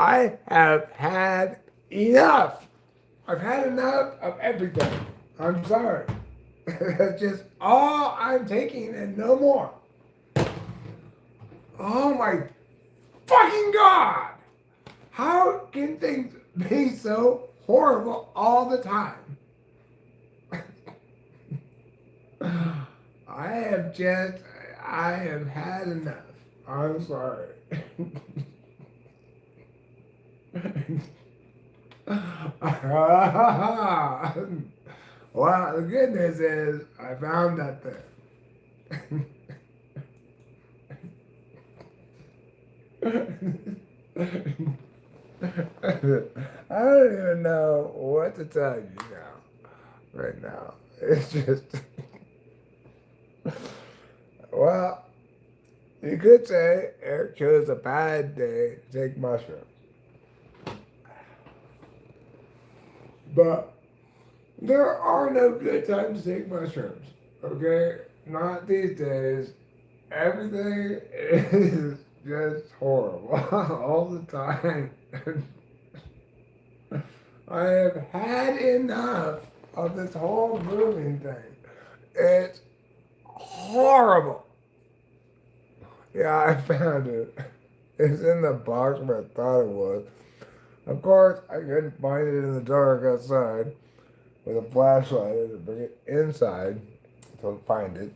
I have had enough. I've had enough of everything. I'm sorry. That's just all I'm taking and no more. Oh my fucking God! How can things be so horrible all the time? I have had enough. I'm sorry. Well, the good news is I found that thing. I don't even know what to tell you now, right now. It's just, well, you could say Eric chose a bad day to take mushrooms. But there are no good times to take mushrooms, okay? Not these days. Everything is just horrible all the time. I have had enough of this whole moving thing. It's horrible. Yeah, I found it. It's in the box where I thought it was. Of course, I couldn't find it in the dark outside with a flashlight. I had to bring it inside to find it.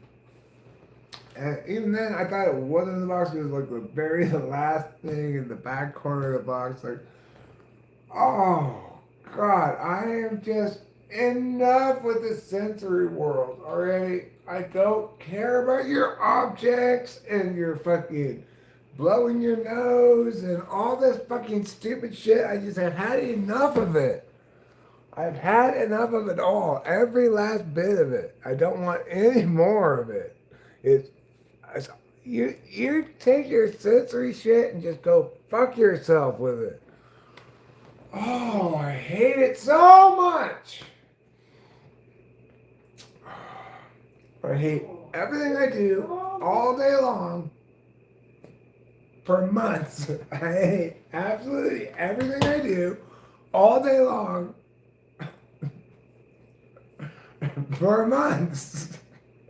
And even then, I thought it wasn't in the box. It was like the very last thing in the back corner of the box. Like, oh, God, I am just enough with the sensory world already. I don't care about your objects and your fucking blowing your nose and all this fucking stupid shit. I just have had enough of it. I've had enough of it all. Every last bit of it. I don't want any more of it. It's you take your sensory shit and just go fuck yourself with it. Oh, I hate it so much. I hate everything I do all day long for months. I hate absolutely everything I do all day long for months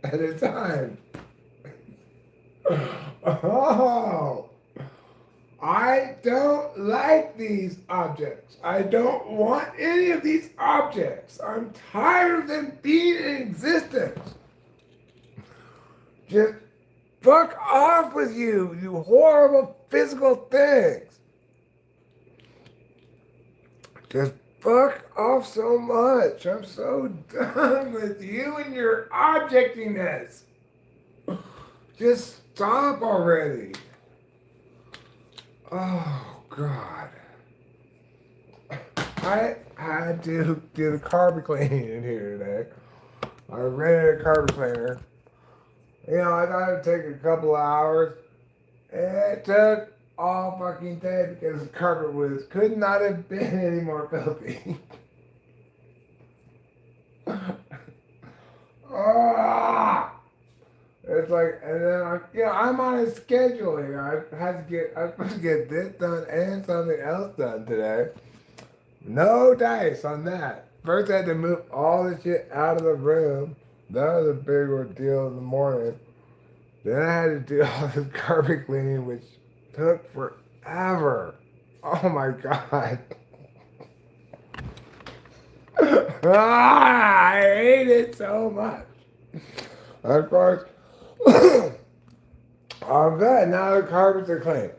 at a time. Oh, I don't like these objects. I don't want any of these objects. I'm tired of them being in existence. Just fuck off with you, you horrible physical things. Just fuck off so much. I'm so done with you and your objectiness. Just stop already. Oh, God. I had to do the carpet cleaning in here today. I rented a carpet cleaner. You know, I thought it'd take a couple of hours. It took all fucking day because the carpet could not have been any more filthy. Ah! It's like, and then I'm on a schedule here. I'm supposed to get this done and something else done today. No dice on that. First, I had to move all the shit out of the room. That was a big ordeal in the morning. Then I had to do all this carpet cleaning, which took forever. Oh my God. I hate it so much. Of course, oh good, now the carpets are clean.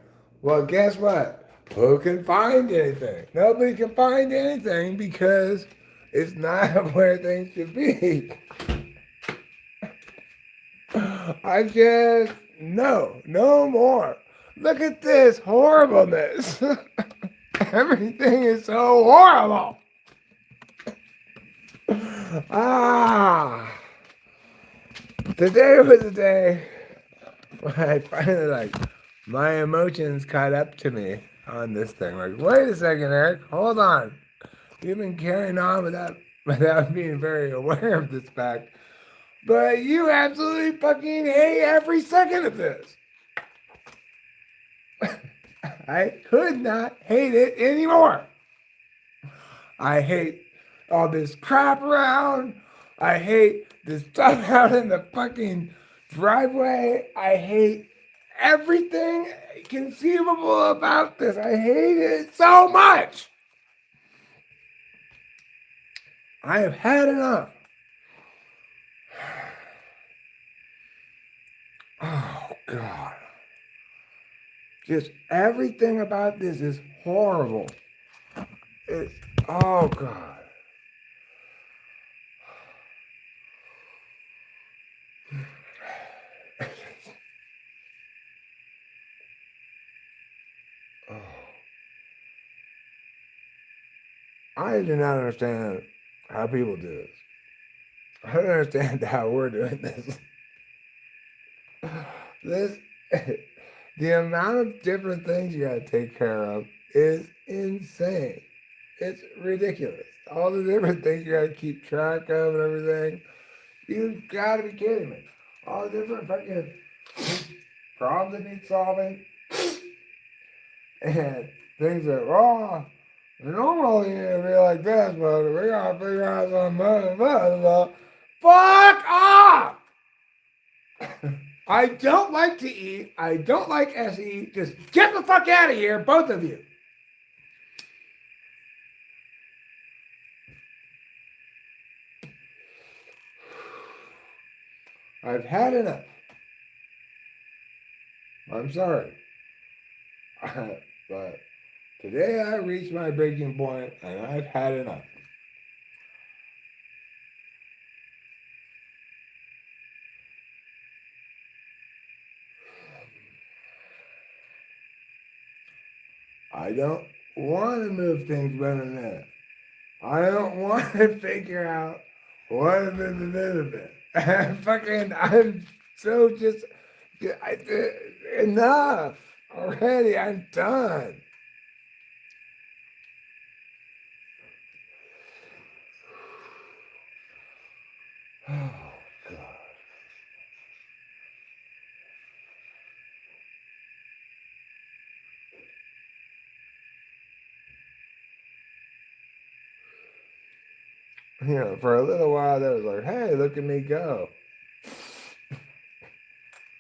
Well, guess what? Who can find anything? Nobody can find anything because it's not where things should be. I just, no more. Look at this horribleness. Everything is so horrible. Ah. Today was the day when I finally, my emotions caught up to me on this thing. Like, wait a second, Eric, hold on. You've been carrying on without being very aware of this fact. But you absolutely fucking hate every second of this. I could not hate it anymore. I hate all this crap around. I hate this stuff out in the fucking driveway. I hate everything conceivable about this. I hate it so much. I have had enough. Oh, God. Just everything about this is horrible. It's, oh, God. Oh. I do not understand how people do this. I don't understand how we're doing this. This, the amount of different things you gotta take care of is insane. It's ridiculous. All the different things you gotta keep track of and everything. You've gotta be kidding me. All the different fucking problems that need solving and things that, oh, normally it'd be like this, but we gotta figure out something. Fuck off! I don't like to eat. I don't like SE. Just get the fuck out of here, both of you. I've had enough. I'm sorry. But today I reached my breaking point and I've had enough. I don't want to move things better than that. I don't want to figure out what a bit. I'm so just, enough already. I'm done. Oh, God. For a little while, there was like, hey, look at me go.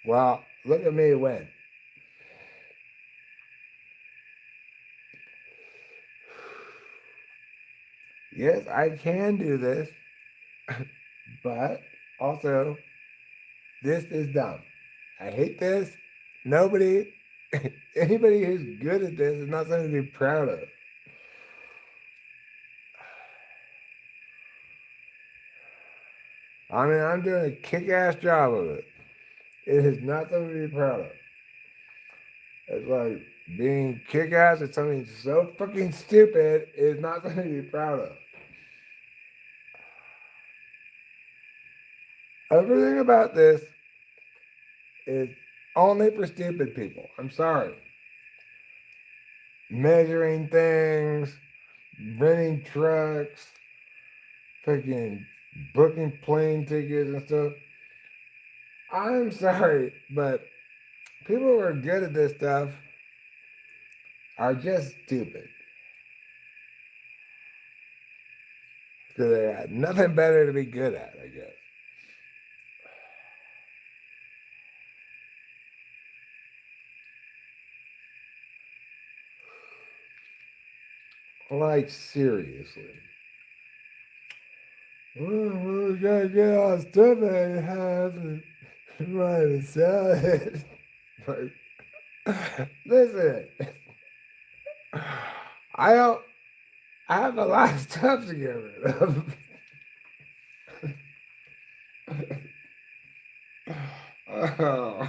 Well, look at me win. Yes, I can do this, but also, this is dumb. I hate this. Nobody, anybody who's good at this is not something to be proud of. I mean, I'm doing a kick-ass job of it. It is not something to be proud of. It's like being kick-ass at something so fucking stupid is not something to be proud of. Everything about this is only for stupid people. I'm sorry. Measuring things, renting trucks, fucking booking plane tickets and stuff. I'm sorry, but people who are good at this stuff are just stupid. Because they got nothing better to be good at, I guess. Like, seriously. Well, we gotta get all the stuff out of the house and try to sell it. Like, listen, I don't, I have a lot of stuff to get rid of. Oh.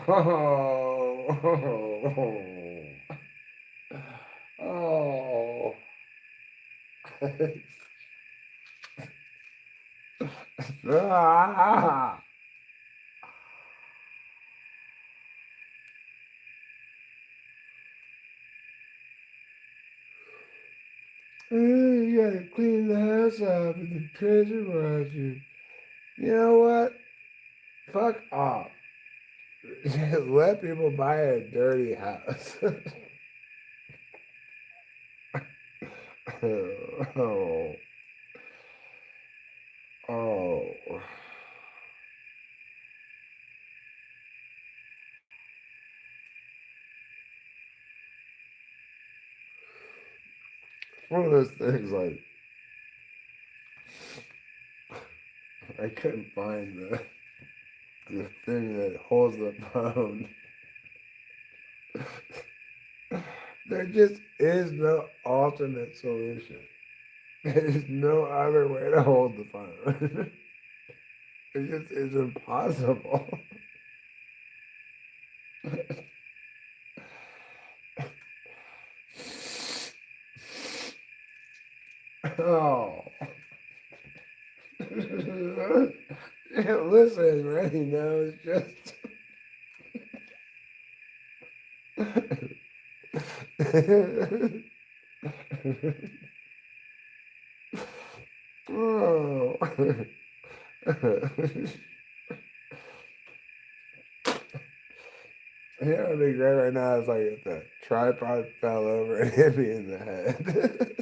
Ah. You gotta clean the house off with the pressure washer. You know what? Fuck off. Just let people buy a dirty house. Oh, oh. One of those things like I couldn't find the thing that holds the phone. There just is no alternate solution. There's no other way to hold the phone. It just is impossible. Oh. Listen, Randy knows just. Oh. You know what'd be great right now is like if the tripod fell over and hit me in the head.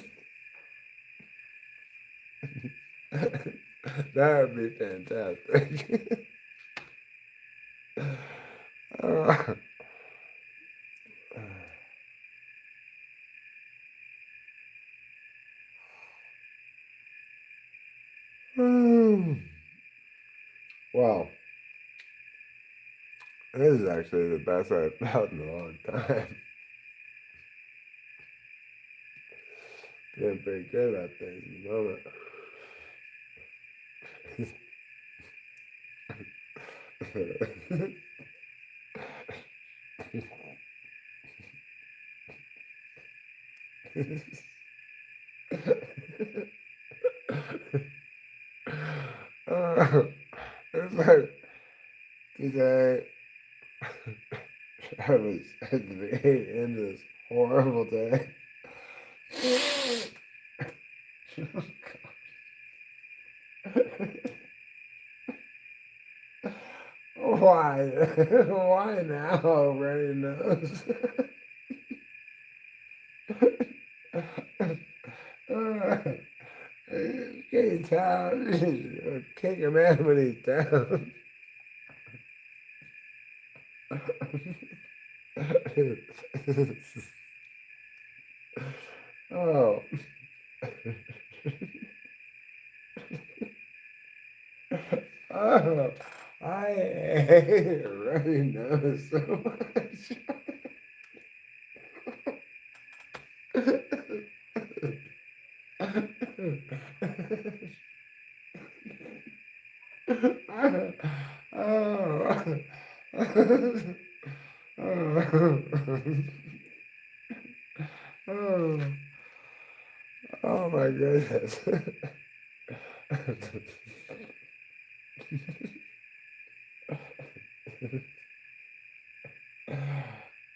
That would be fantastic. Uh, well, this is actually the best I've felt in a long time. Feeling pretty good about things at the moment. It's like today I was at the very end of this horrible day. Why? Why now? Randy knows. Can you tell? Kick a man when he's down. Oh. Oh. I hate running nose so much. Oh. Oh. Oh my goodness.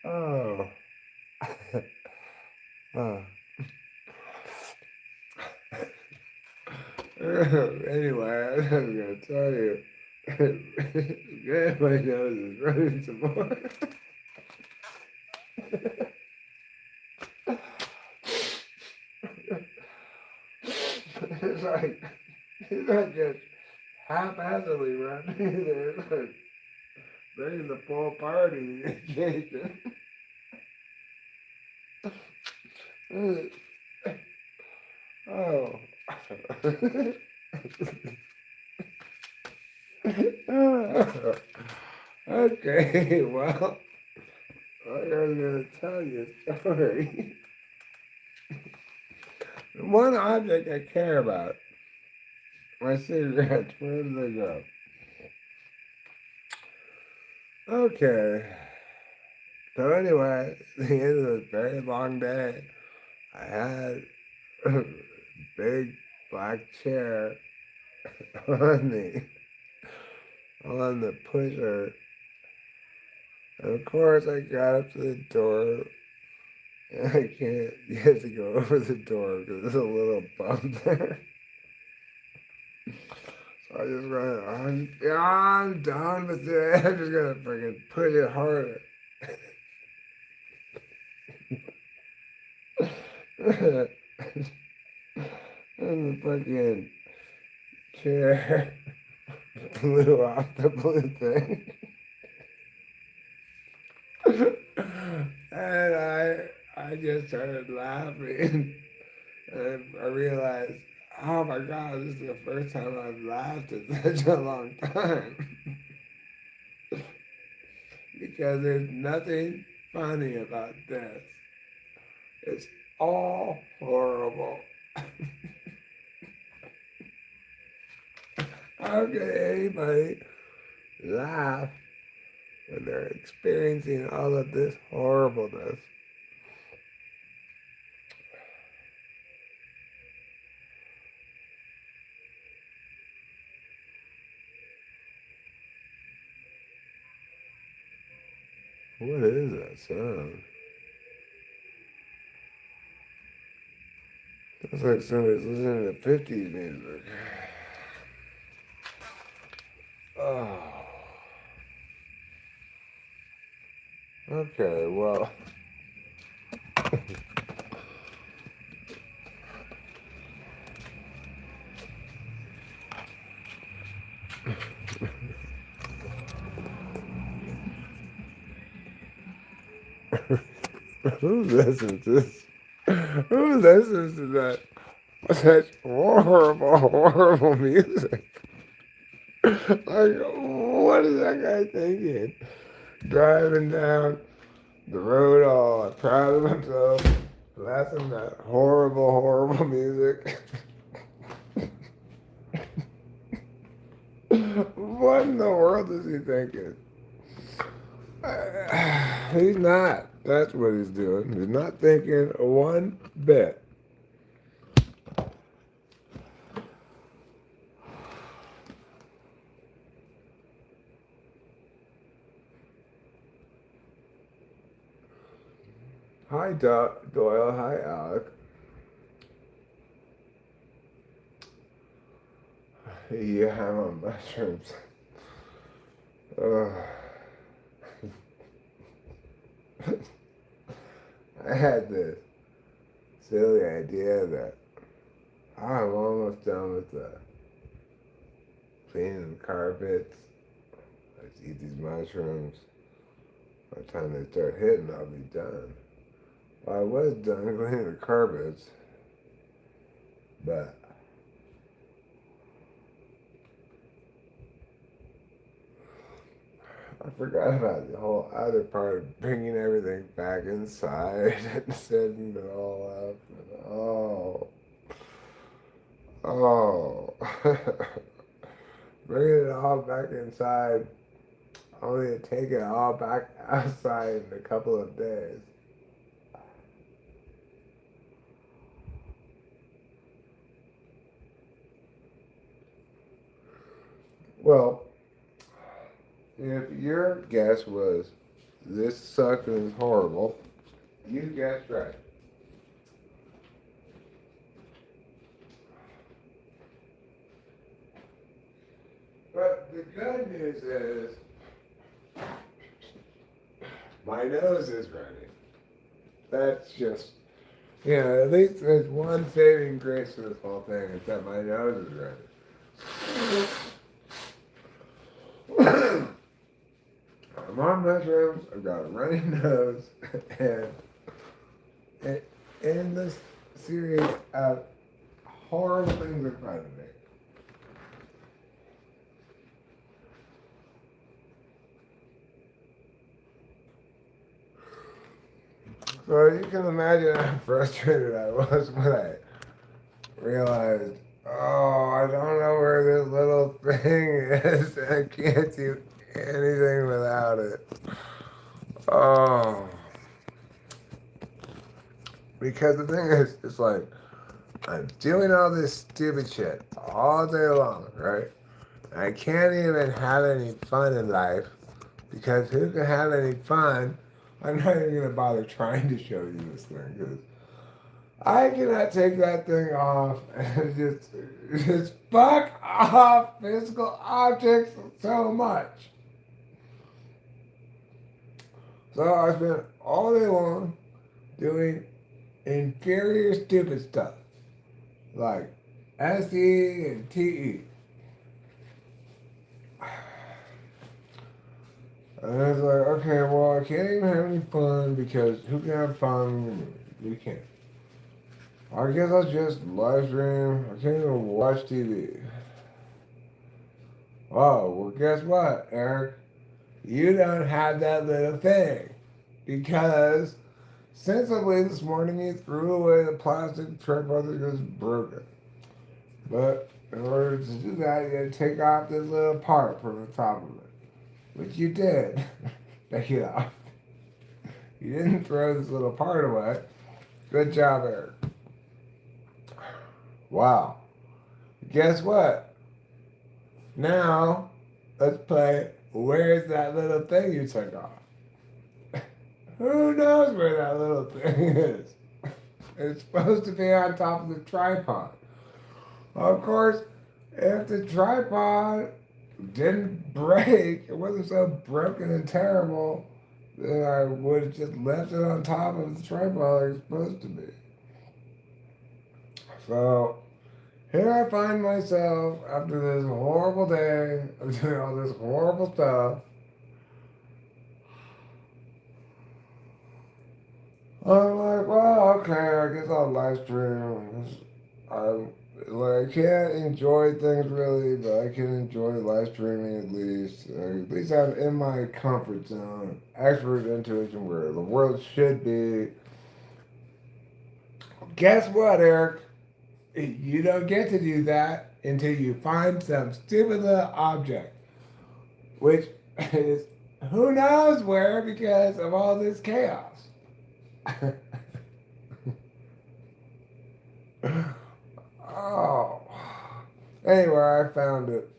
Oh. Oh. Anyway, I was gonna tell you. Good, my nose is running some more. It's like he's not just haphazardly running. It's like bringing the full party. Jason. Oh. Okay, well, I was going to tell you a story. One object I care about, my cigarettes, where do they go? Okay. So anyway, at the end of this very long day, I had a big black chair on the pusher. And of course I got up to the door. And I can't get to go over the door because there's a little bump there. So I just run, I'm done with it. I'm just gonna freaking push it harder. And the fucking chair blew off the blue thing. And I just started laughing. And I realized, oh my God, this is the first time I've laughed in such a long time. Because there's nothing funny about this. It's all horrible. How can anybody laugh when they're experiencing all of this horribleness? What is that sound? It's like somebody's listening to 50s music. Oh. Okay, well. Who listens to this? Who listens to that? Such horrible, horrible music. Like, what is that guy thinking? Driving down the road all proud of himself, blasting that horrible, horrible music. What in the world is he thinking? He's not. That's what he's doing. He's not thinking one bit. Hi, Doyle. Hi, Alec. Yeah, I'm on mushrooms. Ugh. I had this silly idea that I'm almost done with the cleaning the carpets. I just eat these mushrooms. By the time they start hitting, I'll be done. Well, I was done cleaning the carpets, but I forgot about the whole other part of bringing everything back inside and setting it all up. And oh, bringing it all back inside, only to take it all back outside in a couple of days. Well, if your guess was this sucks and is horrible, you guessed right. But the good news is my nose is running. That's just, at least there's one saving grace to this whole thing, is that my nose is running. I'm on mushrooms, I've got a running nose, and in this series of horrible things in front of me. So you can imagine how frustrated I was when I realized, oh, I don't know where this little thing is. I can't do anything without it. Oh. Because the thing is, it's like, I'm doing all this stupid shit all day long, right? I can't even have any fun in life because who can have any fun? I'm not even going to bother trying to show you this thing because I cannot take that thing off and just fuck off physical objects so much. So I spent all day long doing inferior stupid stuff like SE and TE. And it's like, okay, well, I can't even have any fun because who can have fun? We can't. I guess I'll just live stream. I can't even watch TV. Oh, well, guess what, Eric? You don't have that little thing. Because sensibly this morning you threw away the plastic tripod that was broken. But in order to do that, you had to take off this little part from the top of it. Which you did. Take it off. You didn't throw this little part away. Good job, Eric. Wow. Guess what? Now, let's play Where's That Little Thing You Took Off? Who knows where that little thing is? It's supposed to be on top of the tripod. Of course, if the tripod didn't break, it wasn't so broken and terrible, then I would have just left it on top of the tripod like it's supposed to be. So, here I find myself after this horrible day of doing all this horrible stuff. I'm like, well, okay, I guess I'll live stream. I can't enjoy things really, but I can enjoy live streaming at least. At least I'm in my comfort zone, expert intuition where the world should be. Guess what, Eric? You don't get to do that until you find some stupid little object, which is who knows where because of all this chaos. Oh. Anyway, I found it.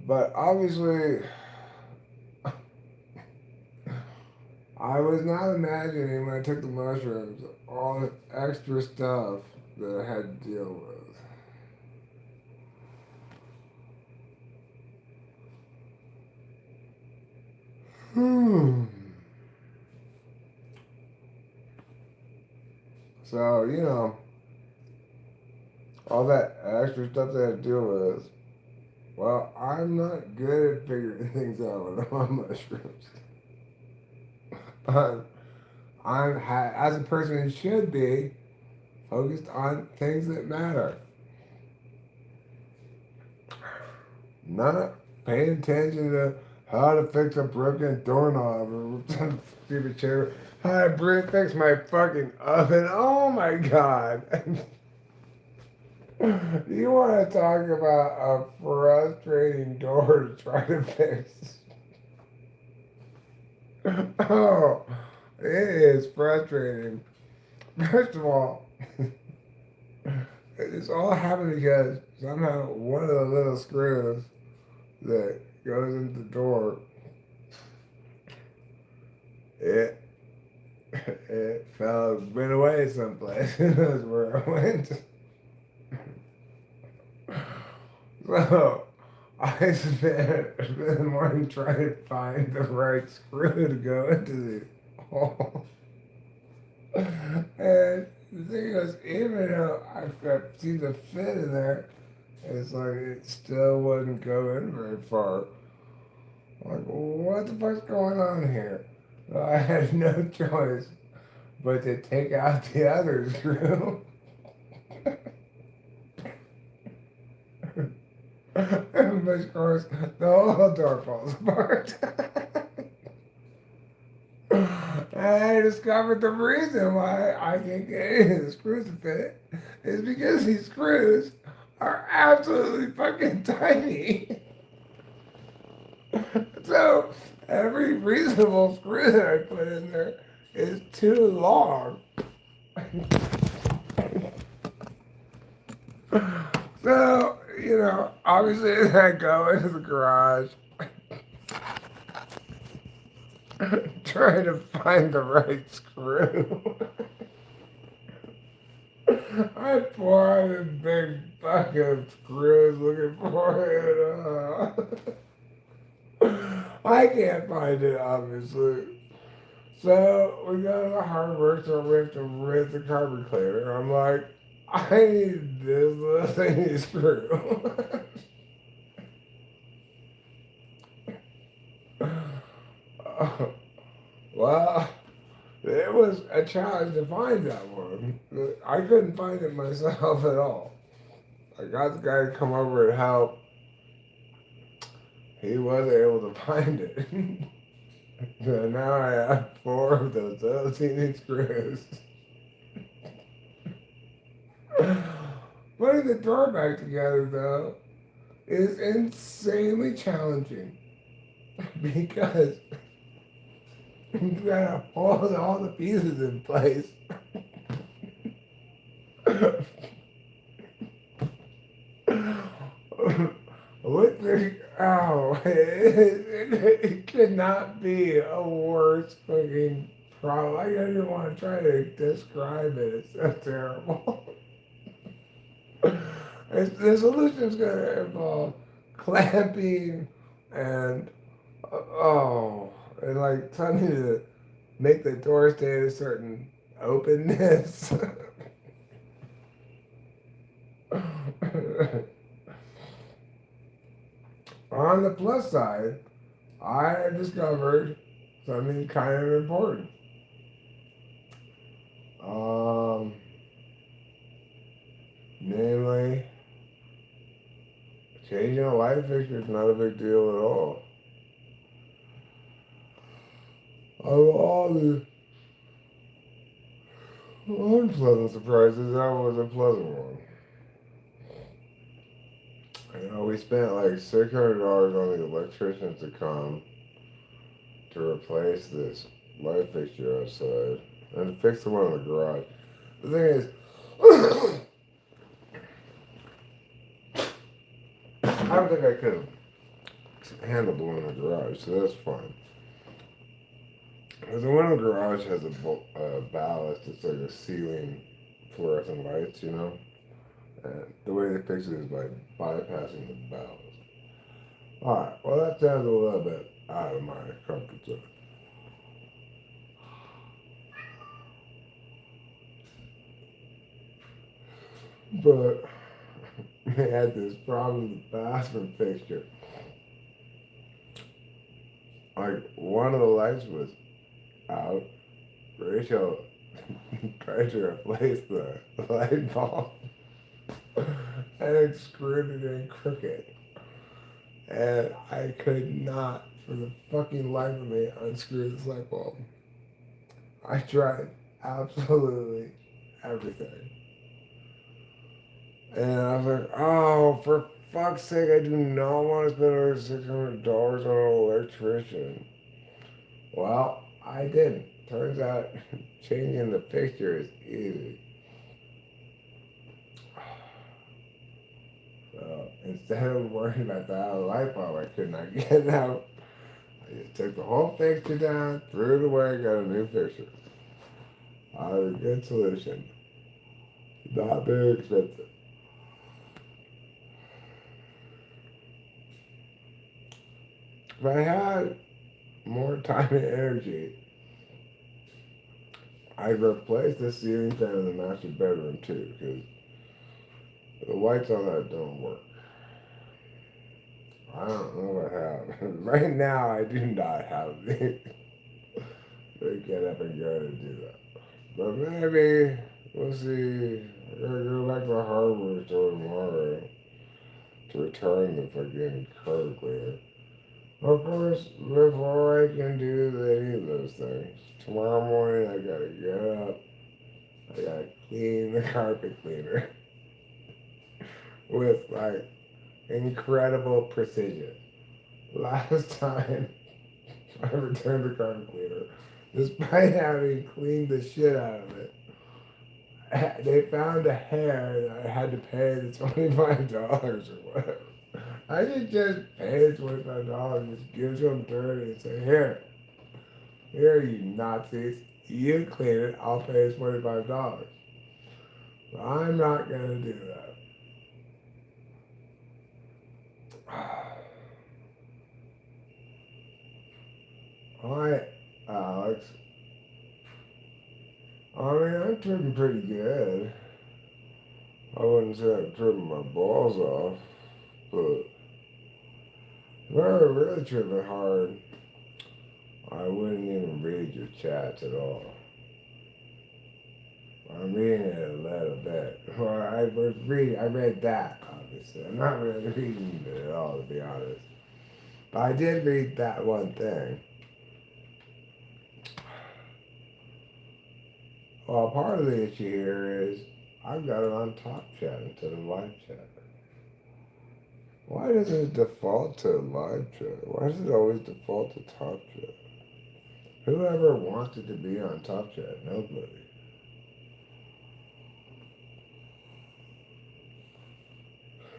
But obviously, I was not imagining when I took the mushrooms all the extra stuff that I had to deal with. Hmm. So, all that extra stuff that I had to deal with. Well, I'm not good at figuring things out when I'm on mushrooms. I'm, as a person should be, focused on things that matter. Not paying attention to how to fix a broken doorknob or some stupid chair. How to fix my fucking oven. Oh my god. You want to talk about a frustrating door to try to fix? Oh, it is frustrating. First of all, it's all happened because somehow one of the little screws that goes into the door, it it went away someplace. Who knows where it went? So I spent the morning trying to find the right screw to go into the hole. And the thing is, even though I could see the fit in there, it's like it still wouldn't go in very far. I'm like, what the fuck's going on here? So I had no choice but to take out the other screw. And of course, the whole door falls apart. And I discovered the reason why I can't get any of the screws to fit is because these screws are absolutely fucking tiny. So every reasonable screw that I put in there is too long. So, obviously I go into the garage trying to find the right screw. I pour out this big bucket of screws looking for it. I can't find it, obviously. So we go to the hardware store, we have to rent the carpet cleaner. I'm like, I need this little tiny screw. Well, it was a challenge to find that one. I couldn't find it myself at all. I got the guy to come over and help. He wasn't able to find it. So now I have four of those little teeny screws. Putting the door back together, though, is insanely challenging because you gotta hold all the pieces in place. With the it could not be a worse fucking problem. I don't even want to try to describe it. It's so terrible. The solution is going to involve clamping and and like trying to make the door stay at a certain openness. On the plus side, I discovered something kind of important. Um, Namely, changing a light fixture is not a big deal at all. Of all the unpleasant surprises, that was a pleasant one. We spent like $600 on the electricians to come to replace this light fixture outside and to fix the one in the garage. The thing is, I don't think I could have handled the one in the garage, so that's fine. Because the one in the garage has a ballast. It's like a ceiling fluorescent lights, you know? And the way they fix it is by bypassing the ballast. Alright, well, that sounds a little bit out of my comfort zone. But they had this problem with the bathroom fixture. Like, one of the lights was out. Rachel tried to replace the light bulb and it screwed it in crooked. And I could not, for the fucking life of me, unscrew this light bulb. I tried absolutely everything. And I was like, oh, for fuck's sake, I do not want to spend over $600 on an electrician. Well, I didn't. Turns out changing the fixture is easy. So instead of worrying about the light bulb I could not get out, I just took the whole fixture down, threw it away, got a new fixture. A good solution. Not very expensive. If I had more time and energy, I'd replace the ceiling fan in the master bedroom too, because the lights on that don't work. I don't know what I have. Right now, I do not have the get up and go to do that. But maybe we'll see. I gotta go back to the hardware store tomorrow to return the fucking curve cleaner. Of course, before I can do any of those things, tomorrow morning I gotta get up. I gotta clean the carpet cleaner with like incredible precision. Last time I returned the carpet cleaner, despite having cleaned the shit out of it, they found a hair that I had to pay the $25 or whatever. I should just pay the $25, just give it to them dirty and say, here, you Nazis, you clean it, I'll pay the $25. But I'm not going to do that. Alright, Alex. I mean, I'm doing pretty good. I wouldn't say I'm tripping my balls off, but if I were really tripping hard, I wouldn't even read your chats at all. I'm reading it a little bit. Well, I read that, obviously. I'm not really reading it at all, to be honest. But I did read that one thing. Well, part of the issue here is I've got it on top chat instead of live chat. Why does it default to live chat? Why does it always default to top chat? Whoever wants it to be on top chat? Nobody.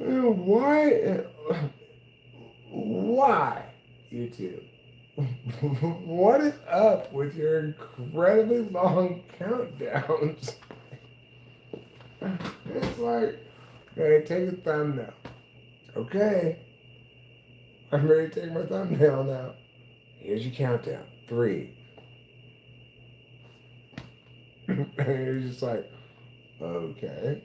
Why? Why, YouTube? What is up with your incredibly long countdowns? It's like, okay, take a thumbnail. Okay, I'm ready to take my thumbnail now. Here's your countdown. 3. And you're just like, okay,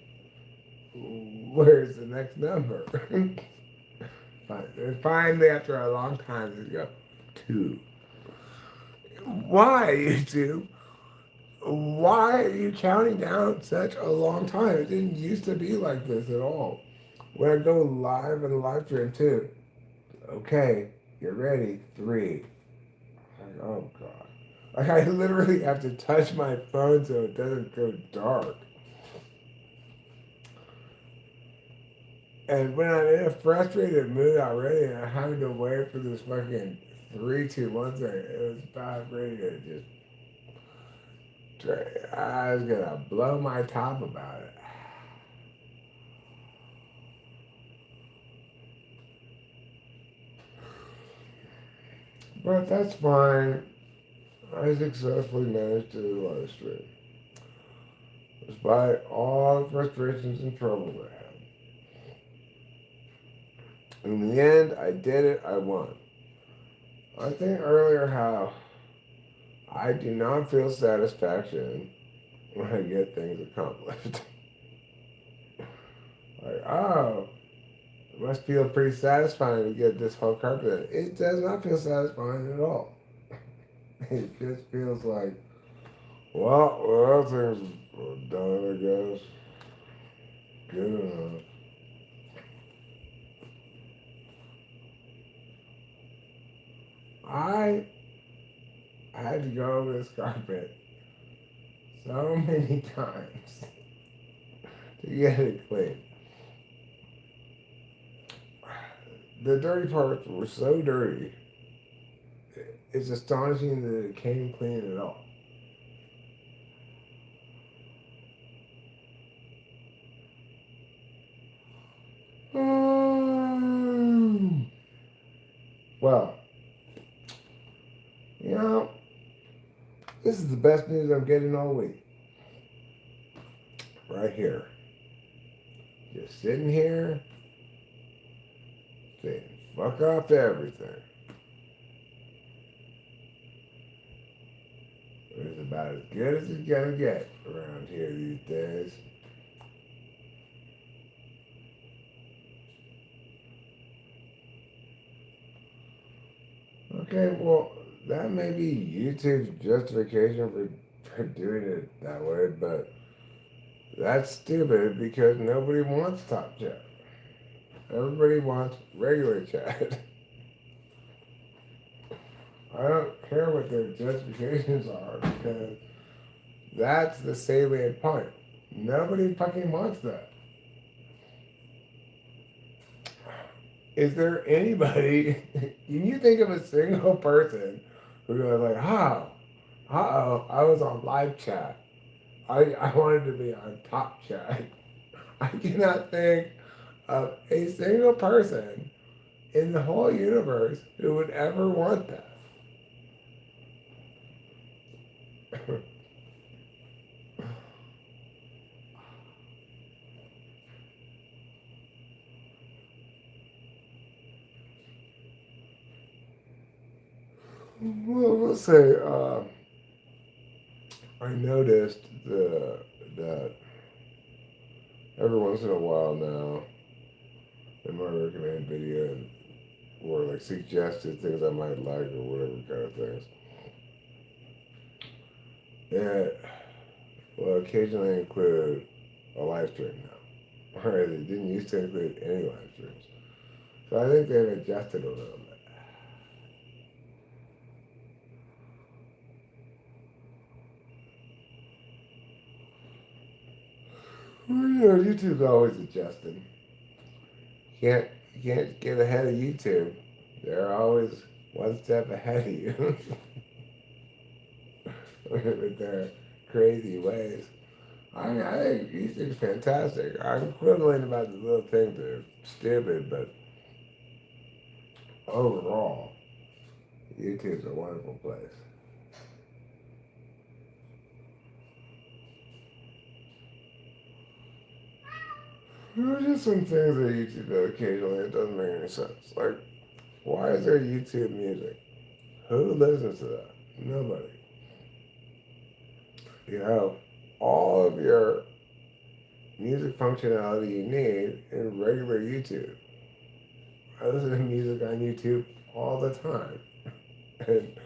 where's the next number? And finally, after a long time, you go, 2. Why, YouTube? Why are you counting down such a long time? It didn't used to be like this at all. When I go live and live stream too, okay, get ready, 3. Like, oh god. Like I literally have to touch my phone so it doesn't go dark. And when I'm in a frustrated mood already and I'm having to wait for this fucking 3, 2, 1 second, it was about ready to just I was gonna blow my top about it. But that's fine. I successfully managed to live stream. Despite all the frustrations and troubles I had. In the end, I did it, I won. I think earlier how I do not feel satisfaction when I get things accomplished. Like, oh, it must feel pretty satisfying to get this whole carpet. It does not feel satisfying at all. It just feels like, well, things are done, I guess. Good enough. I had to go over this carpet so many times to get it clean. The dirty parts were so dirty, it's astonishing that it came clean at all. Well, you know, this is the best news I'm getting all week. Right here. Just sitting here, saying fuck off to everything. It's about as good as it's gonna get around here these days. Okay, well, that may be YouTube's justification for doing it that way, but that's stupid because nobody wants top chat. Everybody wants regular chat. I don't care what their justifications are because that's the salient point. Nobody fucking wants that. Is there anybody, can you think of a single person who goes like, oh, I was on live chat. I wanted to be on top chat. I cannot think of a single person in the whole universe who would ever want that. Well, let's say I noticed that every once in a while now, in my recommended videos, or like suggested things I might like or whatever kind of things. Yeah, will occasionally include a live stream now. Whereas it didn't used to include any live streams. So I think they've adjusted a little bit. Well, YouTube's always adjusting. You can't get ahead of YouTube. They're always one step ahead of you with their crazy ways. I mean, I think YouTube's fantastic. I'm quibbling about the little things that are stupid, but overall, YouTube's a wonderful place. There are just some things that YouTube does occasionally that doesn't make any sense. Like, why is there YouTube music? Who listens to that? Nobody. You have all of your music functionality you need in regular YouTube. I listen to music on YouTube all the time. And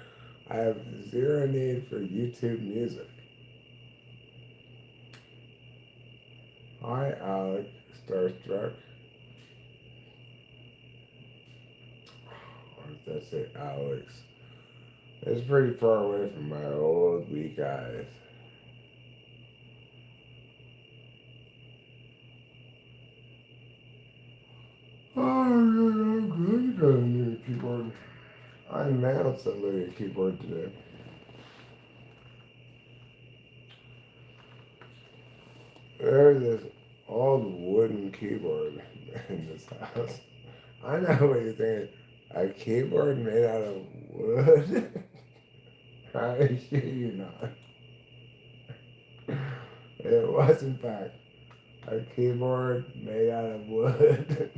I have zero need for YouTube music. Hi, Alex, Starstruck. Or does that say Alex? It's pretty far away from my old weak eyes. Oh, I'm good on the keyboard. I mailed somebody a keyboard today. There's this old wooden keyboard in this house. I know what you're thinking. A keyboard made out of wood? I shit you not. It was, in fact, a keyboard made out of wood.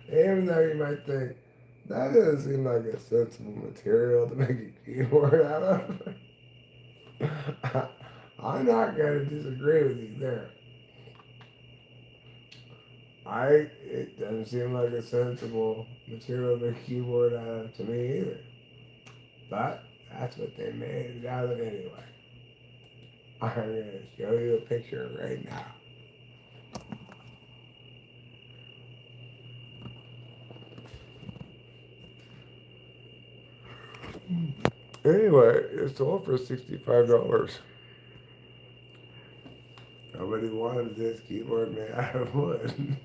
Even though you might think, that doesn't seem like a sensible material to make a keyboard out of. I'm not going to disagree with you there. It doesn't seem like a sensible material to make a keyboard out of to me either. But that's what they made it out of anyway. I'm going to show you a picture right now. Anyway, it sold for $65. Nobody wanted this keyboard made out of wood.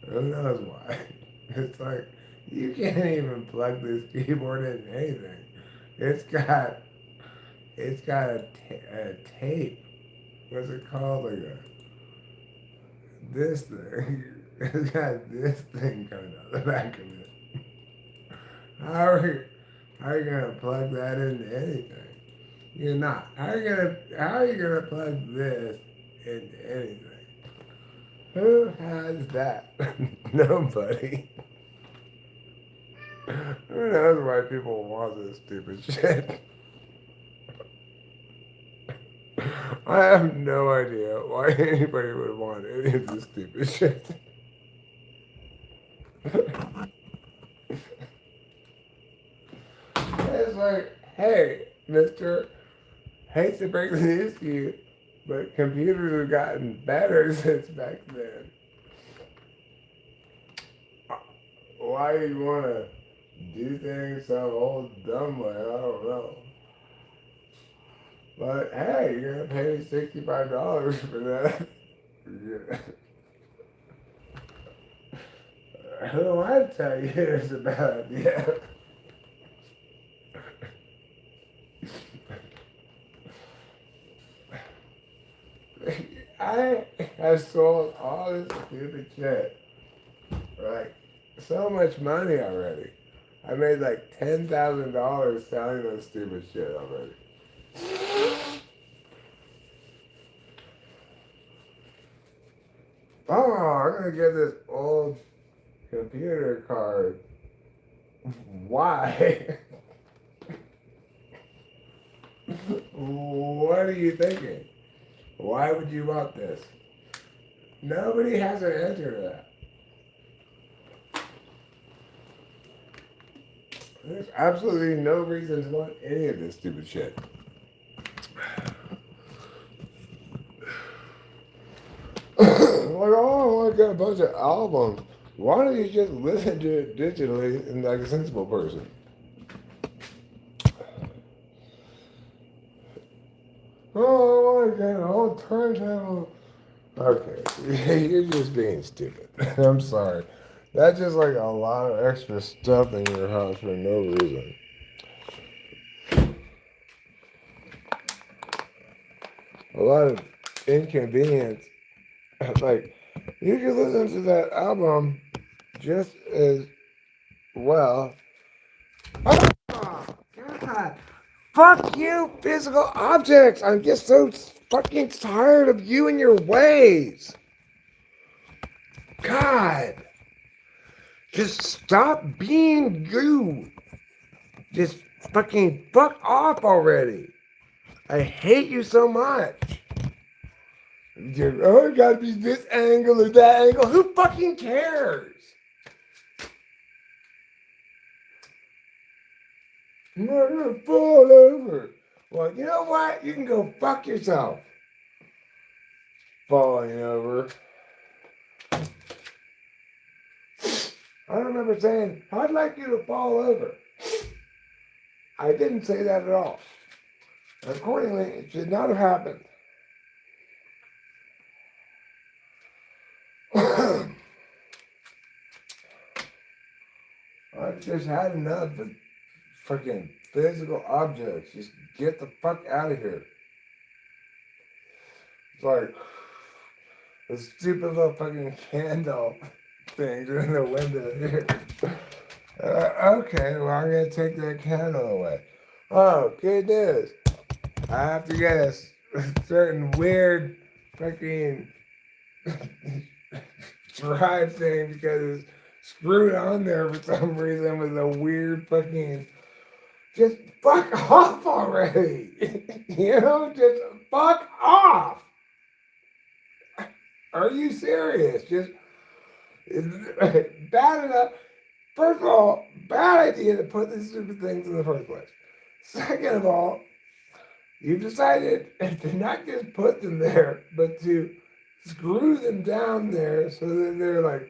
Who knows why? It's like, you can't even plug this keyboard into anything. It's got a tape. What's it called? Like this thing. It's got this thing coming out the back of it. How are you gonna plug that into anything? You're not. How are you gonna plug this into anything? Who has that? Nobody. Who knows why people want this stupid shit? I have no idea why anybody would want any of this stupid shit. It's like, hey, mister, hate to break the news to you, but computers have gotten better since back then. Why do you want to do things some old dumb way? I don't know. But hey, you're going to pay me $65 for that. Yeah. Who do I tell you it's a bad idea? I have sold all this stupid shit. Like, so much money already. I made like $10,000 selling this stupid shit already. Oh, I'm gonna get this old computer card. Why? What are you thinking? Why would you want this? Nobody has an answer to that. There's absolutely no reason to want any of this stupid shit. Like, oh, I got a bunch of albums. Why don't you just listen to it digitally and like a sensible person? Oh, I want to get a whole turntable. Okay, you're just being stupid. I'm sorry. That's just like a lot of extra stuff in your house for no reason. A lot of inconvenience. Like, you can listen to that album just as well. Oh, God. Fuck you, physical objects. I'm just so fucking tired of you and your ways. God. Just stop being you. Just fucking fuck off already. I hate you so much. Oh, it gotta be this angle or that angle. Who fucking cares? I'm gonna fall over. Well, you know what? You can go fuck yourself. Falling over. I remember saying, I'd like you to fall over. I didn't say that at all. Accordingly, it should not have happened. I've just had enough of freaking physical objects. Just get the fuck out of here. It's like the stupid little fucking candle things in the window here. Okay, well, I'm gonna take that candle away. Oh, good news. I have to get a certain weird fucking drive thing because it's screwed on there for some reason with a weird fucking. Just fuck off already. You know, just fuck off. Are you serious? Just it's bad enough. First of all, bad idea to put these stupid things in the first place. Second of all, you decided to not just put them there, but to screw them down there so that they're like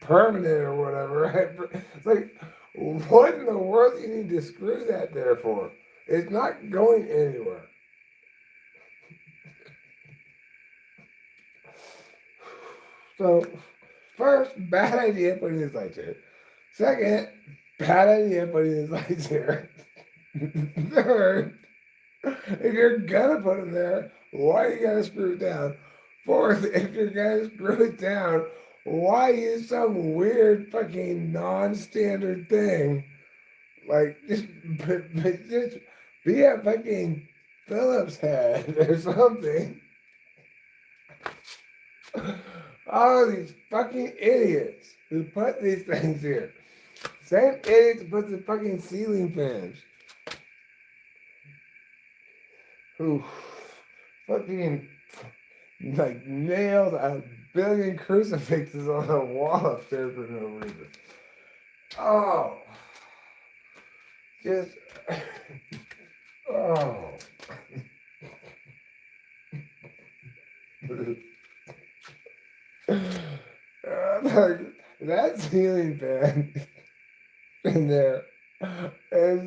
permanent or whatever, right? It's like, what in the world do you need to screw that there for? It's not going anywhere. So, first, bad idea putting these lights here. Second, bad idea putting these lights here. Third, if you're gonna put them there, why you gotta screw it down? Fourth, if you're gonna screw it down, why use some weird fucking non-standard thing? Like just be a fucking Phillips head or something. All these fucking idiots who put these things here. Same idiots who put the fucking ceiling fans. Who fucking like nailed a billion crucifixes on the wall up there for no reason. Oh. Just oh. Like, that ceiling fan in there is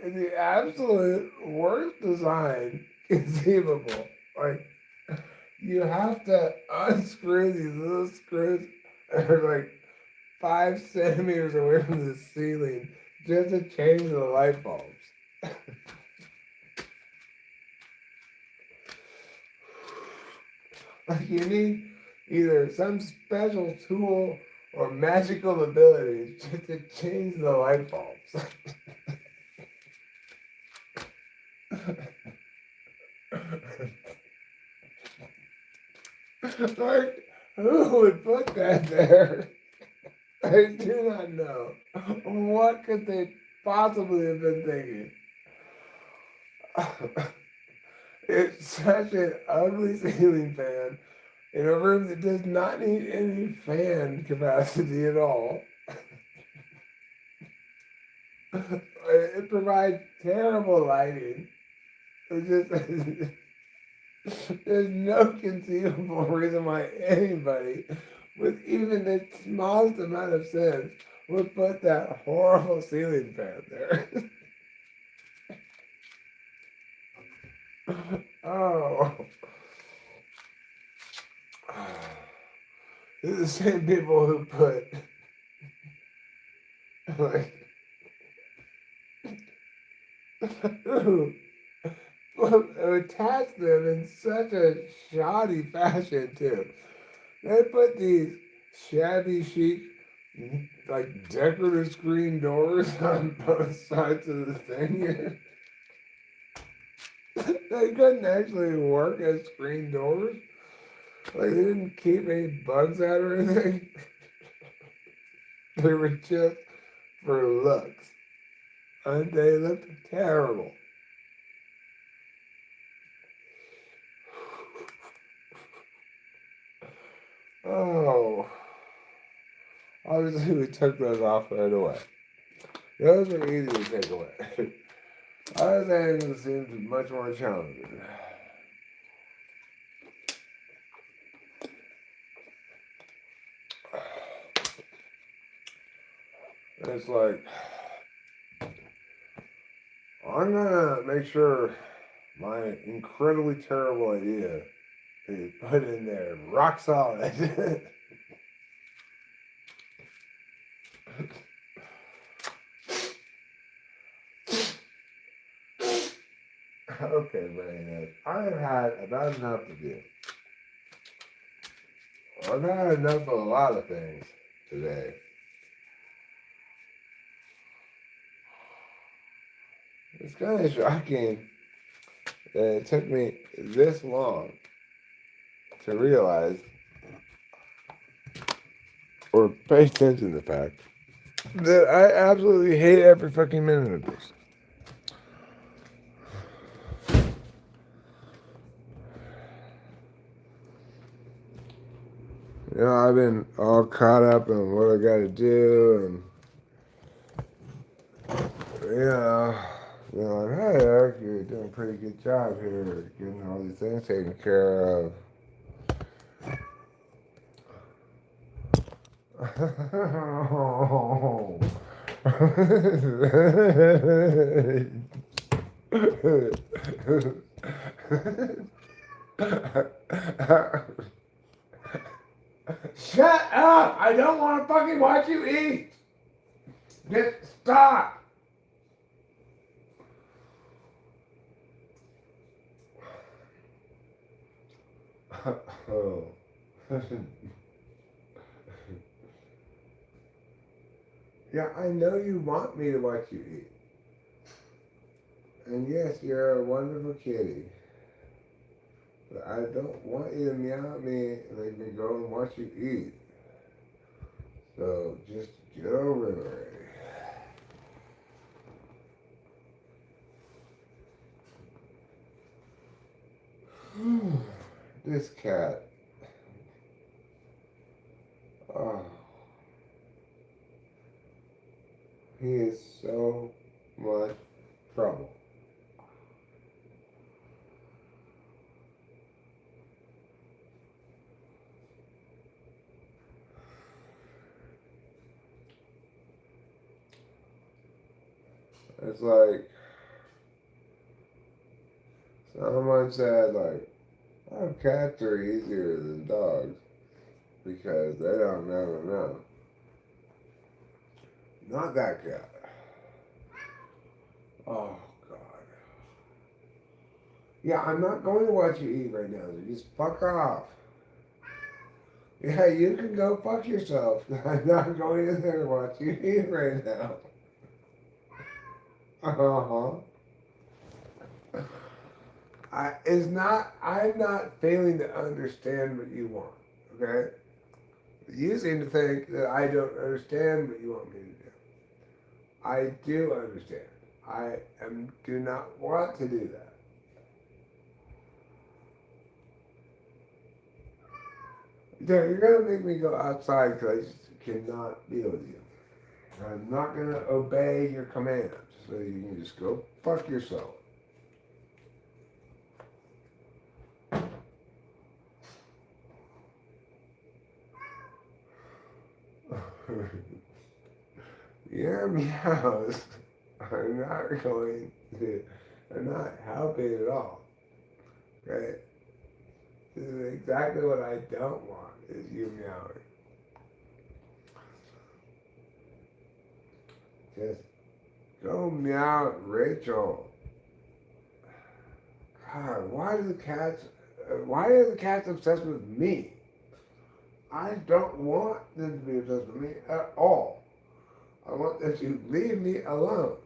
the absolute worst design conceivable. Like, you have to unscrew these little screws that are like 5 centimeters away from the ceiling just to change the light bulbs. Like, you need either some special tool or magical abilities just to change the light bulbs. Like, who would put that there? I do not know. What could they possibly have been thinking? It's such an ugly ceiling fan in a room that does not need any fan capacity at all. It provides terrible lighting. It's just, there's no conceivable reason why anybody with even the smallest amount of sense would put that horrible ceiling fan there. Oh. These are the same people who put, like, who attach them in such a shoddy fashion, too. They put these shabby chic, like, decorative screen doors on both sides of the thing here. They couldn't actually work as screen doors. Like, they didn't keep any bugs out or anything. They were just for looks. And they looked terrible. Oh. Obviously, we took those off right away. Those are easy to take away. Other things seemed much more challenging. It's like, I'm gonna make sure my incredibly terrible idea is put in there rock solid. Okay, Brandon, I have had about enough of you. I've had enough of a lot of things today. It's kind of shocking that it took me this long to realize or pay attention to the fact that I absolutely hate every fucking minute of this. You know, I've been all caught up in what I got to do, and like, hey, Eric, you're doing a pretty good job here, getting all these things taken care of. Shut up! I don't want to fucking watch you eat! Just stop! Oh. Yeah, I know you want me to watch you eat. And yes, you're a wonderful kitty. But I don't want you to meow at me and make me go and watch you eat. So just get over it already. This cat. Oh. He is so much trouble. It's like someone said, like, oh, cats are easier than dogs because they don't never know. Not that cat. Oh, God. Yeah, I'm not going to watch you eat right now. So just fuck off. Yeah, you can go fuck yourself. I'm not going in there to watch you eat right now. Uh-huh. I'm not failing to understand what you want, okay? You seem to think that I don't understand what you want me to do. I do understand. Do not want to do that. You're gonna make me go outside because I just cannot be with you. I'm not gonna obey your commands, so you can just go fuck yourself. Your meows are not going to, are not helping at all. Right? This is exactly what I don't want, is you meowing. Just go meow at Rachel. God, why are the cats obsessed with me? I don't want them to be obsessed with me at all. I want them to leave me alone.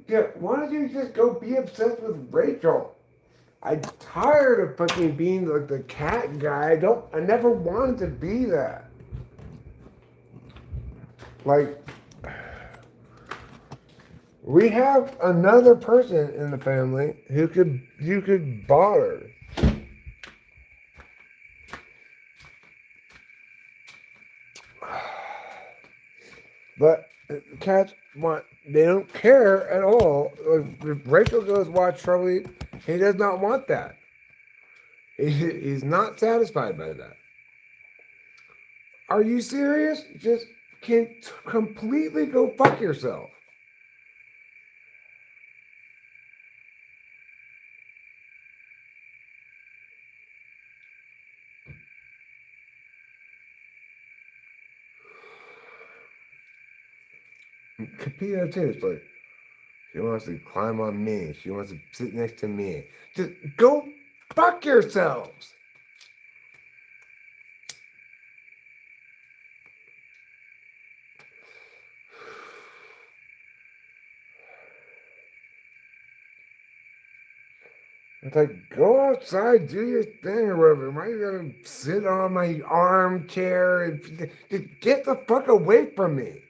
Yeah, why don't you just go be obsessed with Rachel? I'm tired of fucking being like the cat guy. I never wanted to be that. Like, we have another person in the family who you could bother. But cats they don't care at all. If Rachel goes watch Charlie, he does not want that. He's not satisfied by that. Are you serious? Just can completely go fuck yourself. Capito too. It's like she wants to climb on me. She wants to sit next to me. Just go fuck yourselves. It's like, go outside, do your thing or whatever. Why you gotta sit on my armchair and just get the fuck away from me?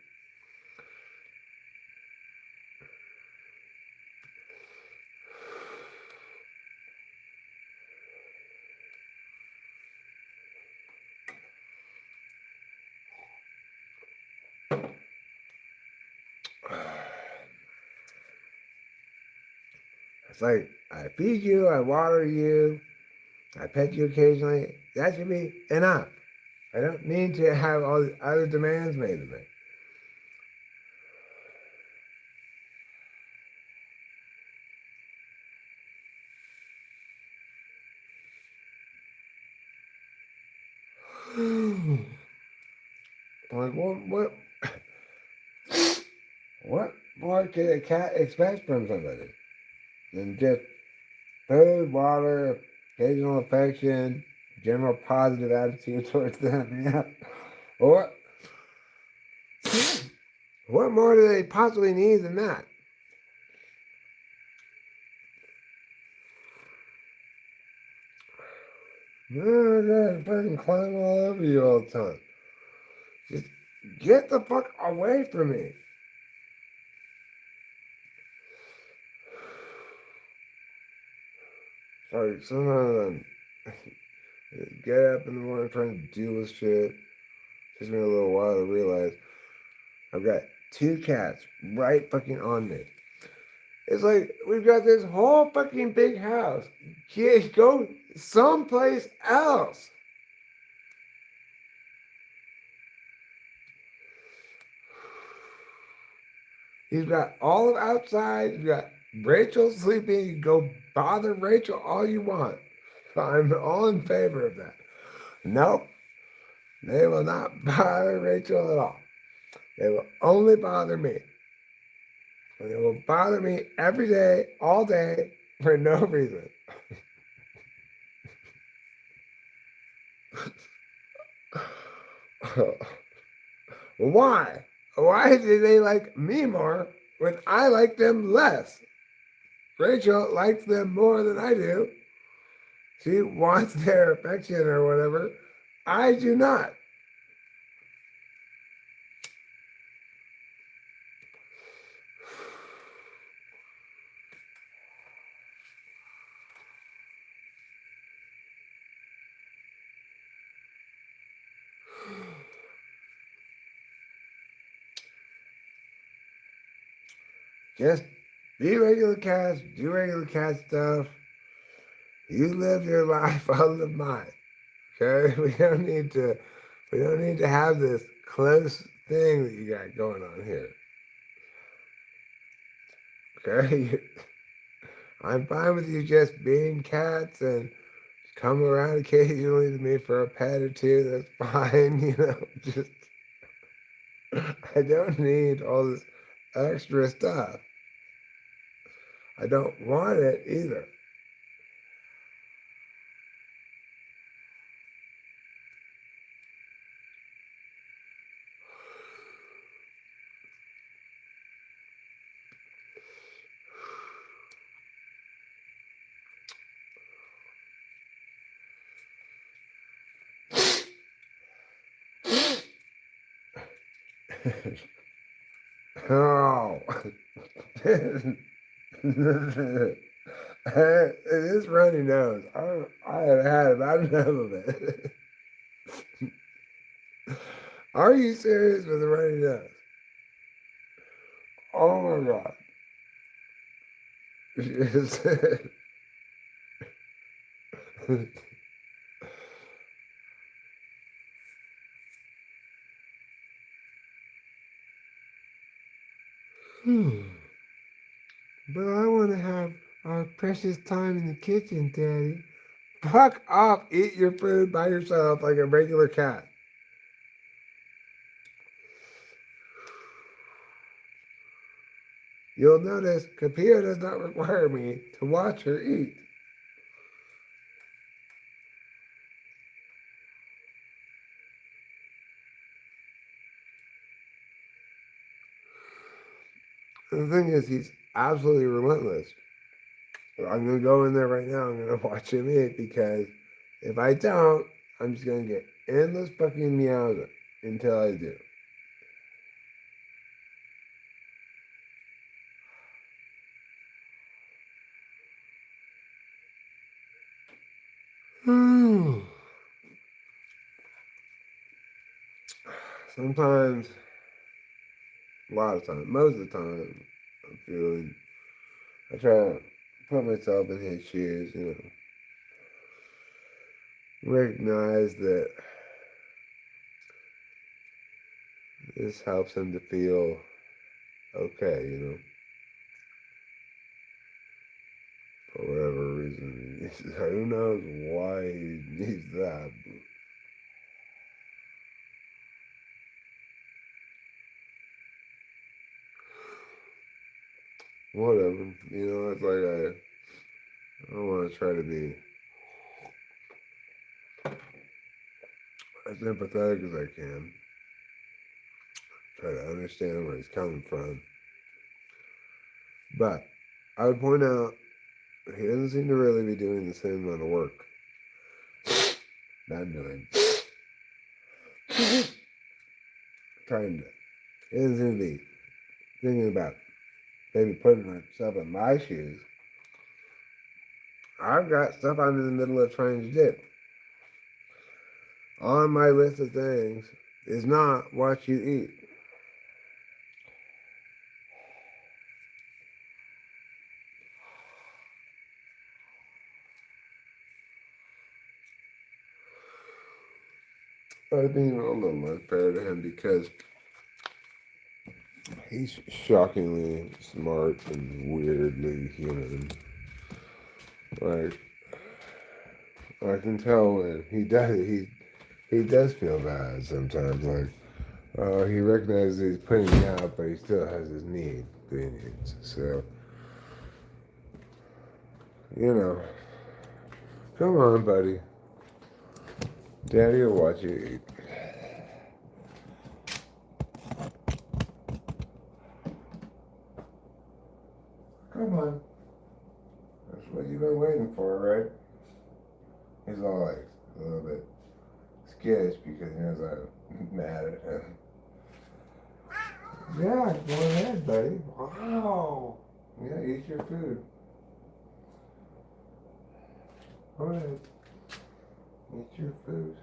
It's like, I feed you, I water you, I pet you occasionally. That should be enough. I don't need to have all the other demands made of me. Like, what more can a cat expect from somebody than just food, water, occasional affection, general positive attitude towards them? Yeah. What? What more do they possibly need than that? No, no, fucking climb all over you all the time. Just get the fuck away from me. Sorry, sometimes I get up in the morning trying to deal with shit. Takes me a little while to realize I've got two cats right fucking on me. It's like we've got this whole fucking big house. Kids, go someplace else. You've got all of outside. You've got Rachel sleeping. You go bother Rachel all you want. I'm all in favor of that. Nope, they will not bother Rachel at all. They will only bother me. And they will bother me every day, all day, for no reason. Why? Why do they like me more when I like them less? Rachel likes them more than I do. She wants their affection or whatever. I do not. Just be regular cats, do regular cat stuff. You live your life, I'll live mine. Okay? We don't need to have this close thing that you got going on here. Okay? I'm fine with you just being cats and come around occasionally to me for a pet or two. That's fine, Just I don't need all this extra stuff. I don't want it either. Oh. This runny nose. I have had about enough of it. Are you serious with the runny nose? Oh my god. But I want to have our precious time in the kitchen, Daddy. Fuck off. Eat your food by yourself like a regular cat. You'll notice Kapia does not require me to watch her eat. The thing is, he's absolutely relentless. I'm going to go in there right now. I'm going to watch him eat because if I don't, I'm just going to get endless fucking meows until I do. Sometimes, a lot of times, most of the time, I'm feeling, I try to put myself in his shoes, recognize that this helps him to feel okay, for whatever reason. Who knows why he needs that? Whatever. It's like I want to try to be as empathetic as I can. Try to understand where he's coming from. But I would point out he doesn't seem to really be doing the same amount of work that I'm doing. Trying to. He doesn't seem to be thinking about maybe putting myself in my shoes. I've got stuff I'm in the middle of trying to do. On my list of things is not what you eat. I'm being a little unfair to him because he's shockingly smart and weirdly human. Like I can tell when he does feel bad sometimes. Like he recognizes he's putting me out, but he still has his need that he needs. So come on, buddy. Daddy will watch you eat. Come on. That's what you've been waiting for, right? He's all like a little bit skittish because he knows I'm mad at him. Yeah, go ahead, buddy. Wow. Yeah, eat your food. Go ahead. Eat your food.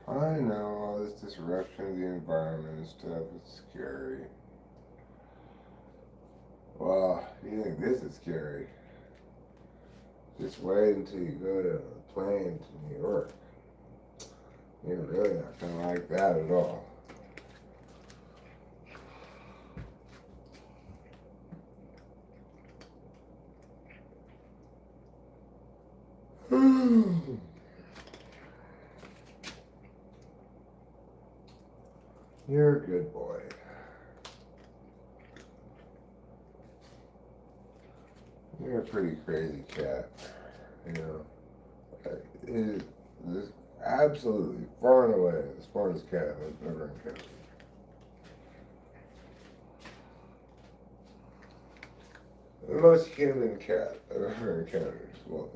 I know all this disruption of the environment and stuff is scary. You think this is scary? Just wait until you go to a plane to New York. You're really not gonna like that at all. You're a good boy. You're a pretty crazy cat. You know, it is absolutely far and away the smartest cat I've ever encountered. The most human cat I've ever encountered as well.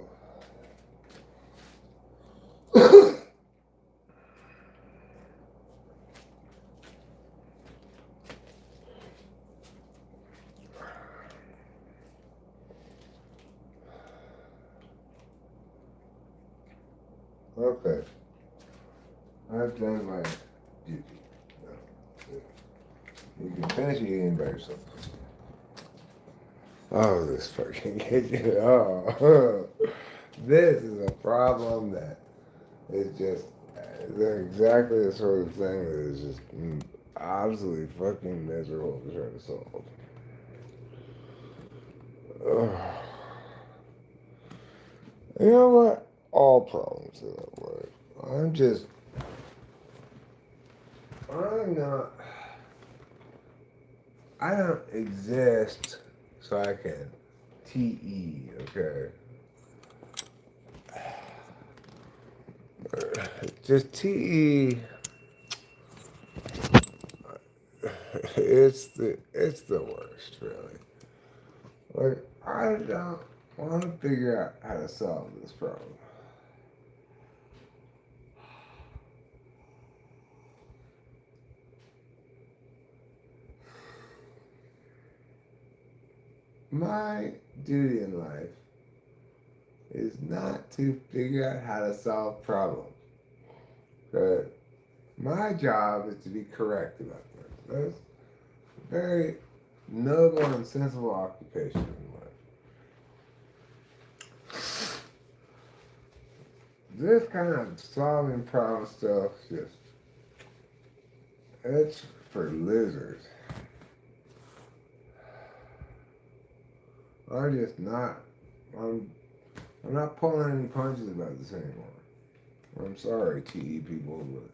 Okay, I've done my duty. You can finish eating by yourself. Oh, this fucking kitchen. Oh, this is a problem that is just they're exactly the sort of thing that is just absolutely fucking miserable to try to solve. Ugh. You know what? All problems are that way. I'm not, I don't exist so I can TE, okay? Just TE, it's the worst, really. Like, I don't want to figure out how to solve this problem. My duty in life is not to figure out how to solve problems. But my job is to be correct about things. That's a very noble and sensible occupation in life. This kind of solving problem stuff just it's for losers. I'm just not I'm I'm not pulling any punches about this anymore. I'm sorry, TE people, but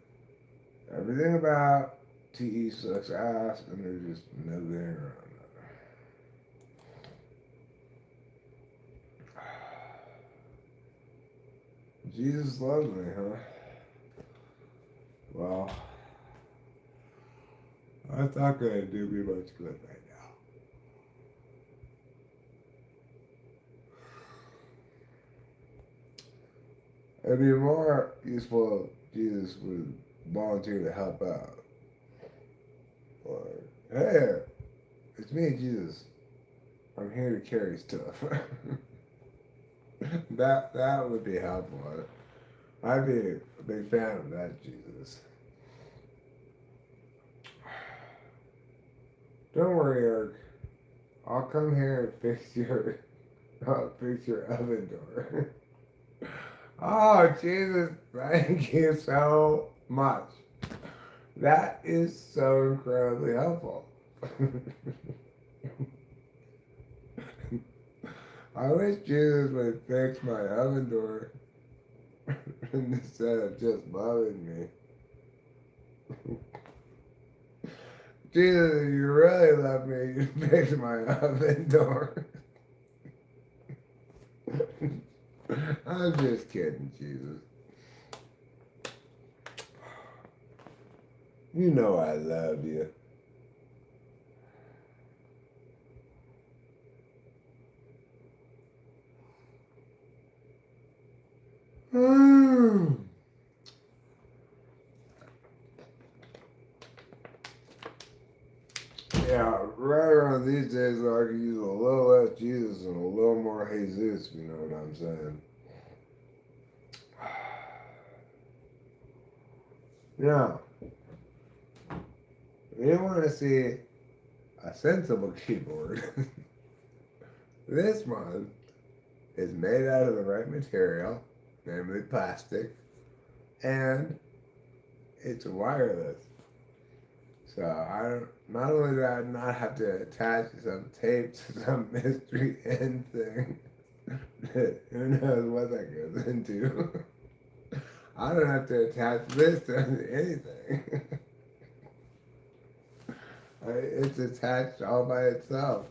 everything about TE sucks ass and there's just no getting around it. Jesus loves me, huh? Well, that's not gonna do me much good right now. It'd be more useful if Jesus would volunteer to help out. Like, hey, it's me, Jesus. I'm here to carry stuff. that would be helpful. I'd be a big fan of that, Jesus. Don't worry, Eric. I'll come here and I'll fix your oven door. Oh, Jesus, thank you so much. That is so incredibly helpful. I wish Jesus would fix my oven door instead of just loving me. Jesus, if you really love me, you fix my oven door. I'm just kidding, Jesus. You know I love you. Yeah, right around these days, I could use a little less Jesus and a little more Jesus, if you know what I'm saying. Now, if you want to see a sensible keyboard, This one is made out of the right material, namely plastic, and it's wireless. So I don't. Not only do I not have to attach some tape to some mystery end thing, that who knows what that goes into. I don't have to attach this to anything. It's attached all by itself.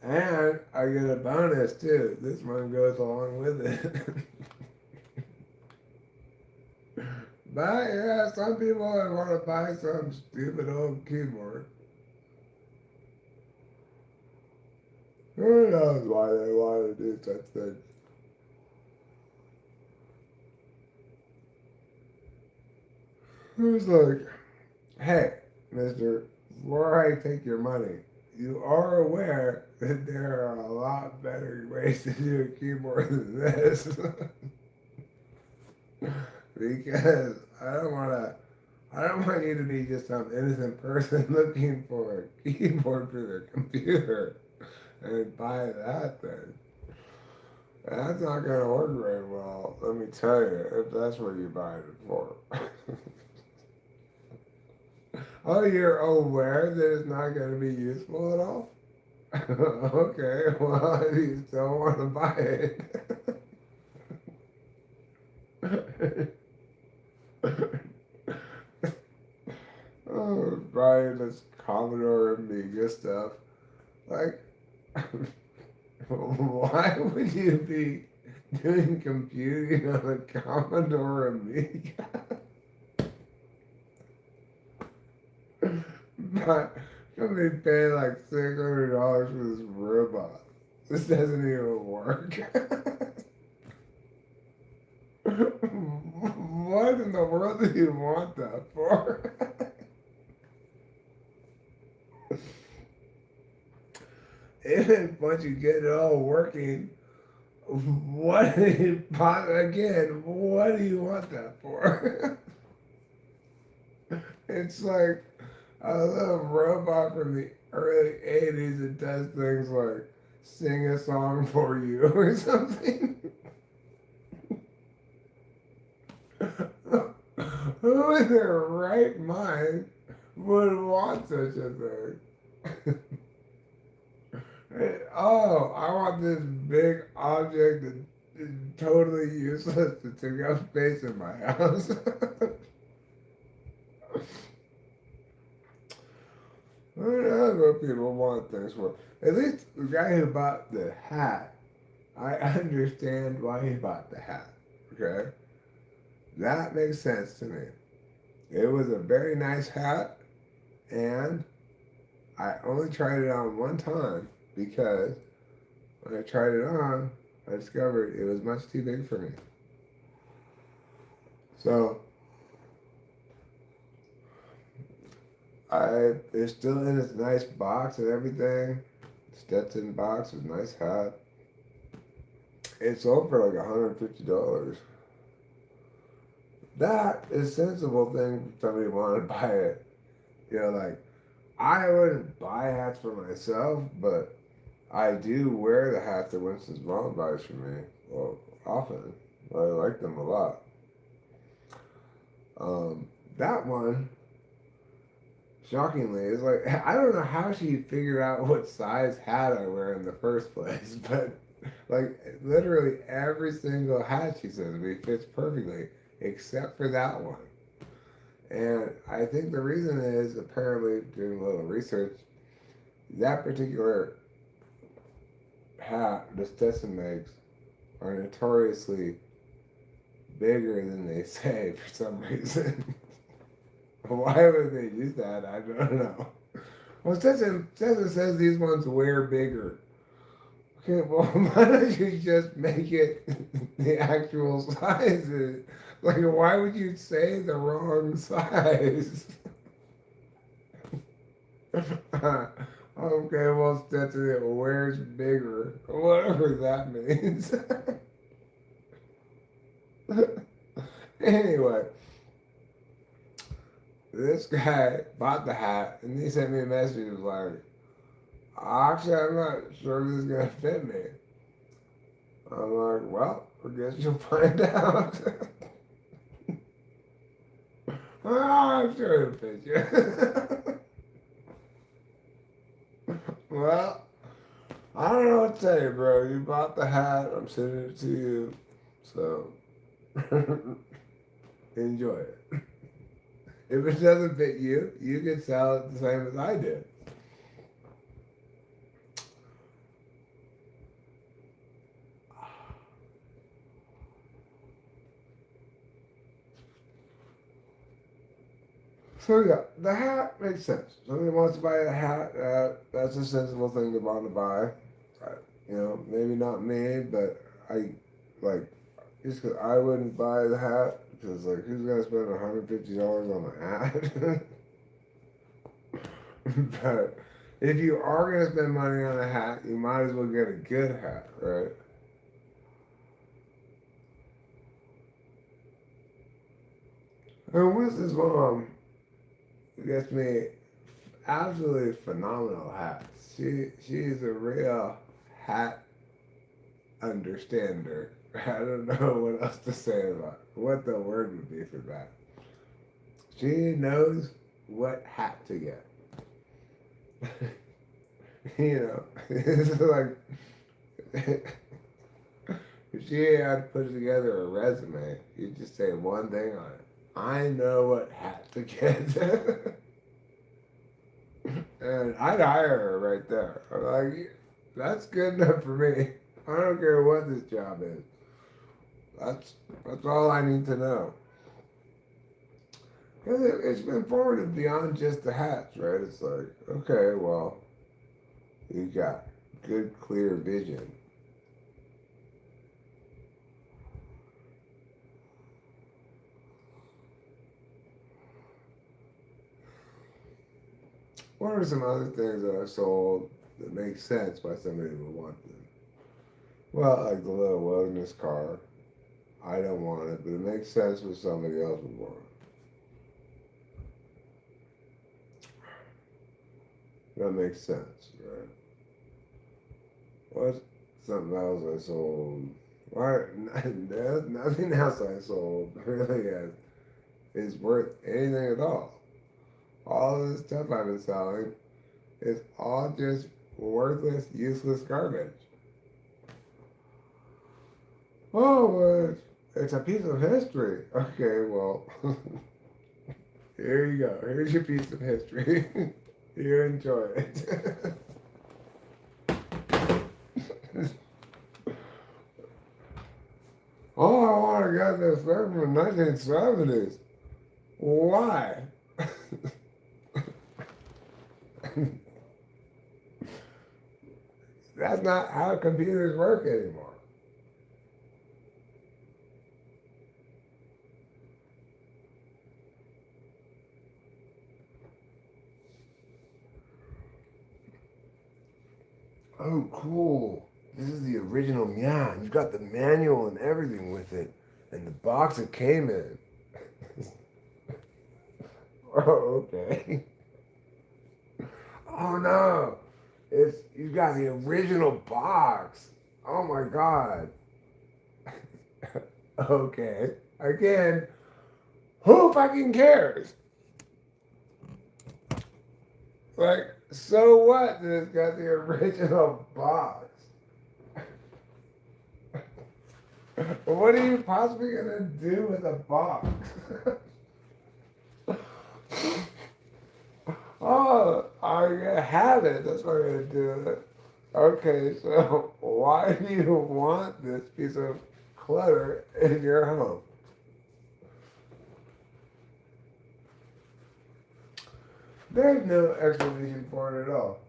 And I get a bonus too. This one goes along with it. But yeah, some people want to buy some stupid old keyboard. Who knows why they want to do such things? Who's like, hey, mister, before I take your money, you are aware that there are a lot better ways to do a keyboard than this. Because I don't want you to be just some innocent person looking for a keyboard for their computer and buy that thing. That's not going to work very well, let me tell you, if that's what you're buying it for. Oh, you're aware that it's not going to be useful at all? Okay, well, you still want to buy it. Oh, buying this Commodore Amiga stuff. Like, why would you be doing computing on a Commodore Amiga? But you'll be paying like $600 for this robot. This doesn't even work. What in the world do you want that for? Even once you get it all working, again, what do you want that for? It's like a little robot from the early 80s that does things like sing a song for you or something. Who in their right mind would want such a thing? Oh, I want this big object that is totally useless to take up space in my house. Who knows what people want things for? At least the guy who bought the hat, I understand why he bought the hat. Okay? That makes sense to me. It was a very nice hat, and I only tried it on one time because when I tried it on, I discovered it was much too big for me. So it's still in its nice box and everything. Stetson box with nice hat. It sold for like $150. That is a sensible thing for somebody to want to buy it. You know, like I wouldn't buy hats for myself, but I do wear the hats that Winston's mom buys for me. Well, often. I like them a lot. That one, shockingly, is like I don't know how she figured out what size hat I wear in the first place, but like literally every single hat she sends me fits perfectly, except for that one. And I think the reason is apparently doing a little research, that particular hat the Stetson makes are notoriously bigger than they say for some reason. Why would they do that? I don't know. Well, Stetson says these ones wear bigger. Okay, well, why don't you just make it the actual size? Like, why would you say the wrong size? Okay, well, Stetson, it wears bigger, whatever that means. Anyway, this guy bought the hat and he sent me a message like, Actually, I'm not sure this is gonna fit me. I'm like, well, I guess you'll find out. Oh, I'm sure it'll fit you. Well, I don't know what to tell you, bro. You bought the hat. I'm sending it to you. So, enjoy it. If it doesn't fit you, you can sell it the same as I did. So yeah, the hat makes sense. Somebody wants to buy a hat. That's a sensible thing to want to buy. You know, maybe not me, but I like just because I wouldn't buy the hat because like who's gonna spend $150 on a hat? But if you are gonna spend money on a hat, you might as well get a good hat, right? And Wiz's mom gets me absolutely phenomenal hats. She's a real hat understander. I don't know what else to say about what the word would be for that. She knows what hat to get. You know, it's like if she had to put together a resume, you just say one thing on it. I know what hat to get. And I'd hire her right there. I'm like, that's good enough for me. I don't care what this job is. That's that's all I need to know. Because it's been forwarded beyond just the hats, right? It's like, okay, well, you got good, clear vision. What are some other things that I sold that make sense why somebody would want them? Well, like the little wilderness car. I don't want it, but it makes sense what somebody else would want. That makes sense, right? What's something else I sold? Why? There's nothing else I sold really is worth anything at all. All of the stuff I've been selling is all just worthless, useless garbage. Oh, well, it's a piece of history. Okay, well, here you go. Here's your piece of history. You enjoy it. Oh, I want to get this thing from the 1970s. Why? That's not how computers work anymore. Oh, cool. This is the original Meow. You got the manual and everything with it. And the box it came in. Oh, okay. Oh no. It's you got the original box. Oh my god. Okay. Again, who fucking cares? Like, so what that it's got the original box? What are you possibly gonna do with a box? Oh, I'm gonna have it. That's what I'm gonna do with it. Okay, so why do you want this piece of clutter in your home? There's no explanation for it at all.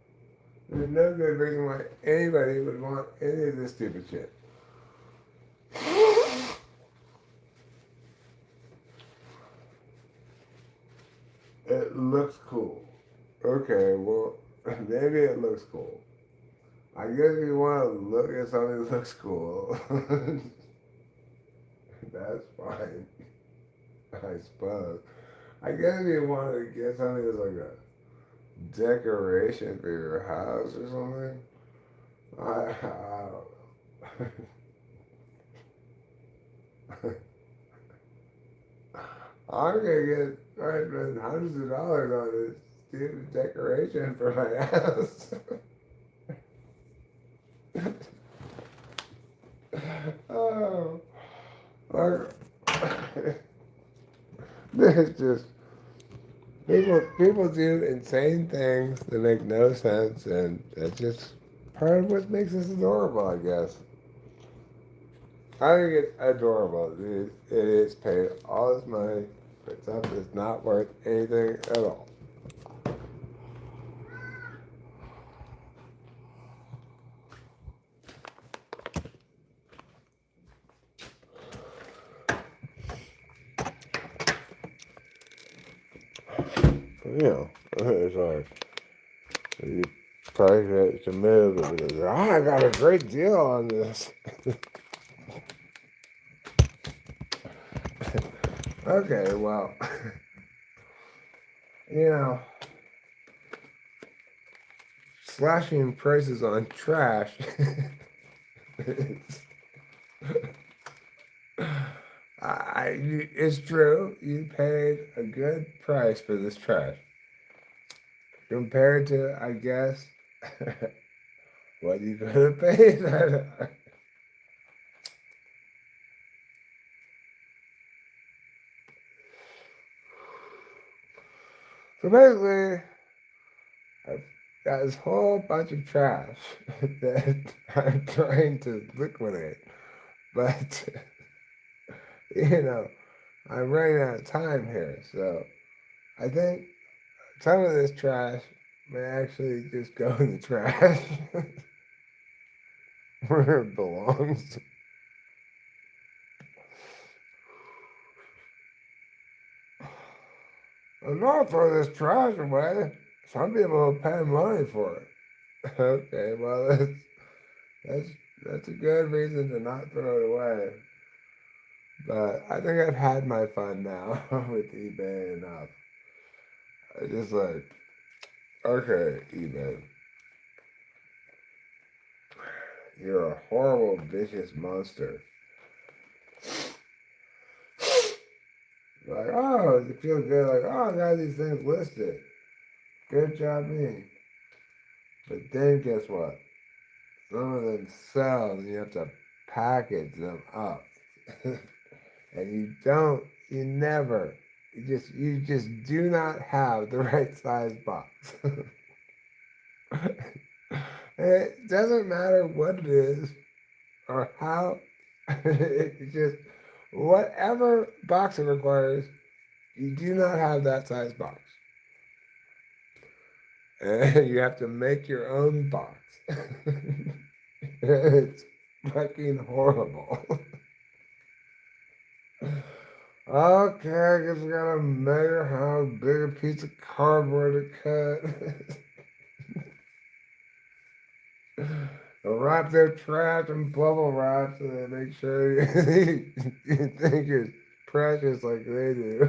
There's no good reason why anybody would want any of this stupid shit. It looks cool. Okay, well, maybe it looks cool. I guess if you want to look at something that looks cool, that's fine, I suppose. I guess if you want to get something that's like that. decoration for your house or something. I I'm gonna get I spend hundreds of dollars on this stupid decoration for my house. Oh, like, there's just people do insane things that make no sense, and that's just part of what makes us adorable, I guess. I think it's adorable. It is paying all this money for stuff that's not worth anything at all. You know, it's like you probably should move it because oh, I got a great deal on this. Okay, well, you know, slashing prices on trash. it's, it's true. You paid a good price for this trash compared to, I guess, what you could have paid. So basically, I've got this whole bunch of trash that I'm trying to liquidate, but you know, I'm running out of time here, so I think some of this trash may actually just go in the trash where it belongs. I'm not throw this trash away. Some people will pay money for it. Okay, well that's that's a good reason to not throw it away. But I think I've had my fun now with eBay enough. I just like, okay, eBay, you're a horrible, vicious monster. Like, oh, you feel good, like, oh, I got these things listed. Good job, me. But then guess what? Some of them sell and you have to package them up. And you never, you just do not have the right size box. It doesn't matter what it is or how, it's just whatever box it requires, you do not have that size box. And you have to make your own box. It's fucking horrible. Okay, I guess we gotta measure how big a piece of cardboard to cut. They'll wrap their trash in bubble wrap so they make sure you think it's precious like they do.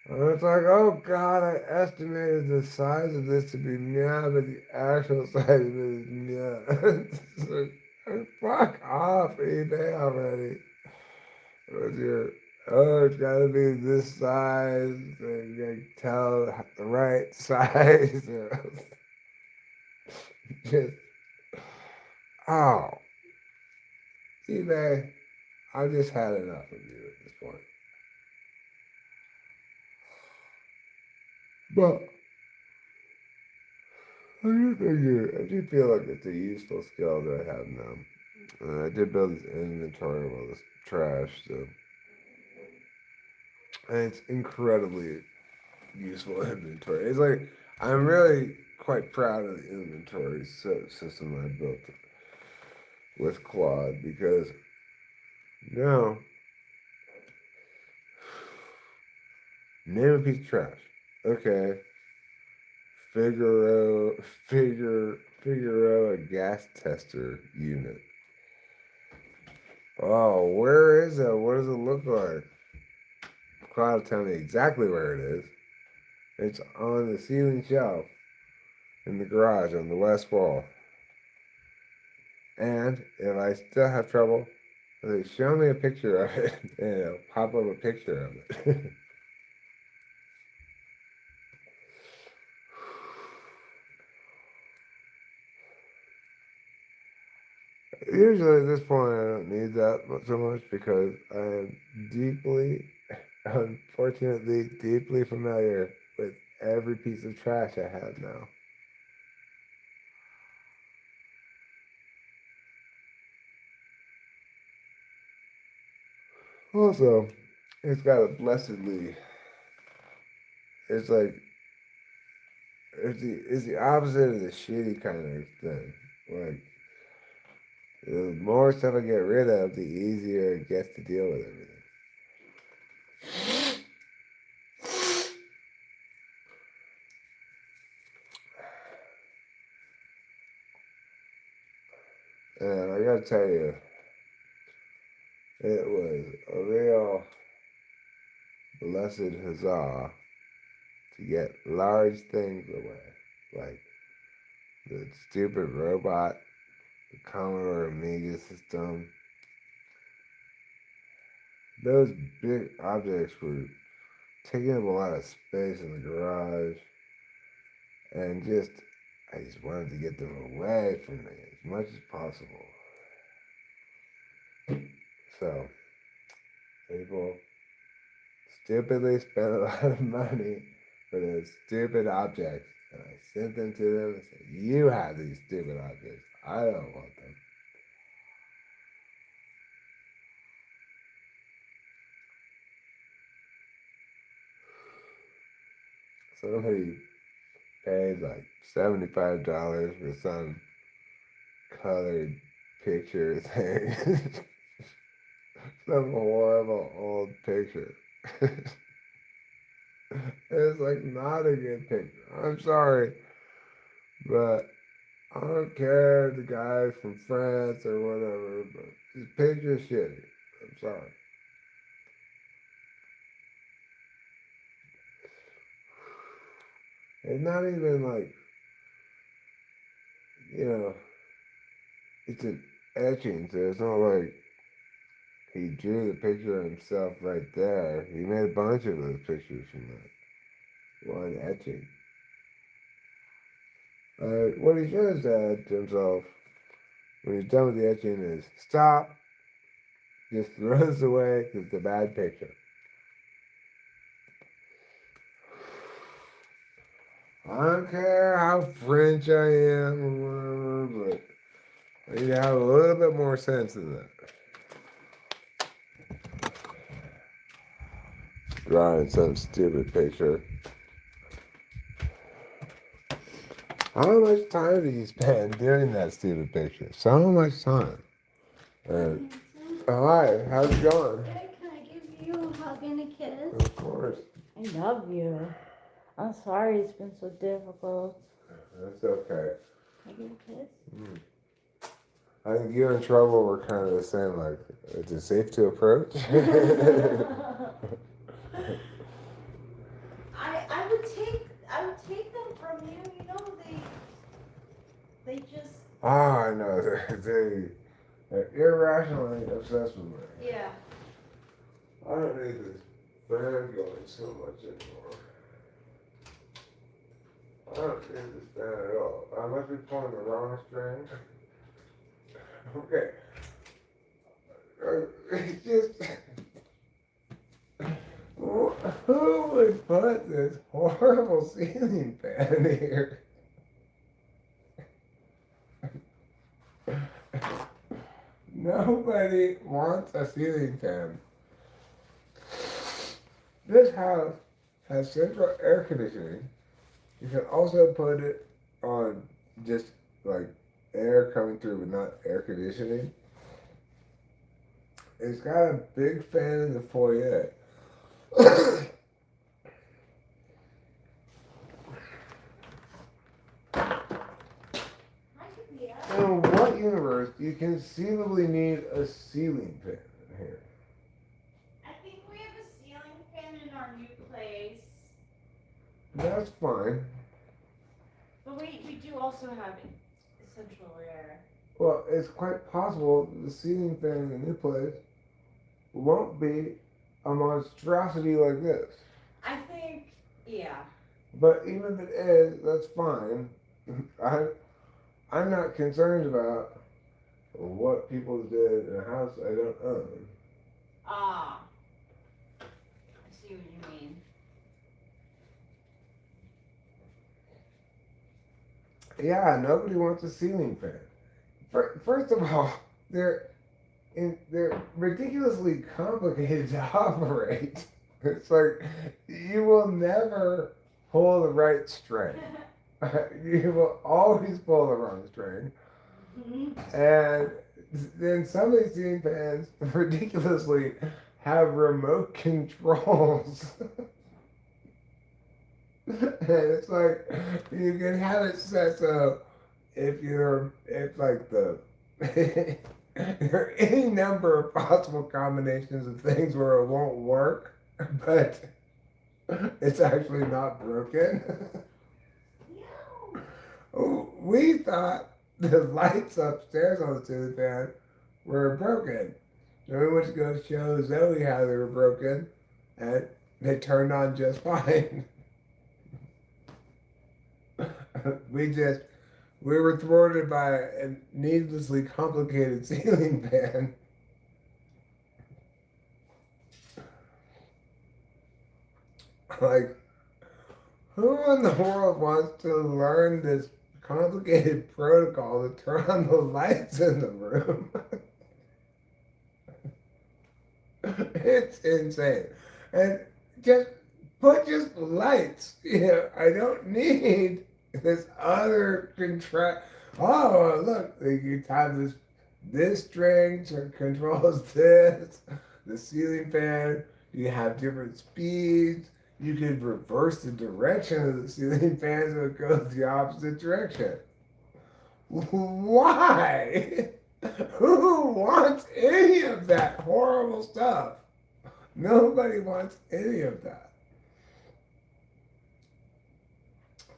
And it's like, oh God, I estimated the size of this to be meow, but the actual size of it is meow. It's like, oh, fuck off, eBay already. With your, oh, it's gotta be this size, and you can tell the right size. Just, oh, eBay, I've just had enough of you at this point. But I do feel like it's a useful skill that I have now. I did build this inventory of all this trash, so and it's incredibly useful inventory. It's like I'm really quite proud of the inventory system I built with Claude because now name a piece of trash. Okay, figure out a gas tester unit. Oh, where is it? What does it look like? Cloud, tell me exactly where it is. It's on the ceiling shelf in the garage on the west wall. And if I still have trouble, show me a picture of it, and it'll pop up a picture of it. Usually at this point, I don't need that so much because I am deeply, unfortunately, deeply familiar with every piece of trash I have now. Also, it's got a blessedly, it's like, it's the opposite of the shitty kind of thing. Like, the more stuff I get rid of, the easier it gets to deal with everything. And I gotta tell you, it was a real blessed huzzah to get large things away. Like the stupid robot, the Commodore Amiga system. Those big objects were taking up a lot of space in the garage. And I just wanted to get them away from me as much as possible. So, people stupidly spent a lot of money for those stupid objects. And I sent them to them and said, you have these stupid objects. I don't want them. Somebody paid like $75 for some colored picture thing. Some horrible old picture. It's like not a good picture. I'm sorry. But I don't care if the guy's from France or whatever, but his picture's shitty. I'm sorry. It's not even like, you know, it's an etching, so it's not like he drew the picture himself right there. He made a bunch of those pictures from that one etching. What he should have said to himself when he's done with the etching is, stop, just throw this away because it's a bad picture. I don't care how French I am or whatever, but I need to have a little bit more sense than that. Drawing some stupid picture. How much time did you spend doing that stupid picture? So much time. And, hi, how's it going? Good. Can I give you a hug and a kiss? Of course. I love you. I'm sorry it's been so difficult. That's okay. Can I give you a kiss? I think you and Trouble were kind of the same. Like, is it safe to approach? I would take them from you. You know they just. I know. They're irrationally obsessed with me. Yeah. I don't need this fan going so much anymore. I don't need this fan at all. I must be pulling the wrong string. Okay. It's just. Who would put this horrible ceiling fan here? Nobody wants a ceiling fan. This house has central air conditioning. You can also put it on just like air coming through, but not air conditioning. It's got a big fan in the foyer. In what universe you conceivably need a ceiling fan here. I think we have a ceiling fan in our new place. That's fine. But we do also have central air. Well, it's quite possible the ceiling fan in the new place won't be a monstrosity like this. I think, yeah. But even if it is, that's fine. I'm not concerned about what people did in a house I don't own. Ah. I see what you mean. Yeah, nobody wants a ceiling fan. First of all, they're ridiculously complicated to operate. It's like you will never pull the right string. You will always pull the wrong string. And then some of these ceiling fans ridiculously have remote controls. And it's like you can have it set so if like the there are any number of possible combinations of things where it won't work, but it's actually not broken. We thought the lights upstairs on the ceiling fan were broken. So we went to go show Zoe how they were broken, and they turned on just fine. We were thwarted by a needlessly complicated ceiling fan. Like, who in the world wants to learn this complicated protocol to turn on the lights in the room? It's insane. And just put lights. I don't need this other Oh, look, you have this string controls this. The ceiling fan, you have different speeds. You could reverse the direction of the ceiling fan so it goes the opposite direction. Why? Who wants any of that horrible stuff? Nobody wants any of that.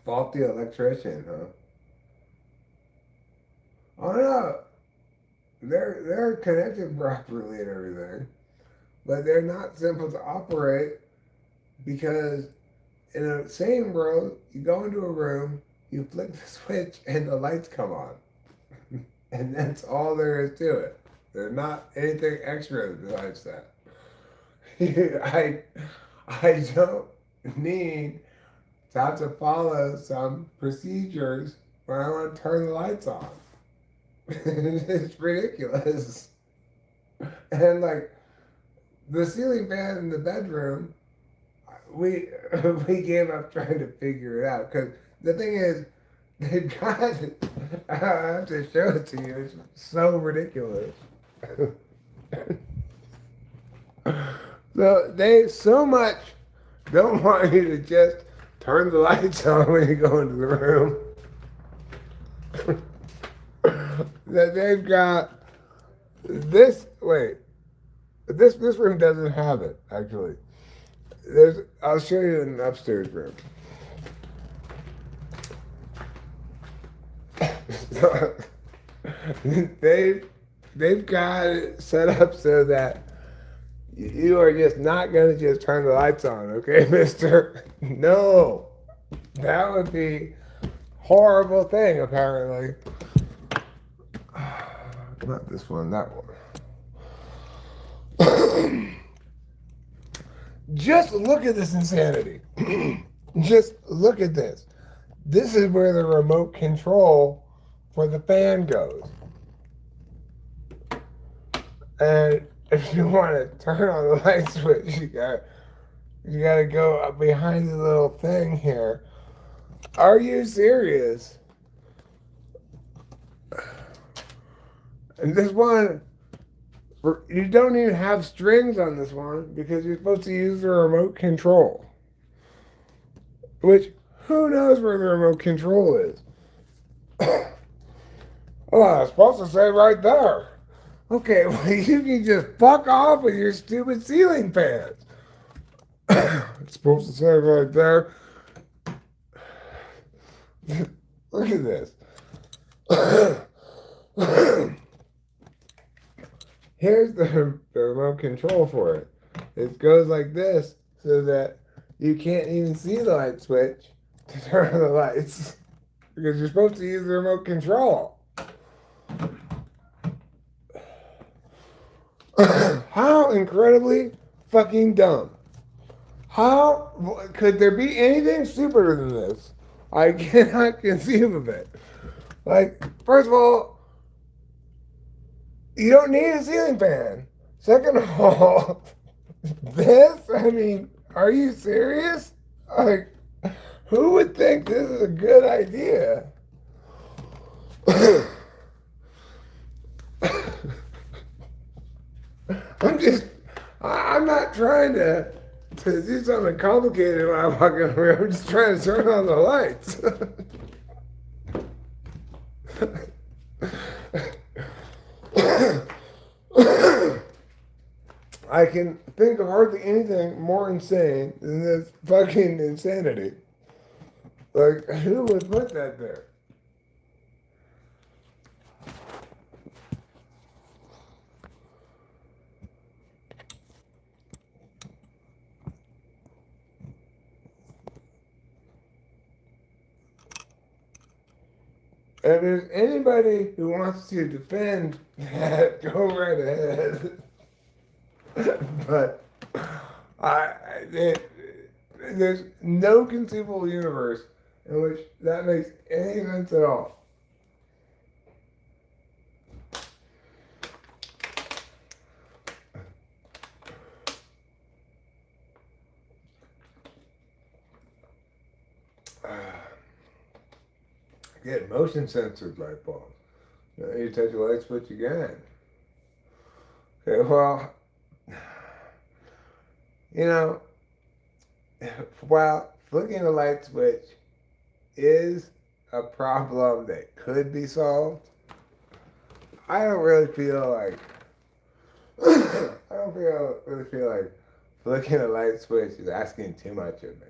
Faulty electrician, huh? Oh no, they're connected properly and everything, but they're not simple to operate because in the same row, you go into a room, you flick the switch, and the lights come on, and that's all there is to it. There's not anything extra besides that. I don't need to have to follow some procedures when I want to turn the lights on. It's ridiculous. And like the ceiling fan in the bedroom, we gave up trying to figure it out because the thing is, they've got. I have to show it to you. It's so ridiculous. So they so much don't want you to just turn the lights on when you go into the room. That they've got this. Wait, this room doesn't have it actually. I'll show you an upstairs room. So, they've got it set up so that you are just not going to just turn the lights on, okay, mister? No. That would be a horrible thing, apparently. Not this one, that one. Just look at this insanity. Just look at this. This is where the remote control for the fan goes. And if you want to turn on the light switch, you gotta go up behind the little thing here. Are you serious? And this one, you don't even have strings on this one because you're supposed to use the remote control. Which, who knows where the remote control is? Oh, it's supposed to say right there. Okay, well, you can just fuck off with your stupid ceiling fans. It's supposed to say right there. Look at this. Here's the remote control for it. It goes like this so that you can't even see the light switch to turn on the lights because you're supposed to use the remote control. How incredibly fucking dumb. How could there be anything stupider than this? I cannot conceive of it. Like, first of all, you don't need a ceiling fan. Second of all, this? I mean, are you serious? Like, who would think this is a good idea? I'm just, I'm not trying to do something complicated when I walk in the room. I'm just trying to turn on the lights. I can think of hardly anything more insane than this fucking insanity. Like, who would put that there? If there's anybody who wants to defend that, go right ahead. But I, it, there's no conceivable universe in which that makes any sense at all. Get motion censored light bulbs. Now you touch the light switch again. Okay, well, you know, while flicking the light switch is a problem that could be solved, I don't really feel like really feel like flicking a light switch is asking too much of me.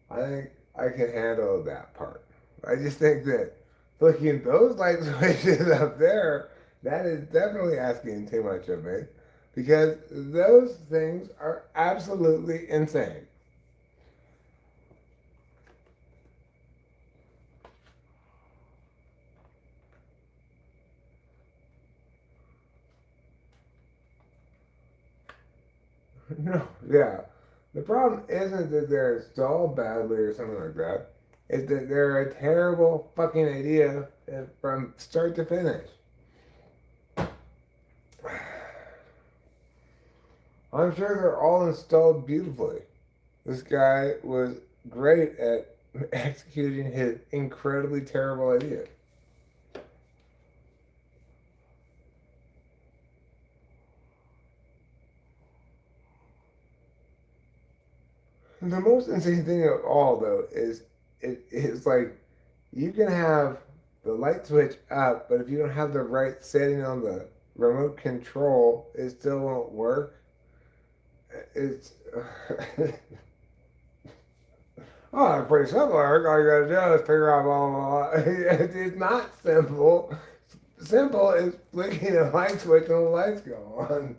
I think I can handle that part. I just think that flicking those light switches up there, that is definitely asking too much of me because those things are absolutely insane. No, yeah. The problem isn't that they're installed badly or something like that. It's that they're a terrible fucking idea from start to finish. I'm sure they're all installed beautifully. This guy was great at executing his incredibly terrible idea. The most insane thing of all, though, is it is like you can have the light switch up, but if you don't have the right setting on the remote control, it still won't work. It's oh, it's pretty simple, Eric. All you gotta do is figure out blah blah blah. It's not simple. Simple is flicking a light switch and the lights go on.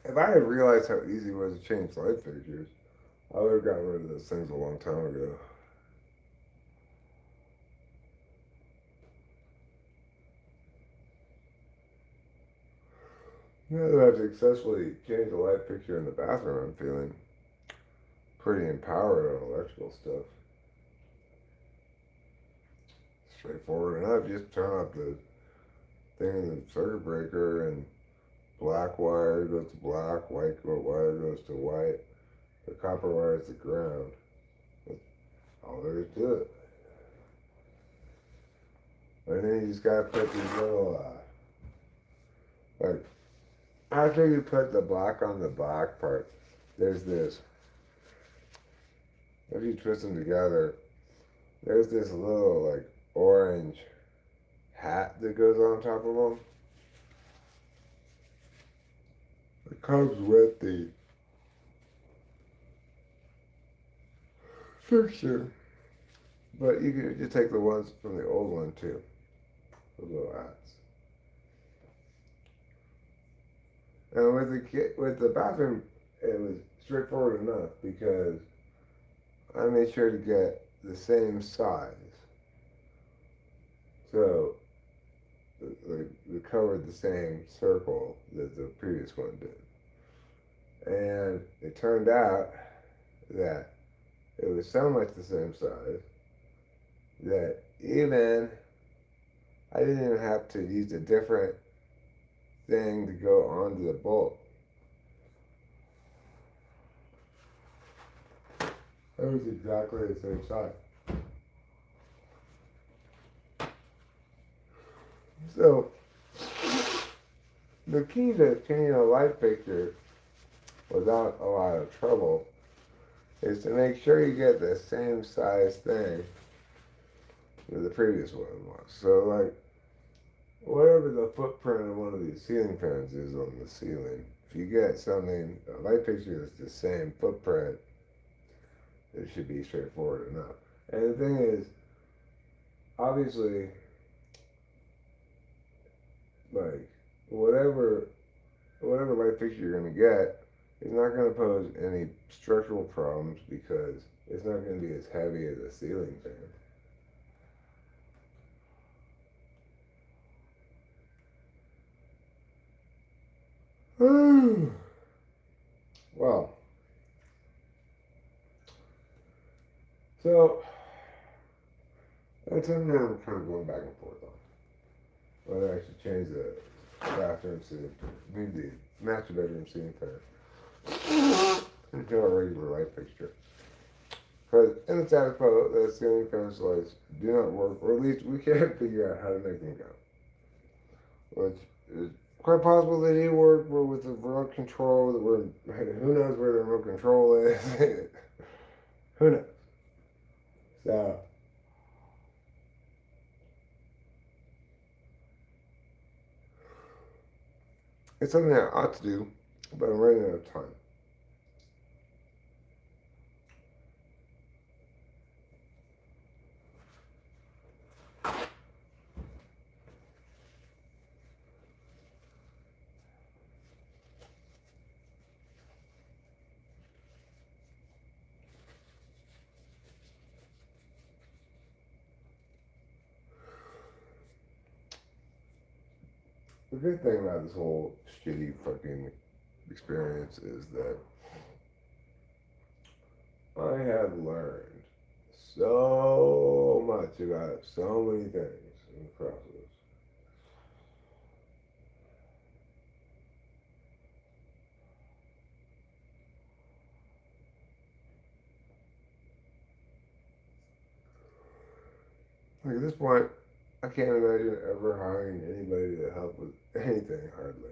If I had realized how easy it was to change light fixtures, I would have gotten rid of those things a long time ago. Now that I've successfully changed the light fixture in the bathroom, I'm feeling pretty empowered on electrical stuff. Straightforward enough. You just turn up the thing in the circuit breaker and black wire goes to black, white wire goes to white, the copper wire is the ground. That's all there is to it. And then you just gotta put these little like after you put the black on the black part, there's this. If you twist them together, there's this little like orange hat that goes on top of them. It comes with the fixture, but you can just take the ones from the old one too, the little hats. And with the bathroom, it was straightforward enough because I made sure to get the same size, so they covered the same circle that the previous one did. And it turned out that it was so much the same size that even I didn't even have to use a different thing to go onto the bolt. It was exactly the same size. So the key to changing a light fixture without a lot of trouble is to make sure you get the same size thing that the previous one was. So like whatever the footprint of one of these ceiling fans is on the ceiling, if you get something, a light fixture that's the same footprint, it should be straightforward enough. And the thing is, obviously, like whatever light fixture you're gonna get is not gonna pose any structural problems because it's not gonna be as heavy as a ceiling fan. Well, so that's something I'm kind of going back and forth on. Whether I should change the bathroom ceiling, maybe the master bedroom ceiling fan into a regular light fixture. Because in the status quo, the ceiling fan lights do not work, or at least we can't figure out how to make them go. Which is quite possible they do work, but with the remote control, that we're, who knows where the remote control is? Who knows? So, it's something I ought to do, but I'm running out of time. The good thing about this whole shitty fucking experience is that I have learned so much about so many things in the process. Like at this point, I can't imagine ever hiring anybody to help with anything hardly.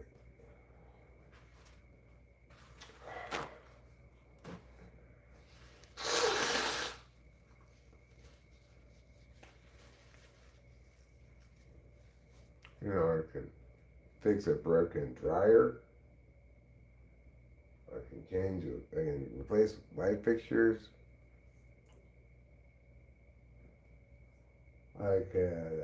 You know, I can fix a broken dryer. I can replace light fixtures. I can,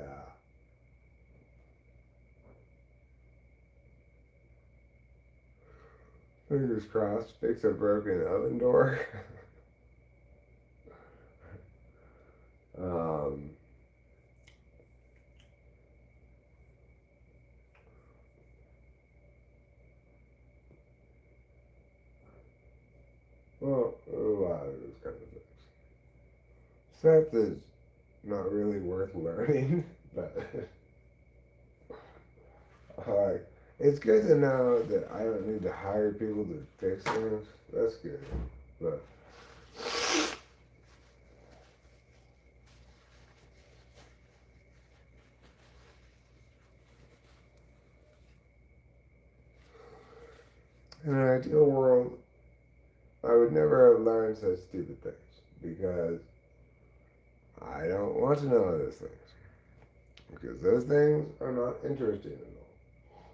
fingers crossed, fix a broken oven door. um, well, a lot of those kind of things. Stuff that's not really worth learning, but it's good to know that I don't need to hire people to fix things. That's good, but In an ideal world, I would never have learned such stupid things because I don't want to know those things. Because those things are not interesting at all.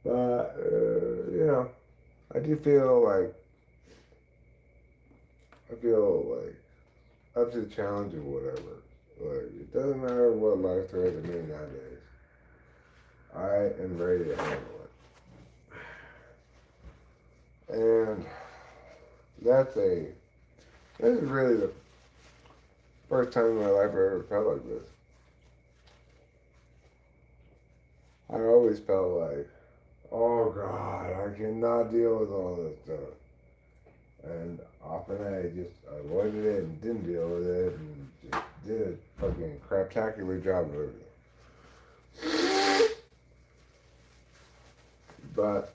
But, I do feel like up to the challenge of whatever. Like, it doesn't matter what life throws at me nowadays. I am ready to handle it. And this is really the first time in my life I ever felt like this. I always felt like, oh God, I cannot deal with all this stuff. And often I just avoided it and didn't deal with it and just did a fucking craptacular job of everything. But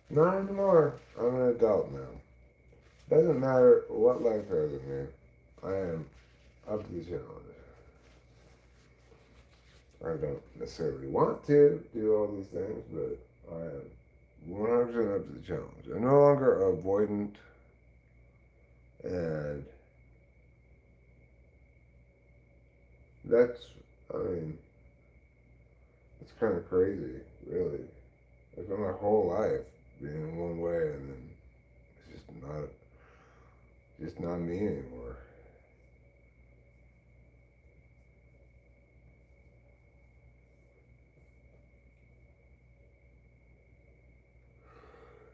not anymore. I'm an adult now. Doesn't matter what life throws at me. I am up to the challenge. I don't necessarily want to do all these things, but I am 100% up to the challenge. I'm no longer avoidant, and that's, I mean, it's kind of crazy, really. I've spent my whole life being one way, and then it's just not me anymore.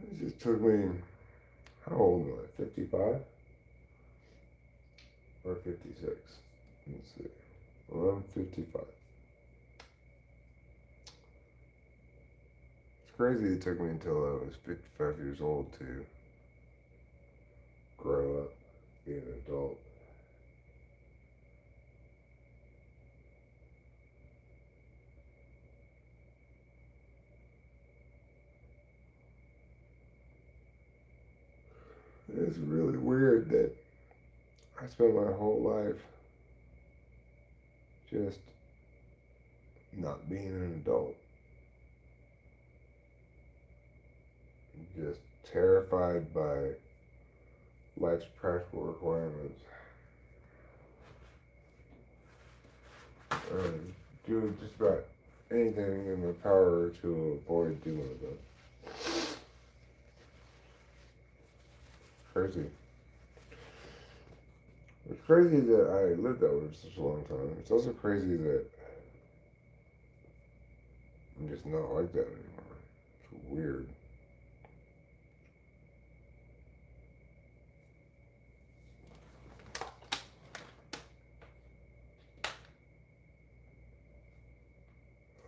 It just took me, how old am I? 55 or 56? Let's see. Well, I'm 55. It's crazy it took me until I was 55 years old to grow up, be an adult. It's really weird that I spent my whole life just not being an adult. Just terrified by life's practical requirements. And do just about anything in my power to avoid doing them. Crazy. It's crazy that I lived that way for such a long time. It's also crazy that I'm just not like that anymore. It's weird.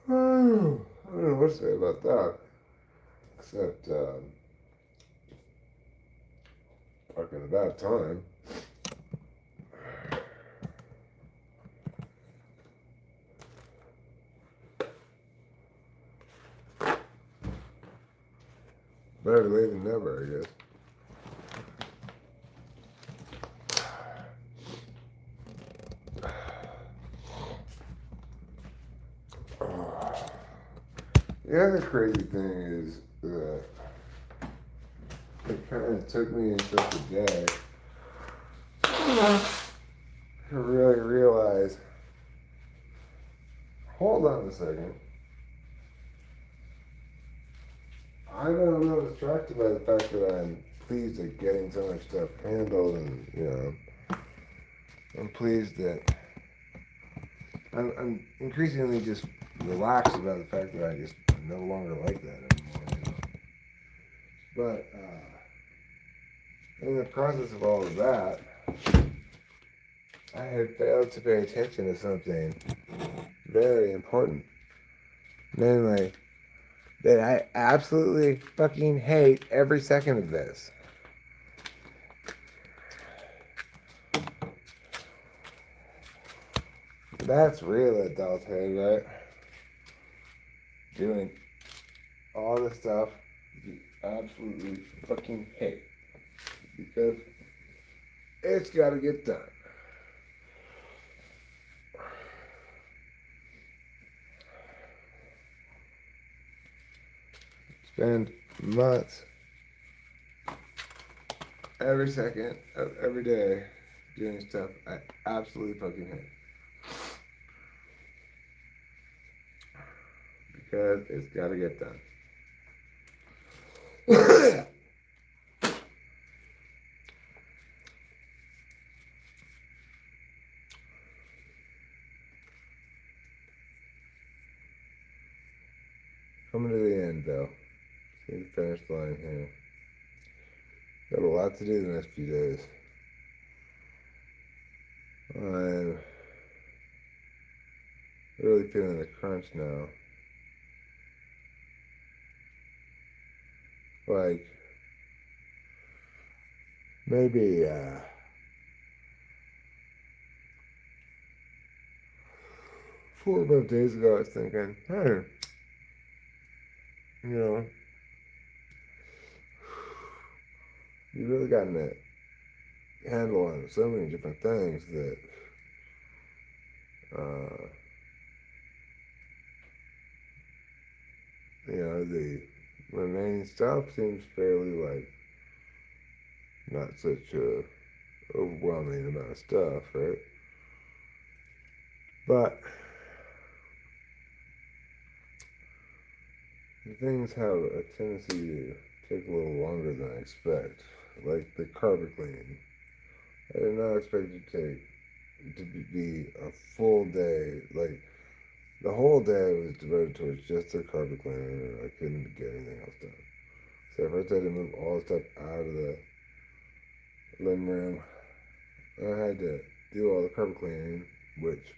I don't know what to say about that. Except, fucking about time. Better late than never, I guess. The other crazy thing is that it kind of took me just a day to really realize, hold on a second. I don't know, distracted by the fact that I'm pleased at getting so much stuff handled, and I'm pleased that I'm increasingly just relaxed about the fact that I just no longer like that anymore. But in the process of all of that, I had failed to pay attention to something very important. Namely, that I absolutely fucking hate every second of this. That's real adulthood, right? Doing all the stuff you absolutely fucking hate. Because it's gotta get done. spend months, every second of every day doing stuff I absolutely fucking hate. Because it's gotta get done. Coming to the end though. See the finish line here. Got a lot to do the next few days. I'm really feeling the crunch now. Like, maybe, 4 or 5 days ago I was thinking, hey, you know, you really gotten a handle on so many different things that, the remaining stuff seems fairly, like, not such a overwhelming amount of stuff, right? But things have a tendency to take a little longer than I expect. Like the carpet cleaning. I did not expect it to be a full day. Like the whole day was devoted towards just the carpet cleaning, and I couldn't get anything else done. So first I had to move all the stuff out of the living room. I had to do all the carpet cleaning, which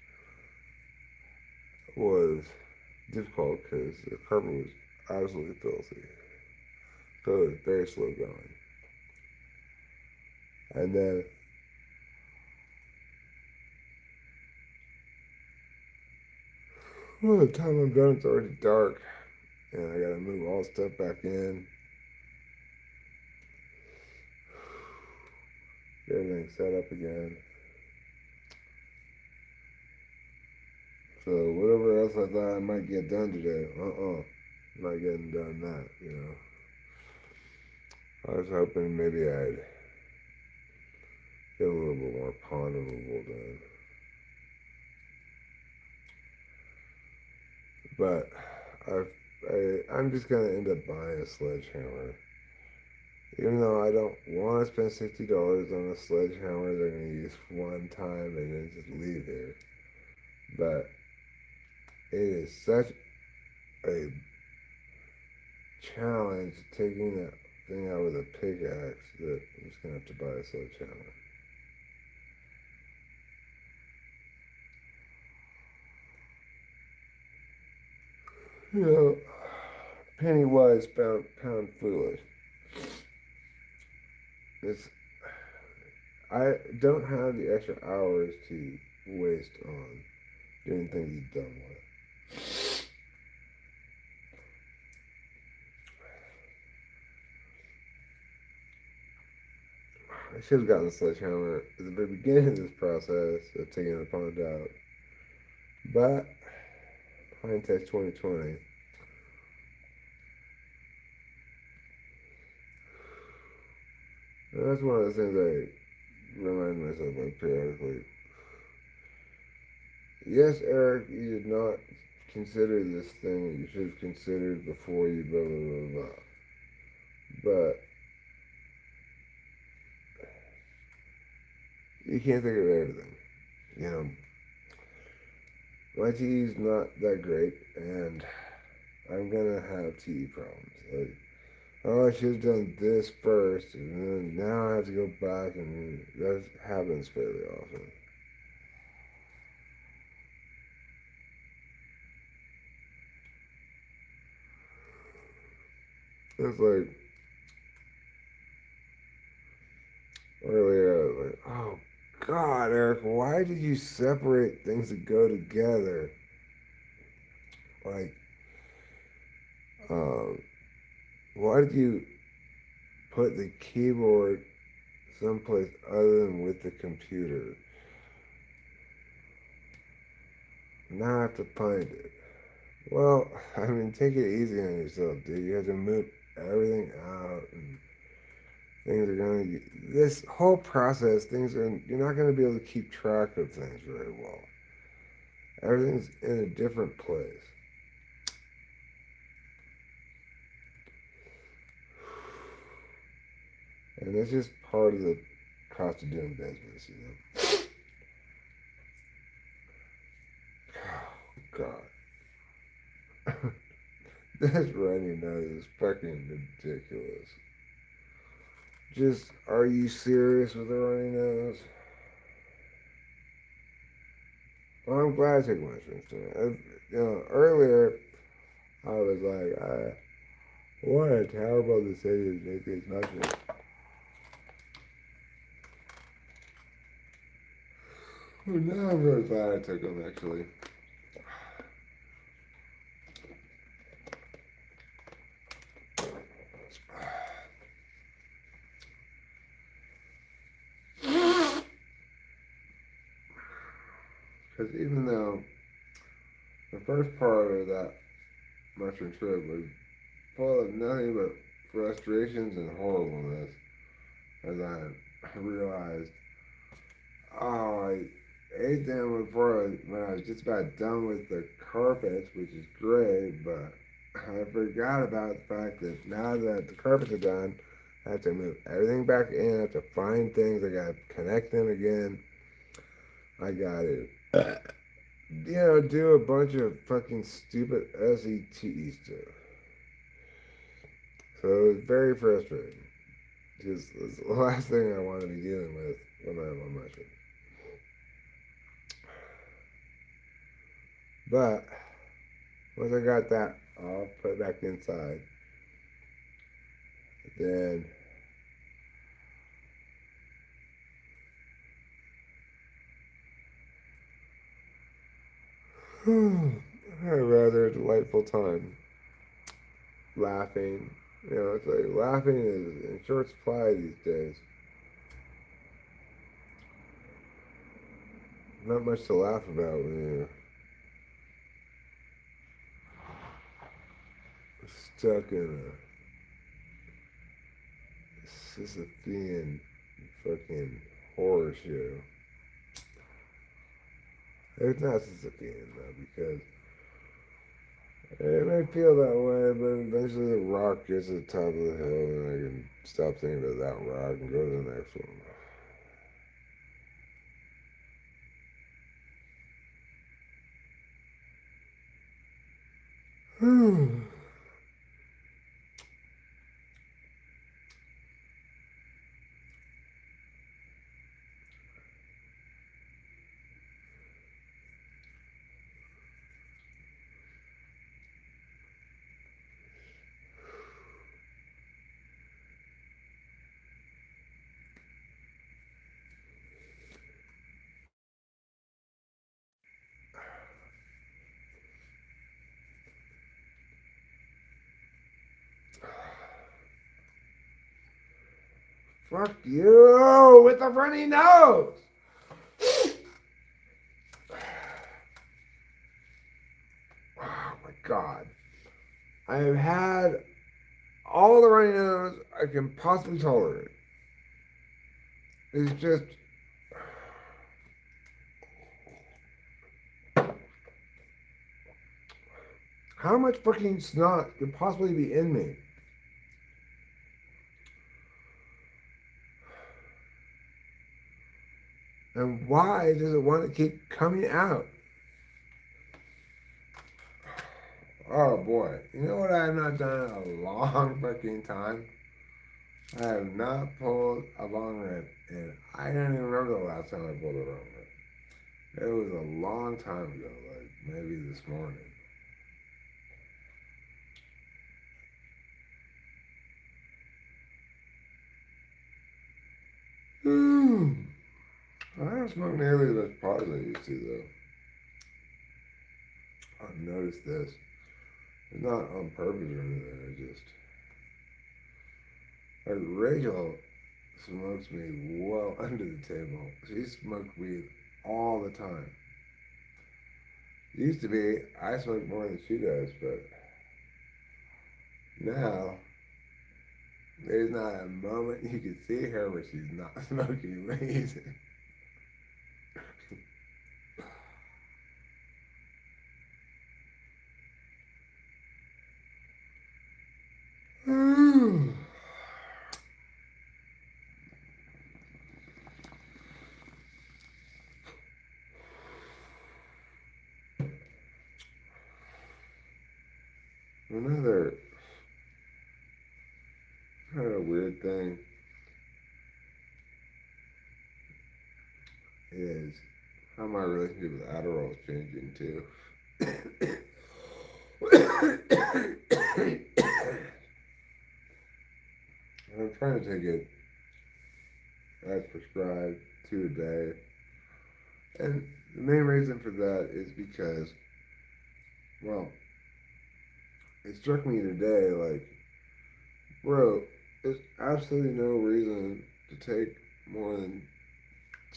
was difficult because the carpet was absolutely filthy. So it was very slow going. And then by the time I'm done, it's already dark. And I gotta move all the stuff back in. Get everything set up again. So whatever else I thought I might get done today, I'm not getting done that. I was hoping maybe I'd get a little bit more pond removal done. But I'm just gonna end up buying a sledgehammer. Even though I don't want to spend $60 on a sledgehammer they're gonna use one time and then just leave there. But it is such a challenge taking that thing out with a pickaxe that I'm just gonna have to buy a sledgehammer. Penny wise, pound foolish. It's I don't have the extra hours to waste on doing things you don't want. I should have gotten the sledgehammer at the very beginning of this process of taking the pond out. But hindsight's 2020. And that's one of the things I remind myself of periodically. Yes, Eric, you did not consider this thing that you should have considered before you blah blah blah blah. But you can't think of everything. You know, my TE's not that great, and I'm gonna have TE problems. Like, oh, I should have done this first, and then now I have to go back, and that happens fairly often. It's like earlier, like, oh God, Eric, why did you separate things that go together? Like, um, why did you put the keyboard someplace other than with the computer? Now I have to find it. Well, I mean, take it easy on yourself, dude. You have to move everything out, and things are going to. This whole process, things are. You're not going to be able to keep track of things very well. Everything's in a different place, and that's just part of the cost of doing business, you know. Oh, God, this running nose is fucking ridiculous. Just, are you serious with the runny nose? Well, I'm glad I took mushrooms tonight. Earlier I was like, what a terrible decision to take these mushrooms. Well, now I'm really glad I took them, actually. Because even though the first part of that mushroom trip was full of nothing but frustrations and horribleness, as I realized, oh, I ate them before when I was just about done with the carpets, which is great, but I forgot about the fact that now that the carpets are done, I have to move everything back in, I have to find things, I gotta connect them again, I gotta, do a bunch of fucking stupid SETE stuff. So it was very frustrating. Just it's the last thing I want to be dealing with when I'm on mushroom. But once I got that all put back inside, then I had a rather delightful time laughing. It's like laughing is in short supply these days. Not much to laugh about when you're stuck in a Sisyphean fucking horror show. It's not Sisyphean though, because it may feel that way, but eventually the rock gets to the top of the hill and I can stop thinking about that rock and go to the next one. Fuck you with the runny nose! Oh my god. I have had all the runny nose I can possibly tolerate. It's just. How much fucking snot could possibly be in me? And why does it want to keep coming out? Oh boy. You know what I have not done in a long fucking time? I have not pulled a long rip, and I don't even remember the last time I pulled a long rip. It was a long time ago, like maybe this morning. I don't smoke nearly as much pot as I used to, though. I've noticed this. It's not on purpose or anything. I just. Like Rachel smokes me well under the table. She smoked weed all the time. Used to be, I smoke more than she does, but now there's not a moment you can see her where she's not smoking weed. Another kind of weird thing is how my relationship with Adderall is changing too. I'm trying to take it as prescribed 2 a day. And the main reason for that is because, well, it struck me today like, bro, there's absolutely no reason to take more than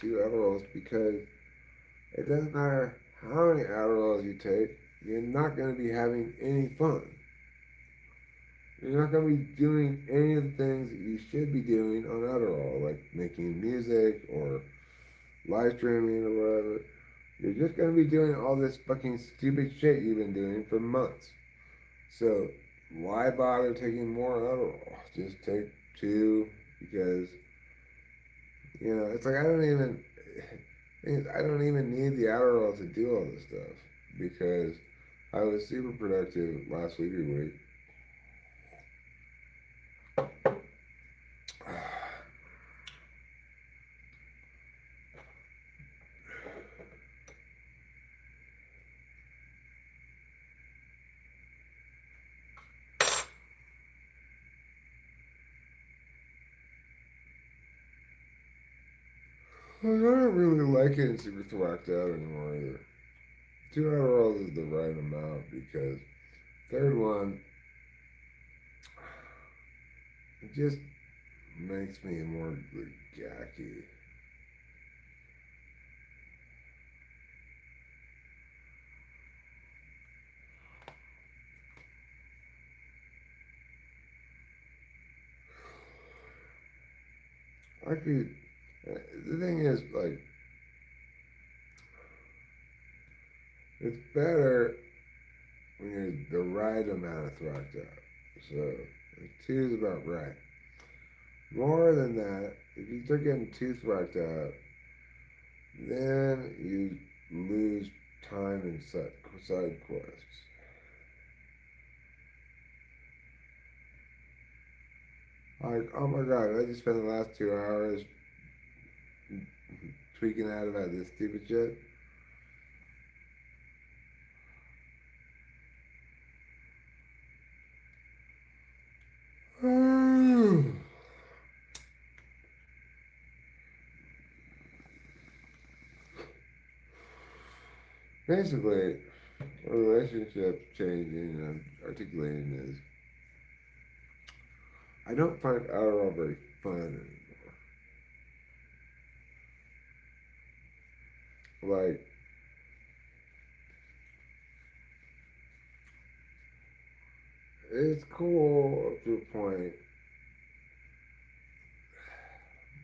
2 Adderalls because it doesn't matter how many Adderalls you take, you're not going to be having any fun. You're not going to be doing any of the things that you should be doing on Adderall, like making music or live streaming or whatever. You're just going to be doing all this fucking stupid shit you've been doing for months. So why bother taking more Adderall? Just take two because it's like I don't even need the Adderall to do all this stuff because I was super productive last week or week. I don't really like getting super thwacked out anymore either. 2 Adderalls is the right amount because third one it just makes me more like gacky. I could. The thing is, like, it's better when you're the right amount of thwacked out. So, like, two is about right. More than that, if you start getting too thwacked out, then you lose time in side quests. Like, oh my god, I just spent the last 2 hours tweaking out about this stupid shit. Basically, a relationship changing and articulating is I don't find Adderall very fun anymore. Like, it's cool up to a point,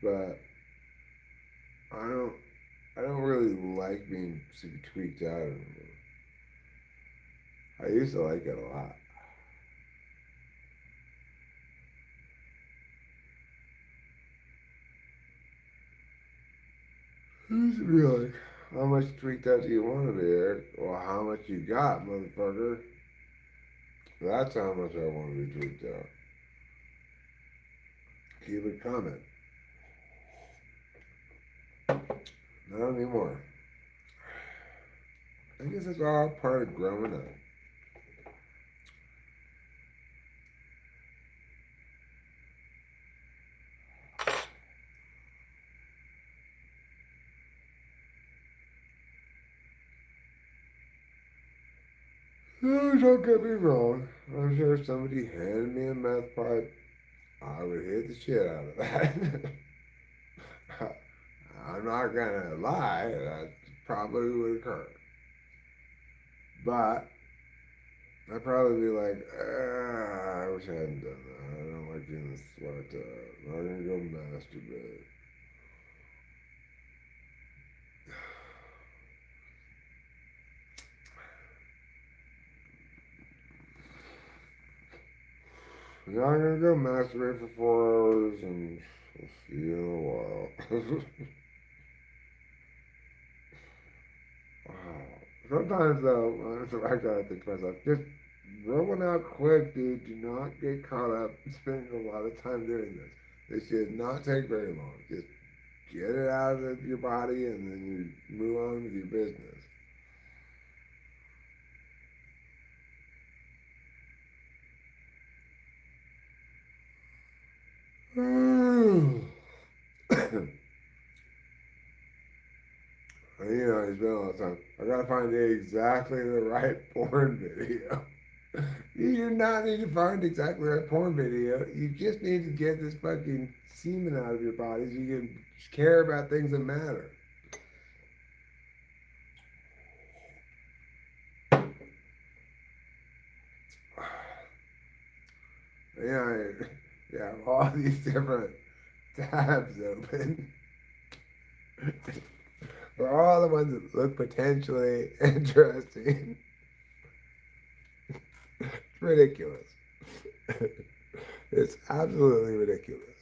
but I don't I don't really like being super tweaked out anymore. I used to like it a lot. It used to be like, how much tweaked out do you want to be, Eric? Well, how much you got, motherfucker? That's how much I want to be tweaked out. Keep it coming. Not anymore. I guess it's all part of growing up. Don't get me wrong. I'm sure if somebody handed me a meth pipe, I would hit the shit out of that. I'm not gonna lie, that probably would occur. But I'd probably be like, I wish I hadn't done that. I don't like doing this smart time. I'm gonna go masturbate. Yeah, I'm gonna go masturbate for 4 hours and we'll see you in a while. Wow. Sometimes though, I gotta think to myself, just roll one out quick, dude. Do not get caught up spending a lot of time doing this. This should not take very long. Just get it out of your body and then you move on with your business. It's been a long time. I gotta find exactly the right porn video. You do not need to find exactly the right porn video. You just need to get this fucking semen out of your body so you can care about things that matter. Yeah, yeah, all these different tabs open. For all the ones that look potentially interesting. It's ridiculous. It's absolutely ridiculous.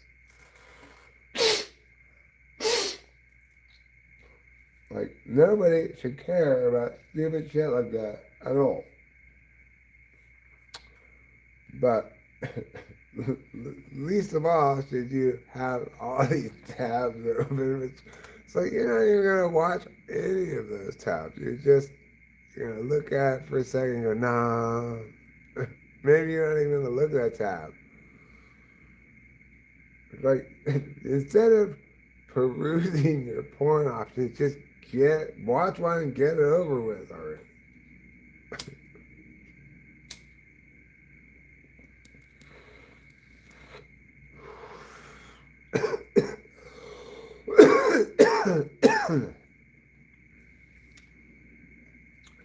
Like, nobody should care about stupid shit like that at all. But least of all should you have all these tabs open. It's like you're not even gonna watch any of those tabs. You're gonna look at it for a second and go, nah. Maybe you're not even gonna look at that tab. Like instead of perusing your porn options, just watch one and get it over with already.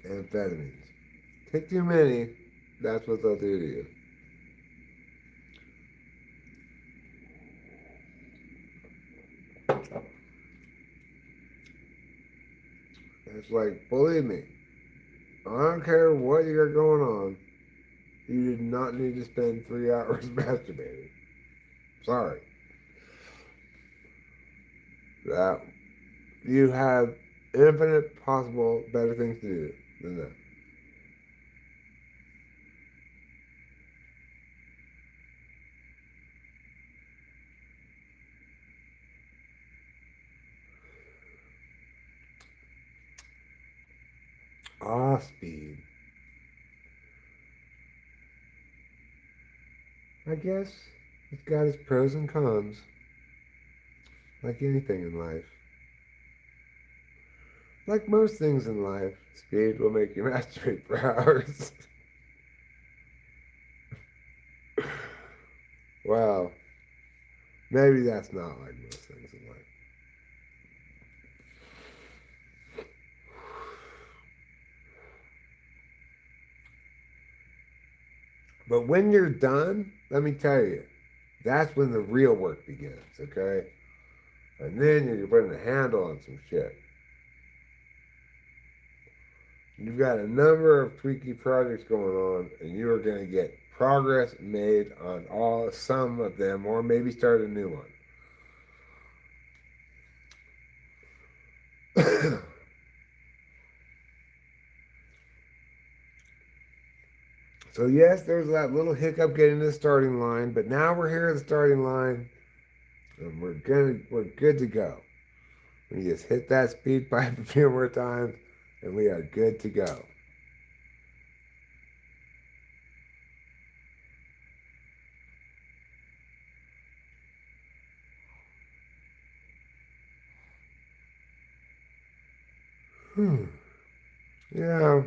Amphetamines. Take too many, that's what they'll do to you. It's like, believe me, I don't care what you got going on, you do not need to spend 3 hours masturbating. Sorry. That you have infinite possible better things to do than that. Speed. I guess it's got its pros and cons, like anything in life. Like most things in life, speed will make you masturbate for hours. Well, maybe that's not like most things in life. But when you're done, let me tell you, that's when the real work begins, okay? And then you're putting a handle on some shit. You've got a number of tweaky projects going on, and you are going to get progress made on some of them, or maybe start a new one. So yes, there's that little hiccup getting to the starting line, but now we're here at the starting line, and we're good to go. We just hit that speed pipe a few more times, and we are good to go. Yeah,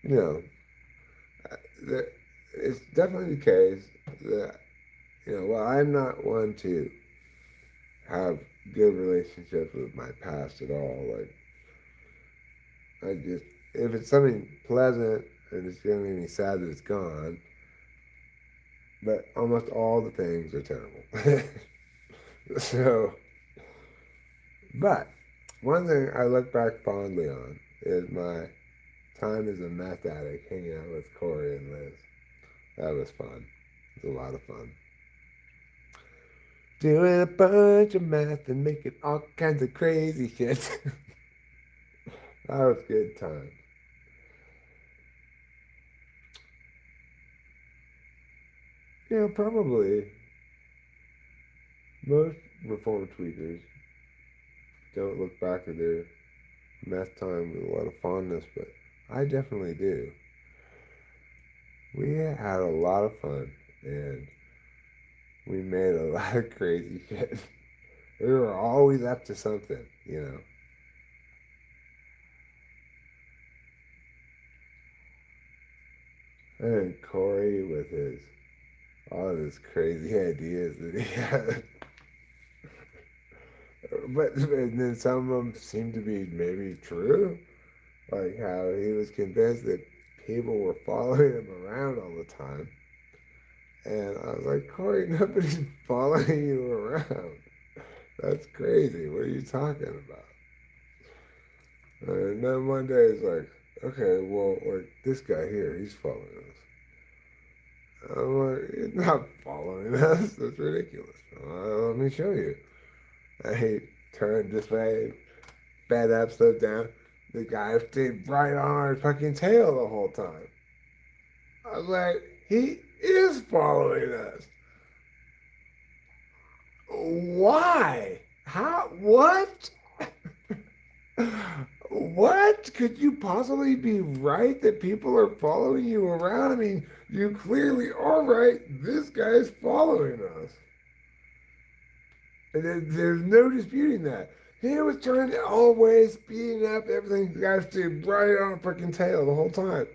you know, it's definitely the case that well, I'm not one to have good relationships with my past at all. Like, I just if it's something pleasant and it's gonna make me sad that it's gone. But almost all the things are terrible. So, but one thing I look back fondly on is my time as a meth addict hanging out with Corey and Liz. That was fun. It was a lot of fun. Doing a bunch of math and making all kinds of crazy shit. That was good time. Probably most reform tweakers don't look back at their meth time with a lot of fondness, but I definitely do. We had a lot of fun and we made a lot of crazy shit. We were always up to something. And Corey with his all of his crazy ideas that he had. But and then some of them seemed to be maybe true. Like how he was convinced that people were following him around all the time. And I was like, Corey, nobody's following you around. That's crazy. What are you talking about? And then one day it's like, okay, well, like this guy here, he's following us. I'm like, he's not following us. That's ridiculous. Let me show you. I turned this way, sped up, slowed down. The guy stayed right on our fucking tail the whole time. I was like, he is following us. Why? How? What? What? Could you possibly be right that people are following you around? I mean, you clearly are right. This guy's following us. And there's no disputing that. He was turning all ways, speeding up, everything. The guy stayed right on a freaking tail the whole time.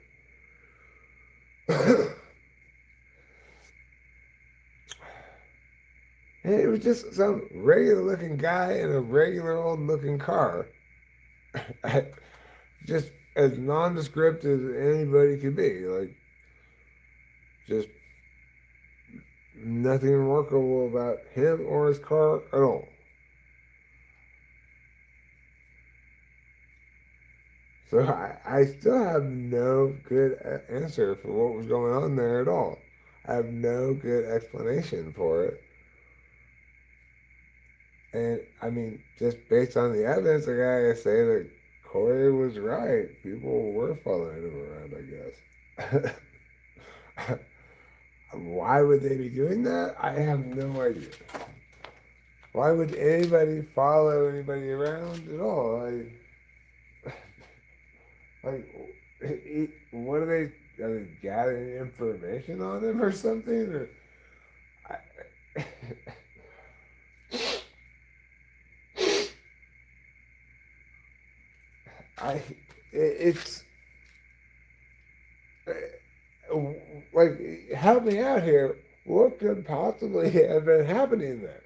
And it was just some regular looking guy in a regular old looking car. Just as nondescript as anybody could be. Like, just nothing remarkable about him or his car at all. So I still have no good answer for what was going on there at all. I have no good explanation for it. And I mean, just based on the evidence, I gotta say that Corey was right. People were following him around, I guess. Why would they be doing that? I have no idea. Why would anybody follow anybody around at all? Like, what are they gathering information on him or something? Or, I, I, it's like, help me out here. What could possibly have been happening there?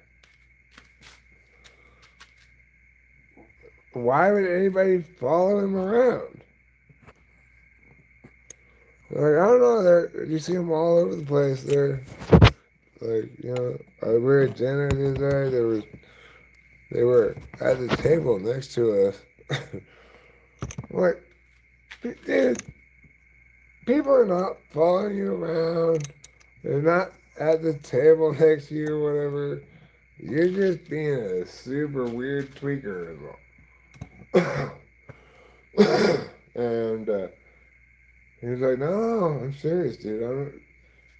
Why would anybody follow him around? Like, I don't know. You see them all over the place. They're like, we were at dinner the other day. They were at the table next to us. I'm like, dude, people are not following you around. They're not at the table next to you or whatever. You're just being a super weird tweaker as well. And he was like, no, I'm serious, dude.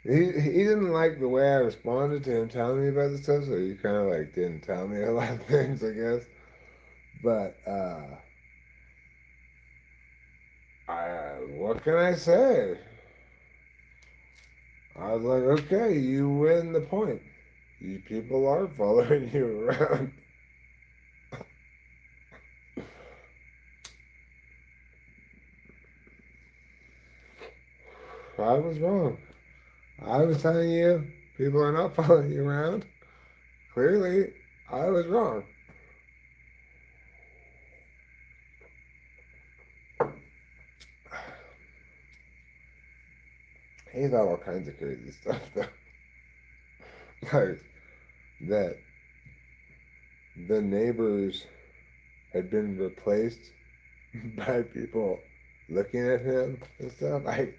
He didn't like the way I responded to him telling me about the stuff, so he kind of like didn't tell me a lot of things, I guess. But what can I say? I was like, okay, you win the point. You people are following you around. I was wrong. I was telling you people are not following you around. Clearly, I was wrong. He thought all kinds of crazy stuff though. Like that the neighbors had been replaced by people looking at him and stuff, like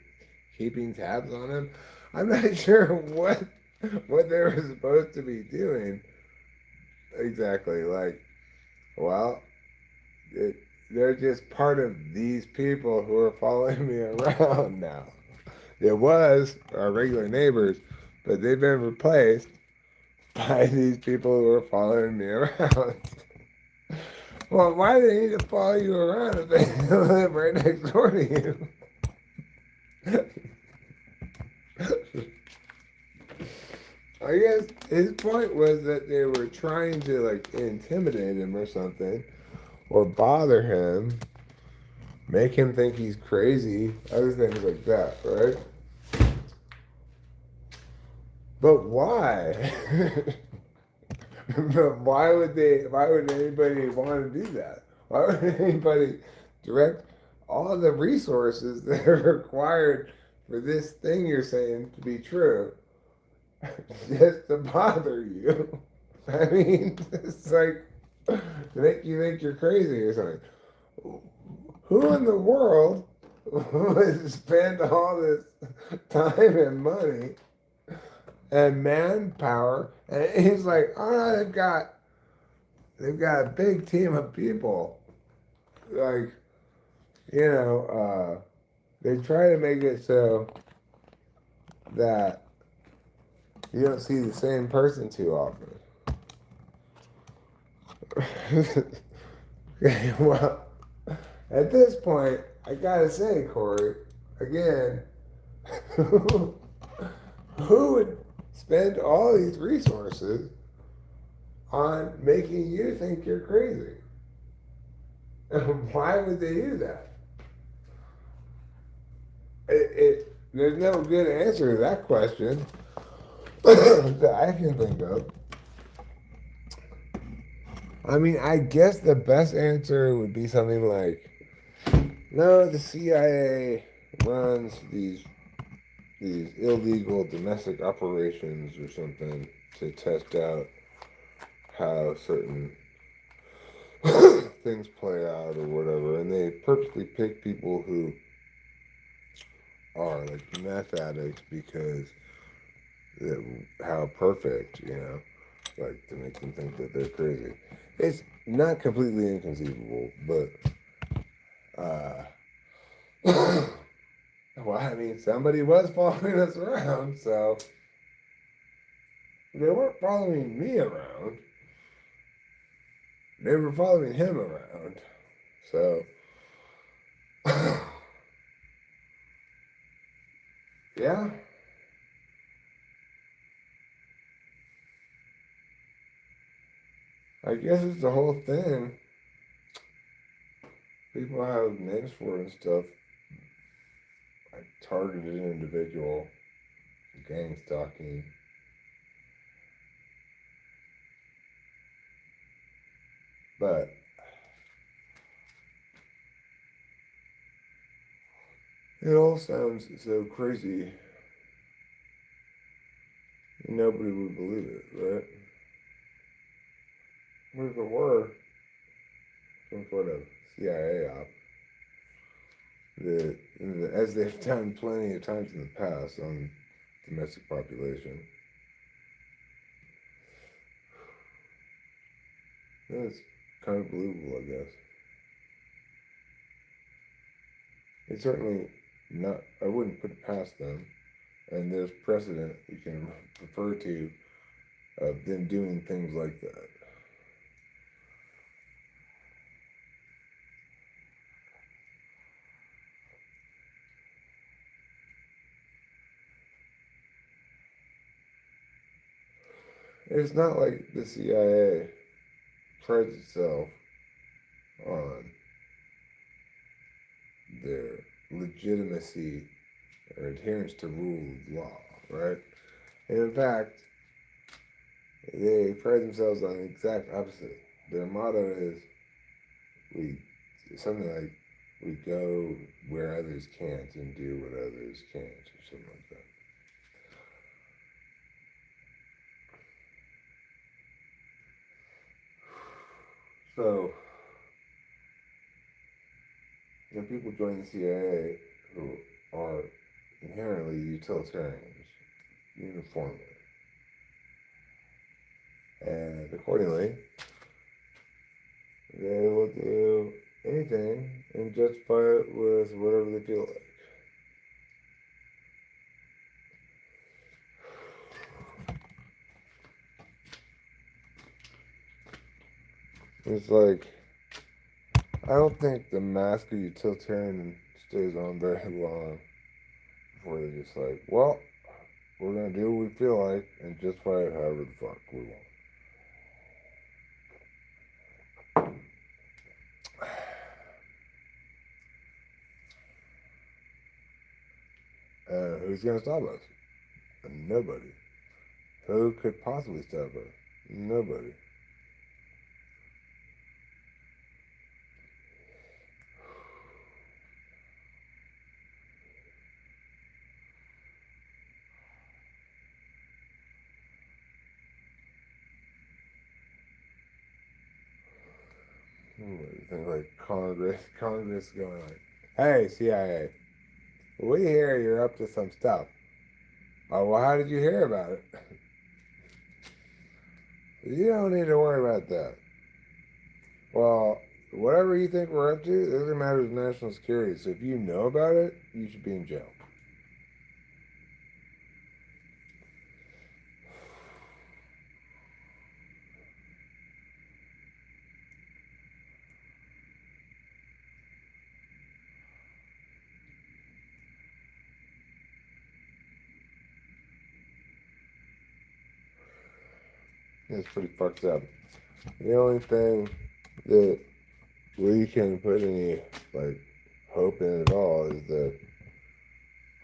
keeping tabs on him. I'm not sure what they were supposed to be doing exactly. Like, well, it, they're just part of these people who are following me around now. It was our regular neighbors, but they've been replaced by these people who are following me around. Well, why do they need to follow you around if they live right next door to you? I guess his point was that they were trying to like intimidate him or something, or bother him, make him think he's crazy, other things like that, right? But why? But why would they? Why would anybody want to do that? Why would anybody direct all the resources that are required for this thing you're saying to be true just to bother you? I mean, it's like to make you think you're crazy or something. Who in the world would spend all this time and money and manpower? And he's like, oh no, they've got a big team of people. Like, they try to make it so that you don't see the same person too often. Well, at this point, I gotta say, Corey, again, who would spend all these resources on making you think you're crazy? Why would they do that? There's no good answer to that question that I can think of. I mean, I guess the best answer would be something like, no, the CIA runs these illegal domestic operations or something to test out how certain things play out or whatever, and they purposely pick people who are like meth addicts because how perfect, like to make them think that they're crazy. It's not completely inconceivable, but uh, well, I mean, somebody was following us around, so they weren't following me around. They were following him around. So, yeah, I guess it's the whole thing. People have names for it and stuff, like targeted individual, gang stalking. But it all sounds so crazy. Nobody would believe it, right? What if it were some sort of CIA op? As they've done plenty of times in the past on domestic population. That's kind of believable, I guess. It's certainly not, I wouldn't put it past them. And there's precedent you can refer to of them doing things like that. It's not like the CIA prides itself on their legitimacy or adherence to rule of law, right? And in fact, they pride themselves on the exact opposite. Their motto is something like we go where others can't and do what others can't, or something like that. So, people join the CIA who are inherently utilitarians, uniformly. And accordingly, they will do anything and justify it with whatever they feel like. It's like, I don't think the mask of utilitarian stays on very long before they're just like, well, we're going to do what we feel like and justify it however the fuck we want. Who's going to stop us? Nobody. Who could possibly stop us? Nobody. Things like Congress going like, hey, CIA, we hear you're up to some stuff. Oh, well, how did you hear about it? You don't need to worry about that. Well, whatever you think we're up to, doesn't matter with national security. So if you know about it, you should be in jail. It's pretty fucked up. The only thing that we can put any like hope in at all is that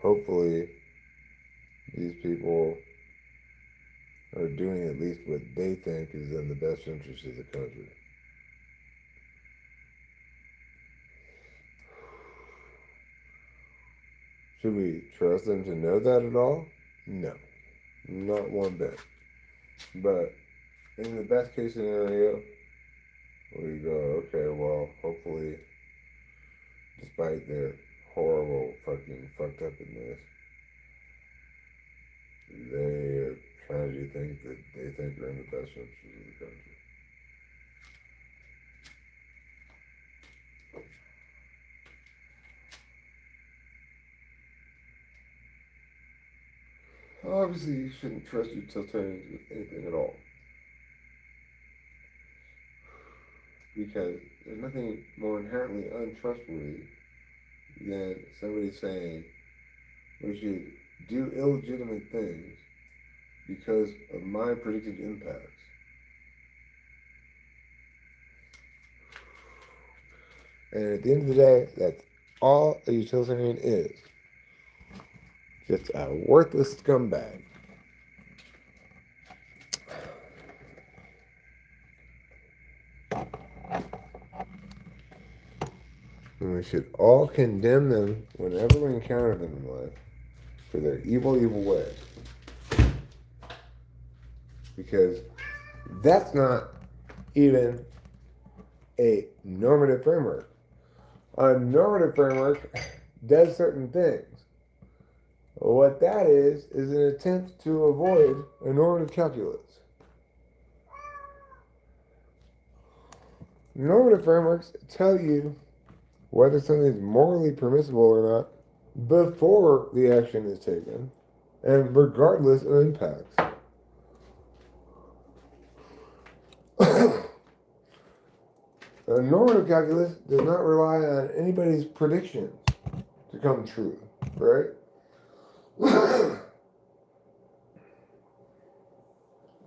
hopefully these people are doing at least what they think is in the best interest of the country. Should we trust them to know that at all? No, not one bit. But in the best case scenario, we go, okay, well, hopefully, despite their horrible fucking fucked upness, they are trying to do things that they think are in the best interest of the country. Obviously, you shouldn't trust utilitarians with anything at all. Because there's nothing more inherently untrustworthy than somebody saying we should do illegitimate things because of my predicted impacts. And at the end of the day, that's all a utilitarian is. Just a worthless scumbag. And we should all condemn them whenever we encounter them in life for their evil, evil ways. Because that's not even a normative framework. A normative framework does certain things. What that is an attempt to avoid a normative calculus. Normative frameworks tell you whether something is morally permissible or not before the action is taken, and regardless of impacts. A normative calculus does not rely on anybody's predictions to come true, right?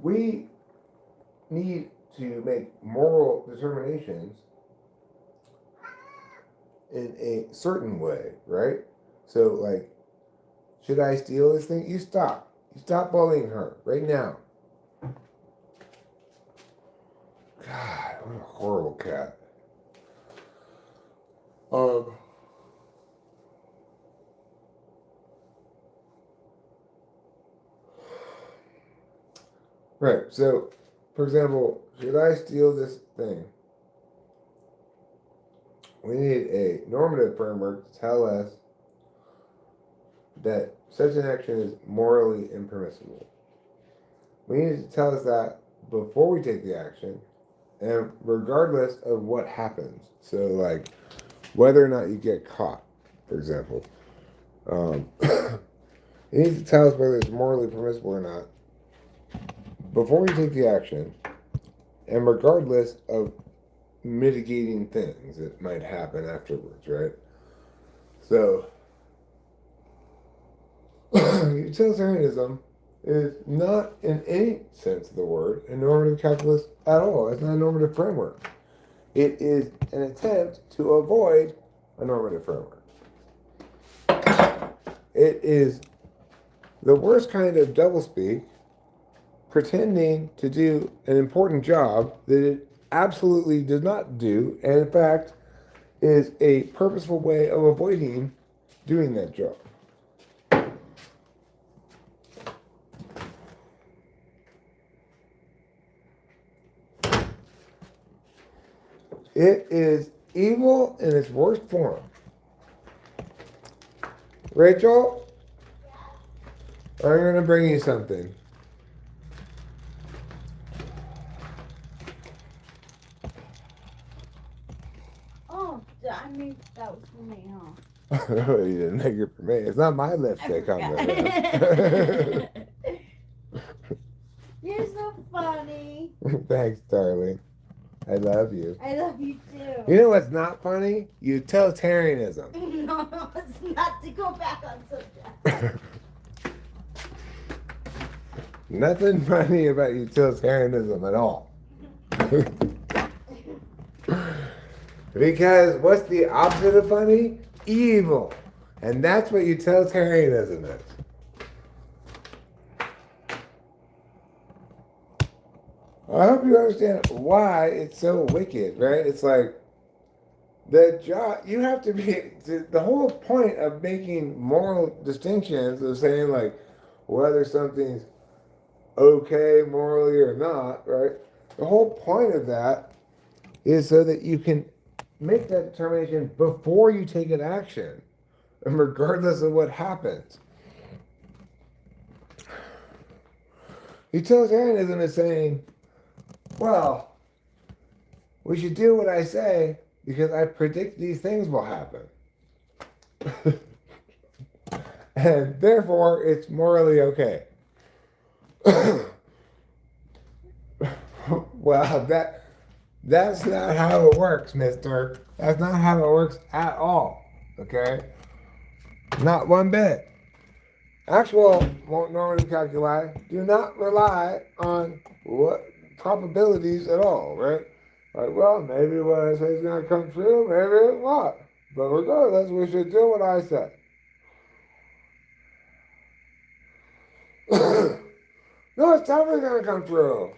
We need to make moral determinations in a certain way, right? So, like, should I steal this thing? You stop. You stop bullying her right now. God, what a horrible cat. Right. So, for example, should I steal this thing? We need a normative framework to tell us that such an action is morally impermissible. We need to tell us that before we take the action, and regardless of what happens. So, like, whether or not you get caught, for example. It needs to tell us whether it's morally permissible or not before we take the action, and regardless of mitigating things that might happen afterwards, right? So, utilitarianism is not, in any sense of the word, a normative calculus at all. It's not a normative framework. It is an attempt to avoid a normative framework. It is the worst kind of doublespeak, pretending to do an important job that it absolutely does not do, and in fact is a purposeful way of avoiding doing that job. It is evil in its worst form. Rachel, I'm going to bring you something. Oh, I mean, that was for me, huh? You didn't make it for me. It's not my lipstick on there. You're so funny. Thanks, darling. I love you. I love you too. You know what's not funny? Utilitarianism. No, it's not to go back on subject. Nothing funny about utilitarianism at all. Because what's the opposite of funny? Evil. And that's what utilitarianism is. I hope you understand why it's so wicked, right? It's like the job, you have to be, the whole point of making moral distinctions, of saying like whether something's okay morally or not, right? The whole point of that is so that you can make that determination before you take an action, and regardless of what happens. Utilitarianism is saying, well, we should do what I say because I predict these things will happen. And therefore, it's morally okay. Well, that's not how it works, mister. That's not how it works at all. Okay? Not one bit. Actual normative calculi do not rely on what probabilities at all, right? Like, well, maybe what I say is going to come true, maybe it's not. But regardless, we should do what I say. No, it's definitely going to come true.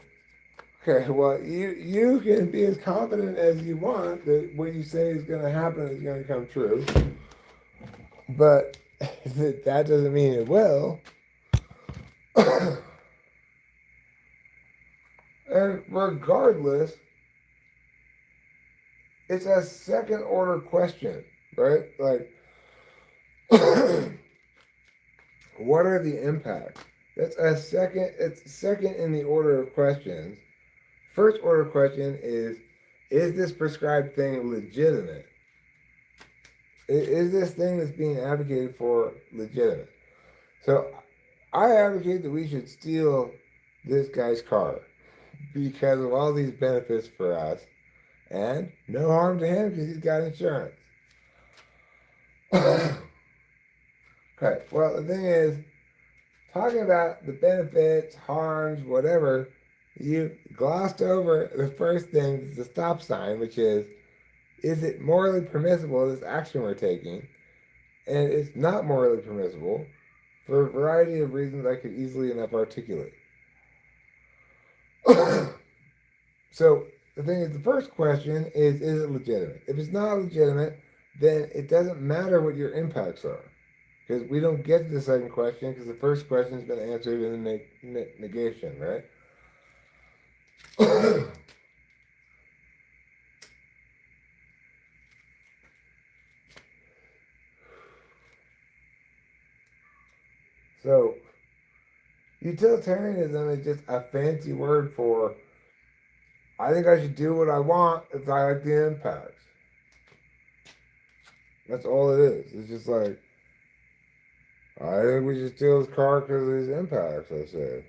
Okay, well, you can be as confident as you want that what you say is going to happen is going to come true. But that doesn't mean it will. And regardless, it's a second order question, right? Like, what are the impacts? It's second in the order of questions. First order question is this prescribed thing legitimate? Is this thing that's being advocated for legitimate? So I advocate that we should steal this guy's car because of all these benefits for us and no harm to him because he's got insurance. Okay, well, the thing is, talking about the benefits, harms, whatever, you glossed over the first thing, the stop sign, which is it morally permissible, this action we're taking? And it's not morally permissible for a variety of reasons I could easily enough articulate. So the thing is, the first question is it legitimate? If it's not legitimate, then it doesn't matter what your impacts are. Because we don't get to the second question because the first question has been answered in the negation, right? So, utilitarianism is just a fancy word for I think I should do what I want if I like the impacts. That's all it is. It's just like, I think we should steal his car because of these impacts, I say.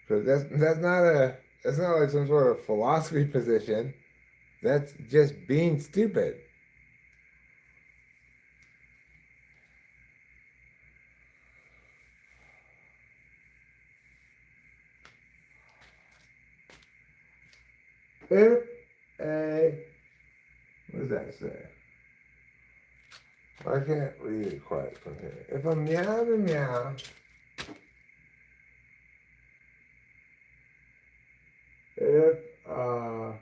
Because that's not like some sort of philosophy position. That's just being stupid. If a what does that say? I can't read it quite from here. If a meow to meow, if meow,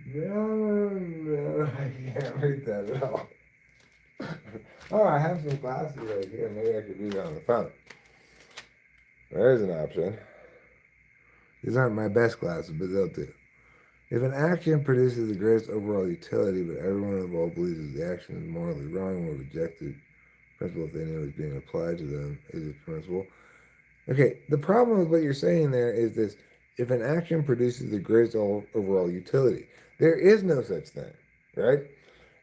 meow, I can't read that at all. Oh, I have some glasses right here. Maybe I could read it on the phone. There's an option. These aren't my best glasses, but they'll do. If an action produces the greatest overall utility, but everyone involved believes that the action is morally wrong or rejected, principle if they know is being applied to them is a principle. Okay, the problem with what you're saying there is this: if an action produces the greatest overall utility, there is no such thing, right?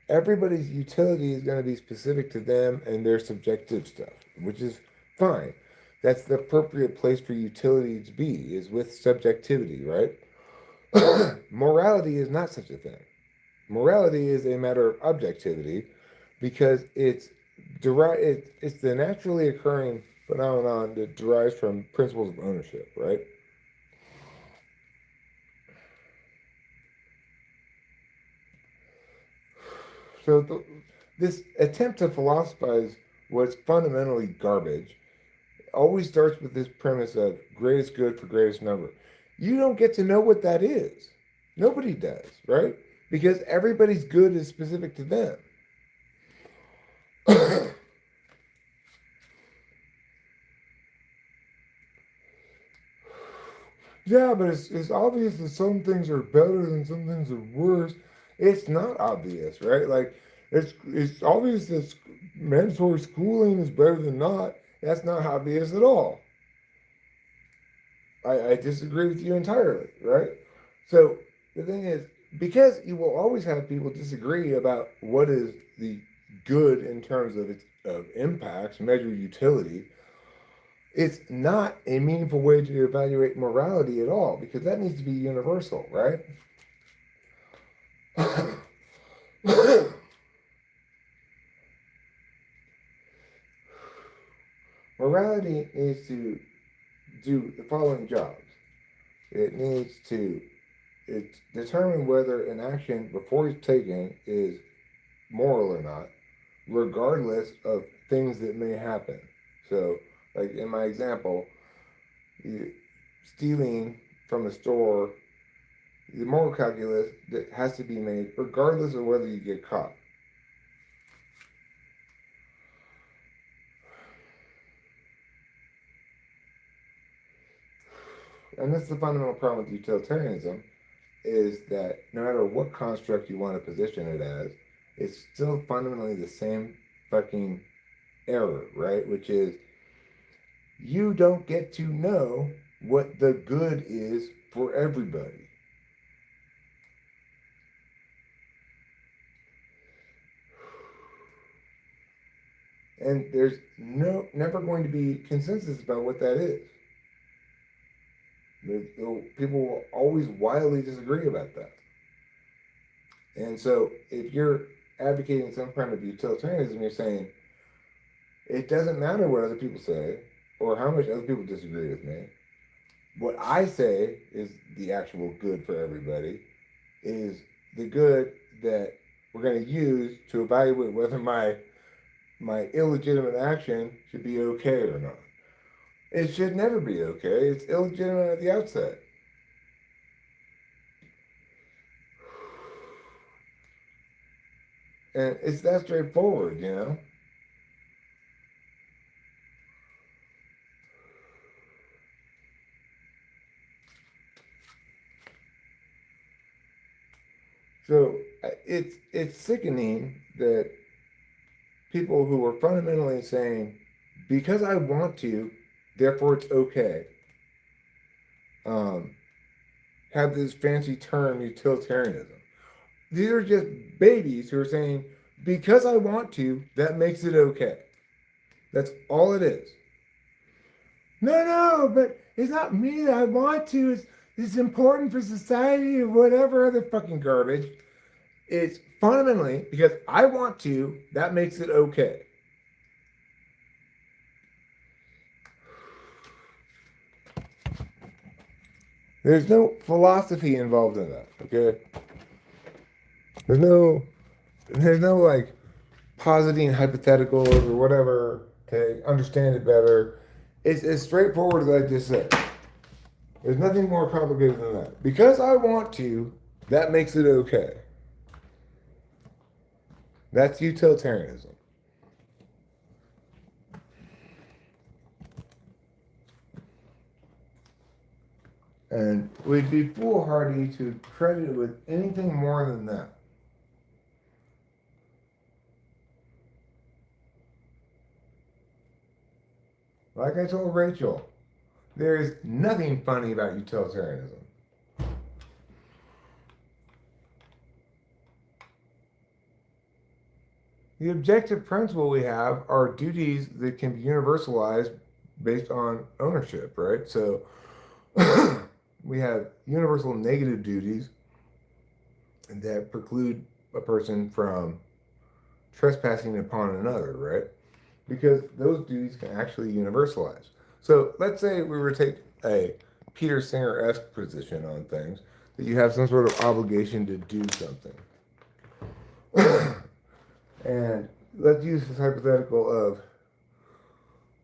Everybody's utility is going to be specific to them and their subjective stuff, which is fine. That's the appropriate place for utility to be, is with subjectivity, right? Morality is not such a thing. Morality is a matter of objectivity because it's the naturally occurring phenomenon that derives from principles of ownership, right? So this attempt to philosophize what's fundamentally garbage always starts with this premise of greatest good for greatest number. You don't get to know what that is. Nobody does, right? Because everybody's good is specific to them. Yeah, but it's obvious that some things are better and some things are worse. It's not obvious, right? Like it's obvious that mandatory schooling is better than not. That's not obvious at all. I disagree with you entirely, right? So the thing is, because you will always have people disagree about what is the good in terms of its of impacts, measure utility, it's not a meaningful way to evaluate morality at all because that needs to be universal, right? Morality needs to do the following jobs. It needs to determine whether an action before it's taken is moral or not, regardless of things that may happen. So, like in my example, stealing from a store, the moral calculus that has to be made regardless of whether you get caught. And that's the fundamental problem with utilitarianism is that no matter what construct you want to position it as, it's still fundamentally the same fucking error, right? Which is you don't get to know what the good is for everybody. And there's never going to be consensus about what that is. People will always wildly disagree about that. And so if you're advocating some kind of utilitarianism, you're saying it doesn't matter what other people say or how much other people disagree with me. What I say is the actual good for everybody, is the good that we're going to use to evaluate whether my illegitimate action should be okay or not. It should never be okay. It's illegitimate at the outset. And it's that straightforward, you know? So it's sickening that people who are fundamentally saying, because I want to, therefore it's okay, um, have this fancy term utilitarianism. These are just babies who are saying, because I want to, that makes it okay. That's all it is. No, no, but it's not me that I want to. It's important for society or whatever other fucking garbage. It's fundamentally because I want to, that makes it okay. There's no philosophy involved in that, okay? There's no there's no like positing hypotheticals or whatever to understand it better. It's as straightforward as I just said. There's nothing more complicated than that. Because I want to, that makes it okay. That's utilitarianism. And we'd be foolhardy to credit it with anything more than that. Like I told Rachel, there is nothing funny about utilitarianism. The objective principle we have are duties that can be universalized based on ownership, right? So we have universal negative duties that preclude a person from trespassing upon another, right? Because those duties can actually universalize. So let's say we were to take a Peter Singer-esque position on things, that you have some sort of obligation to do something. And let's use this hypothetical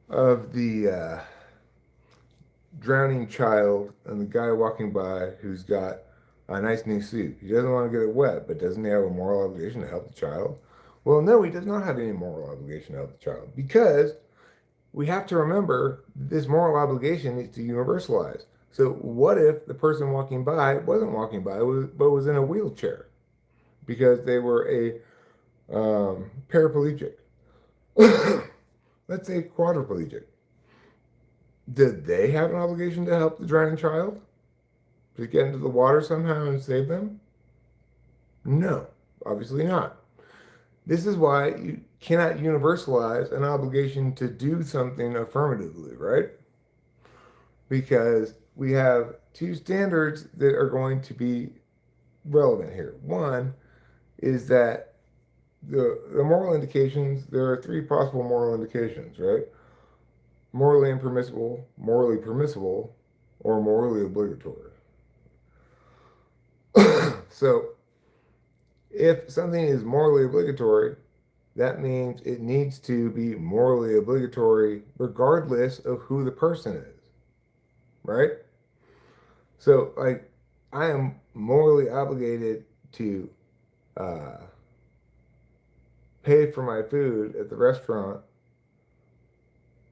of the drowning child and the guy walking by who's got a nice new suit. He doesn't want to get it wet, but doesn't he have a moral obligation to help the child? Well, no, he does not have any moral obligation to help the child because we have to remember this moral obligation needs to universalize. So, what if the person walking by wasn't walking by, but was in a wheelchair because they were a paraplegic? Let's say quadriplegic. Did they have an obligation to help the drowning child? To get into the water somehow and save them? No, obviously not. This is why you cannot universalize an obligation to do something affirmatively, right? Because we have two standards that are going to be relevant here. One is that the moral indications, there are three possible moral indications, right? Morally impermissible, morally permissible, or morally obligatory. So if something is morally obligatory, that means it needs to be morally obligatory regardless of who the person is, right? So, like, I am morally obligated to uh, pay for my food at the restaurant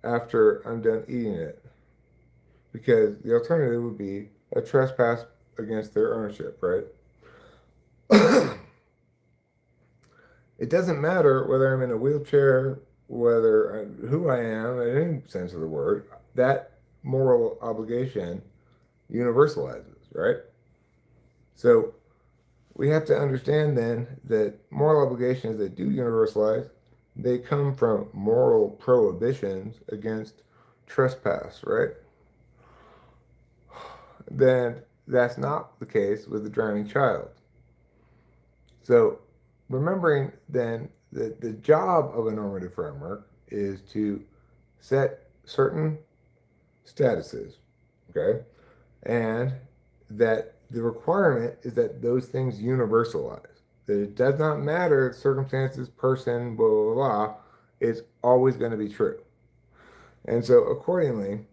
after I'm done eating it because the alternative would be a trespass against their ownership, right? It doesn't matter whether I'm in a wheelchair, who I am, in any sense of the word, that moral obligation universalizes, right? So we have to understand then that moral obligations that do universalize, they come from moral prohibitions against trespass, right? Then that's not the case with the drowning child. So remembering then that the job of a normative framework is to set certain statuses, okay? And that the requirement is that those things universalize. That it does not matter circumstances, person, blah, blah, blah. It's always going to be true. And so accordingly,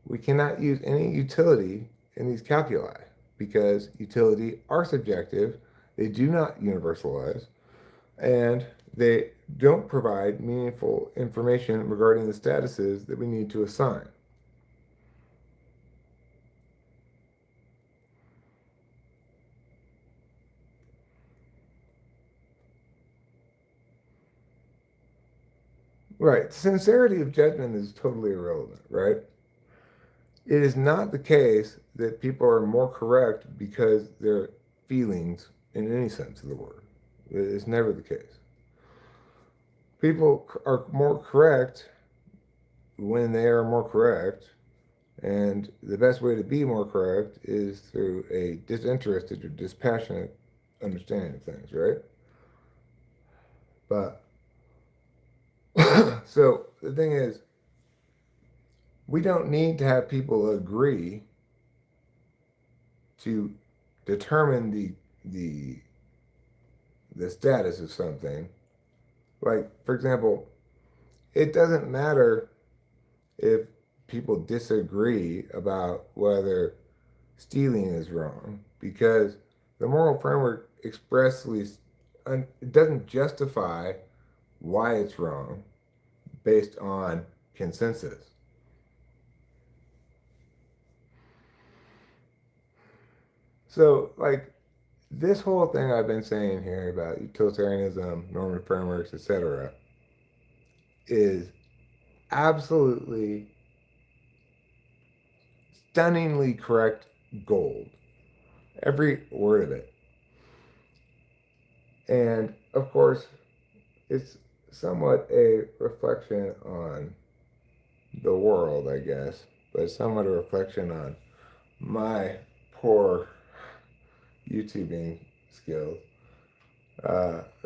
we cannot use any utility in these calculi because utility are subjective. They do not universalize and they don't provide meaningful information regarding the statuses that we need to assign. Right. Sincerity of judgment is totally irrelevant, right? It is not the case that people are more correct because their feelings, in any sense of the word. It's never the case. People are more correct when they are more correct, and the best way to be more correct is through a disinterested or dispassionate understanding of things, right? But so the thing is, we don't need to have people agree to determine the the status of something. Like, for example, it doesn't matter if people disagree about whether stealing is wrong because the moral framework expressly it doesn't justify why it's wrong based on consensus. So, like, this whole thing I've been saying here about utilitarianism, normative frameworks, etc., is absolutely stunningly correct gold. Every word of it. And of course, it's somewhat a reflection on the world, I guess, but somewhat a reflection on my poor YouTubing skills.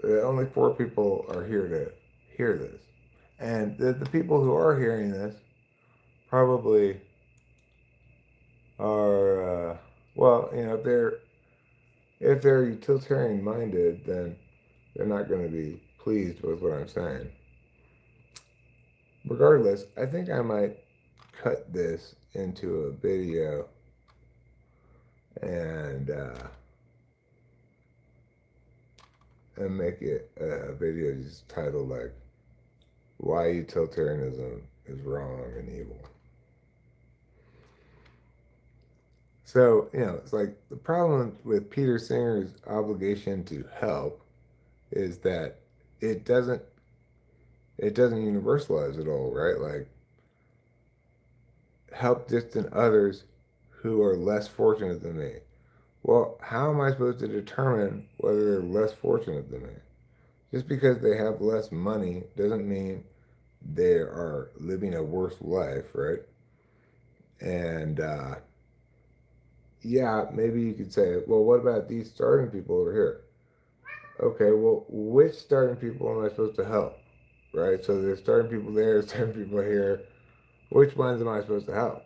Only 4 people are here to hear this. And the people who are hearing this probably are, well, if they're utilitarian minded, then they're not going to be pleased with what I'm saying. Regardless, I think I might cut this into a video and make it a video just titled like "Why Utilitarianism is Wrong and Evil." So it's like the problem with Peter Singer's obligation to help is that it doesn't universalize at all, right? Like help distant others who are less fortunate than me. Well, how am I supposed to determine whether they're less fortunate than me? Just because they have less money doesn't mean they are living a worse life, right? And yeah, maybe you could say, well, what about these starting people over here? Okay, well, which starting people am I supposed to help? Right? So there's starting people there, starting people here. Which ones am I supposed to help?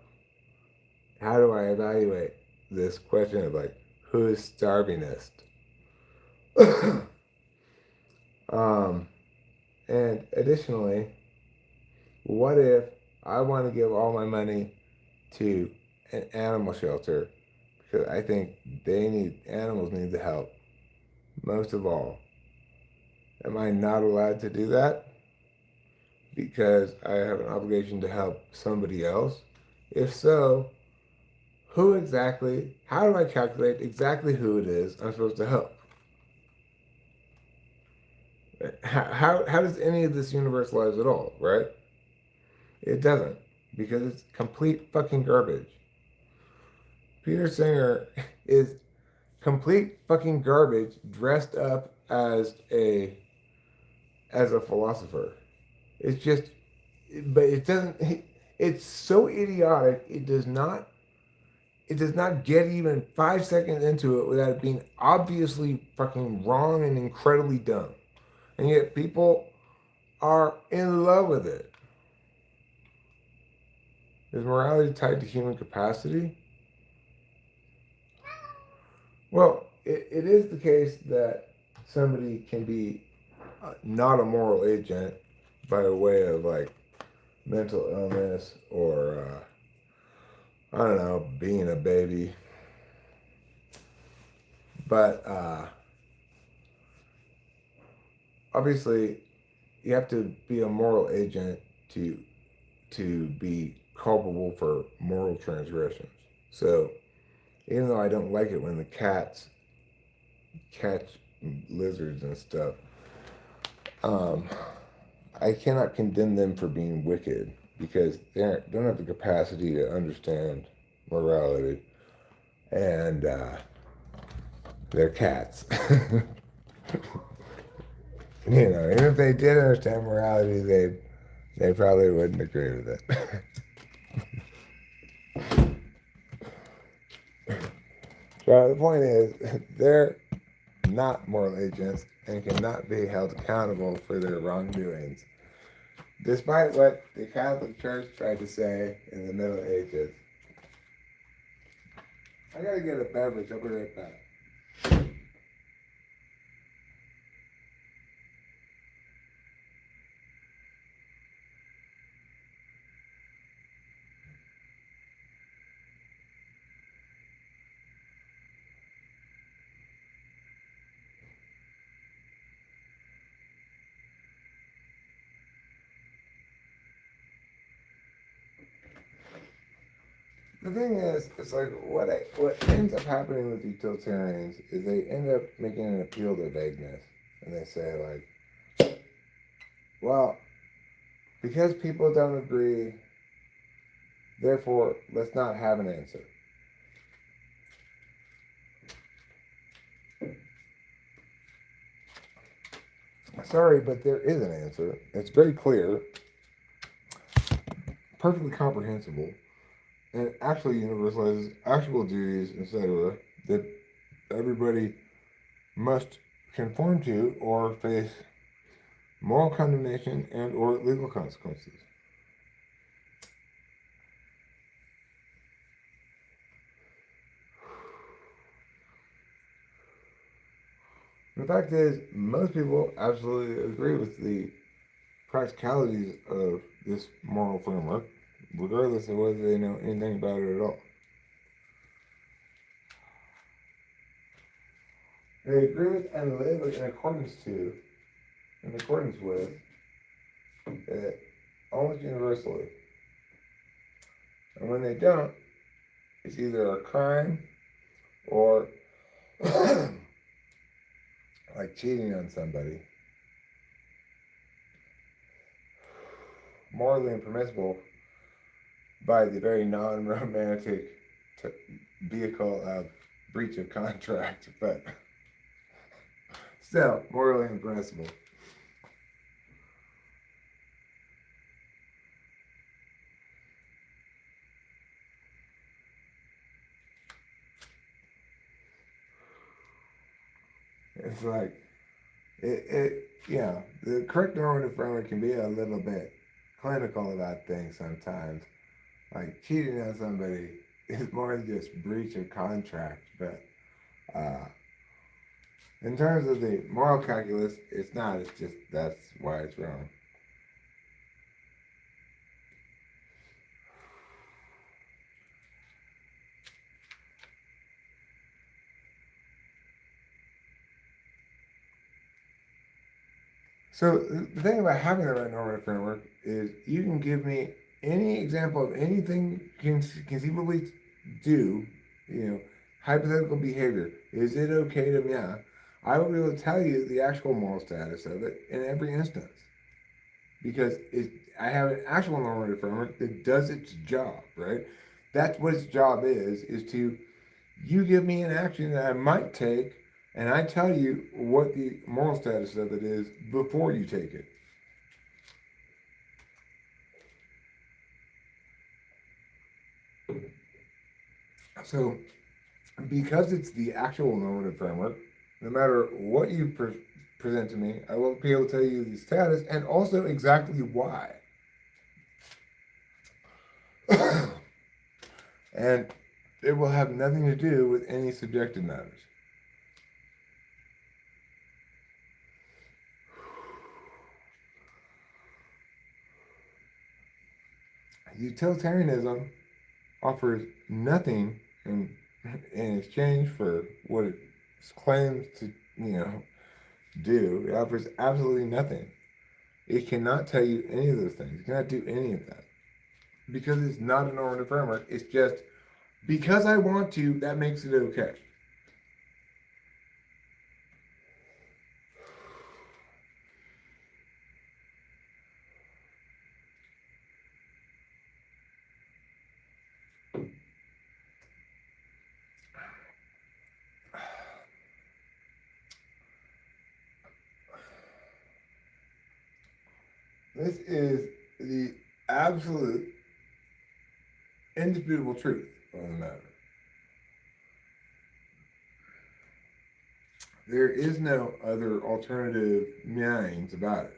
How do I evaluate this question of like, who's starvingest? um, and additionally, what if I want to give all my money to an animal shelter because I think animals need the help most of all? Am I not allowed to do that because I have an obligation to help somebody else? If so, who exactly, how do I calculate exactly who it is I'm supposed to help? How does any of this universalize at all, right? It doesn't, because it's complete fucking garbage. Peter Singer is complete fucking garbage dressed up as a philosopher. It's just, but it doesn't. It's so idiotic. It does not get even 5 seconds into it without it being obviously fucking wrong and incredibly dumb. And yet people are in love with it. Is morality tied to human capacity? Well, it is the case that somebody can be not a moral agent by way of like mental illness or I don't know, being a baby. But obviously, you have to be a moral agent to be culpable for moral transgressions. So even though I don't like it when the cats catch lizards and stuff, um, I cannot condemn them for being wicked because don't have the capacity to understand morality, and they're cats. Even if they did understand morality, they probably wouldn't agree with it. So the point is, they're not moral agents and cannot be held accountable for their wrongdoings, despite what the Catholic Church tried to say in the Middle Ages. I gotta get a beverage. I'll be right back. The thing is, it's like what ends up happening with utilitarians is they end up making an appeal to vagueness, and they say like, well, because people don't agree, therefore let's not have an answer. Sorry, but there is an answer. It's very clear, perfectly comprehensible, and actually universalizes actual duties, etc., that everybody must conform to or face moral condemnation and or legal consequences. The fact is, most people absolutely agree with the practicalities of this moral framework, regardless of whether they know anything about it at all. They agree with and live in accordance with it almost universally. And when they don't, it's either a crime or like cheating on somebody, morally impermissible by the very non-romantic vehicle of breach of contract, but still morally impermissible. It's like the correct normative framework can be a little bit clinical about things sometimes. Like cheating on somebody is more than just breach of contract, but in terms of the moral calculus, it's not. It's just that's why it's wrong. So the thing about having the right normative framework is you can give me any example of anything you can conceivably do, hypothetical behavior. Is it okay to, yeah, I will be able to tell you the actual moral status of it in every instance. Because I have an actual normative framework that does its job, right? That's what its job is to, you give me an action that I might take, and I tell you what the moral status of it is before you take it. So, because it's the actual normative framework, no matter what you present to me, I will be able to tell you the status and also exactly why. And it will have nothing to do with any subjective matters. Utilitarianism offers nothing in exchange for what it claims to, do. It offers absolutely nothing. It cannot tell you any of those things. It cannot do any of that. Because it's not a normative framework. It's just, because I want to, that makes it okay. This is the absolute, indisputable truth on the matter. There is no other alternative meanings about it.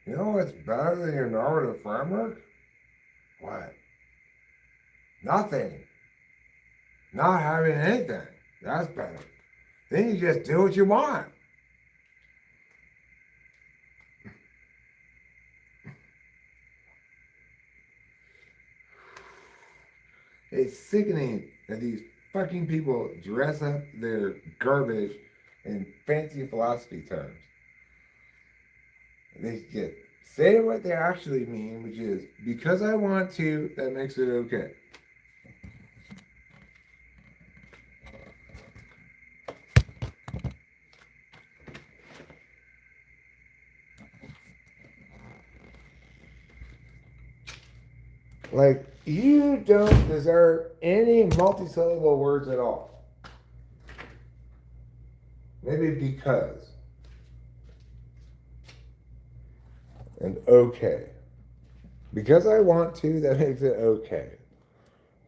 You know what's better than your normative framework? What? Nothing. Not having anything. That's better. Then you just do what you want. It's sickening that these fucking people dress up their garbage in fancy philosophy terms. They just say what they actually mean, which is because I want to, that makes it okay. Like, you don't deserve any multisyllable words at all. Maybe because. And okay. Because I want to, that makes it okay.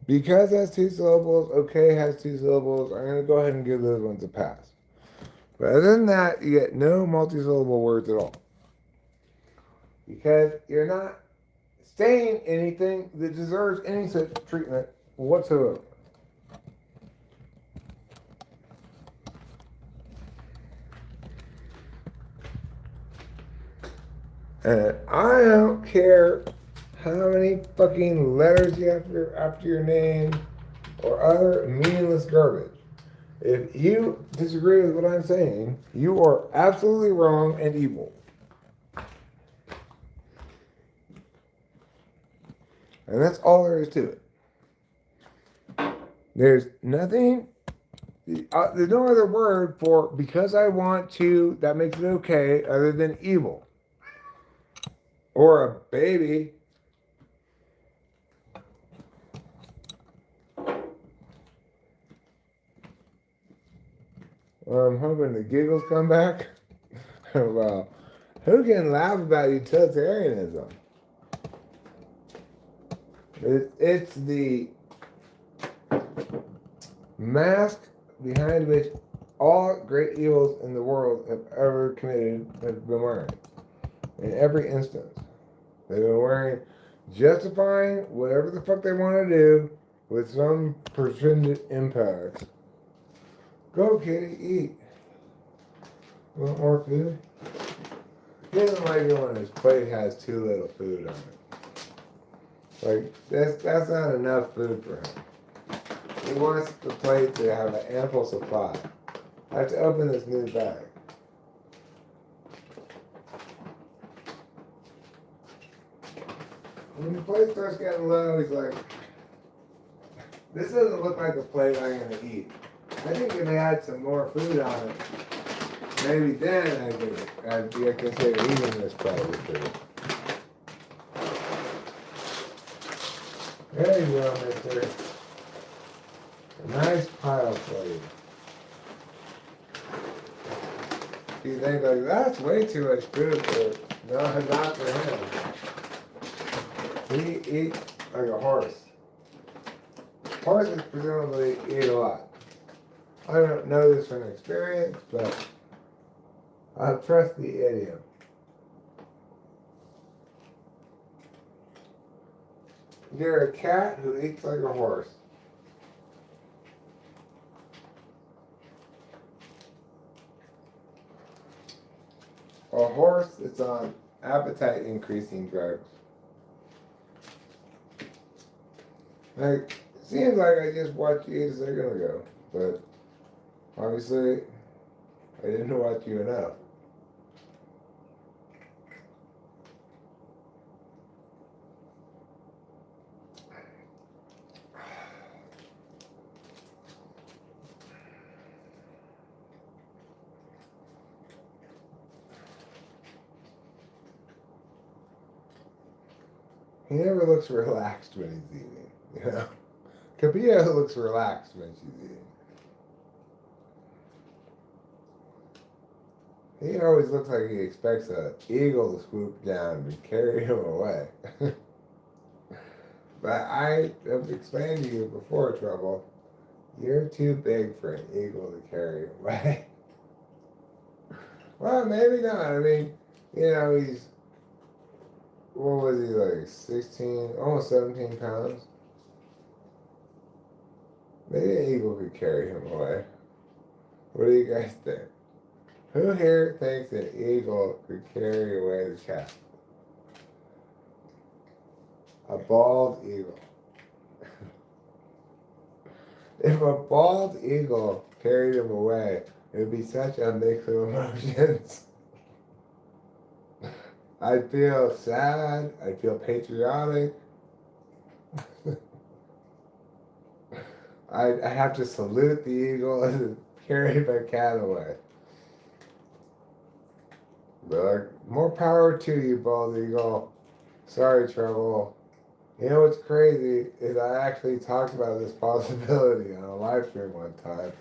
Because has two syllables, okay has two syllables, I'm going to go ahead and give those ones a pass. But other than that, you get no multisyllable words at all. Because you're not saying anything that deserves any such treatment whatsoever. And I don't care how many fucking letters you have after your name or other meaningless garbage. If you disagree with what I'm saying, you are absolutely wrong and evil. And that's all there is to it. There's nothing, there's no other word for because I want to, that makes it okay, other than evil. Or a baby. I'm hoping the giggles come back. Well, who can laugh about utilitarianism? It's the mask behind which all great evils in the world have ever committed have been wearing. In every instance. They've been wearing, justifying whatever the fuck they want to do with some pretended impacts. Go, kitty, eat. Want more food? He doesn't like it when his plate has too little food on it. Like, that's not enough food for him. He wants the plate to have an ample supply. I have to open this new bag. When the plate starts getting low, he's like, this doesn't look like a plate I'm going to eat. I think if I had some more food on it, maybe then I'd consider eating this plate of food. There you go, mister. A nice pile for you. You think like, that's way too much food for, no, not for him. He eats like a horse. Horses presumably eat a lot. I don't know this from experience, but I trust the idiom. You're a cat who eats like a horse. A horse that's on appetite increasing drugs. Like, it seems like I just watched you eat a second ago, but obviously I didn't watch you enough. He never looks relaxed when he's eating, you know. Kapia looks relaxed when she's eating. He always looks like he expects an eagle to swoop down and carry him away. But I have explained to you before, Trouble, you're too big for an eagle to carry away. Well, maybe not. I mean, you know, he's, what was he, like 16, almost 17 pounds? Maybe an eagle could carry him away. What do you guys think? Who here thinks an eagle could carry away the cat? A bald eagle. If a bald eagle carried him away, it would be such a mix of emotions. I'd feel sad, I'd feel patriotic. I'd have to salute the eagle and carry my cat away. But like, more power to you, bald eagle. Sorry, Trouble. You know what's crazy is I actually talked about this possibility on a live stream one time.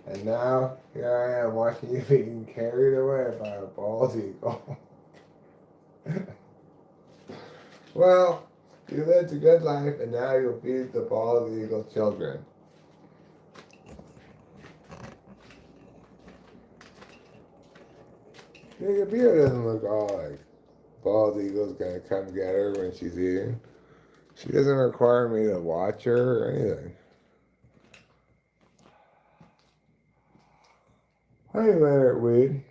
And now, here I am watching you being carried away by a bald eagle. Well, you lived a good life, and now you'll feed the bald eagle children. Yeah, Beer doesn't look all like bald eagle's gonna come get her when she's eating. She doesn't require me to watch her or anything. Hey there, weed.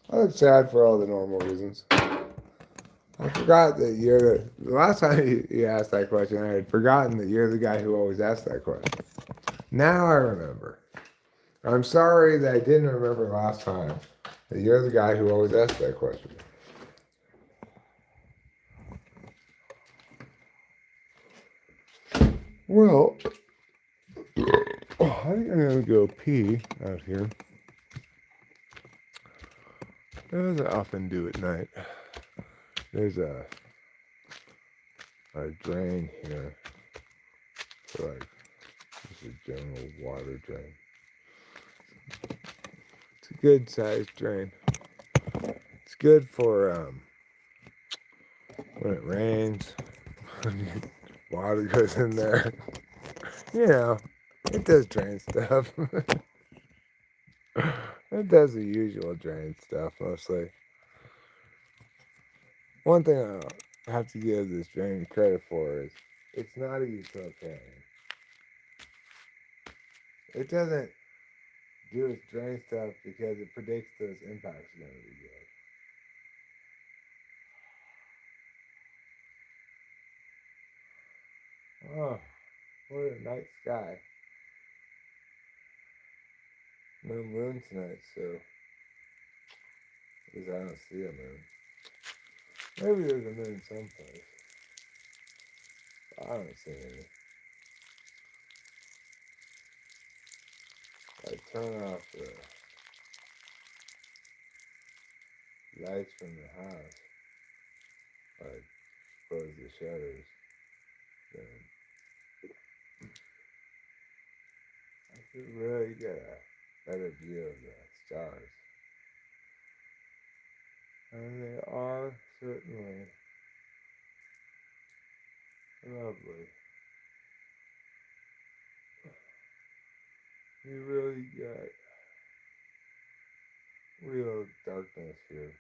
I look sad for all the normal reasons. I forgot that you're the last time you asked that question, I had forgotten that you're the guy who always asked that question. Now I remember. I'm sorry that I didn't remember last time that you're the guy who always asked that question. Well, I think I'm gonna go pee out here. It doesn't often do at night. There's a drain here. So like, this is a general water drain. It's a good sized drain. It's good for when it rains. Water goes in there. You know, it does drain stuff. It does the usual drain stuff mostly. One thing I have to give this drain credit for is it's not a utilitarian. It doesn't do its drain stuff because it predicts those impacts are going to be good. Oh, what a night sky. No moon tonight, so at least I don't see a moon. Maybe there's a moon someplace. I don't see any. I turn off the lights from the house. I close the shutters. Then I could really get a better view of the stars. And they are certainly lovely. You really get real darkness here.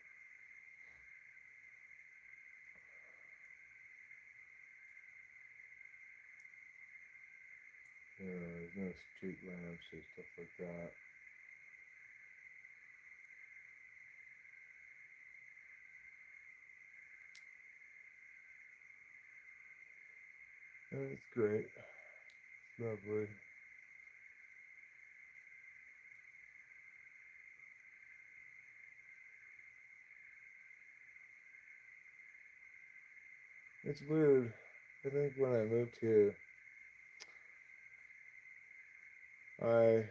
You know, there's no street lamps or stuff like that. And it's great. It's lovely. It's weird. I think when I moved here, I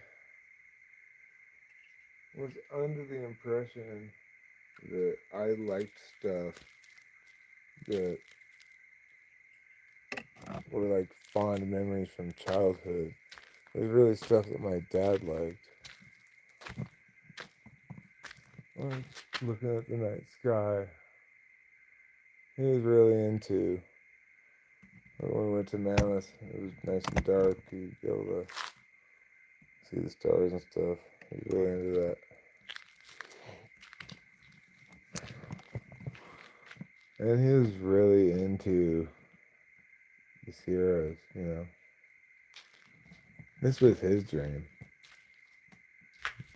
was under the impression that I liked stuff that were like fond memories from childhood. It was really stuff that my dad liked. Like looking at the night sky. He was really into. When we went to Mammoth, it was nice and dark. You'd be able to see the stars and stuff. He was really into that. And he was really into the Sierras, you know. This was his dream.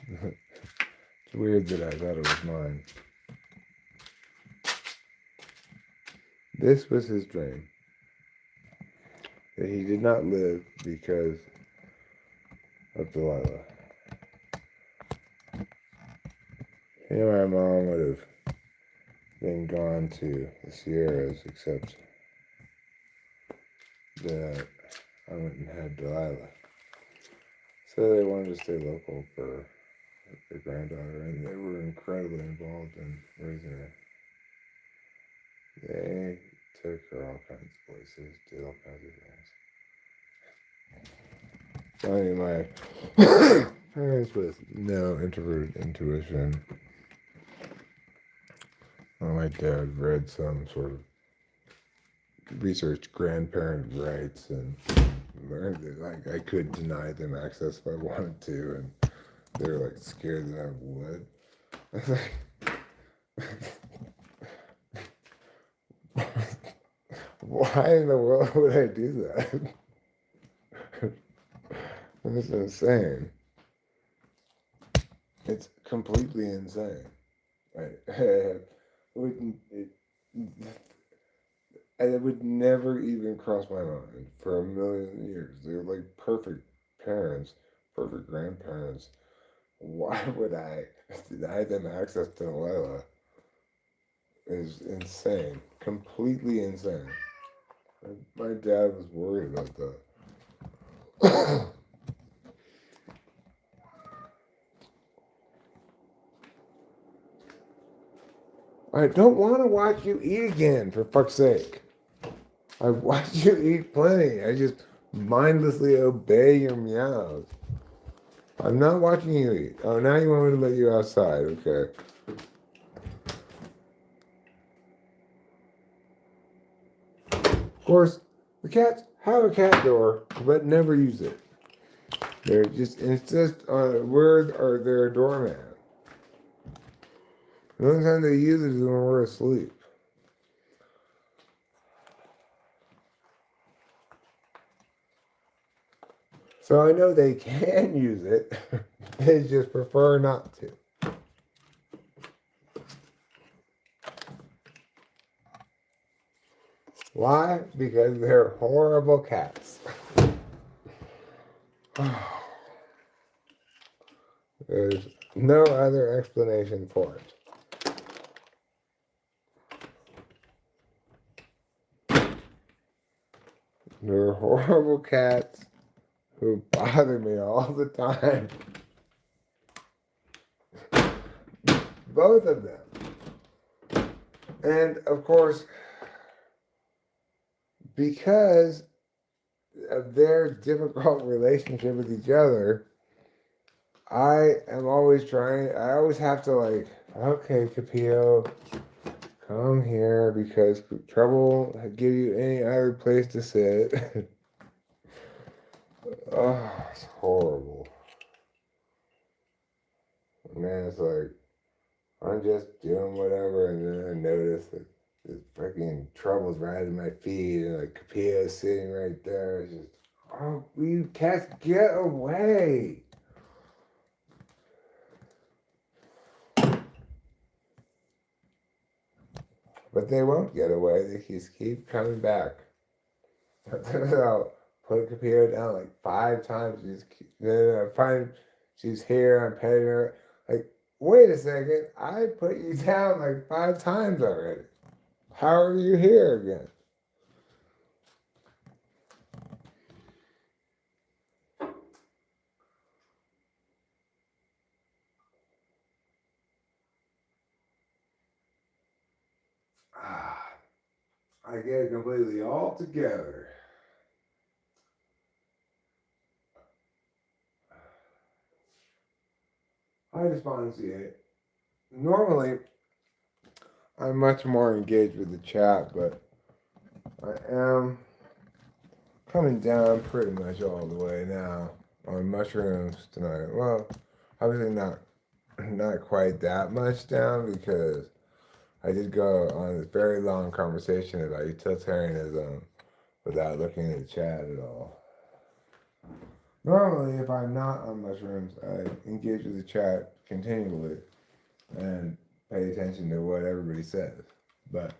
It's weird that I thought it was mine. This was his dream. That he did not live because of Delilah. He and my mom would have been gone to the Sierras, except that I went and had Delilah. So they wanted to stay local for their granddaughter, and they were incredibly involved in raising her. They took her all kinds of places, did all kinds of things. I mean, my parents with no introverted intuition. Well, my dad read some sort of researched grandparent rights and learned that like I could deny them access if I wanted to, and they were like scared that I would. I was like, why in the world would I do that? That's insane. It's completely insane. It would never even cross my mind for a million years. They're like perfect parents, perfect grandparents. Why would I deny them access to Layla? Is insane. Completely insane. My dad was worried about that. I don't want to watch you eat again, for fuck's sake. I watch you eat plenty. I just mindlessly obey your meows. I'm not watching you eat. Oh, now you want me to let you outside. Okay. Of course, the cats have a cat door, but never use it. They're just insist on they're a doorman. The only time they use it is when we're asleep. So I know they can use it. They just prefer not to. Why? Because they're horrible cats. There's no other explanation for it. They're horrible cats who bother me all the time. Both of them. And of course, because of their difficult relationship with each other, I always have to like, okay, Capio, come here because trouble will give you any other place to sit. Oh, it's horrible. Man, it's like, I'm just doing whatever, and then I notice that this freaking trouble's right at my feet, and like Capio's sitting right there. It's just, oh, you cats, get away! But they won't get away. They just keep coming back. I'll put Capio down like 5 times. Then I find she's here. I'm petting her. Like, wait a second. I put you down like 5 times already. How are you here again? I get it completely all together. Hi, Despondency. Normally, I'm much more engaged with the chat, but I am coming down pretty much all the way now on mushrooms tonight. Well, obviously not quite that much down because I did go on this very long conversation about utilitarianism without looking at the chat at all. Normally, if I'm not on mushrooms, I engage with the chat continually and pay attention to what everybody says. But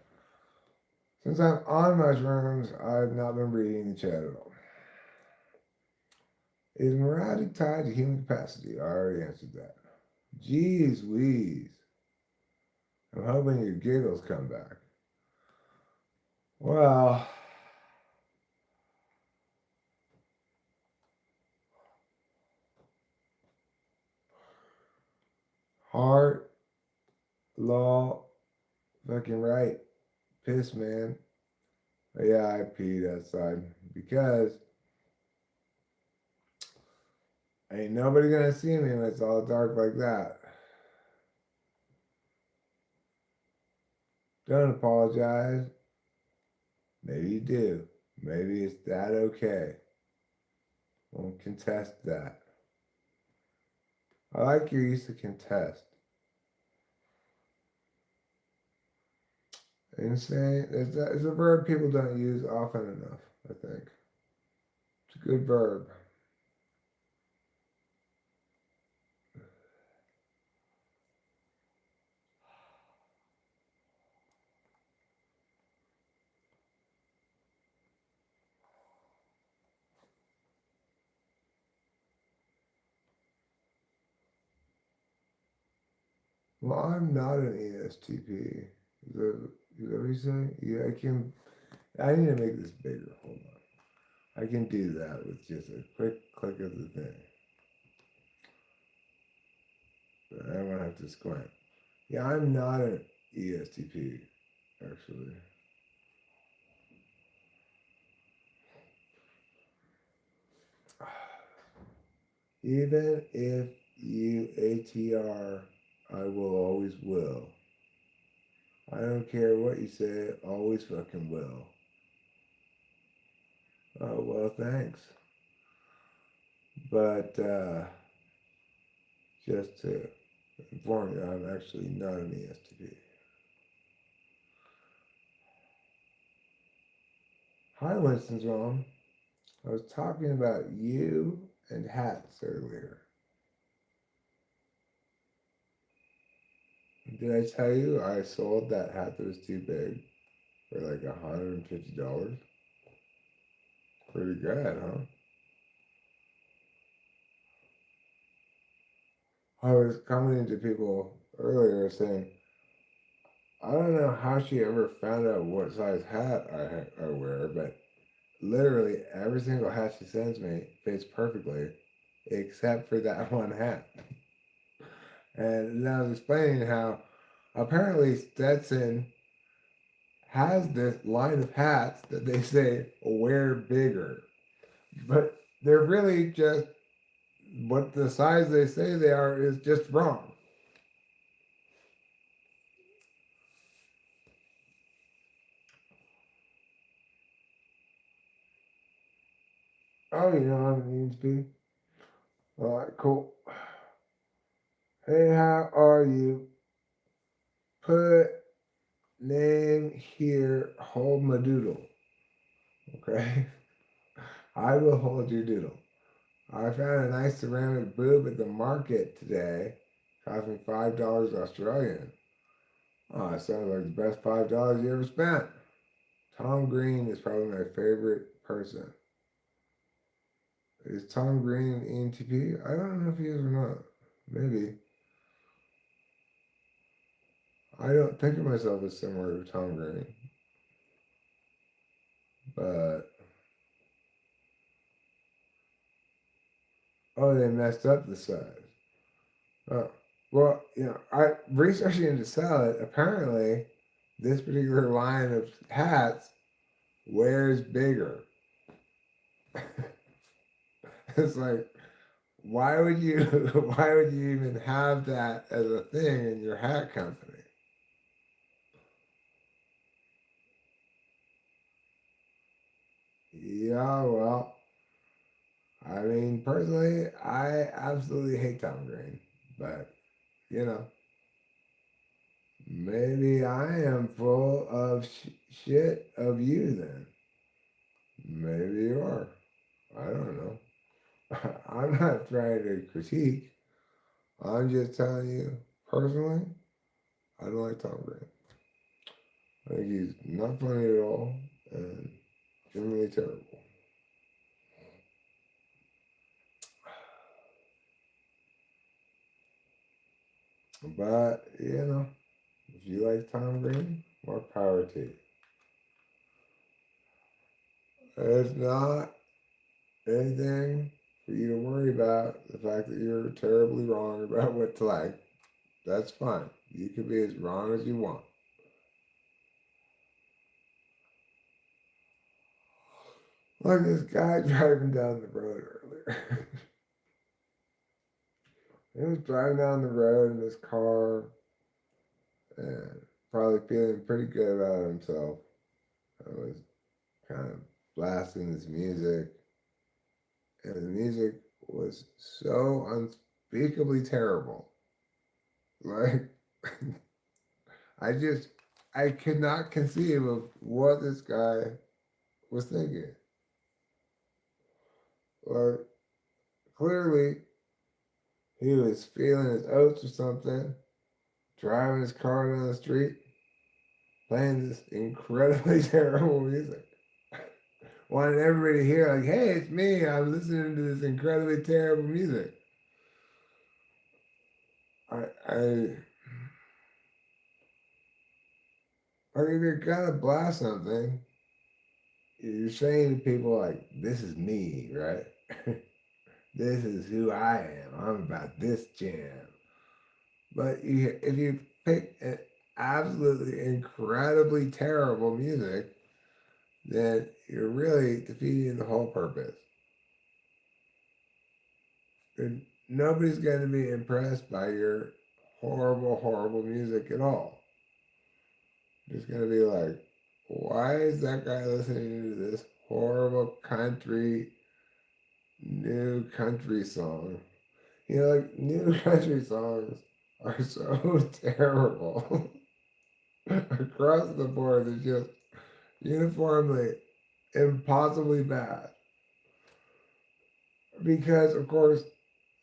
since I'm on mushrooms, I've not been reading the chat at all. Is morality tied to human capacity? I already answered that. Jeez Louise. I'm hoping your giggles come back. Well, heart, law, fucking right. Piss, man. Yeah, I peed outside because ain't nobody gonna see me when it's all dark like that. Don't apologize. Maybe you do. Maybe it's that okay. Won't contest that. I like your use of contest. Insane. It's a verb people don't use often enough, I think. It's a good verb. Well, I'm not an ESTP. Is that what you say? Yeah, I need to make this bigger. Hold on. I can do that with just a quick click of the thing. But I don't have to squint. Yeah, I'm not an ESTP, actually. Even if you ATR, I will always will. I don't care what you say, always fucking will. Oh, well, thanks. But just to inform you, I'm actually not an ESTP. Hi, Winston's mom. I was talking about you and hats earlier. Did I tell you I sold that hat that was too big for like $150? Pretty good, huh? I was commenting to people earlier saying, I don't know how she ever found out what size hat I wear, but literally every single hat she sends me fits perfectly, except for that one hat. And I was explaining how apparently Stetson has this line of hats that they say wear bigger, but they're really just what the size they say they are is just wrong. Oh, you know I'm an ESP. All right, cool. Hey, how are you? Put name here, hold my doodle. Okay? I will hold your doodle. I found a nice ceramic boob at the market today. Cost me $5 Australian. Oh, it sounds like the best $5 you ever spent. Tom Green is probably my favorite person. Is Tom Green an ENTP? I don't know if he is or not. Maybe. I don't think of myself as similar to Tom Green. But oh, they messed up the size. Oh, well, I researching into salad. Apparently, this particular line of hats wears bigger. It's like, why would you why would you even have that as a thing in your hat company? Yeah, well, I mean, personally, I absolutely hate Tom Green, but you know, maybe I am full of shit of you then. Maybe you are. I don't know. I'm not trying to critique. I'm just telling you personally, I don't like Tom Green. I think he's not funny at all and generally terrible. But, if you like Tom Green, more power to you. It's not anything for you to worry about the fact that you're terribly wrong about what to like. That's fine. You can be as wrong as you want. Like this guy driving down the road earlier. He was driving down the road in his car and probably feeling pretty good about himself. I was kind of blasting this music, and the music was so unspeakably terrible. Like, I just, I could not conceive of what this guy was thinking. Like, clearly, he was feeling his oats or something, driving his car down the street, playing this incredibly terrible music. Wanted everybody to hear, like, hey, it's me. I'm listening to this incredibly terrible music. I or if you're gonna blast something, you're saying to people like, "This is me, right? This is who I am. I'm about this jam." But if you pick an absolutely incredibly terrible music, then you're really defeating the whole purpose. And nobody's going to be impressed by your horrible, horrible music at all. Just going to be like, why is that guy listening to this horrible new country song? Like new country songs are so terrible across the board. They're just uniformly impossibly bad because, of course,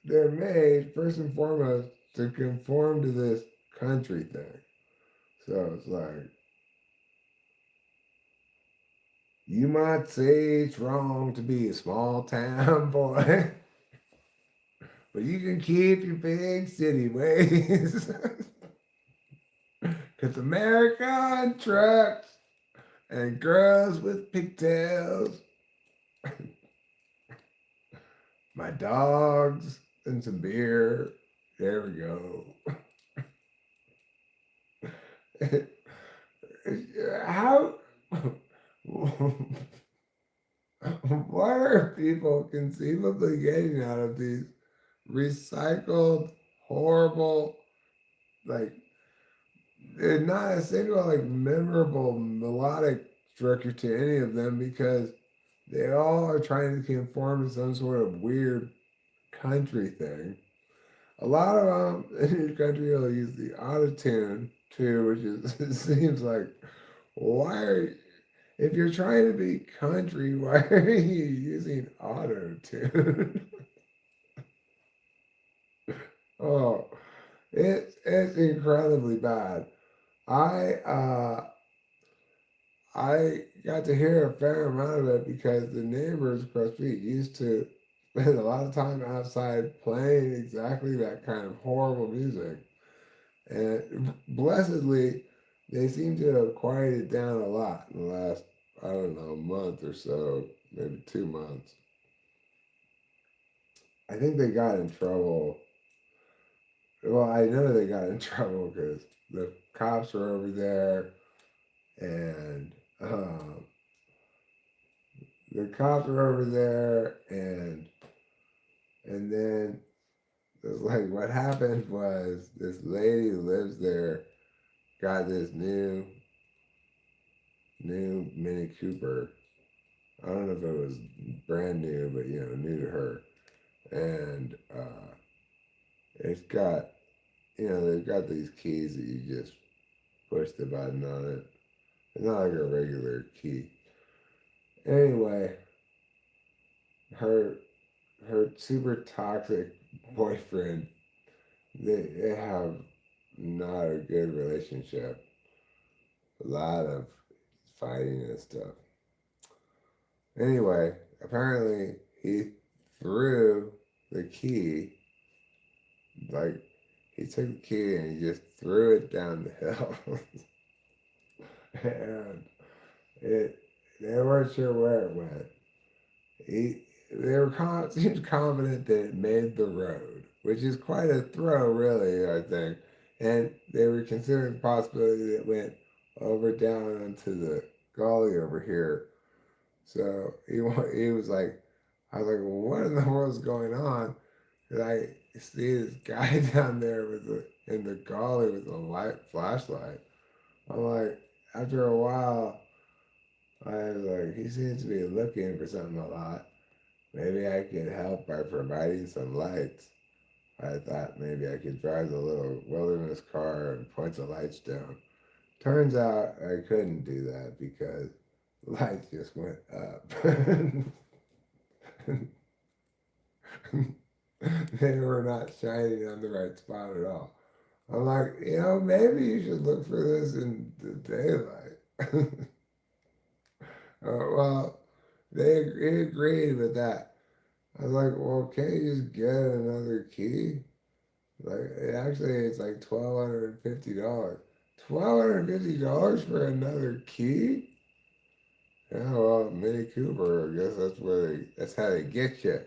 they're made first and foremost to conform to this country thing. So it's like, you might say it's wrong to be a small town boy, but you can keep your big city ways. Because American trucks and girls with pigtails, my dogs and some beer. There we go. How? What are people conceivably getting out of these recycled, horrible, like, there's not a single, like, memorable melodic structure to any of them because they all are trying to conform to some sort of weird country thing. A lot of them in your country will use the auto tune too, which is, it seems like, why are, if you're trying to be country, why are you using auto tune? Oh, it's incredibly bad. I uh I got to hear a fair amount of it because the neighbors across the street used to spend a lot of time outside playing exactly that kind of horrible music. And blessedly, they seem to have quieted down a lot in the last, I don't know, month or so, maybe 2 months. I think they got in trouble. Well, I know they got in trouble because the cops were over there and the cops were over there and And then it's like what happened was this lady who lives there got this new Mini Cooper. I don't know if it was brand new, but new to her. And it's got they've got these keys that you just push the button on it. It's not like a regular key. Anyway, her her super toxic boyfriend, they have not a good relationship. A lot of fighting and stuff. Anyway, apparently he threw the key, like he took the key and he just threw it down the hill. And it they weren't sure where it went. They were seemed confident that it made the road, which is quite a throw, really, I think. And they were considering the possibility that it went over down onto the gully over here. So he was like, I was like, well, what in the world's going on? And I see this guy down there in the gully with a flashlight. I'm like, after a while, I was like, he seems to be looking for something a lot. Maybe I could help by providing some lights. I thought maybe I could drive the little wilderness car and point the lights down. Turns out I couldn't do that because the lights just went up. They were not shining on the right spot at all. I'm like, maybe you should look for this in the daylight. Well, he agreed with that. I was like, well, can't you just get another key? Like, it's like $1,250. $1,250 for another key? Yeah, well, Mini Cooper, I guess that's how they get you.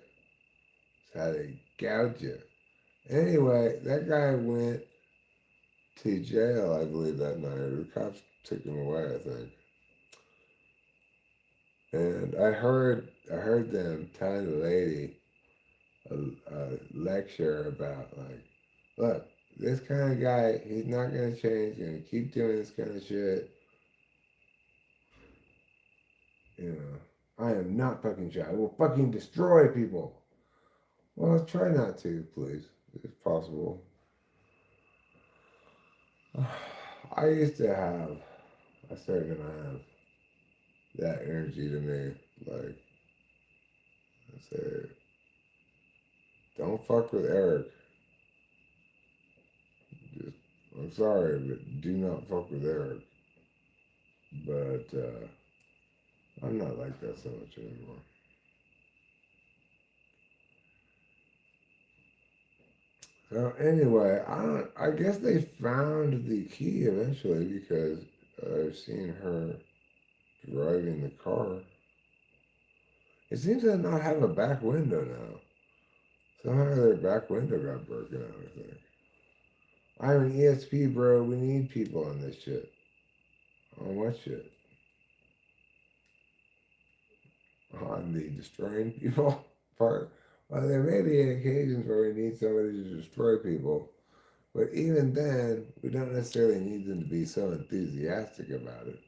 That's how they gouge you. Anyway, that guy went to jail, I believe, that night. The cops took him away, I think. And I heard them telling the lady a lecture about like, look, this kind of guy, he's not gonna change. He's gonna keep doing this kind of shit. I am not fucking shy. I will fucking destroy people. Well, try not to, please, if possible. I used to have, I started to have that energy to me. Like, I said, don't fuck with Eric. Just, I'm sorry, but do not fuck with Eric. But I'm not like that so much anymore. So anyway, I guess they found the key eventually because I've seen her driving the car. It seems to not have a back window now. Somehow their back window got broken out, I think. I'm an ESP, bro. We need people on this shit. On what shit? On the destroying people part? Well, there may be occasions where we need somebody to destroy people. But even then, we don't necessarily need them to be so enthusiastic about it.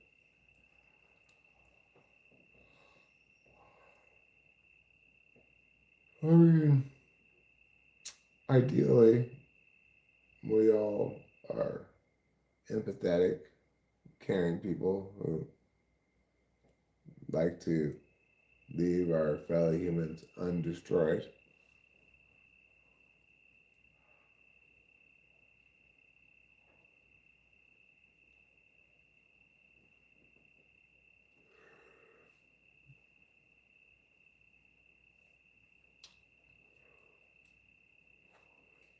I mean, ideally, we all are empathetic, caring people who like to leave our fellow humans undestroyed.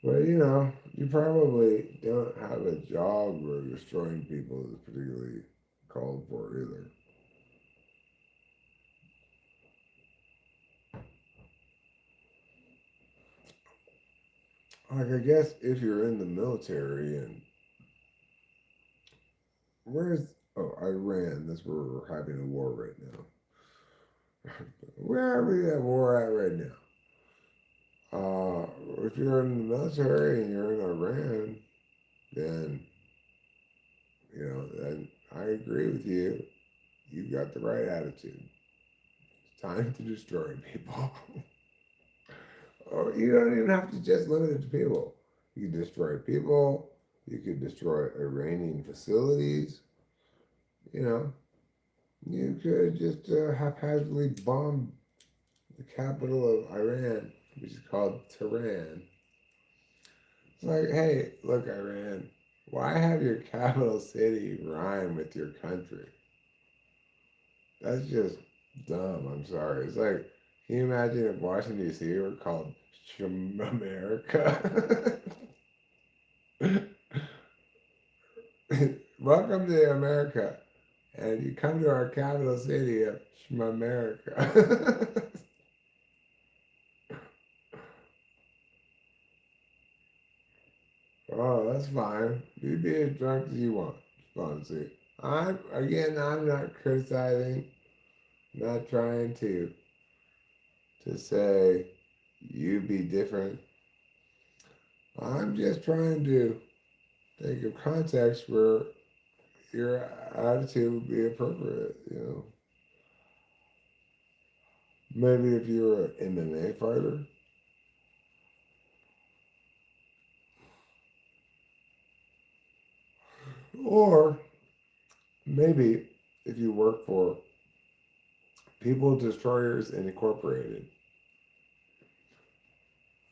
But you probably don't have a job where destroying people is particularly called for either. Like, I guess if you're in the military and where's, oh, Iran, that's where we're having a war right now. Where are we at war at right now? Uh, if you're in the military and you're in Iran, then, then I agree with you. You've got the right attitude. It's time to destroy people. Or you don't even have to just limit it to people. You could destroy people. You could destroy Iranian facilities. You know, you could just haphazardly bomb the capital of Iran, which is called Tehran. It's like, hey, look, Iran, why have your capital city rhyme with your country? That's just dumb. I'm sorry. It's like, can you imagine if Washington D.C. were called America? Welcome to America, and you come to our capital city of America. Oh, that's fine. You be as drunk as you want. Honestly, I'm not criticizing, not trying to say you be different. I'm just trying to think of context where your attitude would be appropriate. Maybe if you were an MMA fighter, or maybe if you work for People Destroyers Incorporated.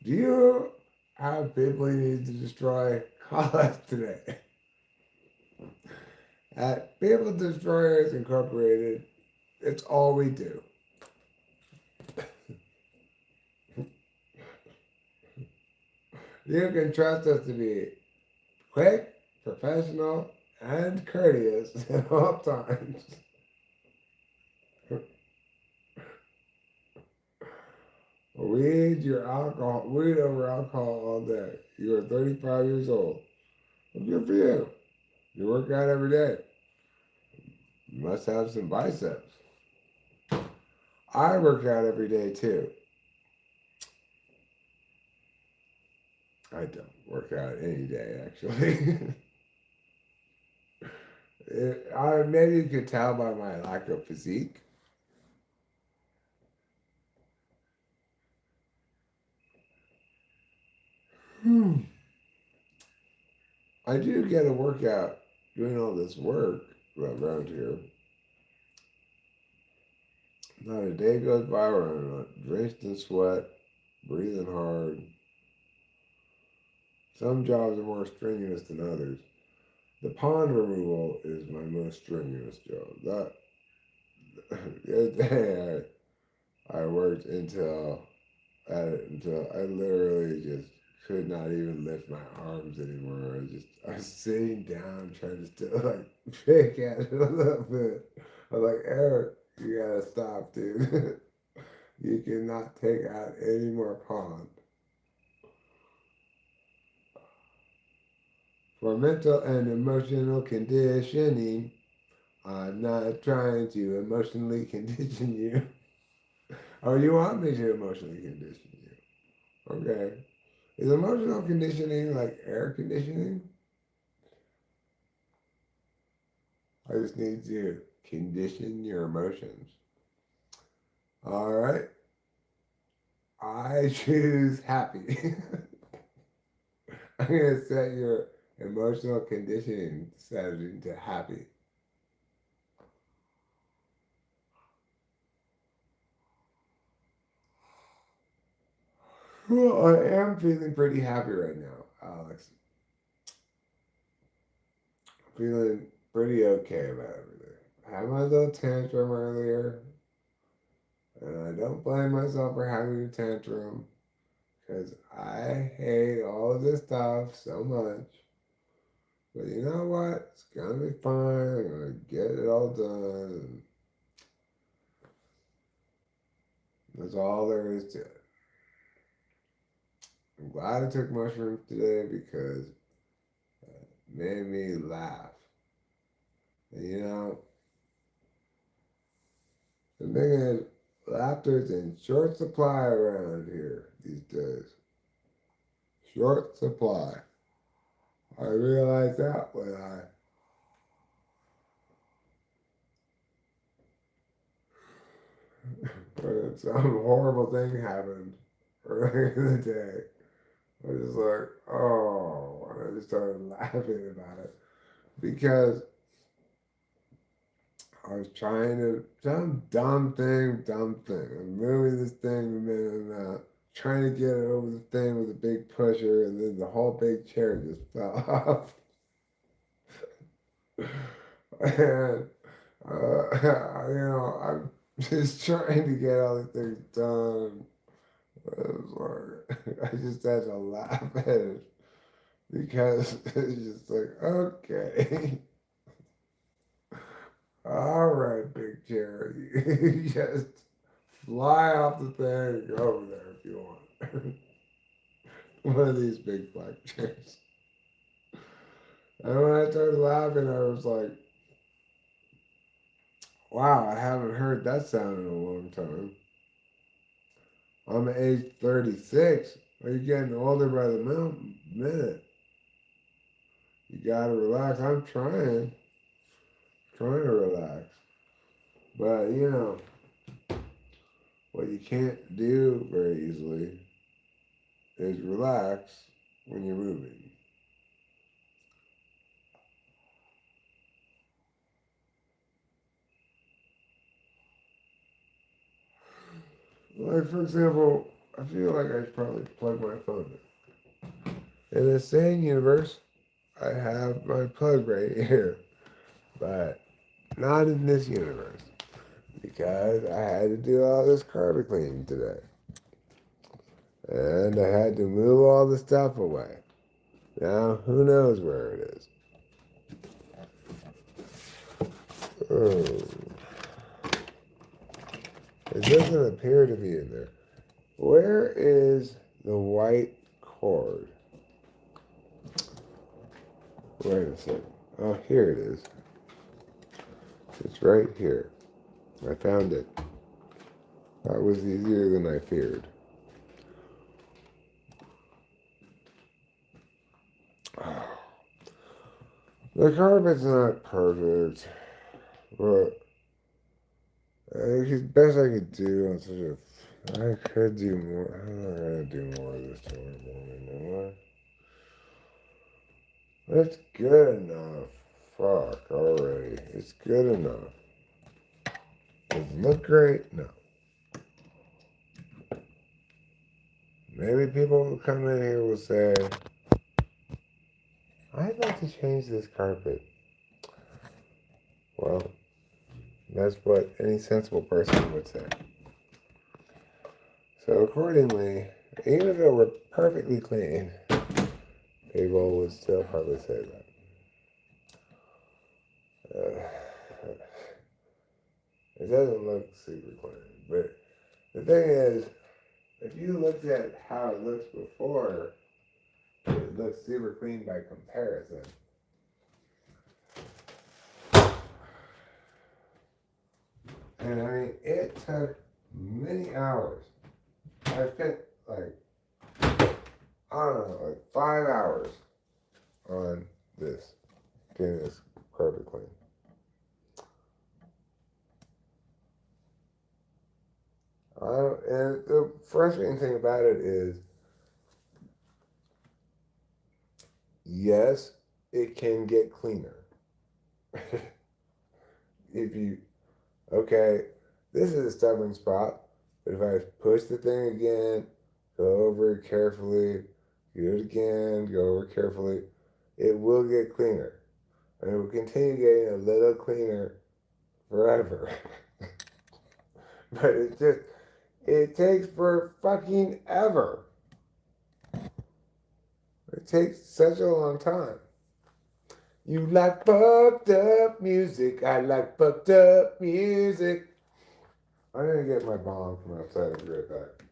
Do you have people you need to destroy? Call us today. At People Destroyers Incorporated, it's all we do. You can trust us to be quick, professional, and courteous at all times. Weed over alcohol all day. You are 35 years old. Well, good for you. You work out every day. You must have some biceps. I work out every day too. I don't work out any day, actually. Maybe you could tell by my lack of physique. I do get a workout doing all this work around here. Not a day goes by where I'm not drenched in sweat, breathing hard. Some jobs are more strenuous than others. The pond removal is my most strenuous job. The other day I worked until I literally just could not even lift my arms anymore. I was sitting down trying to still like pick at it a little bit. I was like, Eric, you gotta stop, dude. You cannot take out any more pond. For mental and emotional conditioning, I'm not trying to emotionally condition you. Oh, you want me to emotionally condition you? Okay. Is emotional conditioning like air conditioning? I just need to condition your emotions. All right. I choose happy. I'm going to set your emotional conditioning setting to happy. Well, I am feeling pretty happy right now, Alex. Feeling pretty okay about everything. I had my little tantrum earlier, and I don't blame myself for having a tantrum because I hate all of this stuff so much. But you know what? It's gonna be fine. I'm gonna get it all done. And that's all there is to it. I'm glad I took mushrooms today because it made me laugh. And the thing is, Laughter's in short supply around here these days. Short supply. I realized that when some horrible thing happened earlier in the day. I was just like, oh, and I just started laughing about it because I was trying to some dumb thing. I'm moving this thing and trying to get it over the thing with a big pusher, and then the whole big chair just fell off. And I'm just trying to get all the things done. It was like, I just had to laugh at it because it's just like, okay, all right, big chair, you just fly off the thing and go over there if you want. One of these big black chairs. And when I started laughing, I was like, wow, I haven't heard that sound in a long time. I'm age 36. Are you getting older by the minute? You gotta relax. I'm trying to relax. But what you can't do very easily is relax when you're moving. Like, for example, I feel like I should probably plug my phone in. In the same universe, I have my plug right here, but not in this universe because I had to do all this carpet cleaning today. And I had to move all the stuff away. Now, who knows where it is? Oh, it doesn't appear to be in there. Where is the white cord? Wait a second. Oh, here it is. It's right here. I found it. That was easier than I feared. The carpet's not perfect, but it's the best I could do on such a. I could do more. I'm not gonna do more of this tomorrow morning, am I? It's good enough. Fuck, already. It's good enough. Does it look great? No. Maybe people who come in here will say, I'd like to change this carpet. Well, that's what any sensible person would say. So accordingly, even if it were perfectly clean, people would still probably say that. It doesn't look super clean, but the thing is, if you looked at how it looks before, it looks super clean by comparison. And I mean, it took many hours. I spent I don't know, like 5 hours on this, getting this carpet clean. And the frustrating thing about it is, yes, it can get cleaner. If you, okay, this is a stubborn spot, but if I push the thing again, go over it carefully, do it again, go over it carefully, it will get cleaner. And it will continue getting a little cleaner forever. But it takes for fucking ever. It takes such a long time. You like fucked up music. I like fucked up music. I'm gonna get my bong from outside and be right back.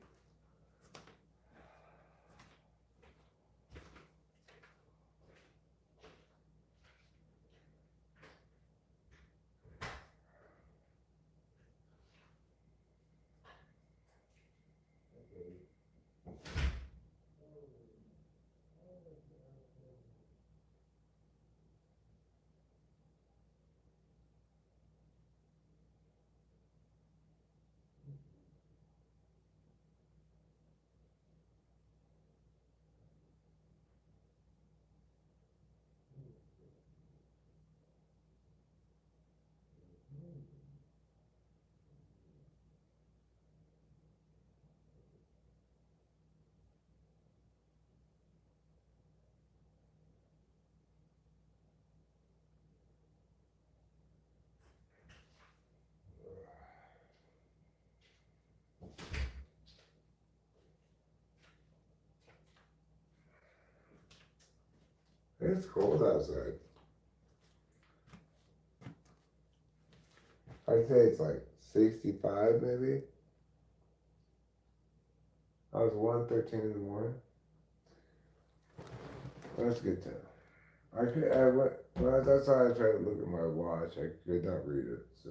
It's cold outside. I'd say it's like 65 maybe. I was 1:13 in the morning. That's a good time. When I was outside, I tried to look at my watch. I could not read it. So,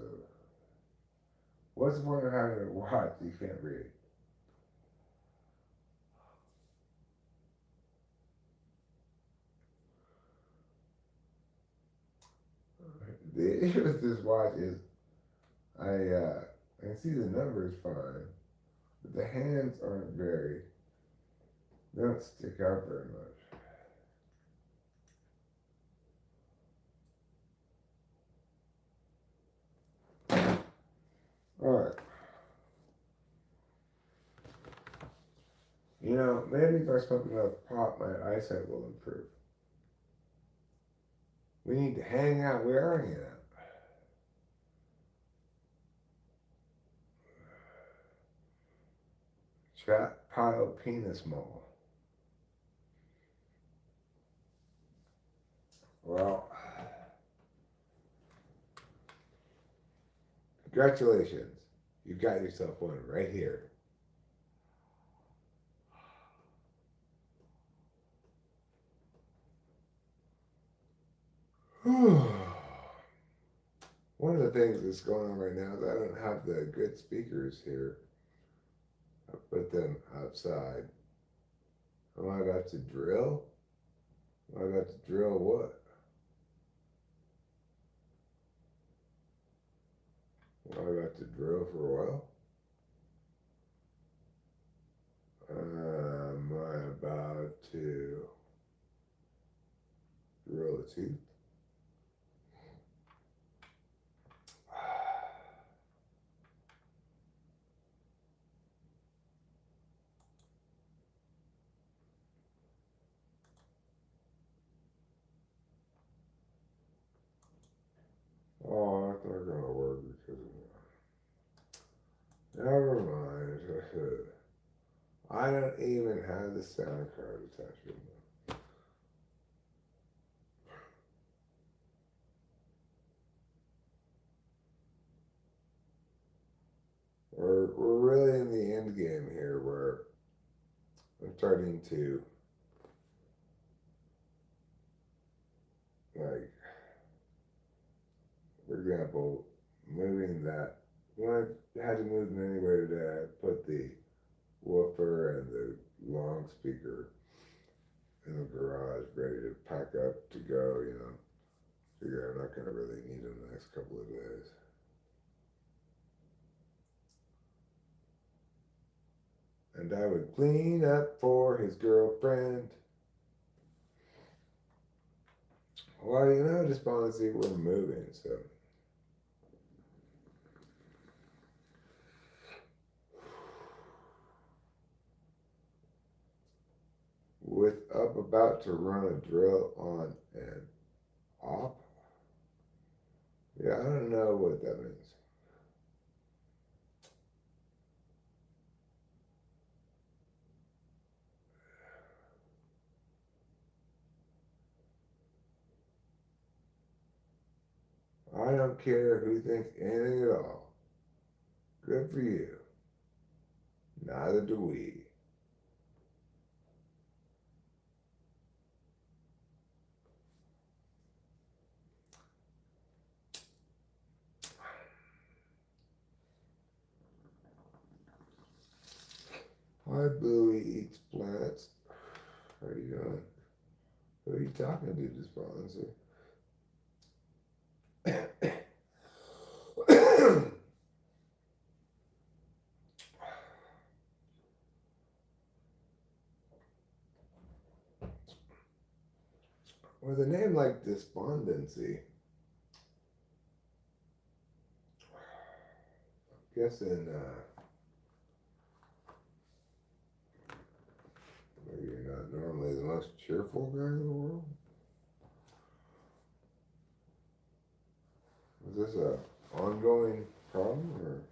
what's the point of having a watch you can't read? The issue with this watch is I can see the numbers fine, but the hands aren't they don't stick out very much. Alright. You know, maybe if I smoke enough pot, my eyesight will improve. We need to hang out. Where are you at? Chat pile penis mole. Well, congratulations. You got yourself one right here. One of the things that's going on right now is I don't have the good speakers here. I put them outside. Am I about to drill? Am I about to drill what? Am I about to drill for oil? Am I about to drill a tooth? Oh, that's not gonna work because of never mind. I don't even have the sound card attached to it. We're really in the end game here where I'm starting to like, for example, moving that when I had to move them anywhere today, I put the woofer and the long speaker in the garage ready to pack up to go, you know. Figure I'm not gonna really need them the next couple of days. And I would clean up for his girlfriend. Well, you know, despondency, we're moving, so. With up about to run a drill on an op. Yeah, I don't know what that means. I don't care who thinks anything at all. Good for you. Neither do we. I My Bluey eats plants. How are you doing? Who are you talking to, Despondency? With a name like Despondency, I'm guessing maybe you're not normally the most cheerful guy in the world. Is this a ongoing problem, or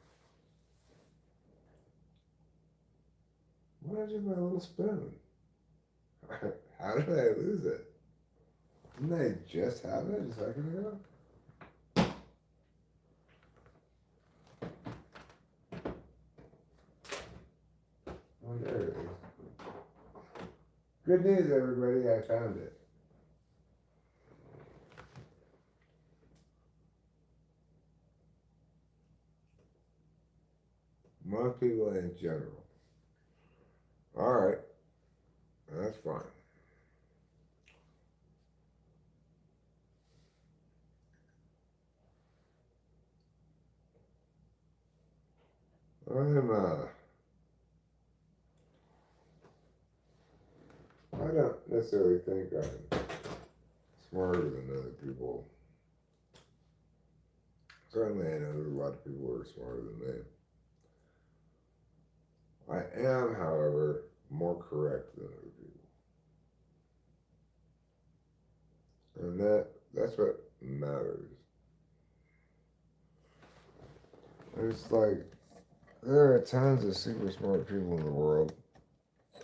what did I do with my little spoon? How did I lose it? Didn't I just have it a second ago? Oh, there it is. Good news, everybody, I found it. Most people in general. Alright, that's fine. I don't necessarily think I'm smarter than other people. Certainly, I know there's a lot of people who are smarter than me. I am, however, more correct than other people. And that's what matters. It's like, there are tons of super smart people in the world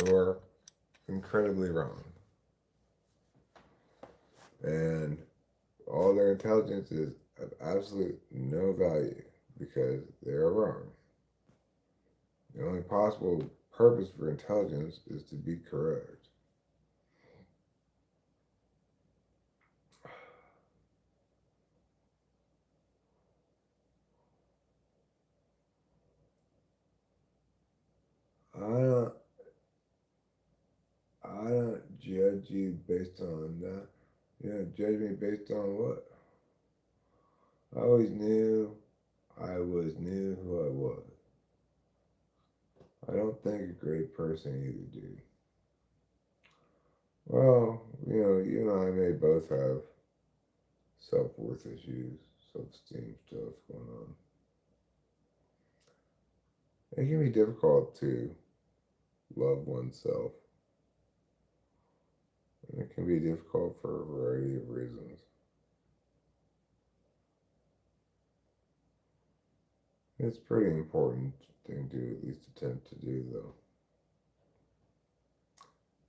who are incredibly wrong. And all their intelligence is of absolute no value because they are wrong. The only possible purpose for intelligence is to be correct. I don't, I don't judge you based on that. You know, judge me based on what? I always knew who I was. I don't think a great person either, dude. Well, you and I may both have self-worth issues, self-esteem stuff going on. It can be difficult to love oneself. And it can be difficult for a variety of reasons. It's a pretty important thing to at least attempt to do, though.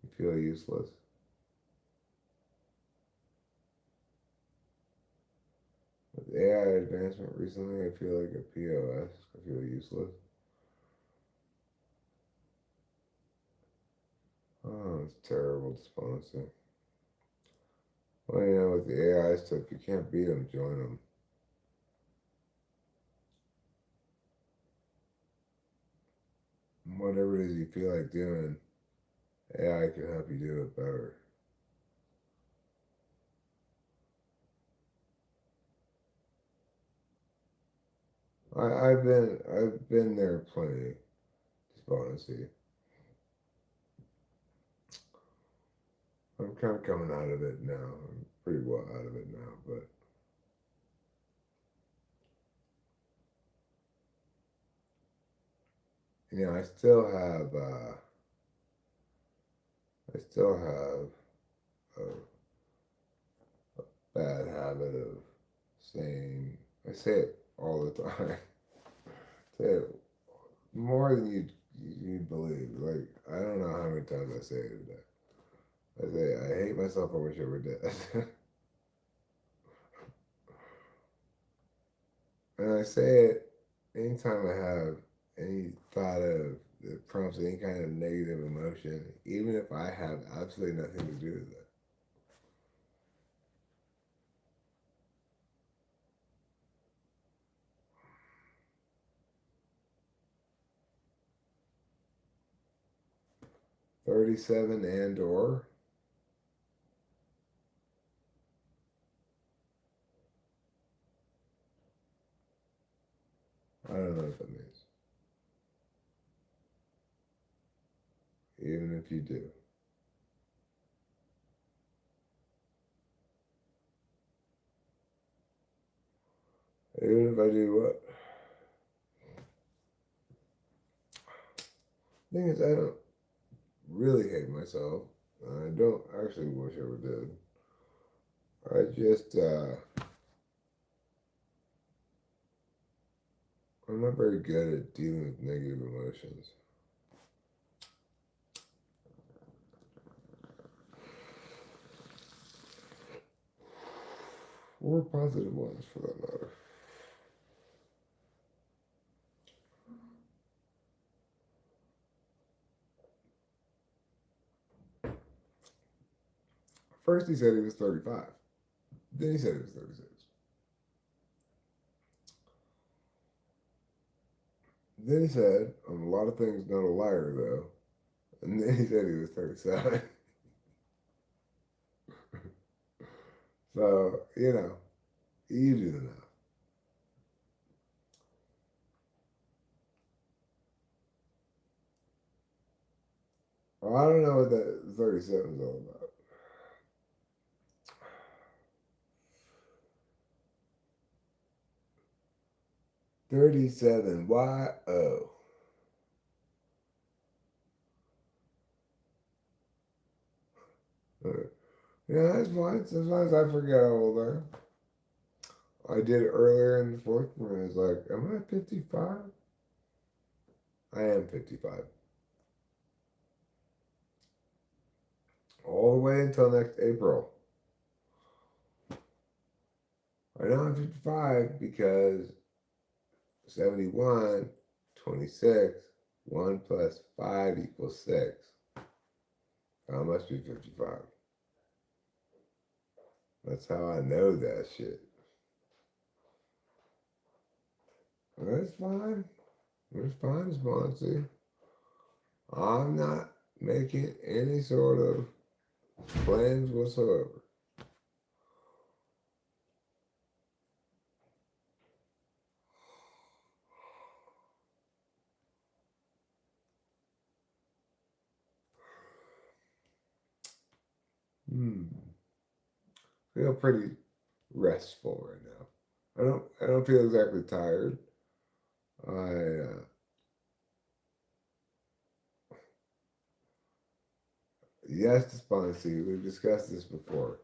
You feel useless. With AI advancement recently, I feel like a POS. I feel useless. Oh, it's terrible despondency. Well, with the AI stuff, you can't beat them, join them. Whatever it is you feel like doing, AI can help you do it better. I've been there plenty, despondency. I'm kind of coming out of it now. I'm pretty well out of it now, but I still have a bad habit of saying. I say it all the time. Say it more than you believe. Like, I don't know how many times I say it today. I say I hate myself. I wish I were dead. And I say it anytime I have any thought of that prompts any kind of negative emotion, even if I have absolutely nothing to do with it. 37 and or. I don't know what that means. Even if you do. Even if I do what? The thing is, I don't really hate myself. I don't actually wish I ever did. I just, I'm not very good at dealing with negative emotions. Or positive ones, for that matter. First, he said he was 35. Then he said he was 36. Then he said, on a lot of things, not a liar, though. And then he said he was 37. So, you know, you do the math. Well, I don't know what that 37 is all about. 37. Y-O. Yeah, that's fine. Sometimes I forget how old I am. I did earlier in the fourth when I was like, am I 55? I am 55. All the way until next April. I know I'm 55 because 71, 26, 1 plus 5 equals 6. I must be 55. That's how I know that shit. That's fine. It's fine, Sponsy. I'm not making any sort of plans whatsoever. Feel pretty restful right now. I don't feel exactly tired. Yes, Sponsy, we've discussed this before.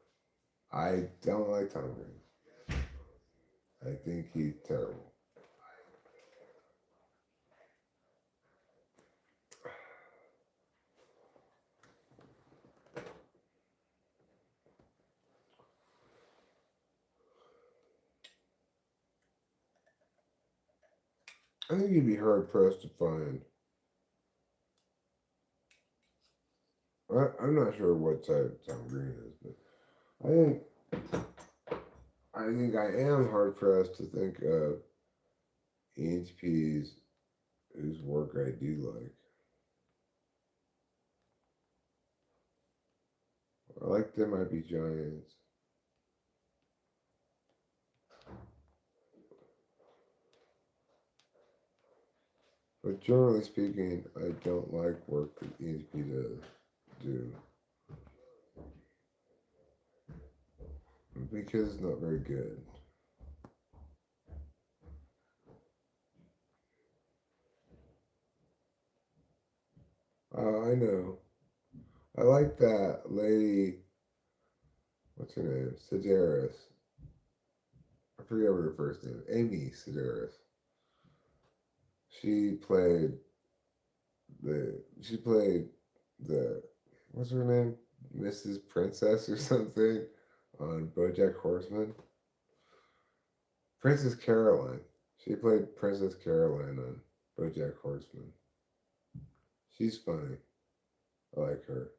I don't like Tom Green. I think he's terrible. I think you'd be hard pressed to find. I'm not sure what side Tom Green is, but I think I am hard pressed to think of EHPs whose work I do like. I like There Might Be Giants. But generally speaking, I don't like work that EHP does do because it's not very good. I know. I like that lady. What's her name? Sedaris. I forget what her first name. Amy Sedaris. She played the. She played the. What's her name? Mrs. Princess or something on BoJack Horseman. Princess Caroline. She played Princess Caroline on BoJack Horseman. She's funny. I like her.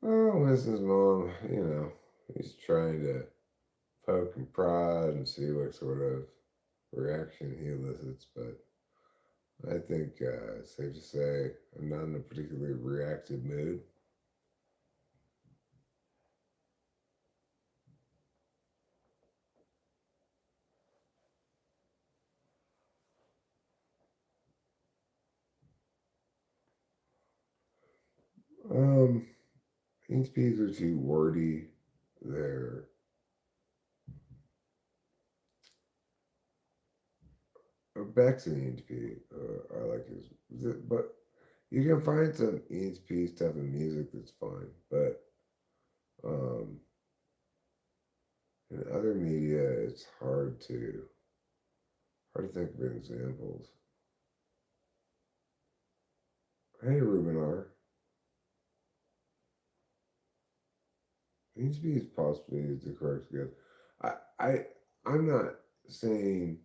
Oh, Mrs. Mom, he's trying to poke and prod and see what sort of reaction he elicits. But I think it's safe to say I'm not in a particularly reactive mood. Um, HPs are too wordy. They're Beck's an EHP. I like his, but you can find some EHP stuff in music that's fine. But um, in other media, it's hard to think of examples. Hey, Ruben R. EHP is possibly the correct guess. I I I'm not saying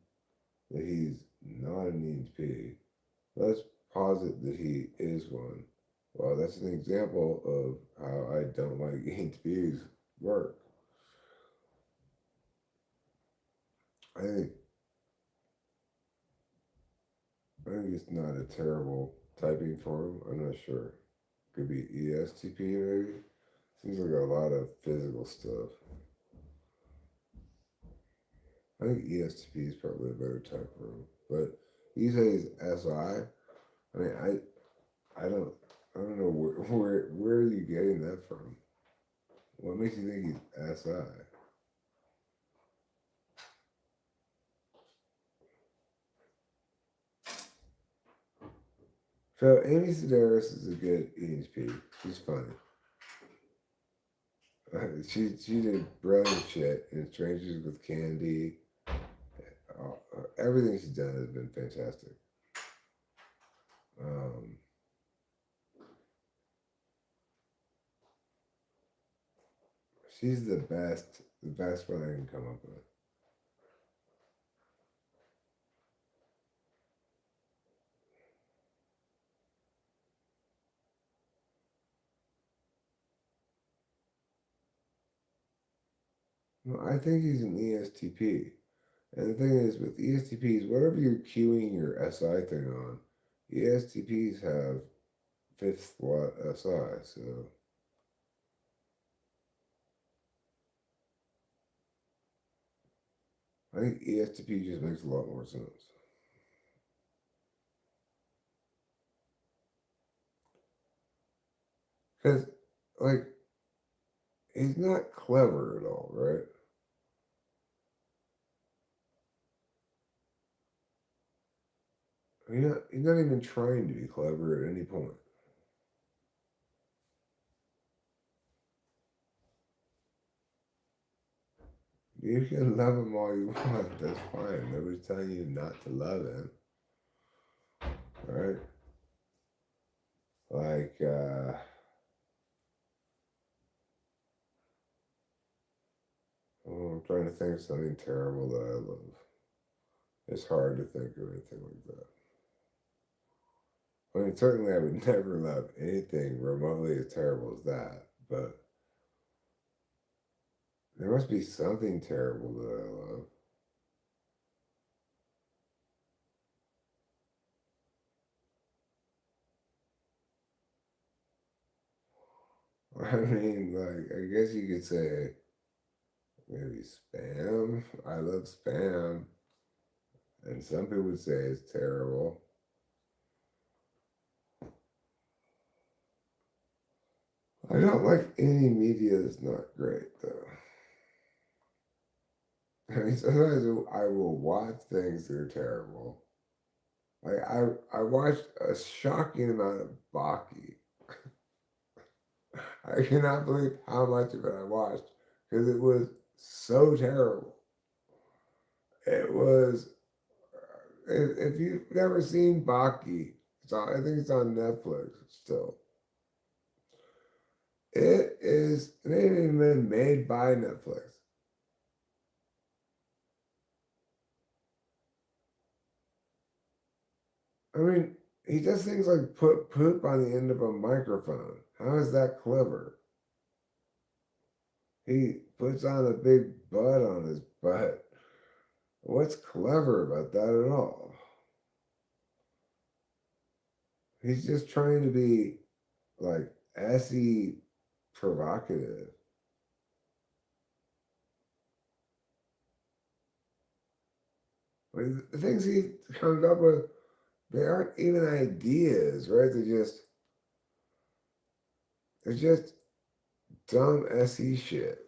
that he's not an EHP. Let's posit that he is one. Well, that's an example of how I don't like EHP's work. I think I think it's not a terrible typing form. I'm not sure. Could be ESTP maybe. Seems like a lot of physical stuff. I think ESTP is probably a better type for him. But he says SI. I mean, I don't I don't know where are you getting that from? What makes you think he's SI? So Amy Sedaris is a good EHP. She's funny. She did brilliant shit in Strangers with Candy. Everything she's done has been fantastic. Um, she's the best one I can come up with. No, I think he's an ESTP. And the thing is, with ESTPs, whatever you're queuing your SI thing on, ESTPs have fifth slot SI. So I think ESTP just makes a lot more sense. Because, like, he's not clever at all, right? He's not even trying to be clever at any point. You can love him all you want. That's fine. Nobody's telling you not to love him, right? Like, I'm trying to think of something terrible that I love. It's hard to think of anything like that. I mean, certainly I would never love anything remotely as terrible as that, but there must be something terrible that I love. I mean, like, I guess you could say maybe spam. I love spam. And some people would say it's terrible. I don't like any media that's not great, though. I mean, sometimes I will watch things that are terrible. Like, I watched a shocking amount of Baki. I cannot believe how much of it I watched because it was so terrible. It was, if you've never seen Baki, I think it's on Netflix still. It ain't even been made by Netflix. I mean, he does things like put poop on the end of a microphone. How is that clever? He puts on a big bud on his butt. What's clever about that at all? He's just trying to be like assy provocative. Like, the things he comes up with, they aren't even ideas, right? They're just dumb SE shit.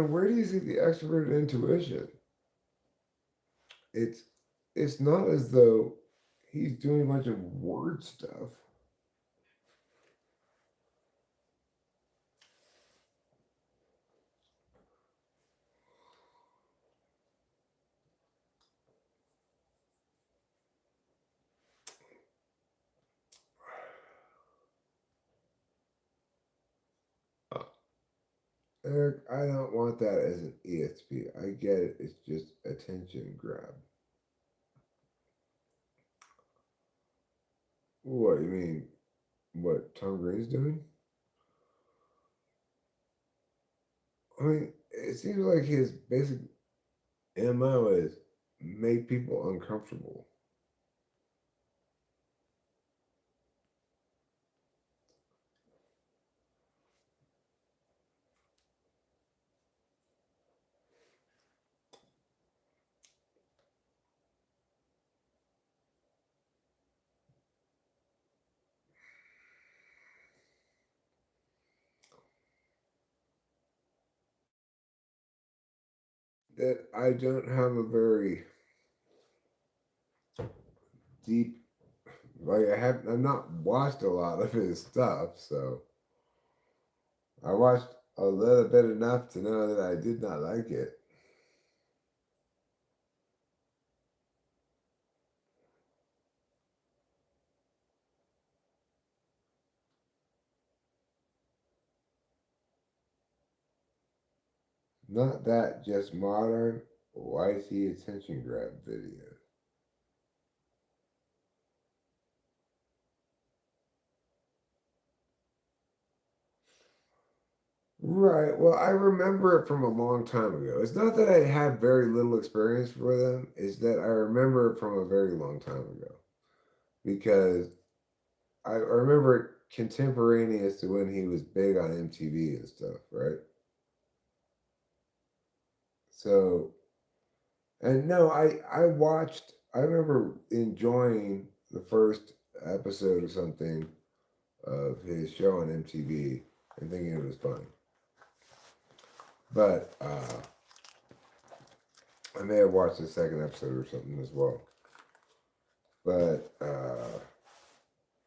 Where do you see the extroverted intuition? It's it's not as though he's doing a bunch of word stuff. Eric, I don't want that as an ESP. I get it. It's just attention grab. What you mean? What Tom Green's doing? I mean, it seems like his basic MO is make people uncomfortable. That I don't have a very deep, like I've not watched a lot of his stuff, so I watched a little bit enough to know that I did not like it. Not that, just modern YC attention grab videos. Right. Well, I remember it from a long time ago. It's not that I had very little experience with them, it's that I remember it from a very long time ago. Because I remember it contemporaneous to when he was big on MTV and stuff, right? So, and no, I remember enjoying the first episode or something of his show on MTV and thinking it was funny. But I may have watched the second episode or something as well. But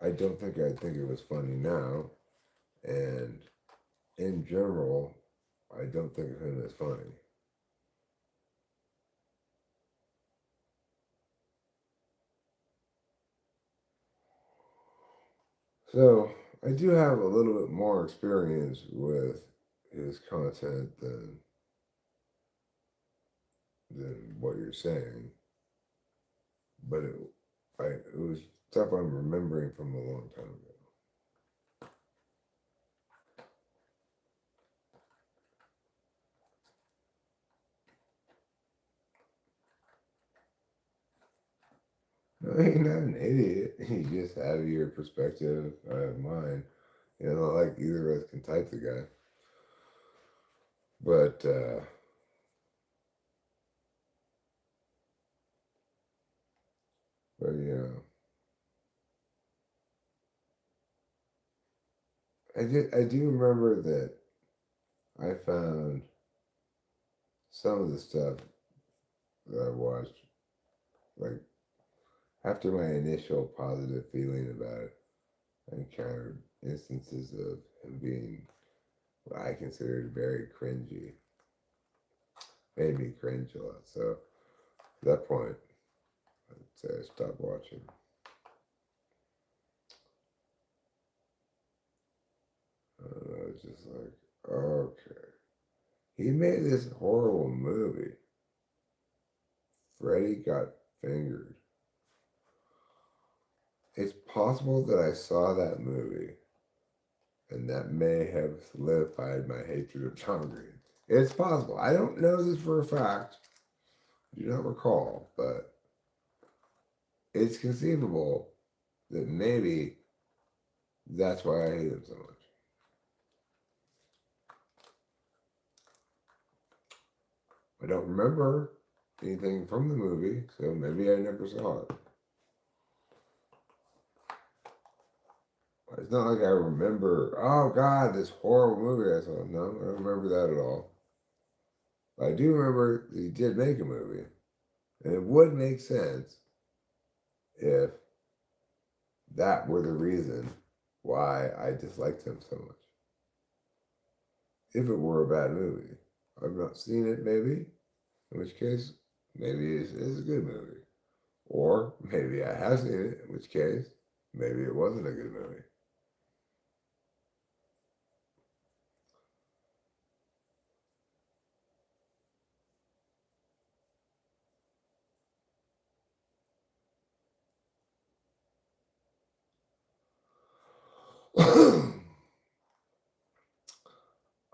I don't think I think it was funny now. And in general, I don't think of him as funny. So I do have a little bit more experience with his content than what you're saying. But it was stuff I'm remembering from a long time ago. No, he's not an idiot. He's just out of your perspective. I have mine. You know, not like either of us can type the guy. But you know, I do remember that I found some of the stuff that I watched, like after my initial positive feeling about it, I encountered instances of him being what I considered very cringy. Made me cringe a lot. So at that point, I'd say I stopped watching. was just like, okay. He made this horrible movie. Freddy Got Fingered. It's possible that I saw that movie and that may have solidified my hatred of Tom Green. It's possible. I don't know this for a fact. I do not recall, but it's conceivable that maybe that's why I hate him so much. I don't remember anything from the movie, so maybe I never saw it. It's not like I remember, oh God, this horrible movie I saw. No, I don't remember that at all. But I do remember that he did make a movie. And it would make sense if that were the reason why I disliked him so much. If it were a bad movie. I've not seen it, maybe. In which case, maybe it's a good movie. Or maybe I have seen it, in which case, maybe it wasn't a good movie.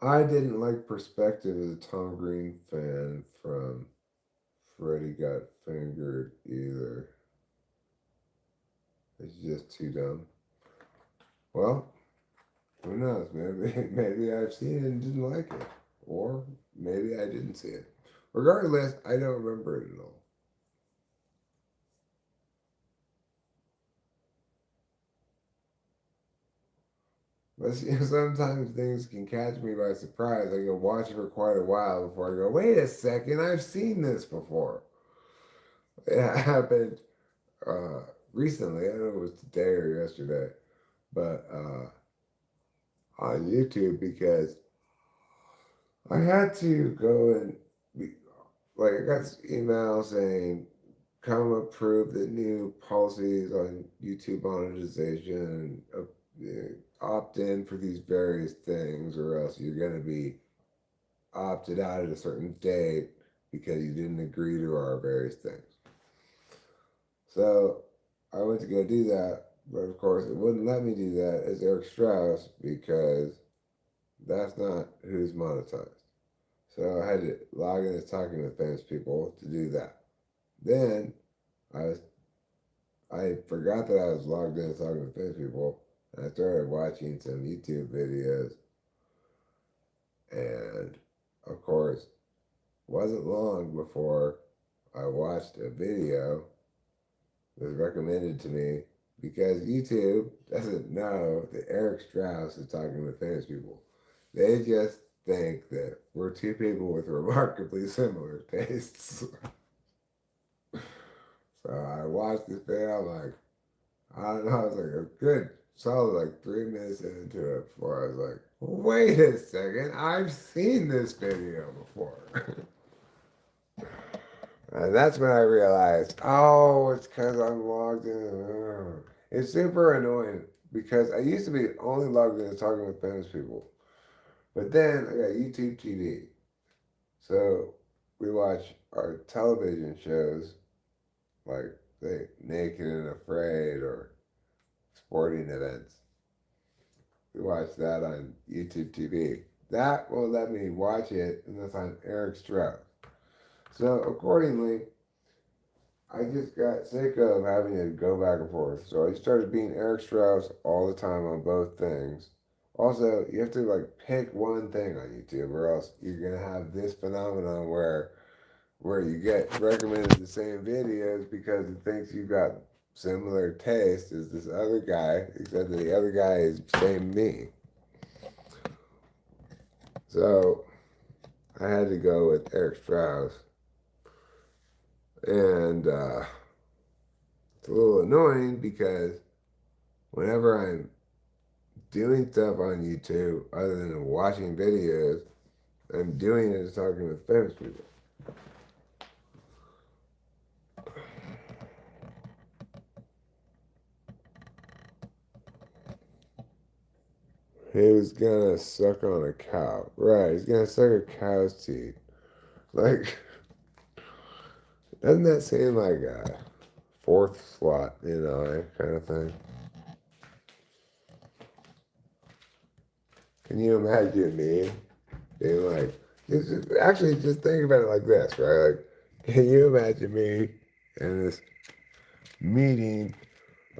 I didn't like Perspective as a Tom Green fan from Freddy Got Fingered either. It's just too dumb. Well, who knows? Maybe I've seen it and didn't like it. Or maybe I didn't see it. Regardless, I don't remember it at all. But sometimes things can catch me by surprise. I can watch it for quite a while before I go, wait a second, I've seen this before. It happened recently. I don't know if it was today or yesterday, but on YouTube because I had to go and I got this email saying, come approve the new policies on YouTube monetization, opt in for these various things, or else you're going to be opted out at a certain date because you didn't agree to our various things. So I went to go do that, but of course it wouldn't let me do that as Eric Strauss because that's not who's monetized. So I had to log in as Talking with Famous People to do that. Then I forgot that I was logged in as Talking with Famous People, and I started watching some YouTube videos. And of course, wasn't long before I watched a video that was recommended to me because YouTube doesn't know that Eric Strauss is Talking with Famous People. They just think that we're two people with remarkably similar tastes. So I watched this video, I'm like, I don't know, I was like a good solid like 3 minutes into it before I was like, wait a second, I've seen this video before. And that's when I realized, oh, it's because I'm logged in. It's super annoying because I used to be only logged in Talking with Famous People. But then I got YouTube TV. So we watch our television shows like say Naked and Afraid or sporting events. We watch that on YouTube TV. That won't let me watch it unless I'm Eric Strauss. So accordingly, I just got sick of having to go back and forth. So I started being Eric Strauss all the time on both things. Also, you have to pick one thing on YouTube or else you're gonna have this phenomenon where you get recommended the same videos because it thinks you've got similar taste as this other guy, except that the other guy is same me. So I had to go with Eric Strauss. And it's a little annoying because whenever I'm doing stuff on YouTube other than watching videos, I'm doing it as Talking with Famous People. he was gonna suck on a cow. Right, he's gonna suck a cow's teeth. Like, doesn't that seem like a fourth slot in eye kind of thing? Can you imagine me being like, actually, just think about it like this, right? Like, can you imagine me in this meeting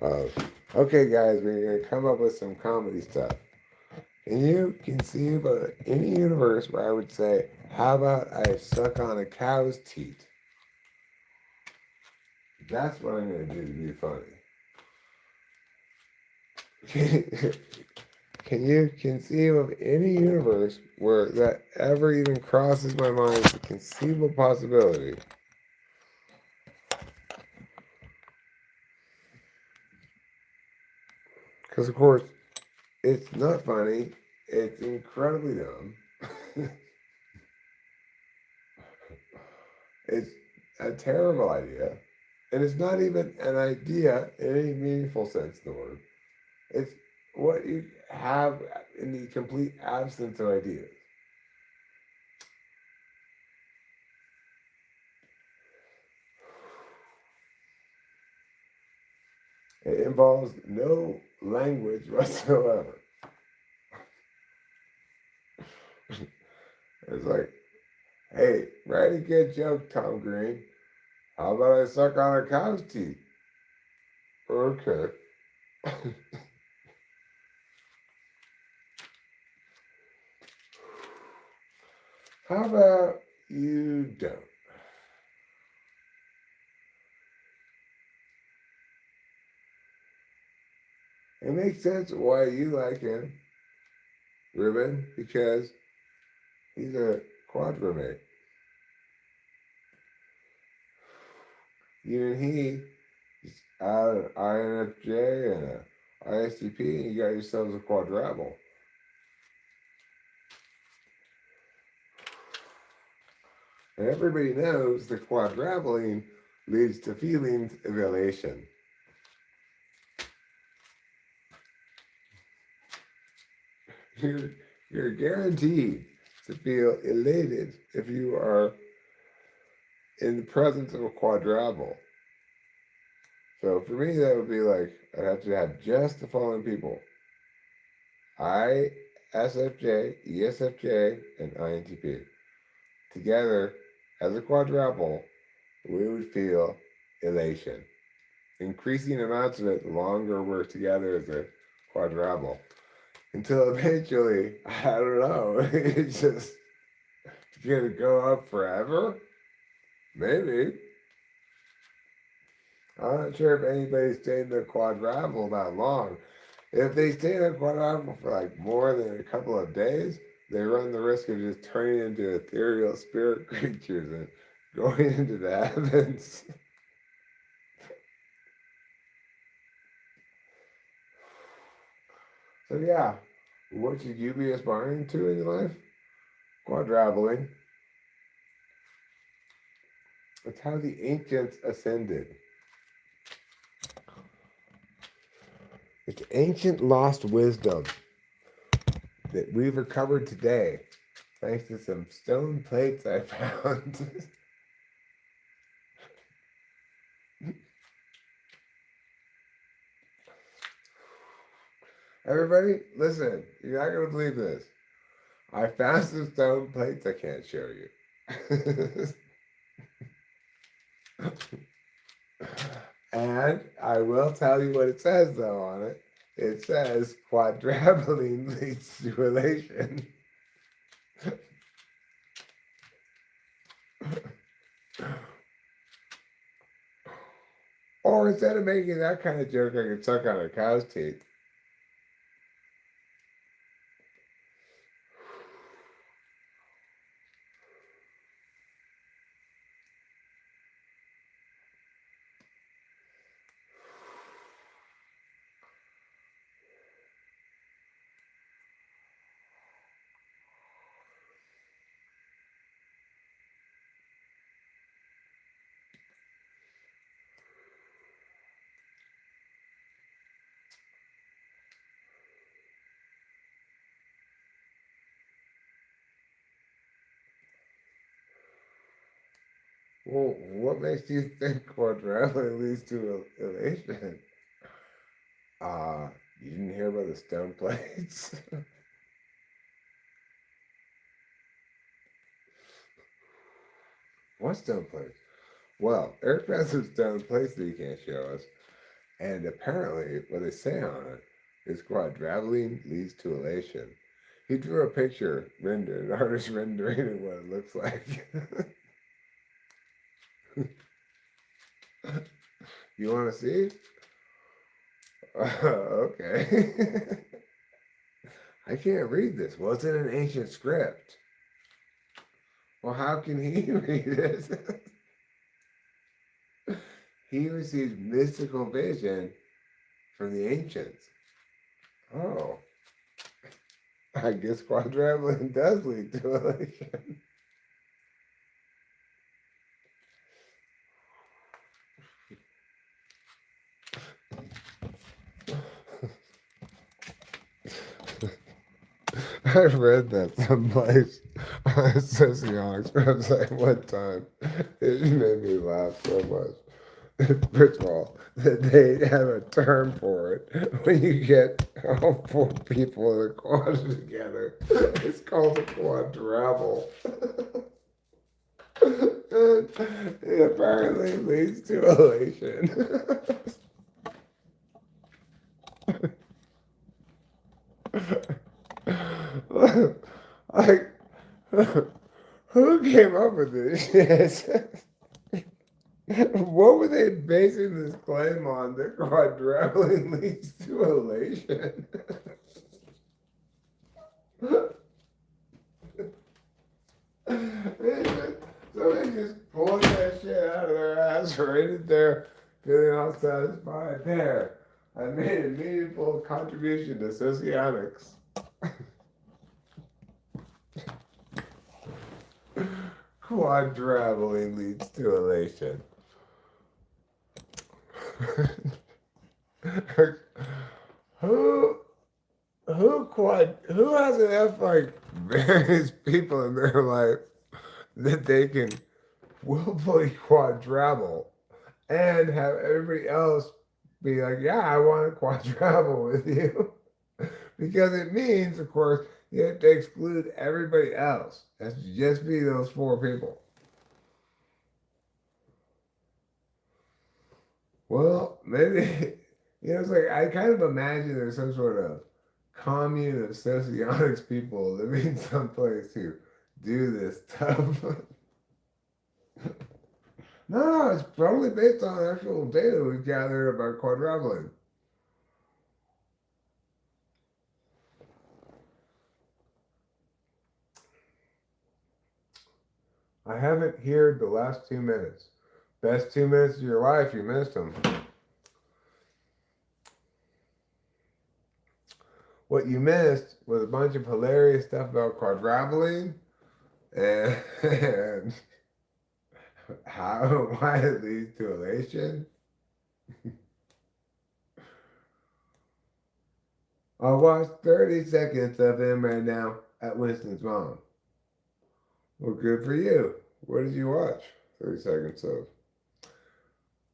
of, okay, guys, we're gonna come up with some comedy stuff. And you conceive of any universe where I would say, how about I suck on a cow's teeth? That's what I'm going to do to be funny. Can you conceive of any universe where that ever even crosses my mind as a conceivable possibility? Because, of course, it's not funny. It's incredibly dumb. It's a terrible idea. And it's not even an idea in any meaningful sense of the word. It's what you have in the complete absence of ideas. It involves no language whatsoever. It's like, hey, write a good joke, Tom Green. How about I suck on a cow's teeth? Okay. How about you don't? It makes sense why you like him, Ruben, because he's a quadrumate. You and he add an INFJ and a ISTP, and you got yourselves a quadruple. And everybody knows the quadrupling leads to feelings of elation. You're, you're guaranteed to feel elated if you are in the presence of a quadruple. So for me, that would be like, I'd have to have just the following people: ISFJ, ESFJ, and INTP. Together, as a quadruple, we would feel elation. Increasing amounts of it the longer we're together as a quadruple. Until eventually, I don't know, it's just gonna go up forever? Maybe. I'm not sure if anybody stayed in the quadruple that long. If they stay in the quadruple for like more than a couple of days, they run the risk of just turning into ethereal spirit creatures and going into the heavens. So yeah, what should you be aspiring to in your life? Quadrupling. It's how the ancients ascended. It's ancient lost wisdom that we've recovered today, thanks to some stone plates I found. Everybody, listen, you're not going to believe this. I found some stone plates I can't show you. And I will tell you what it says, though, on it. It says quadrupling leads to elation. Or instead of making that kind of joke, I could suck on a cow's teeth. Well, what makes you think quadrilogy leads to elation? Uh, you didn't hear about the stone plates? What stone plates? Well, Eric found some stone plates that he can't show us, and apparently what they say on it is quadrilogy leads to elation. He drew a picture, rendered, an artist rendering of what it looks like. You want to see? Okay. I can't read this. Well, it's in an ancient script. Well, how can he read it? He received mystical vision from the ancients. Oh, I guess quadrilogy does lead to elation. I read that someplace on a sociologics website one time. It made me laugh so much. First of all, that they have a term for it when you get all four people in a quad together. It's called a quadruple. And it apparently leads to elation. Like, who came up with this shit? What were they basing this claim on that quadrupling leads to elation? Somebody just pulled that shit out of their ass right in there, feeling all satisfied. There, I made a meaningful contribution to sociotics. Quadrupling leads to elation. who who has enough like various people in their life that they can willfully quadruple and have everybody else be like, yeah, I want to quadruple with you. Because it means, of course, you have to exclude everybody else. That's just be those four people. Well, maybe, it's like I kind of imagine there's some sort of commune of socionics people living someplace who do this stuff. No, it's probably based on actual data we've gathered about quadrupling. I haven't heard the last 2 minutes. Best 2 minutes of your life, you missed them. What you missed was a bunch of hilarious stuff about quadrupling and how why it leads to elation. I'll watch 30 seconds of him right now at Winston's mom. Well, good for you. What did you watch? 30 seconds of.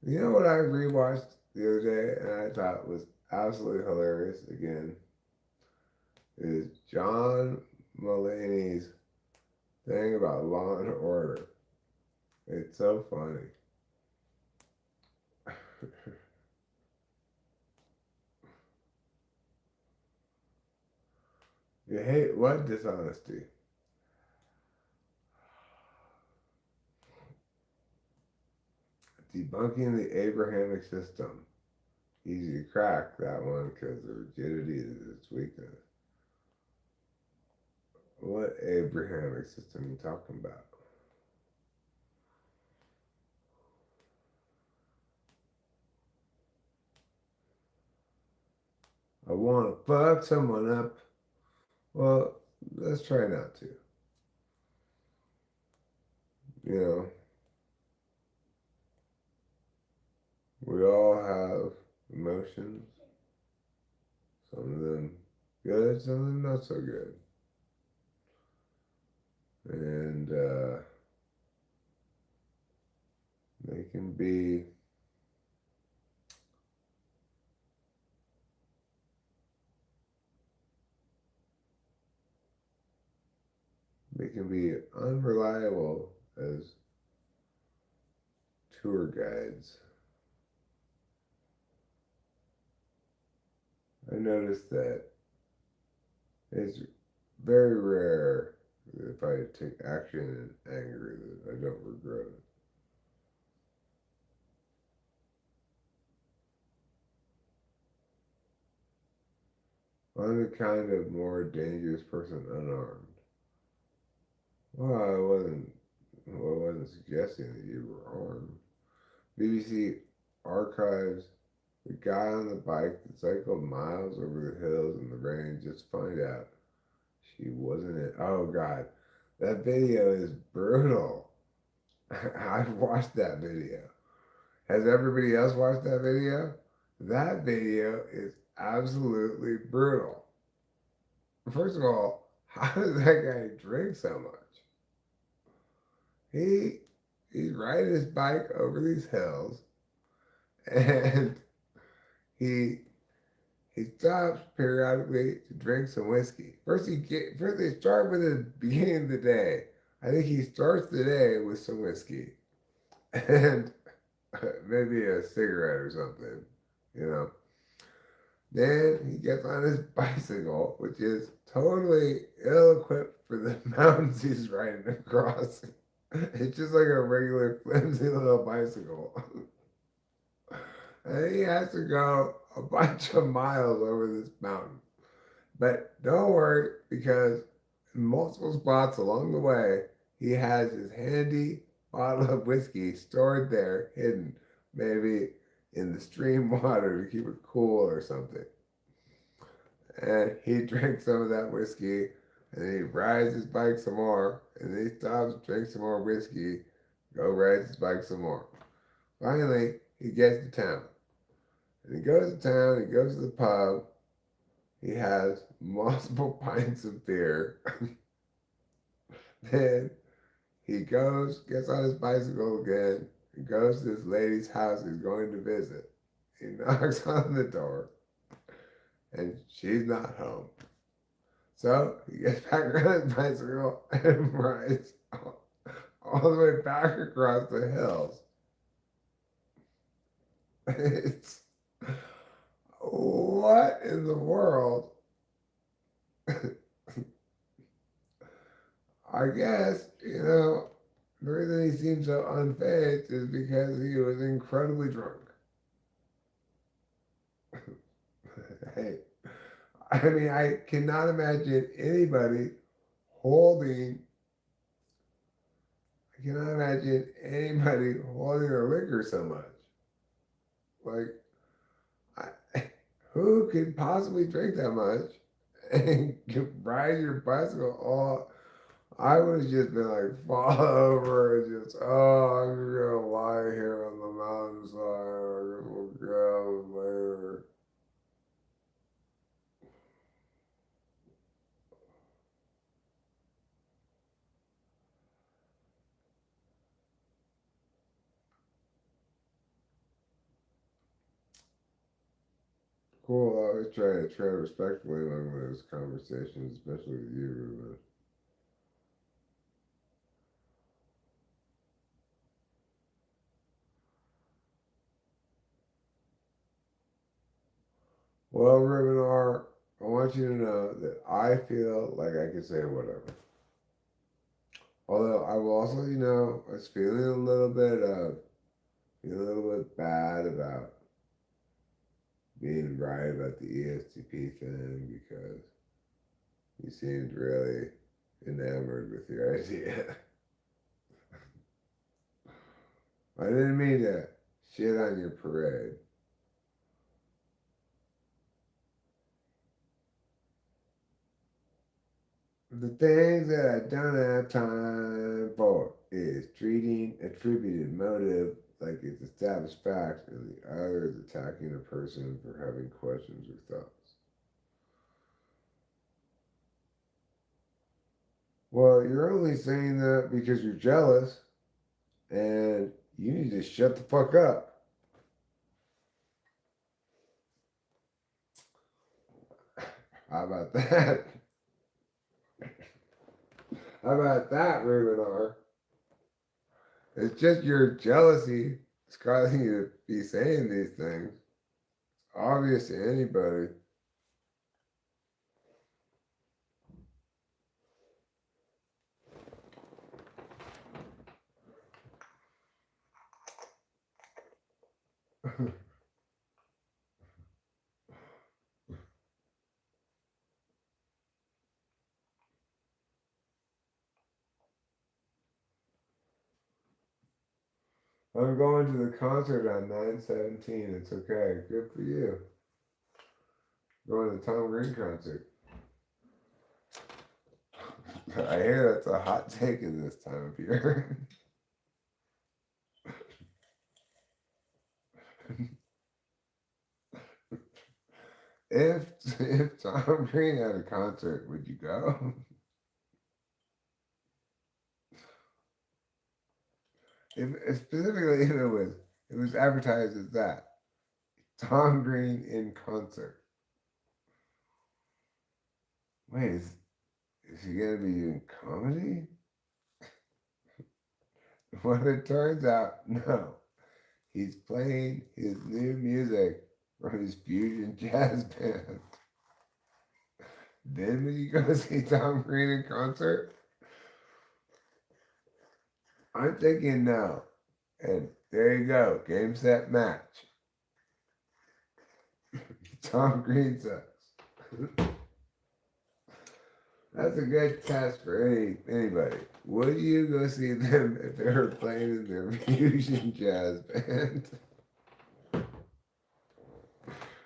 You know what I rewatched the other day and I thought was absolutely hilarious again? Is John Mulaney's thing about Law and Order. It's so funny. You hate what dishonesty? Debunking the Abrahamic system. Easy to crack that one because the rigidity is its weakness. What Abrahamic system are you talking about? I want to fuck someone up. Well, let's try not to. You know, we all have emotions. Some of them good, some of them not so good. And It can be unreliable as tour guides. I noticed that it's very rare if I take action in anger that I don't regret it. I'm the kind of more dangerous person unarmed. Well, I wasn't suggesting that you were armed. BBC archives the guy on the bike that cycled miles over the hills in the rain just to find out she wasn't it. Oh God, that video is brutal. I've watched that video. Has everybody else watched that video? That video is absolutely brutal. First of all, how does that guy drink so much? He he's riding his bike over these hills, and he he stops periodically to drink some whiskey. First they start with the beginning of the day. I think he starts the day with some whiskey and maybe a cigarette or something, you know. Then he gets on his bicycle, which is totally ill-equipped for the mountains he's riding across. It's just like a regular flimsy little bicycle. And he has to go a bunch of miles over this mountain. But don't worry, because in multiple spots along the way, he has his handy bottle of whiskey stored there, hidden, maybe in the stream water to keep it cool or something. And he drinks some of that whiskey, and then he rides his bike some more, and then he stops, drinks some more whiskey, go rides his bike some more. Finally, he gets to town. And he goes to town, he goes to the pub, he has multiple pints of beer. Then he goes, gets on his bicycle again, and goes to this lady's house he's going to visit. He knocks on the door, and she's not home. So he gets back on his bicycle and rides all the way back across the hills. It's what in the world? I guess, the reason he seemed so unfazed is because he was incredibly drunk. Hey, I mean, I cannot imagine anybody holding, I cannot imagine anybody holding their liquor so much. Like, I, who could possibly drink that much and ride your bicycle all? I would have just been like, fall over and just, oh, I'm just gonna lie here on the mountainside. I guess we'll get later. Cool. I always try to tread respectfully along those conversations, especially with you, Ruben. Well, Ruben R., I want you to know that I feel like I can say whatever. Although I will also, I was feeling a little bit bad about being right about the ESTP thing because you seemed really enamored with your idea. I didn't mean to shit on your parade. The things that I don't have time for is treating attributed motive like it's established fact and the other is attacking a person for having questions or thoughts. Well, you're only saying that because you're jealous and You need to shut the fuck up. How about that? How about that, Ruben? It's just your jealousy is causing you to be saying these things. It's obvious to anybody. I'm going to the concert on 9/17. It's okay. Good for you. Going to the Tom Green concert. I hear that's a hot take in this time of year. if Tom Green had a concert, would you go? If specifically if it was advertised as that. Tom Green in concert. Wait, is he gonna be doing comedy? Well, it turns out, no. He's playing his new music from his fusion jazz band. Then when you go see Tom Green in concert, I'm thinking no. And there you go, game set match. Tom Green sucks. That's a good test for anybody. Would you go see them if they were playing in their fusion jazz band?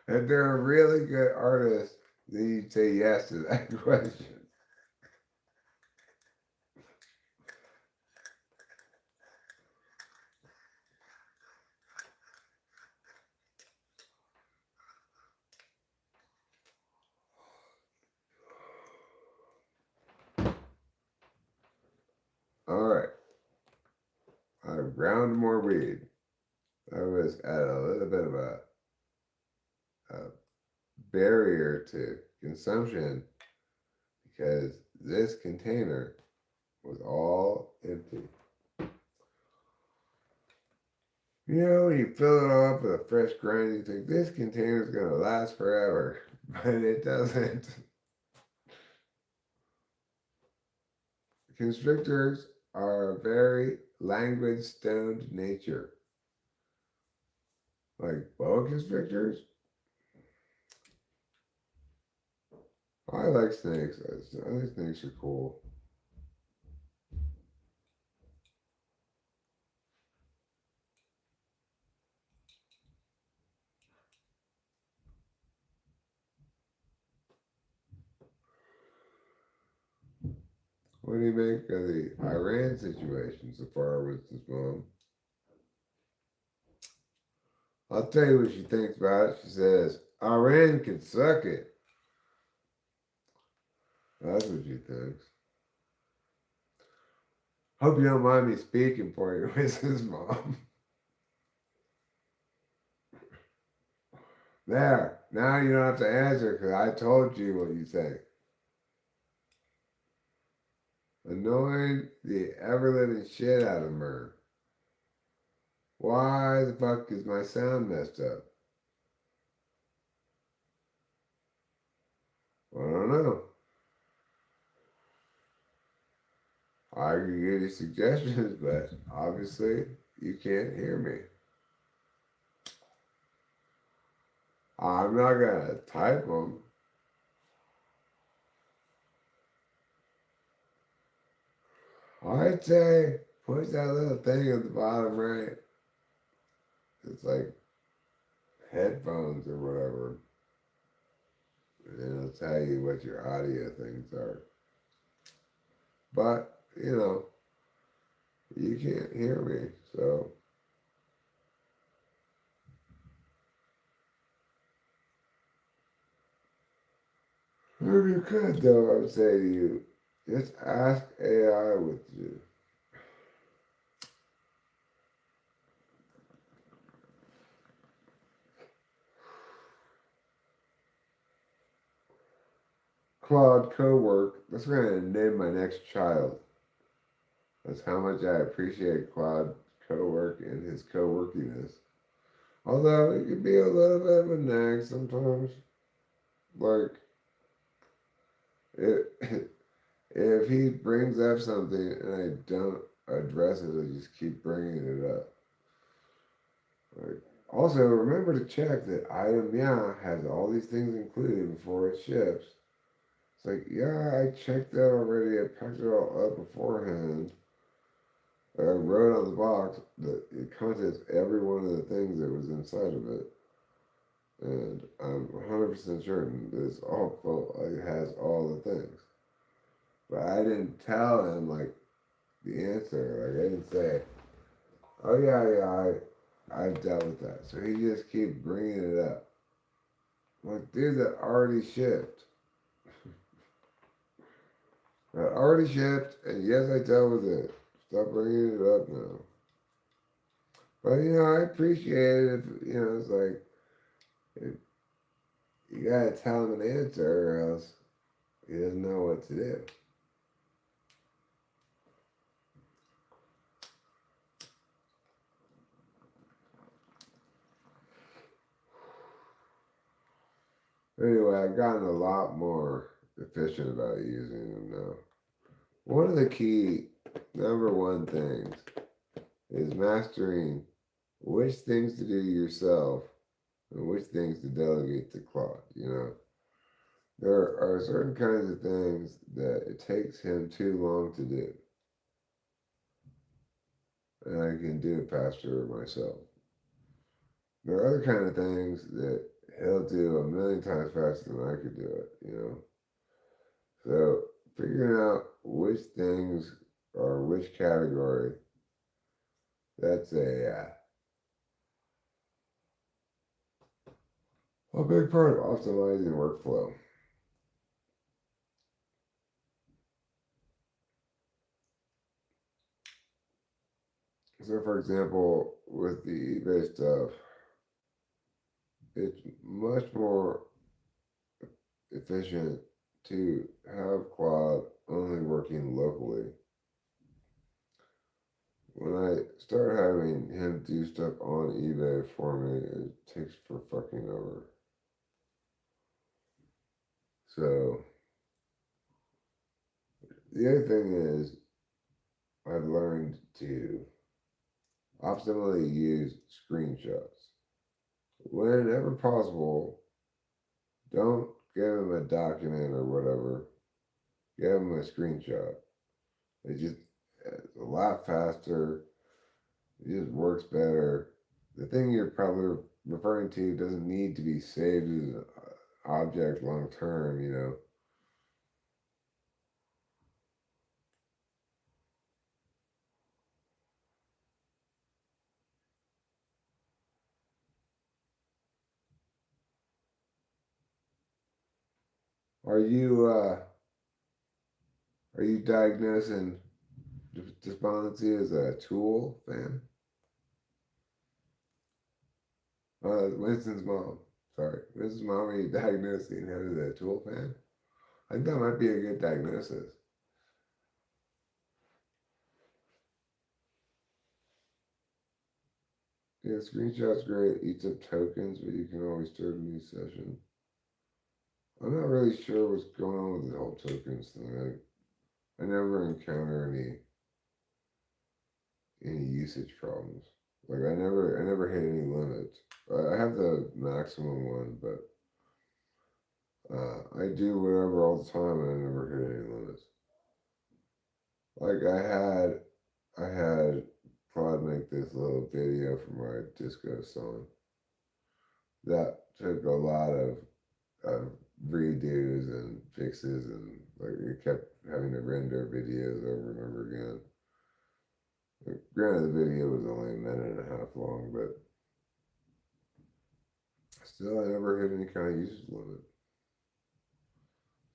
If they're a really good artist, then you'd say yes to that question. All right. I've ground more weed. I was at a little bit of a barrier to consumption because this container was all empty. You know, when you fill it all up with a fresh grind, you think this container is going to last forever, but it doesn't. Constrictors are a very language stoned nature. Like boa constrictors? I like snakes. I think snakes are cool. What do you make of the Iran situation so far with this mom? I'll tell you what she thinks about it. She says, Iran can suck it. That's what she thinks. Hope you don't mind me speaking for you, Mrs. Mom. There. Now you don't have to answer because I told you what you think. Annoying the ever-living shit out of her. Why the fuck is my sound messed up? I don't know. I can give you suggestions, but obviously you can't hear me. I'm not gonna type them. I'd say push that little thing at the bottom right. It's like headphones or whatever. And it'll tell you what your audio things are. But, you know, you can't hear me, so. If you could, though, I would say to you, just ask AI what to do. Claude co-work. That's what I'm gonna name my next child. That's how much I appreciate Claude co-work and his co-workiness. Although it can be a little bit of a nag sometimes. Like it, if he brings up something and I don't address it, I just keep bringing it up. Like, also, remember to check that item yeah has all these things included before it ships. It's like, yeah, I checked that already. I packed it all up beforehand. I wrote on the box that it contains every one of the things that was inside of it. And I'm 100% certain that it's all full, like, it has all the things. But I didn't tell him, like, the answer. Like, I didn't say, oh, I've dealt with that. So he just keep bringing it up. I'm like, dude, that already shipped. That already shipped, and yes, I dealt with it. Stop bringing it up now. But, I appreciate it if, it's like, if you gotta tell him an answer or else he doesn't know what to do. Anyway, I've gotten a lot more efficient about using them now. One of the key, number one things is mastering which things to do yourself and which things to delegate to Claude. There are certain kinds of things that it takes him too long to do, and I can do it faster myself. There are other kind of things that he'll do a million times faster than I could do it. So figuring out which things are which category, that's a big part of optimizing workflow. So for example, with the eBay stuff, it's much more efficient to have Quad only working locally. When I start having him do stuff on eBay for me, it takes for fucking ever. So the other thing is I've learned to optimally use screenshots. Whenever possible, don't give him a document or whatever. Give him a screenshot. It's a lot faster. It just works better. The thing you're probably referring to doesn't need to be saved as an object long term. Are you diagnosing despondency as a Tool fan? Winston's mom. Sorry, Winston's mom. Are you diagnosing him as a Tool fan? I think that might be a good diagnosis. Yeah, screenshots great. Eats up tokens, but you can always start a new session. I'm not really sure what's going on with the whole tokens thing. I never encounter any usage problems. Like I never hit any limits. I have the maximum one, but I do whatever all the time, and I never hit any limits. Like I had Claude make this little video for my disco song. That took a lot of redos and fixes, and like it kept having to render videos over and over again. Like, granted, the video was only a minute and a half long, but still, I never hit any kind of usage limit.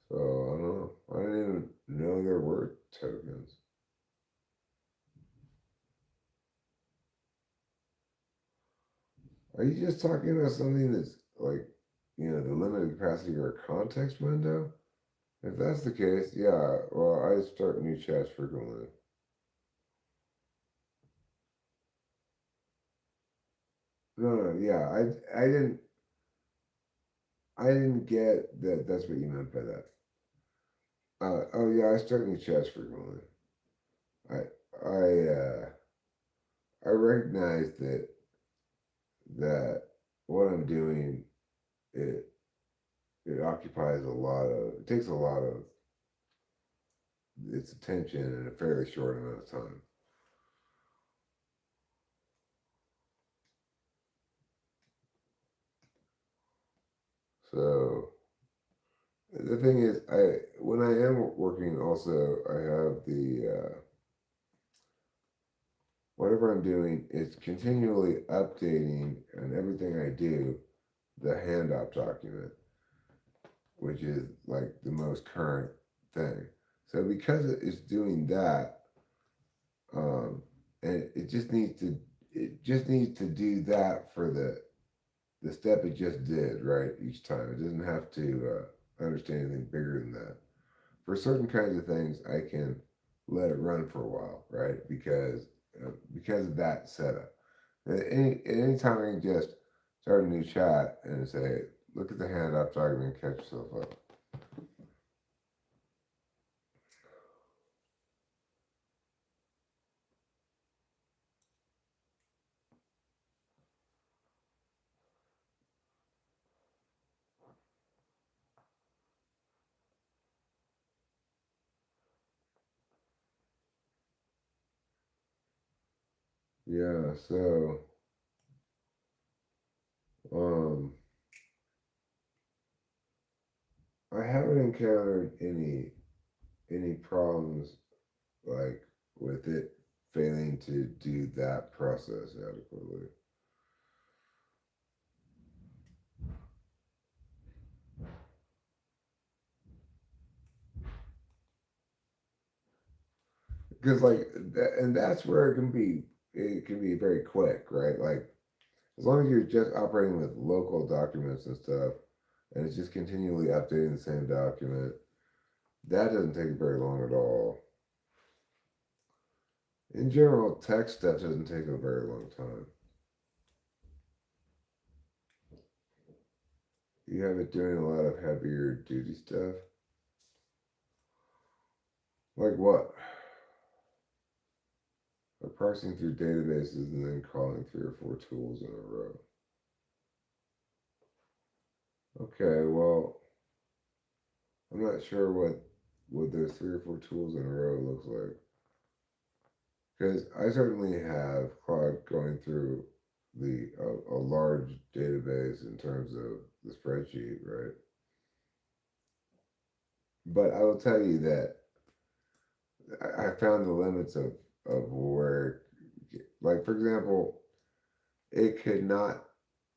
So I don't know. I didn't even know there were tokens. Are you just talking about something that's like, the limited capacity or context window? If that's the case, yeah, well, I start new chats frequently. No, no, yeah, I didn't get that. That's what you meant by that. Oh yeah, I start new chats frequently. I, I recognize that what I'm doing, it, it occupies a lot of, it takes a lot of its attention in a fairly short amount of time. So the thing is, when I am working, also I have the whatever I'm doing, it's continually updating and everything I do the handout document, which is like the most current thing. So because it's doing that, um, and it just needs to do that for the step it just did right each time. It doesn't have to understand anything bigger than that. For certain kinds of things, I can let it run for a while, right? Because of that setup. Any time I can just start a new chat and say, look at the handout document and catch yourself up. Yeah, so um, I haven't encountered any problems like with it failing to do that process adequately. Because and that's where it can be very quick, right? Like as long as you're just operating with local documents and stuff, and it's just continually updating the same document, that doesn't take very long at all. In general, text stuff doesn't take a very long time. You have it doing a lot of heavier duty stuff. Like what? Like parsing through databases and then calling 3 or 4 tools in a row. Okay, well, I'm not sure what those 3 or 4 tools in a row looks like. Because I certainly have Claude going through the a large database in terms of the spreadsheet, right? But I will tell you that I found the limits of where, like for example, it could not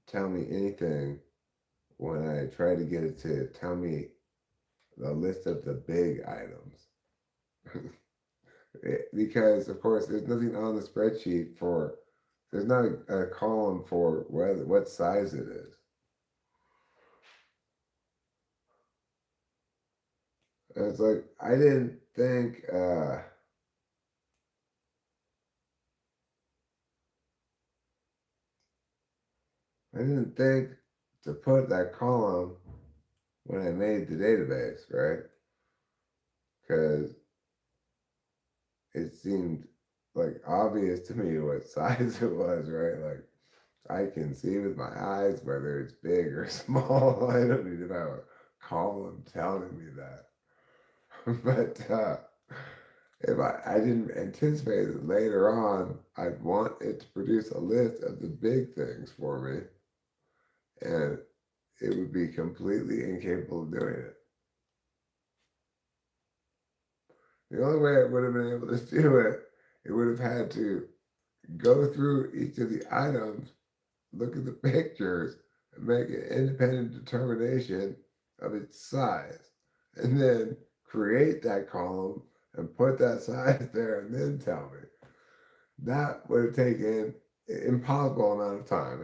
tell me anything when I tried to get it to tell me the list of the big items. Because of course there's nothing on the spreadsheet for there's not a column for what size it is. And it's like I didn't think to put that column when I made the database, right? Because it seemed like obvious to me what size it was, right? Like I can see with my eyes whether it's big or small. I don't need to have a column telling me that. But if I didn't anticipate that later on I'd want it to produce a list of the big things for me, and it would be completely incapable of doing it. The only way I would have been able to do it, it would have had to go through each of the items, look at the pictures, and make an independent determination of its size, and then create that column and put that size there, and then tell me. That would have taken an impossible amount of time.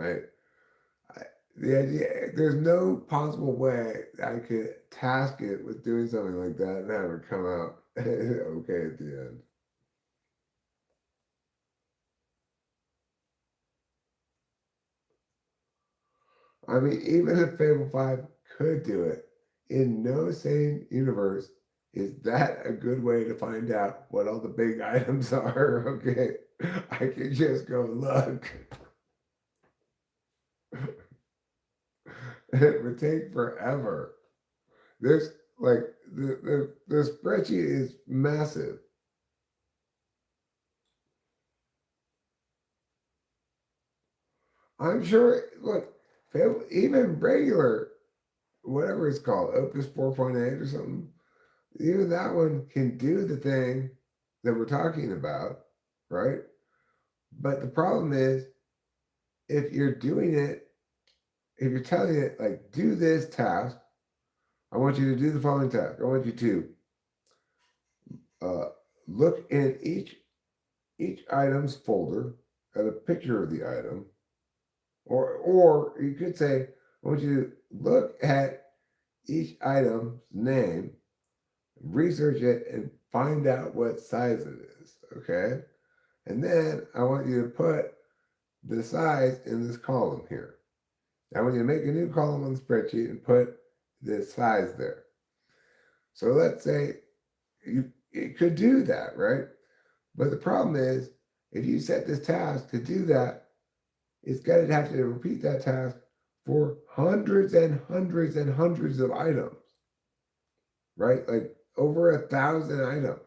the idea, there's no possible way I could task it with doing something like that and have it come out okay at the end. I mean, even if Fable 5 could do it, in no sane universe is that a good way to find out what all the big items are. Okay. I could just go look. It would take forever. There's like the spreadsheet is massive. I'm sure, look, even regular, whatever it's called, Opus 4.8 or something, even that one can do the thing that we're talking about, right? But the problem is, if you're doing it, if you're telling it, like, do this task, I want you to do the following task. I want you to uh, look in each item's folder at a picture of the item, or you could say, I want you to look at each item's name, research it, and find out what size it is. Okay. And then I want you to put the size in this column here. I want you to make a new column on the spreadsheet and put the size there. So let's say it could do that, right? But the problem is, if you set this task to do that, it's going to have to repeat that task for hundreds and hundreds and hundreds of items, right? Like over 1,000 items.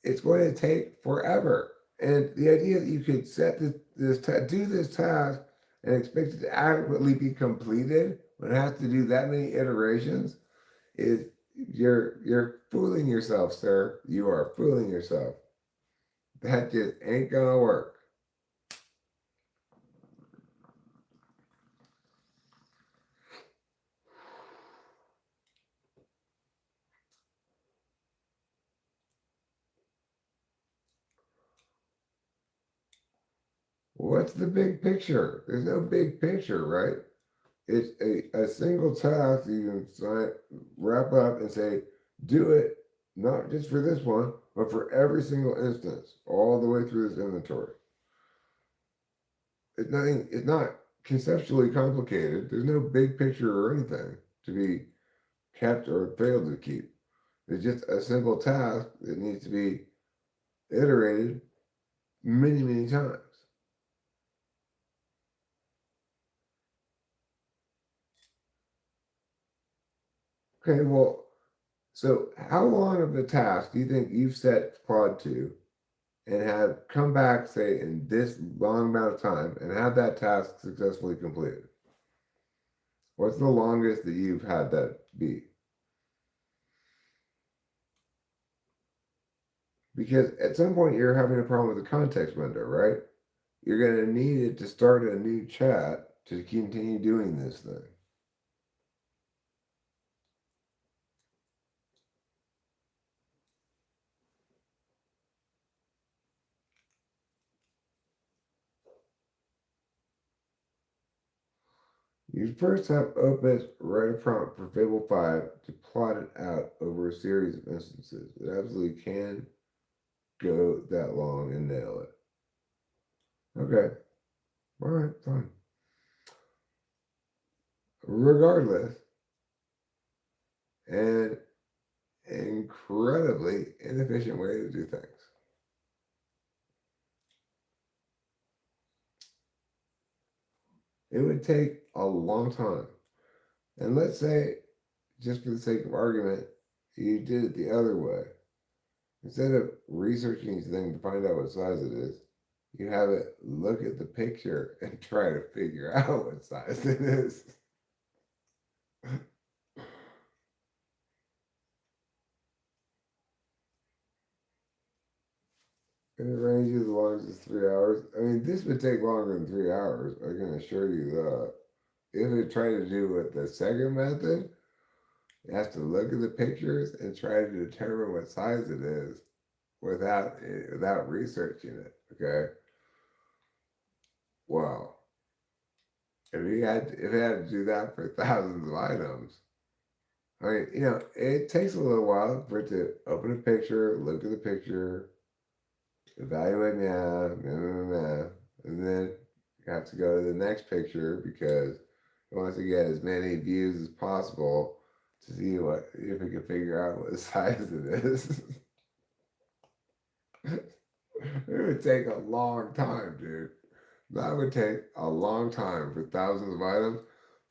It's going to take forever. And the idea that you could set do this task and expect it to adequately be completed when it has to do that many iterations is you're fooling yourself, sir. You are fooling yourself. That just ain't gonna work. What's the big picture? There's no big picture, right? It's a single task you can wrap up and say, do it, not just for this one, but for every single instance, all the way through this inventory. It's not conceptually complicated. There's no big picture or anything to be kept or failed to keep. It's just a simple task that needs to be iterated many, many times. Okay, well, so how long of a task do you think you've set Claude to and have come back, say, in this long amount of time and have that task successfully completed? What's the longest that you've had that be? Because at some point you're having a problem with the context window, right? You're going to need it to start a new chat to continue doing this thing. You first have Opus write a prompt for Fable 5 to plot it out over a series of instances. It absolutely can go that long and nail it. Okay. All right, fine. Regardless, an incredibly inefficient way to do things. It would take a long time. And let's say, just for the sake of argument, you did it the other way. Instead of researching each thing to find out what size it is, you have it look at the picture and try to figure out what size it is. And it ranges as long as it's 3 hours. I mean, this would take longer than 3 hours. I can assure you that. If it tried to do it the second method, it has to look at the pictures and try to determine what size it is without researching it. Okay. Wow. if he had to do that for thousands of items, I mean, it takes a little while for it to open a picture, look at the picture, evaluate, yeah, and then you have to go to the next picture because it wants to get as many views as possible to see what if we can figure out what size it is. It would take a long time, dude. That would take a long time for thousands of items.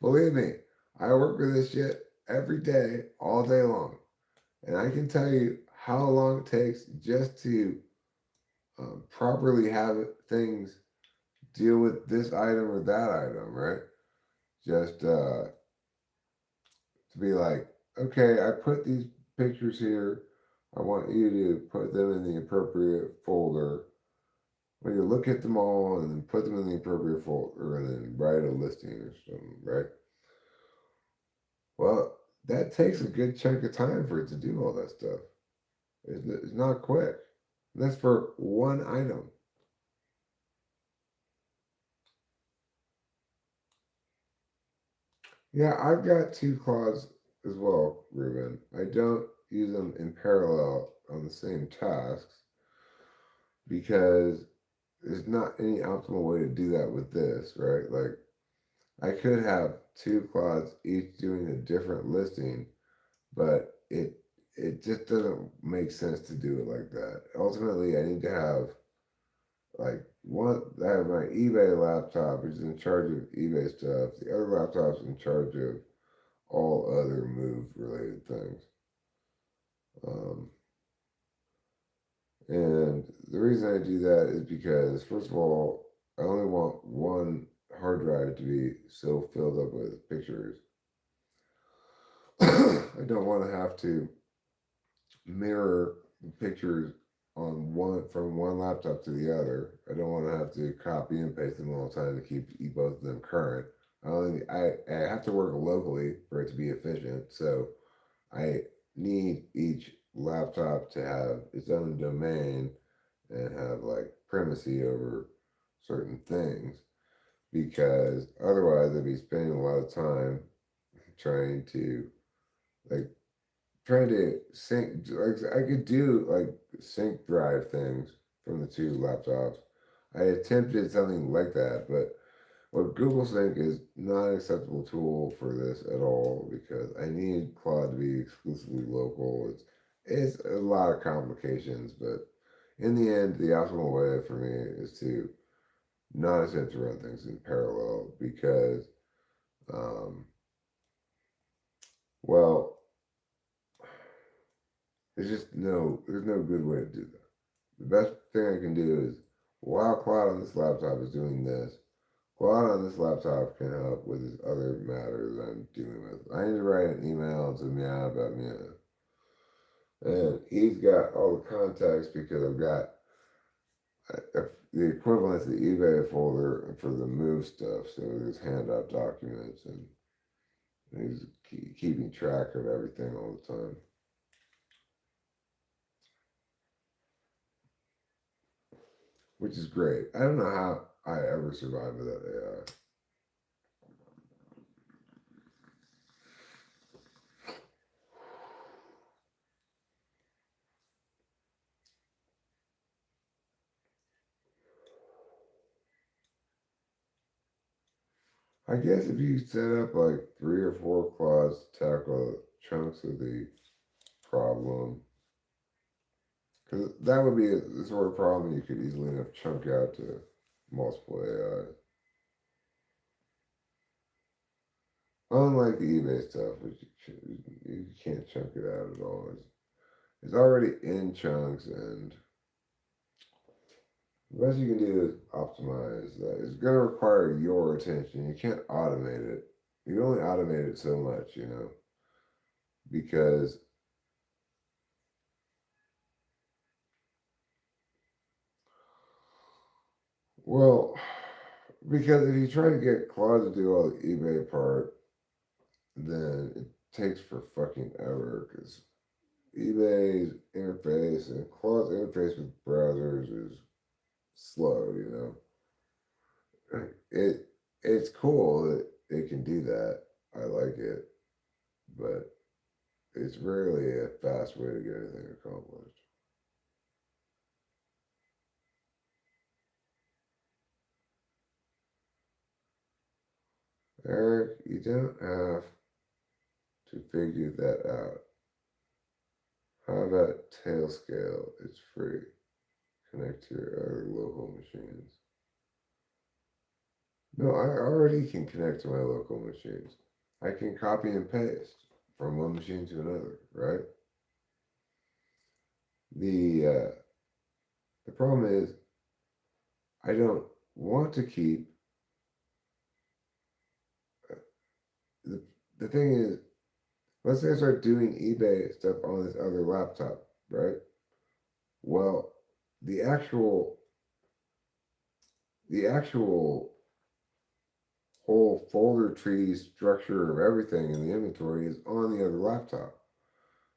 Believe me, I work with this shit every day, all day long. And I can tell you how long it takes just to properly have things deal with this item or that item, right? Just to be like, okay, I put these pictures here. I want you to put them in the appropriate folder. When you look at them all and then put them in the appropriate folder and then write a listing or something, right? Well, that takes a good chunk of time for it to do all that stuff. It's not quick. And that's for one item. Yeah, I've got two claws as well, Ruben. I don't use them in parallel on the same tasks because there's not any optimal way to do that with this, right? Like, I could have two claws each doing a different listing, but it just doesn't make sense to do it like that. Ultimately, I need to have like one. I have my eBay laptop, which is in charge of eBay stuff. The other laptop's in charge of all other move related things. Um, and the reason I do that is because, first of all, I only want one hard drive to be so filled up with pictures. I don't want to have to mirror the pictures on one from one laptop to the other. I don't want to have to copy and paste them all the time to keep both of them current. I have to work locally for it to be efficient, so I need each laptop to have its own domain and have like primacy over certain things because otherwise I'd be spending a lot of time trying to like trying to sync like I could do like sync drive things from the two laptops. I attempted something like that, but well, Google Sync is not an acceptable tool for this at all because I need Claude to be exclusively local. It's a lot of complications, but in the end, the optimal way for me is to not attempt to run things in parallel because, um, well, there's no good way to do that. The best thing I can do is while Claude on this laptop is doing this, Claude on this laptop can help with his other matters I'm dealing with. I need to write an email to Mia about Mia. And he's got all the contacts because I've got the equivalent to the eBay folder for the move stuff. So there's handout documents and he's keeping track of everything all the time. Which is great. I don't know how I ever survived without AI. I guess if you set up like 3 or 4 claws to tackle chunks of the problem, because that would be the sort of problem you could easily enough chunk out to multiple AIs. Unlike the eBay stuff, which you can't chunk it out at all. It's already in chunks, and the best you can do is optimize that. It's going to require your attention. You can't automate it. You can only automate it so much, because, well, because if you try to get Claude to do all the eBay part, then it takes for fucking ever because eBay's interface and Claude's interface with browsers is slow, It it's cool that it can do that. I like it, but it's rarely a fast way to get anything accomplished. Eric, you don't have to figure that out. How about tail scale? It's free. Connect to your other local machines. No, I already can connect to my local machines. I can copy and paste from one machine to another, right? The uh, the problem is I don't want to keep the the thing is, let's say I start doing eBay stuff on this other laptop, right? Well, the actual the actual whole folder tree structure of everything in the inventory is on the other laptop.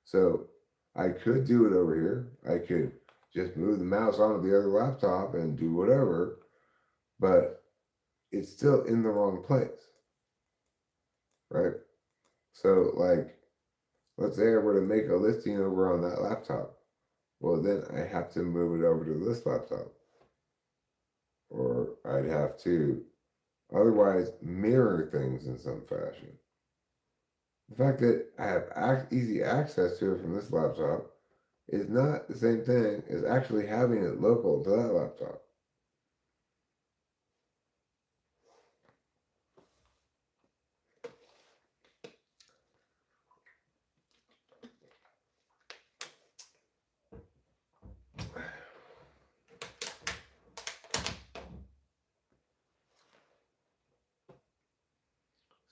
So I could do it over here. I could just move the mouse onto the other laptop and do whatever, but it's still in the wrong place, right? So, like, let's say I were to make a listing over on that laptop. Well, then I have to move it over to this laptop, or I'd have to otherwise mirror things in some fashion. The fact that I have easy access to it from this laptop is not the same thing as actually having it local to that laptop.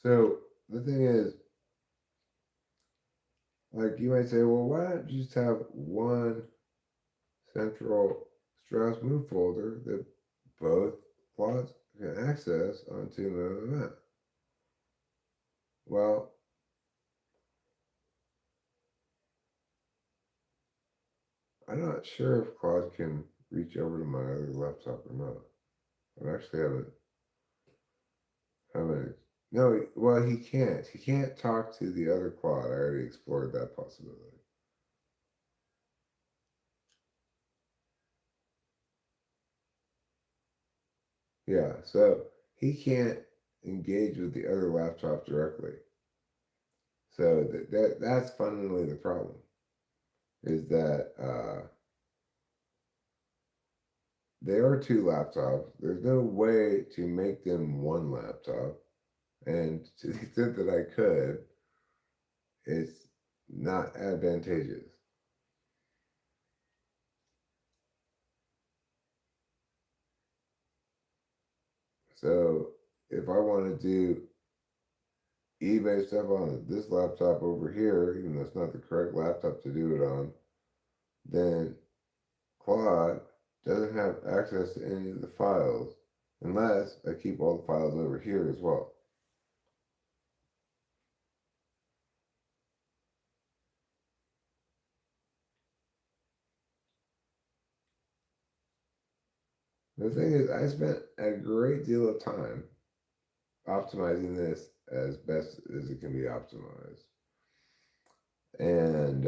So the thing is, like you might say, well, why not just have one central Strauss move folder that both plots can access onto move event? Well, I'm not sure if Claude can reach over to my other laptop or not. I actually haven't. No, well, he can't. He can't talk to the other Claude. I already explored that possibility. Yeah, so he can't engage with the other laptop directly. So that's fundamentally the problem. Is that there are two laptops. There's no way to make them one laptop, and to the extent that I could, it's not advantageous. So if I want to do eBay stuff on this laptop over here, even though it's not the correct laptop to do it on, then Claude doesn't have access to any of the files unless I keep all the files over here as well. The thing is, I spent a great deal of time optimizing this as best as it can be optimized. And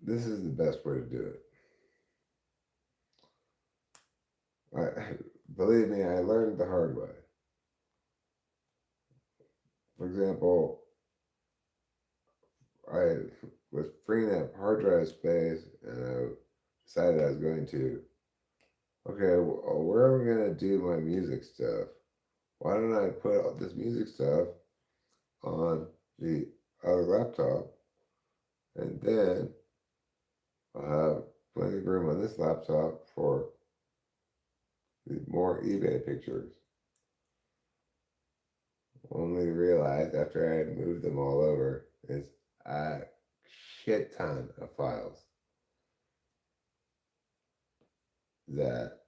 this is the best way to do it. Believe me, I learned the hard way. For example, I was freeing up hard drive space and I decided I was going to, okay, well, where am I going to do my music stuff? Why don't I put all this music stuff on the other laptop and then I'll have plenty of room on this laptop for the more eBay pictures? Only to realize after I had moved them all over, it's a shit ton of files that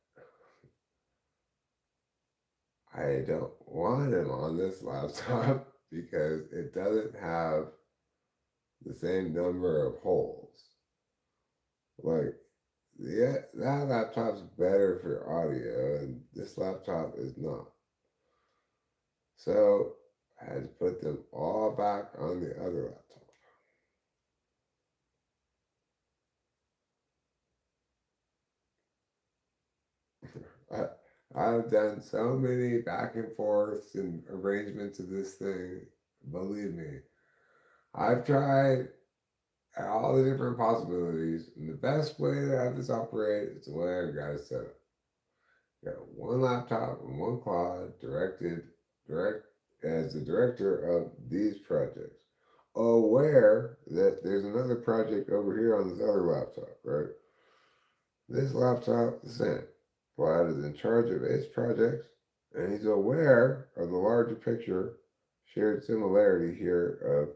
I don't want them on this laptop because it doesn't have the same number of holes. Like, yeah, that laptop's better for audio, and this laptop is not. So I had to put them all back on the other laptop. I've done so many back and forths and arrangements of this thing. Believe me, I've tried all the different possibilities, and the best way to have this operate is the way I've got it set up. Got one laptop and one quad direct as the director of these projects. Aware that there's another project over here on this other laptop, right? This laptop, the same. Quad is in charge of its projects, and he's aware of the larger picture, shared similarity here of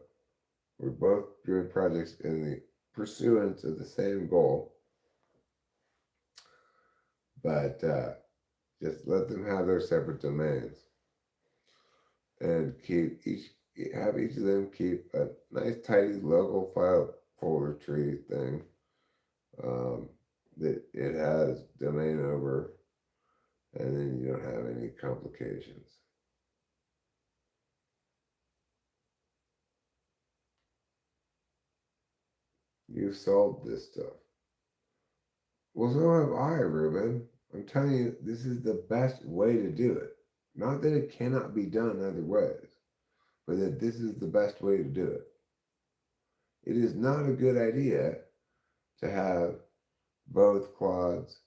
we're both doing projects in the pursuance of the same goal, but just let them have their separate domains and have each of them keep a nice tidy local file folder tree thing that it has domain over, and then you don't have any complications. You've solved this stuff. Well, so have I, Ruben. I'm telling you, this is the best way to do it. Not that it cannot be done other ways, but that this is the best way to do it. It is not a good idea to have both quads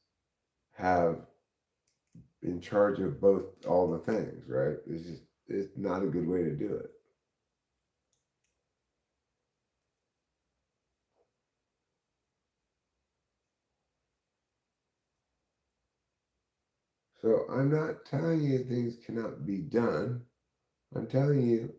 have in charge of both all the things, right? It's not a good way to do it. So I'm not telling you things cannot be done. I'm telling you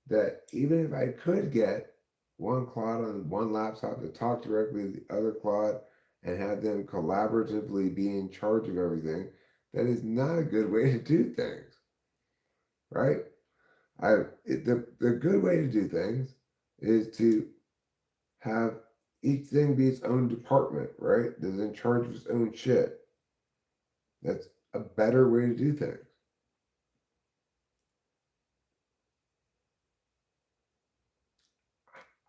that even if I could get one quad on one laptop to talk directly to the other quad and have them collaboratively be in charge of everything, that is not a good way to do things, right? The good way to do things is to have each thing be its own department, right? That's in charge of its own shit. That's a better way to do things.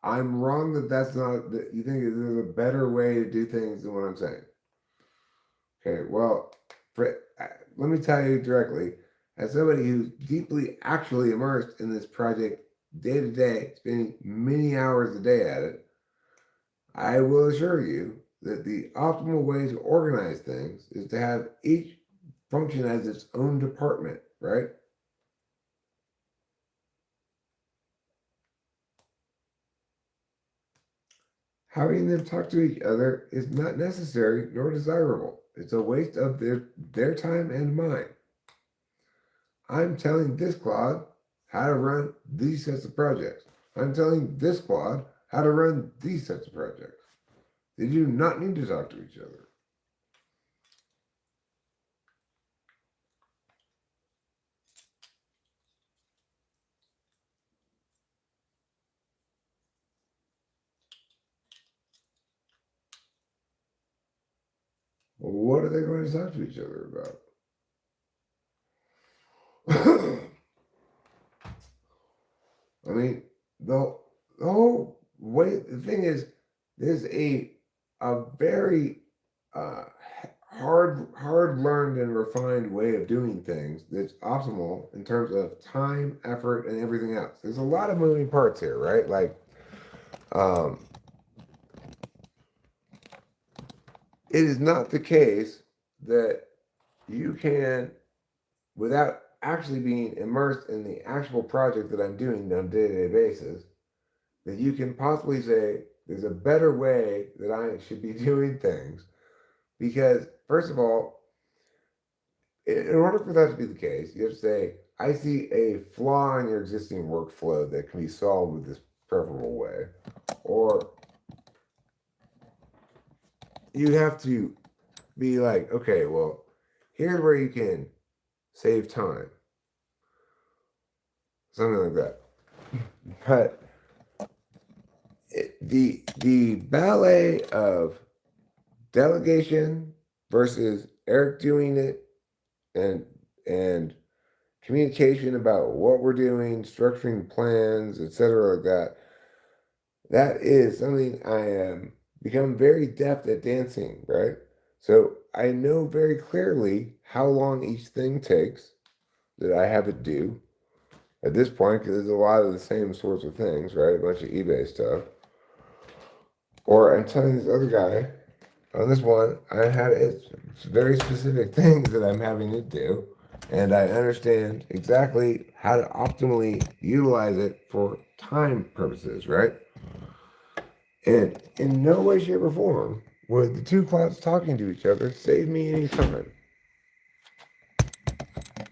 I'm wrong that's not that you think there's a better way to do things than what I'm saying. Okay, well, let me tell you directly, as somebody who's deeply actually immersed in this project day to day, spending many hours a day at it, I will assure you that the optimal way to organize things is to have each function as its own department, right? Having them talk to each other is not necessary nor desirable. It's a waste of their time and mine. I'm telling this quad how to run these sets of projects. I'm telling this quad how to run these sets of projects. They do not need to talk to each other. Well, what are they going to talk to each other about? I mean, the whole way. The thing is, there's a very uh, hard learned and refined way of doing things that's optimal in terms of time, effort, and everything else. There's a lot of moving parts here, right? Like, um, it is not the case that you can, without actually being immersed in the actual project that I'm doing on a day-to-day basis, that you can possibly say there's a better way that I should be doing things. Because, first of all, in order for that to be the case, you have to say, I see a flaw in your existing workflow that can be solved with this preferable way. Or you have to be like, okay, well, here's where you can save time. Something like that. But the ballet of delegation versus Eric doing it and communication about what we're doing, structuring plans, etc. like that. That is something I am become very deft at dancing, right? So I know very clearly how long each thing takes that I have it do at this point because there's a lot of the same sorts of things, right? A bunch of eBay stuff. Or I'm telling this other guy on this one, I had it's very specific things that I'm having to do, and I understand exactly how to optimally utilize it for time purposes, right? And in no way, shape, or form would the two clouds talking to each other save me any time.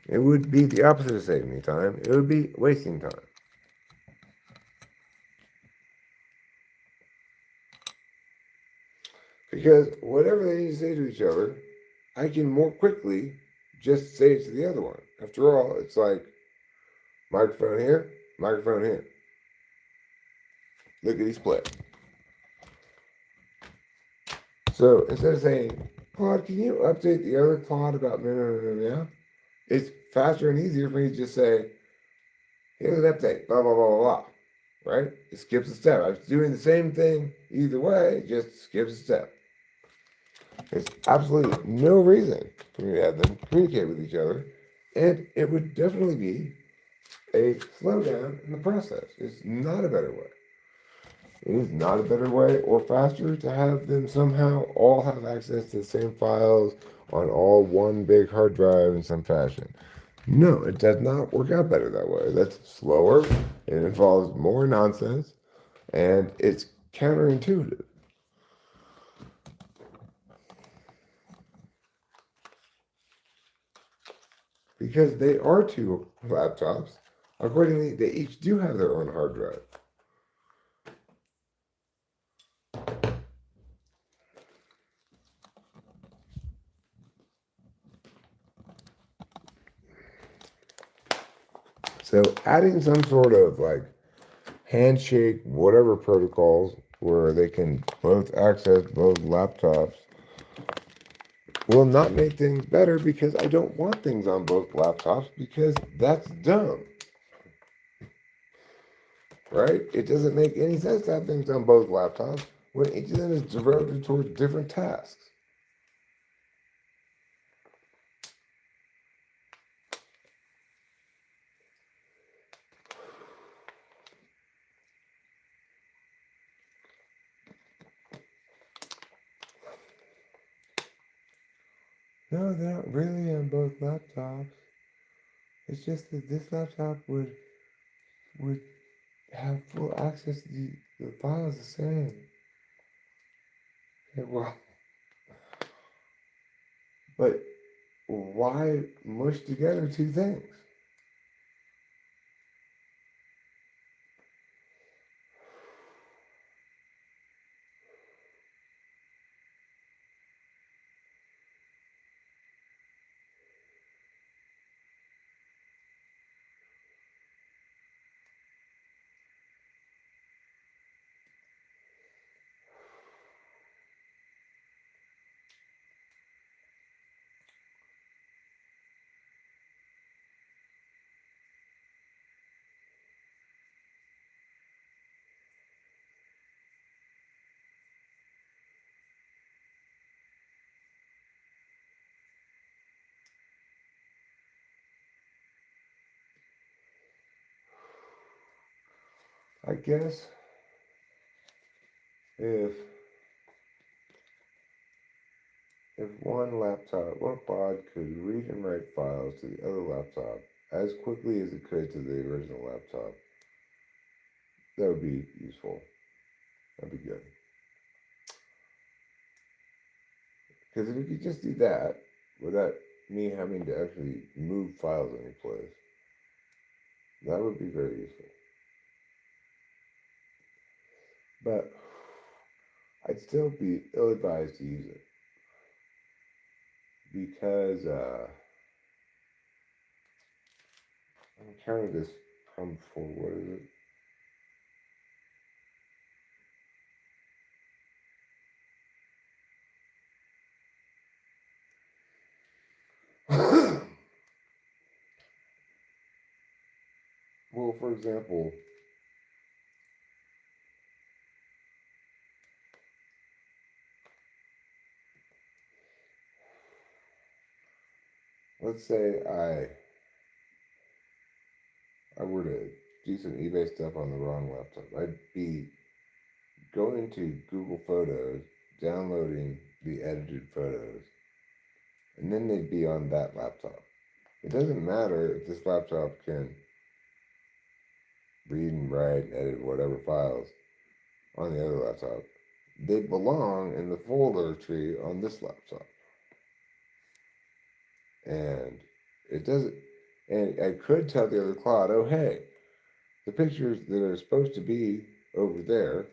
It would be the opposite of saving me time. It would be wasting time. Because whatever they need to say to each other, I can more quickly just say it to the other one. After all, it's like microphone here, microphone here. Lickety split. So instead of saying, Claude, can you update the other Claude about yeah? It's faster and easier for me to just say, here's an update, blah, blah, blah, blah, blah. Right? It skips a step. I was doing the same thing either way, it just skips a step. There's absolutely no reason for me to have them communicate with each other. And it would definitely be a slowdown in the process. It's not a better way. It is not a better way or faster to have them somehow all have access to the same files on all one big hard drive in some fashion. No, it does not work out better that way. That's slower, it involves more nonsense, and it's counterintuitive. Because they are two laptops, accordingly, they each do have their own hard drive. So adding some sort of like handshake, whatever protocols where they can both access both laptops will not make things better because I don't want things on both laptops because that's dumb. Right? It doesn't make any sense to have things on both laptops when each of them is devoted towards different tasks. No, they're not really on both laptops. It's just that this laptop would have full access to the files the same. Okay, well, but why mush together two things? I guess if one quad could read and write files to the other laptop as quickly as it could to the original laptop, that would be useful. That'd be good. Because if you could just do that without me having to actually move files anyplace, that would be very useful. But I'd still be ill advised to use it because I'm counting this from for what is it? well, for example, let's say I were to do some eBay stuff on the wrong laptop. I'd be going to Google Photos, downloading the edited photos, and then they'd be on that laptop. It doesn't matter if this laptop can read and write and edit whatever files on the other laptop. They belong in the folder tree on this laptop. And it doesn't, and I could tell the other cloud, oh, hey, the pictures that are supposed to be over there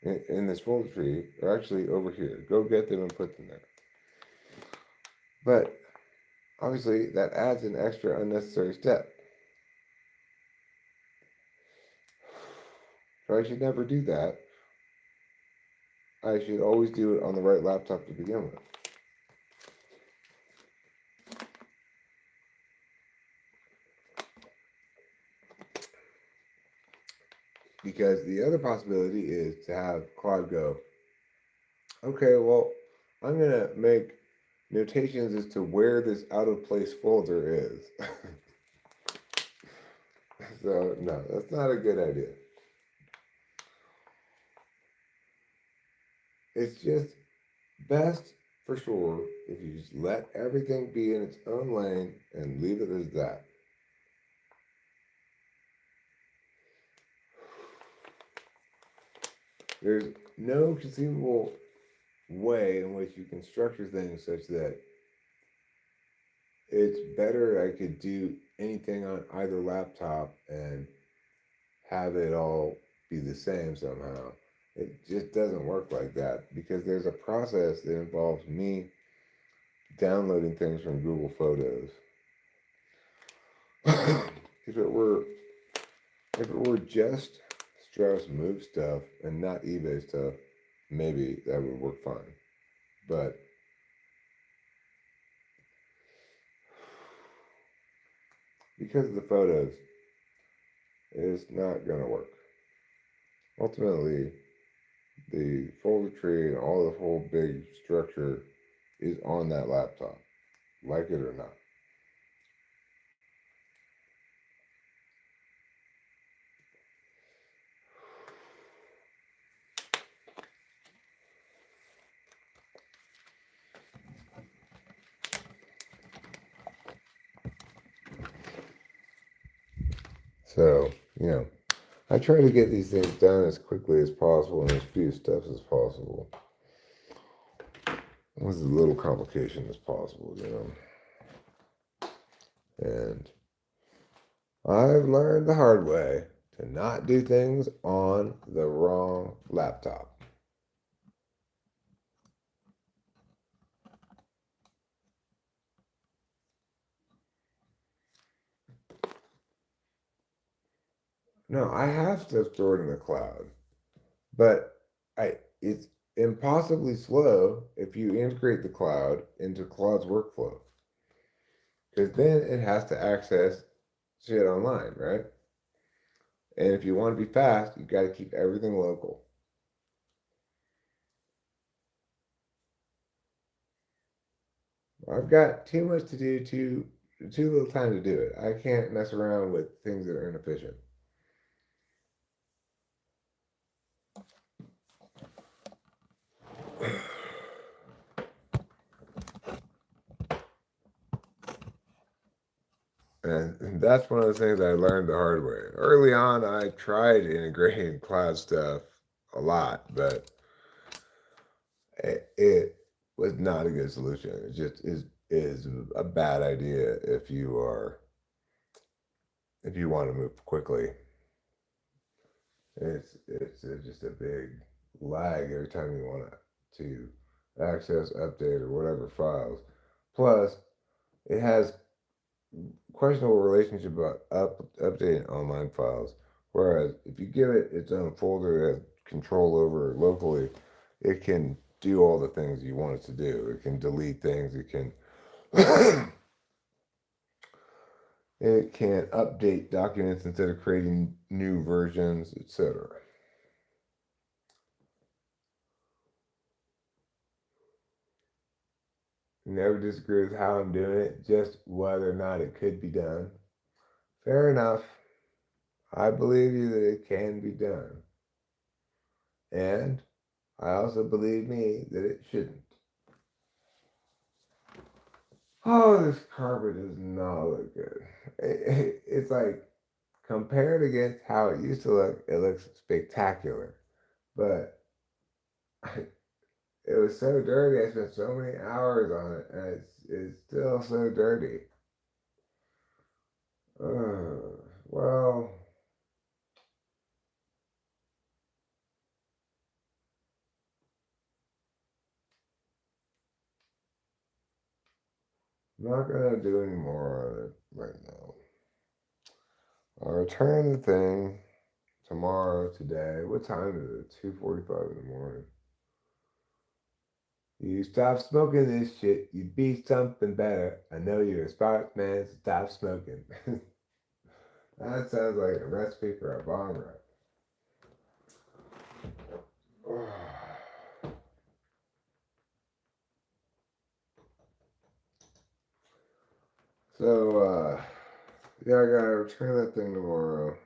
in this folder tree are actually over here. Go get them and put them there. But obviously, that adds an extra unnecessary step. So I should never do that. I should always do it on the right laptop to begin with. Because the other possibility is to have Claude go, okay, well, I'm going to make notations as to where this out of place folder is. So, no, that's not a good idea. It's just best for sure if you just let everything be in its own lane and leave it as that. There's no conceivable way in which you can structure things such that it's better I could do anything on either laptop and have it all be the same somehow. It just doesn't work like that because there's a process that involves me downloading things from Google Photos. if it were just Strauss Move stuff and not eBay stuff, maybe that would work fine. But because of the photos, it's not going to work. Ultimately, the folder tree and all the whole big structure is on that laptop, like it or not. So, I try to get these things done as quickly as possible and as few steps as possible. With as little complication as possible, And I've learned the hard way to not do things on the wrong laptop. No, I have stuff stored in the cloud, but it's impossibly slow if you integrate the cloud into Claude's workflow. Because then it has to access shit online, right? And if you want to be fast, you got to keep everything local. I've got too much to do, too little time to do it. I can't mess around with things that are inefficient. And that's one of the things I learned the hard way. Early on, I tried integrating cloud stuff a lot, but it was not a good solution. It just is a bad idea if you want to move quickly. It's just a big lag every time you want to access, update, or whatever files. Plus, it has questionable relationship about updating online files. Whereas if you give it its own folder that has control over locally, it can do all the things you want it to do. It can delete things. It can It can update documents instead of creating new versions, etc. Never disagree with how I'm doing it, just whether or not it could be done. Fair enough. I believe you that it can be done. And I also believe me that it shouldn't. Oh, this carpet does not look good. It's like, compared against how it used to look, it looks spectacular. But it was so dirty. I spent so many hours on it, and it's still so dirty. Well, I'm not gonna do any more on it right now. I'll return the thing tomorrow, today. What time is it? 2:45 in the morning. You stop smoking this shit, you'd be something better. I know you're a smart man, so stop smoking. That sounds like a recipe for a bomb rap. So, yeah, I gotta return that thing tomorrow.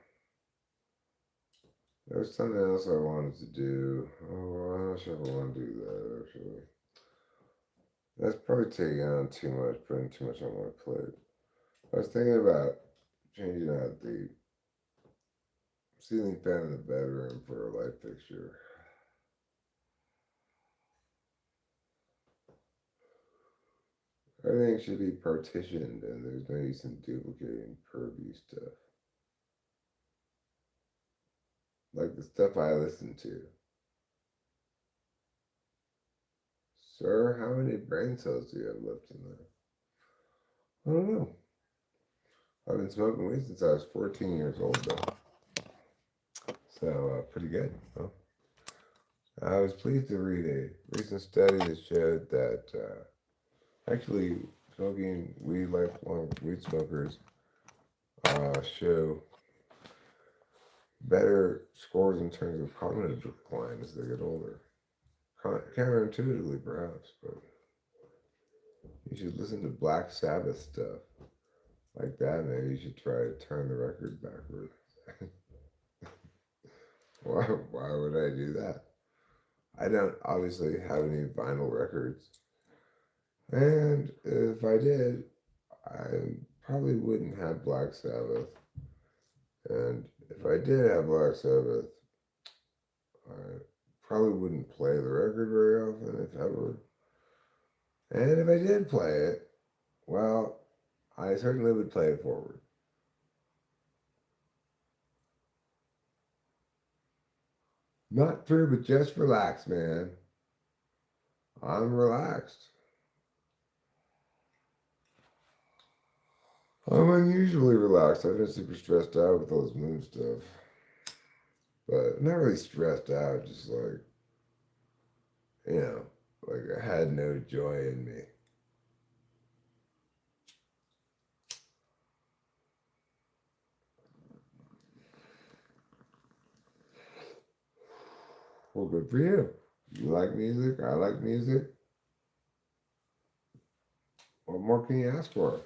There was something else I wanted to do. Oh, I'm not sure if I want to do that, actually. That's probably taking on too much, putting too much on my plate. I was thinking about changing out the ceiling fan in the bedroom for a light fixture. Everything should be partitioned, and there's no use in duplicating purview stuff. Like the stuff I listen to. Sir, how many brain cells do you have left in there? I don't know. I've been smoking weed since I was 14 years old, though. So, pretty good. Huh? I was pleased to read a recent study that showed that actually smoking weed, lifelong weed smokers, show better scores in terms of cognitive decline as they get older. Counterintuitively, perhaps, but you should listen to Black Sabbath stuff like that. Maybe you should try to turn the record backward. Why would I do that? I don't obviously have any vinyl records. And if I did, I probably wouldn't have Black Sabbath. And if I did have Black Sabbath, I probably wouldn't play the record very often, if ever. And if I did play it, well, I certainly would play it forward. Not true, but just relax, man. I'm relaxed. I'm unusually relaxed. I've been super stressed out with all this moon stuff. But not really stressed out, just like, you know, like I had no joy in me. Well, good for you. You like music, I like music. What more can you ask for?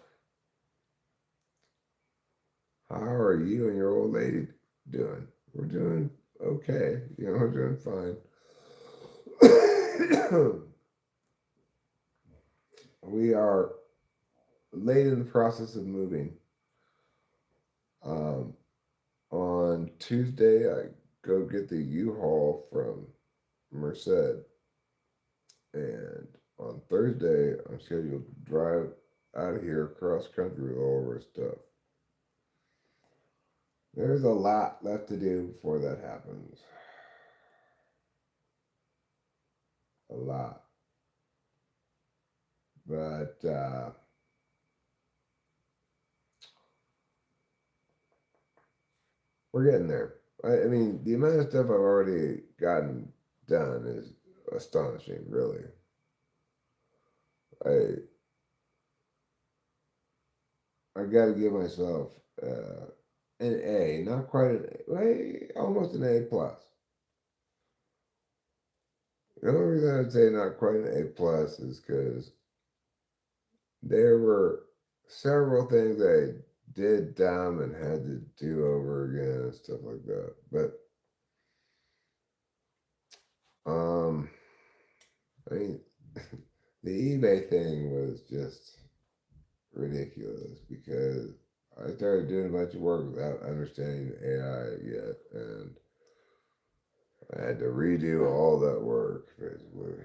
How are you and your old lady doing? We're doing okay. We're doing fine. We are late in the process of moving. Um, on Tuesday, I go get the U-Haul from Merced, and on Thursday, I'm scheduled to drive out of here cross country with all of our stuff. There's a lot left to do before that happens. A lot. But we're getting there. I mean, the amount of stuff I've already gotten done is astonishing, really. I I got to give myself an A, not quite an A, well, almost an A plus. The only reason I'd say not quite an A plus is because there were several things I did dumb and had to do over again and stuff like that. But I mean, the eBay thing was just ridiculous because I started doing a bunch of work without understanding AI yet, and I had to redo all that work basically.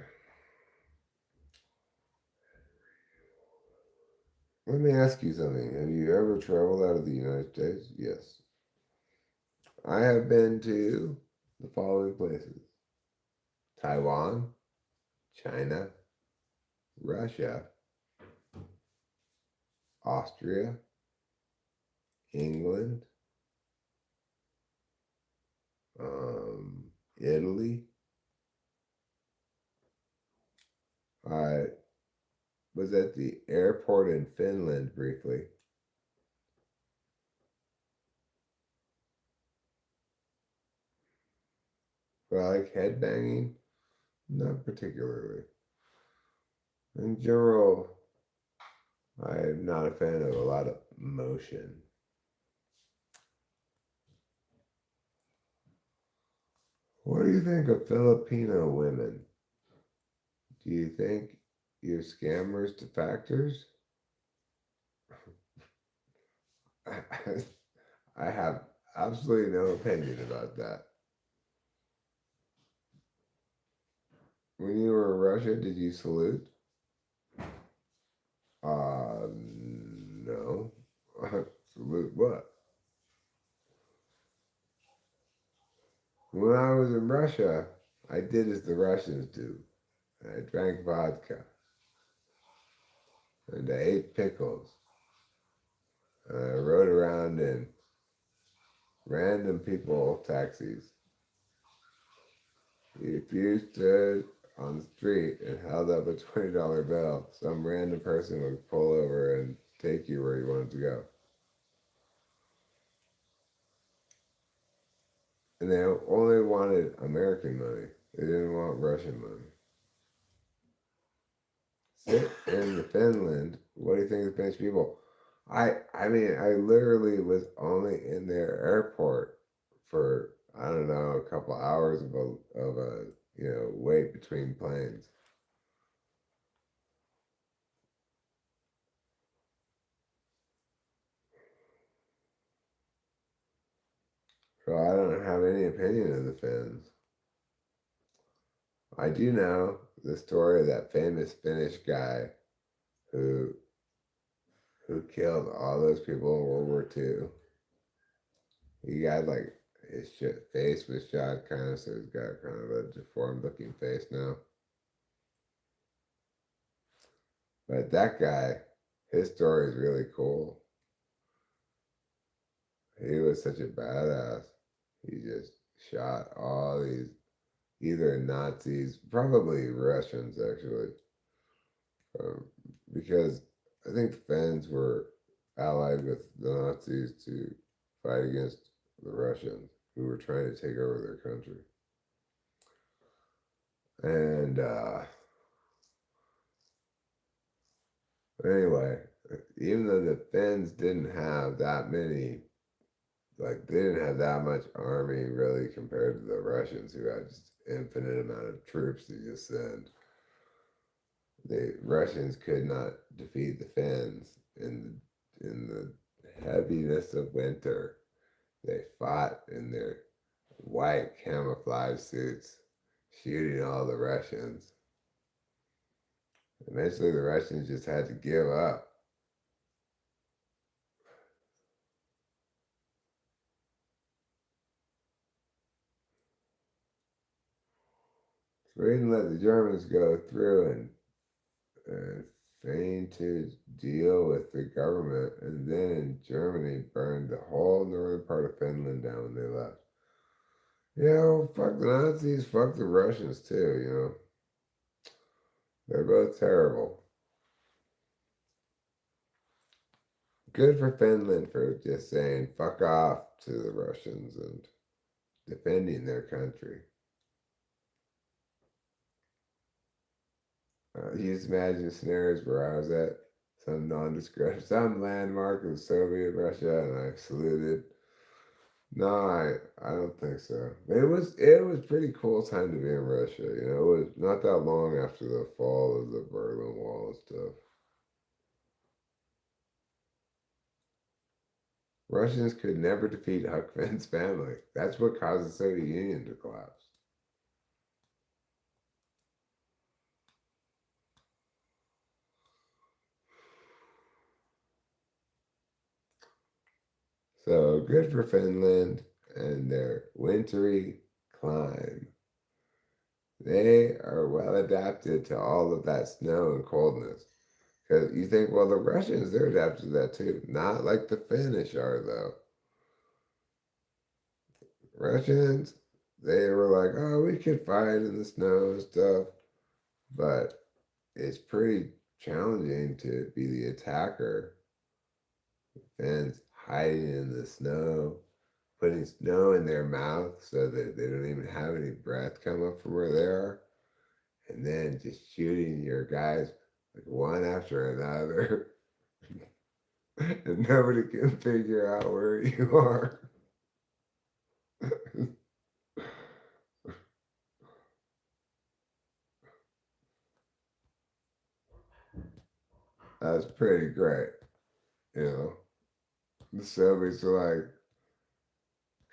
Let me ask you something. Have you ever traveled out of the United States? Yes. I have been to the following places: Taiwan, China, Russia, Austria, England, Italy. I was at the airport in Finland briefly. But I like headbanging, not particularly. In general, I'm not a fan of a lot of motion. What do you think of Filipino women? Do you think you're scammers to factors? I have absolutely no opinion about that. When you were in Russia, did you salute? No. Salute what? When I was in Russia, I did as the Russians do. I drank vodka and I ate pickles. And I rode around in random people taxis. If you stood on the street and held up a $20 bill, some random person would pull over and take you where you wanted to go. And they only wanted American money. They didn't want Russian money. Sit in Finland. What do you think of the Finnish people? I mean, I literally was only in their airport for, I don't know, a couple hours of a wait between planes. So I don't have any opinion of the Finns. I do know the story of that famous Finnish guy who killed all those people in World War II. He got like his face was shot kind of, so he's got kind of a deformed looking face now. But that guy, his story is really cool. He was such a badass. He just shot all these either Nazis, probably Russians actually, um, because I think the Finns were allied with the Nazis to fight against the Russians who were trying to take over their country. And anyway, even though the Finns didn't have that many, like they didn't have that much army really compared to the Russians who had just infinite amount of troops to just send. The Russians could not defeat the Finns in the heaviness of winter. They fought in their white camouflage suits, shooting all the Russians. Eventually, the Russians just had to give up. Sweden let the Germans go through and feigned to deal with the government, and then Germany burned the whole northern part of Finland down when they left. Fuck the Nazis, fuck the Russians too, They're both terrible. good for Finland for just saying fuck off to the Russians and defending their country. You just imagine scenarios where I was at some nondescript, some landmark of Soviet Russia, and I saluted. No, I don't think so. It was pretty cool time to be in Russia. You know, it was not that long after the fall of the Berlin Wall and stuff. Russians could never defeat Huck Finn's family. That's what caused the Soviet Union to collapse. So good for Finland and their wintry climb. They are well adapted to all of that snow and coldness. Because you think, well, the Russians, they're adapted to that too. Not like the Finnish are, though. Russians, they were like, oh, we can fight in the snow and stuff. But it's pretty challenging to be the attacker. Finns hiding in the snow, putting snow in their mouth so that they don't even have any breath come up from where they are, and then just shooting your guys like one after another, and nobody can figure out where you are. That's pretty great, you know. The Soviets are like,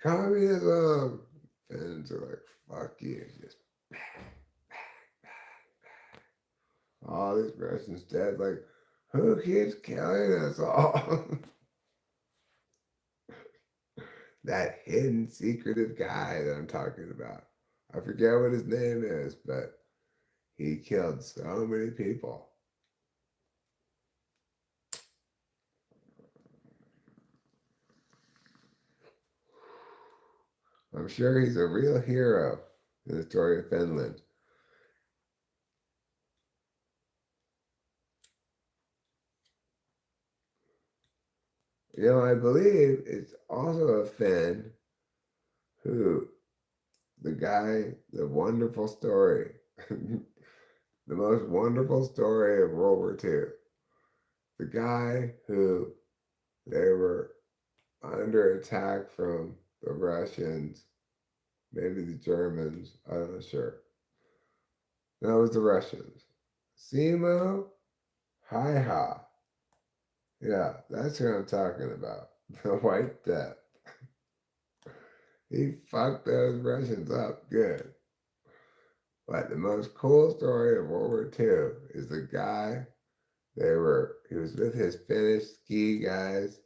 communism! Finns are like, fuck you, just all these Russians dead. Like, who keeps killing us all? That hidden, secretive guy that I'm talking about. I forget what his name is, but he killed so many people. I'm sure he's a real hero in the story of Finland. You know, I believe it's also a Finn who, the wonderful story, the most wonderful story of World War II. The guy who they were under attack from the Russians, maybe the Germans, I'm not sure. No, it was the Russians. Simo Hi-Ha. Yeah, that's who I'm talking about. The White Death. He fucked those Russians up good. But the most cool story of World War II is the guy, he was with his Finnish ski guys.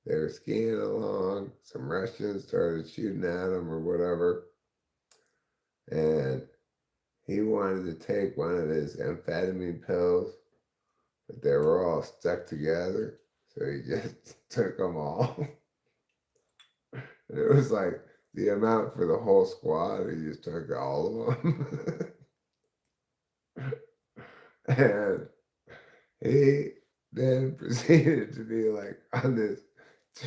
They were skiing along. Some Russians started shooting at him or whatever. And he wanted to take one of his amphetamine pills, but they were all stuck together. So he just took them all. It was like the amount for the whole squad. He just took all of them. And he then proceeded to be like on this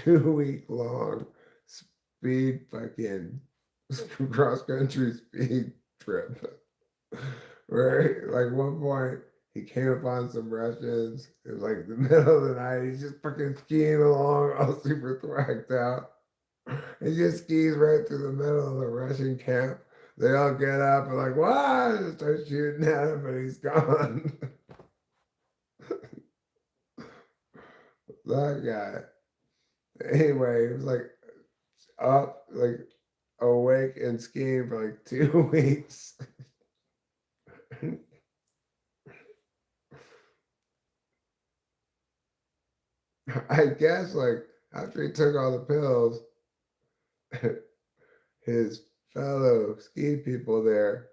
2 week long speed fucking cross country speed trip. Where like one point he came upon some Russians. It was like the middle of the night. He's just fucking skiing along, all super thwacked out. He just skis right through the middle of the Russian camp. They all get up and like, what? And start shooting at him, but he's gone. That guy. Anyway, he was like up, like awake and skiing for like 2 weeks. I guess like after he took all the pills, his fellow ski people there,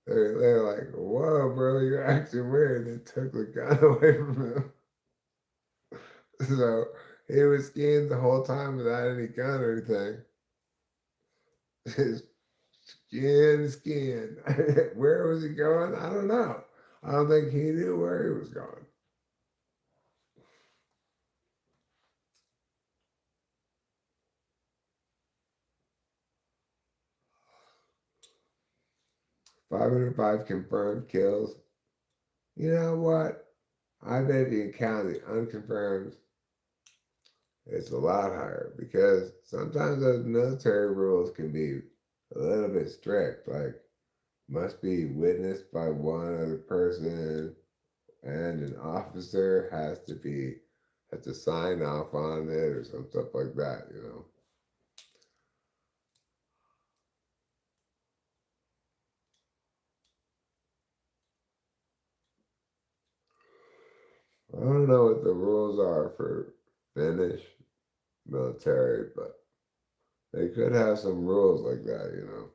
they're like, whoa, bro, you're acting weird. They took the gun away from him. So he was skiing the whole time without any gun or anything. Just skiing. Where was he going? I don't know. I don't think he knew where he was going. 505 confirmed kills. You know what? I bet if you count the unconfirmed, it's a lot higher because sometimes those military rules can be a little bit strict. Like, must be witnessed by one other person, and an officer has to sign off on it or some stuff like that. You know. I don't know what the rules are for Finnish military, but they could have some rules like that, you know.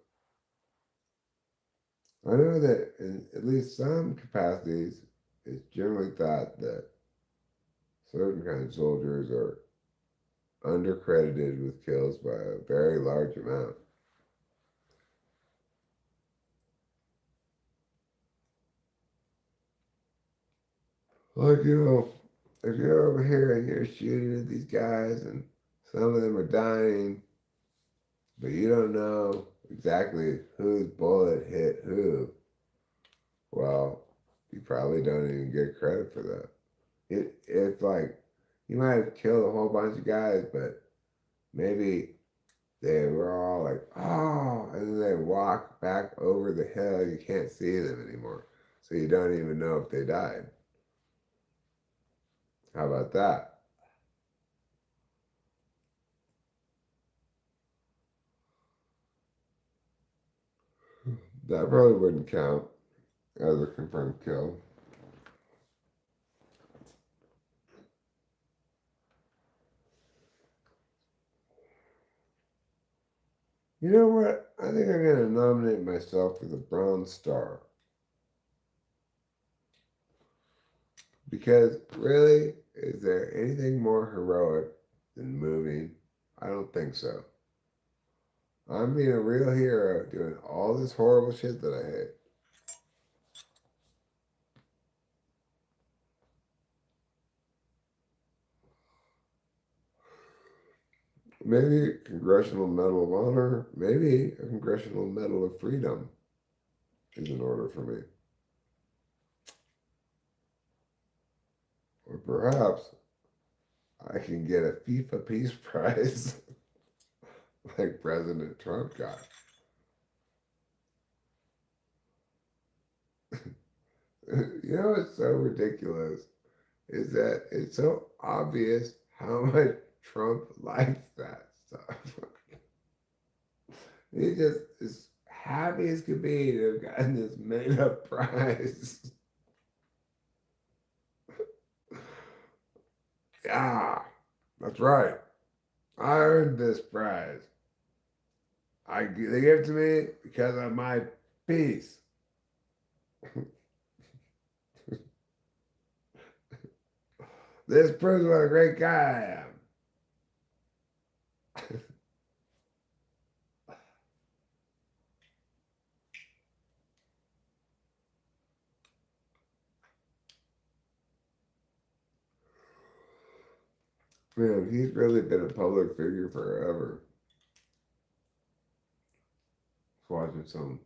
I know that in at least some capacities, it's generally thought that certain kinds of soldiers are undercredited with kills by a very large amount. Like, you know, if you're over here and you're shooting at these guys and some of them are dying, but you don't know exactly whose bullet hit who, well, you probably don't even get credit for that. It's like you might have killed a whole bunch of guys, but maybe they were all like, oh, and then they walk back over the hill. You can't see them anymore. So you don't even know if they died. How about that? That probably wouldn't count as a confirmed kill. You know what? I think I'm going to nominate myself for the Bronze Star. Because really, is there anything more heroic than moving? I don't think so. I'm being a real hero doing all this horrible shit that I hate. Maybe a Congressional Medal of Honor, maybe a Congressional Medal of Freedom is in order for me. Or perhaps I can get a FIFA Peace Prize like President Trump got. You know what's so ridiculous is that it's so obvious how much Trump likes that stuff. He just is happy as could be to have gotten this made up prize. Yeah, that's right. I earned this prize. They gave it to me because of my peace. This proves what a great guy I am. Man, he's really been a public figure forever. Watching some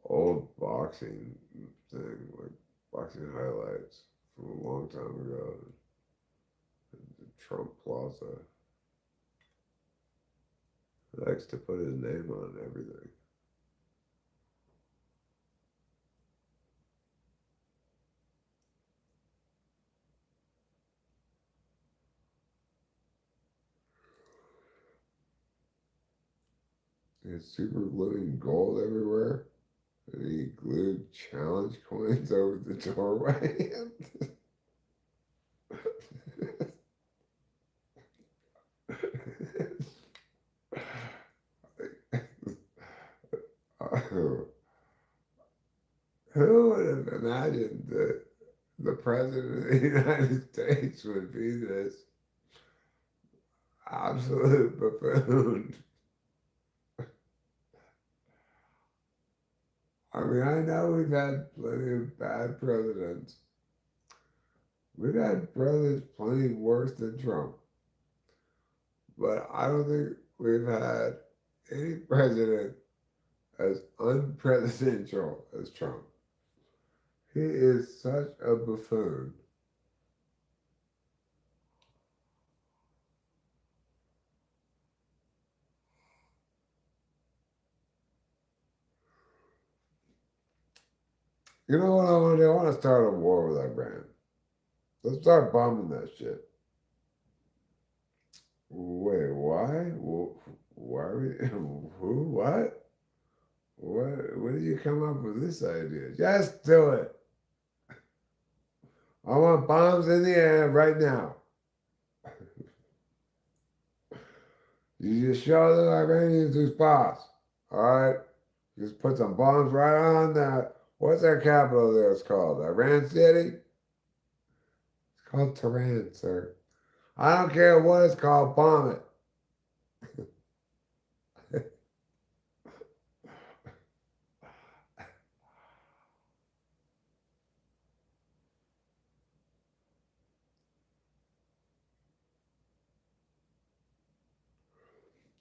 old boxing thing, like boxing highlights from a long time ago. The Trump Plaza. He likes to put his name on everything. He's super gluing gold everywhere. And he glued challenge coins over the doorway. Who would have imagined that the President of the United States would be this absolute buffoon? I mean, I know we've had plenty of bad presidents. We've had presidents plenty worse than Trump. But I don't think we've had any president as unpresidential as Trump. He is such a buffoon. You know what I want to do? I want to start a war with Iran. Let's start bombing that shit. Wait, why? Why are we? Who? What? What? Where did you come up with this idea? Just do it. I want bombs in the air right now. You just show the Iranians who's boss. All right? Just put some bombs right on that. What's their capital there? It's called Iran City? It's called Tehran, sir. I don't care what it's called, bomb it.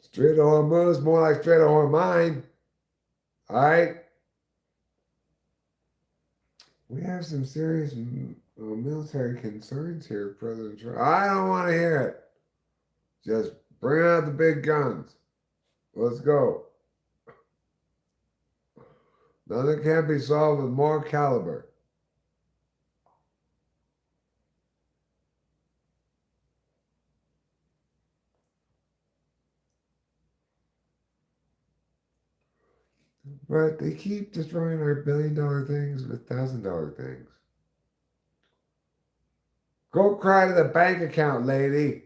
Strait of Hormuz, more like Strait of Hormine. All right? We have some serious military concerns here, President Trump. I don't want to hear it. Just bring out the big guns. Let's go. Nothing can't be solved with more caliber. But they keep destroying our $1 billion things with $1,000 things. Go cry to the bank account, lady.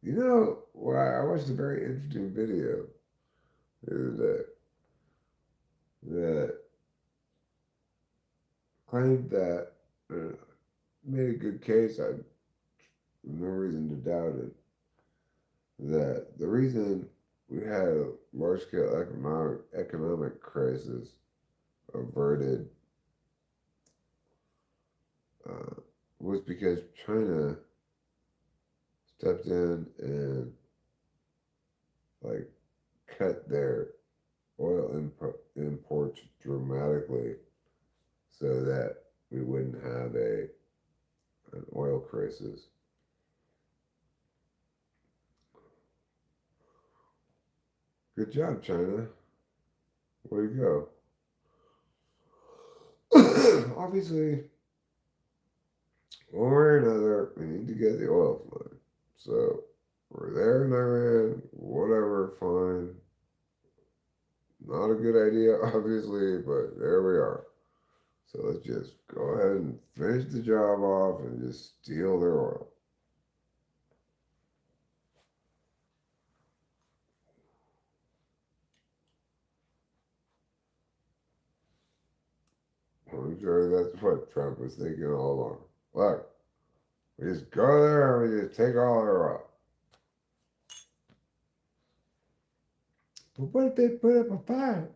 You know, well, I watched a very interesting video that claimed that made a good case. I have no reason to doubt it. That the reason we had a large-scale economic crisis averted was because China stepped in and like cut their oil imports dramatically so that we wouldn't have an oil crisis. Good job, China. Way to go. Obviously, one way or another, we need to get the oil flowing. So we're there in Iran, whatever, fine. Not a good idea, obviously, but there we are. So let's just go ahead and finish the job off and just steal their oil. I'm sure that's what Trump was thinking all along. Look, we just go there and we just take all their oil. But what if they put up a fight?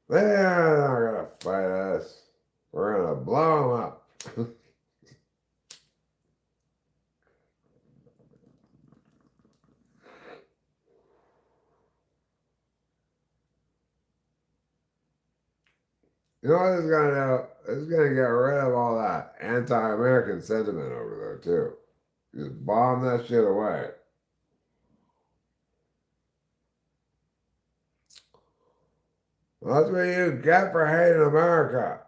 They're not going to fight us. We're going to blow them up. You know what it's going to do? It's going to get rid of all that anti-American sentiment over there, too. Just bomb that shit away. That's what you get for hating America.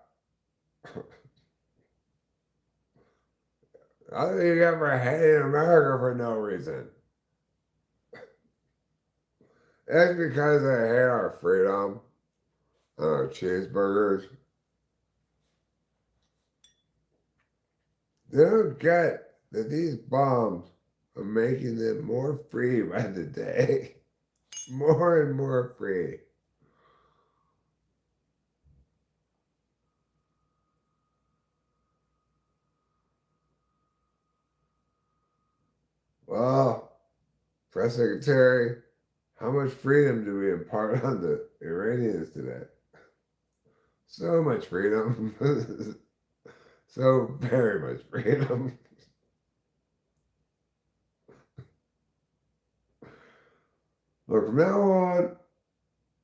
That's what you get for hating America for no reason. It's because they hate our freedom and our cheeseburgers. They don't get that these bombs are making them more free by the day. More and more free. Well, Press Secretary, How much freedom do we impart on the Iranians today? So much freedom. So very much freedom. Look, from now on,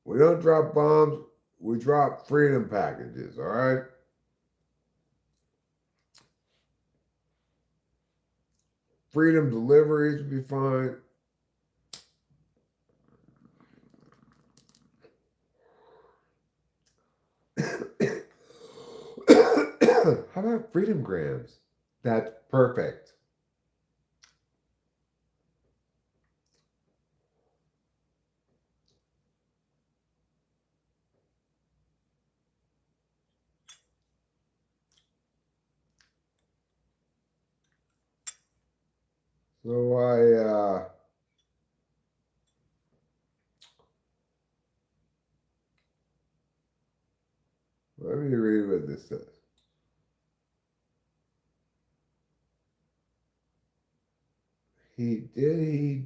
we don't drop bombs, we drop freedom packages, all right? Freedom deliveries would be fine. How about freedom grams? That's perfect. So let me read what this says. He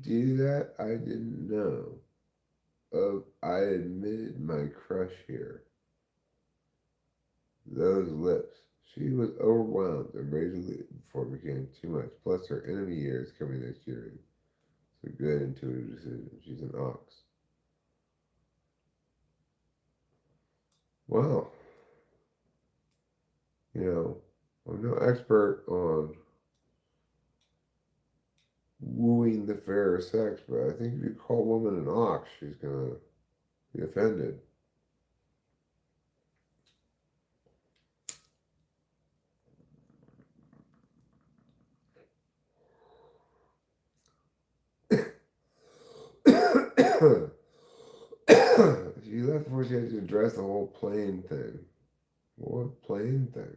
do that? I didn't know. I admitted my crush here. Those lips. She was overwhelmed and ready to leave before it became too much. Plus, her enemy year is coming next year. It's a good intuitive decision. She's an ox. Well, I'm no expert on wooing the fairer sex, but I think if you call a woman an ox, she's gonna be offended. She left before she had to address the whole plane thing. What plane thing?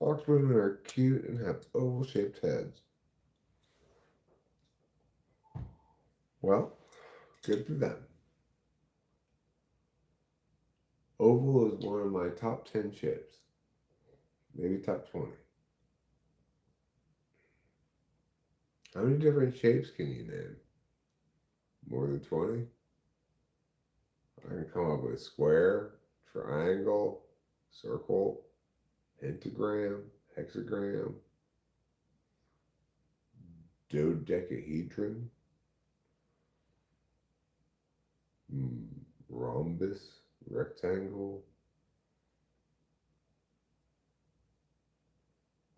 Ox women are cute and have oval-shaped heads. Well, good for them. Oval is one of my top 10 shapes. Maybe top 20. How many different shapes can you name? More than 20? I can come up with square, triangle, circle, pentagram, hexagram, dodecahedron, rhombus, rectangle,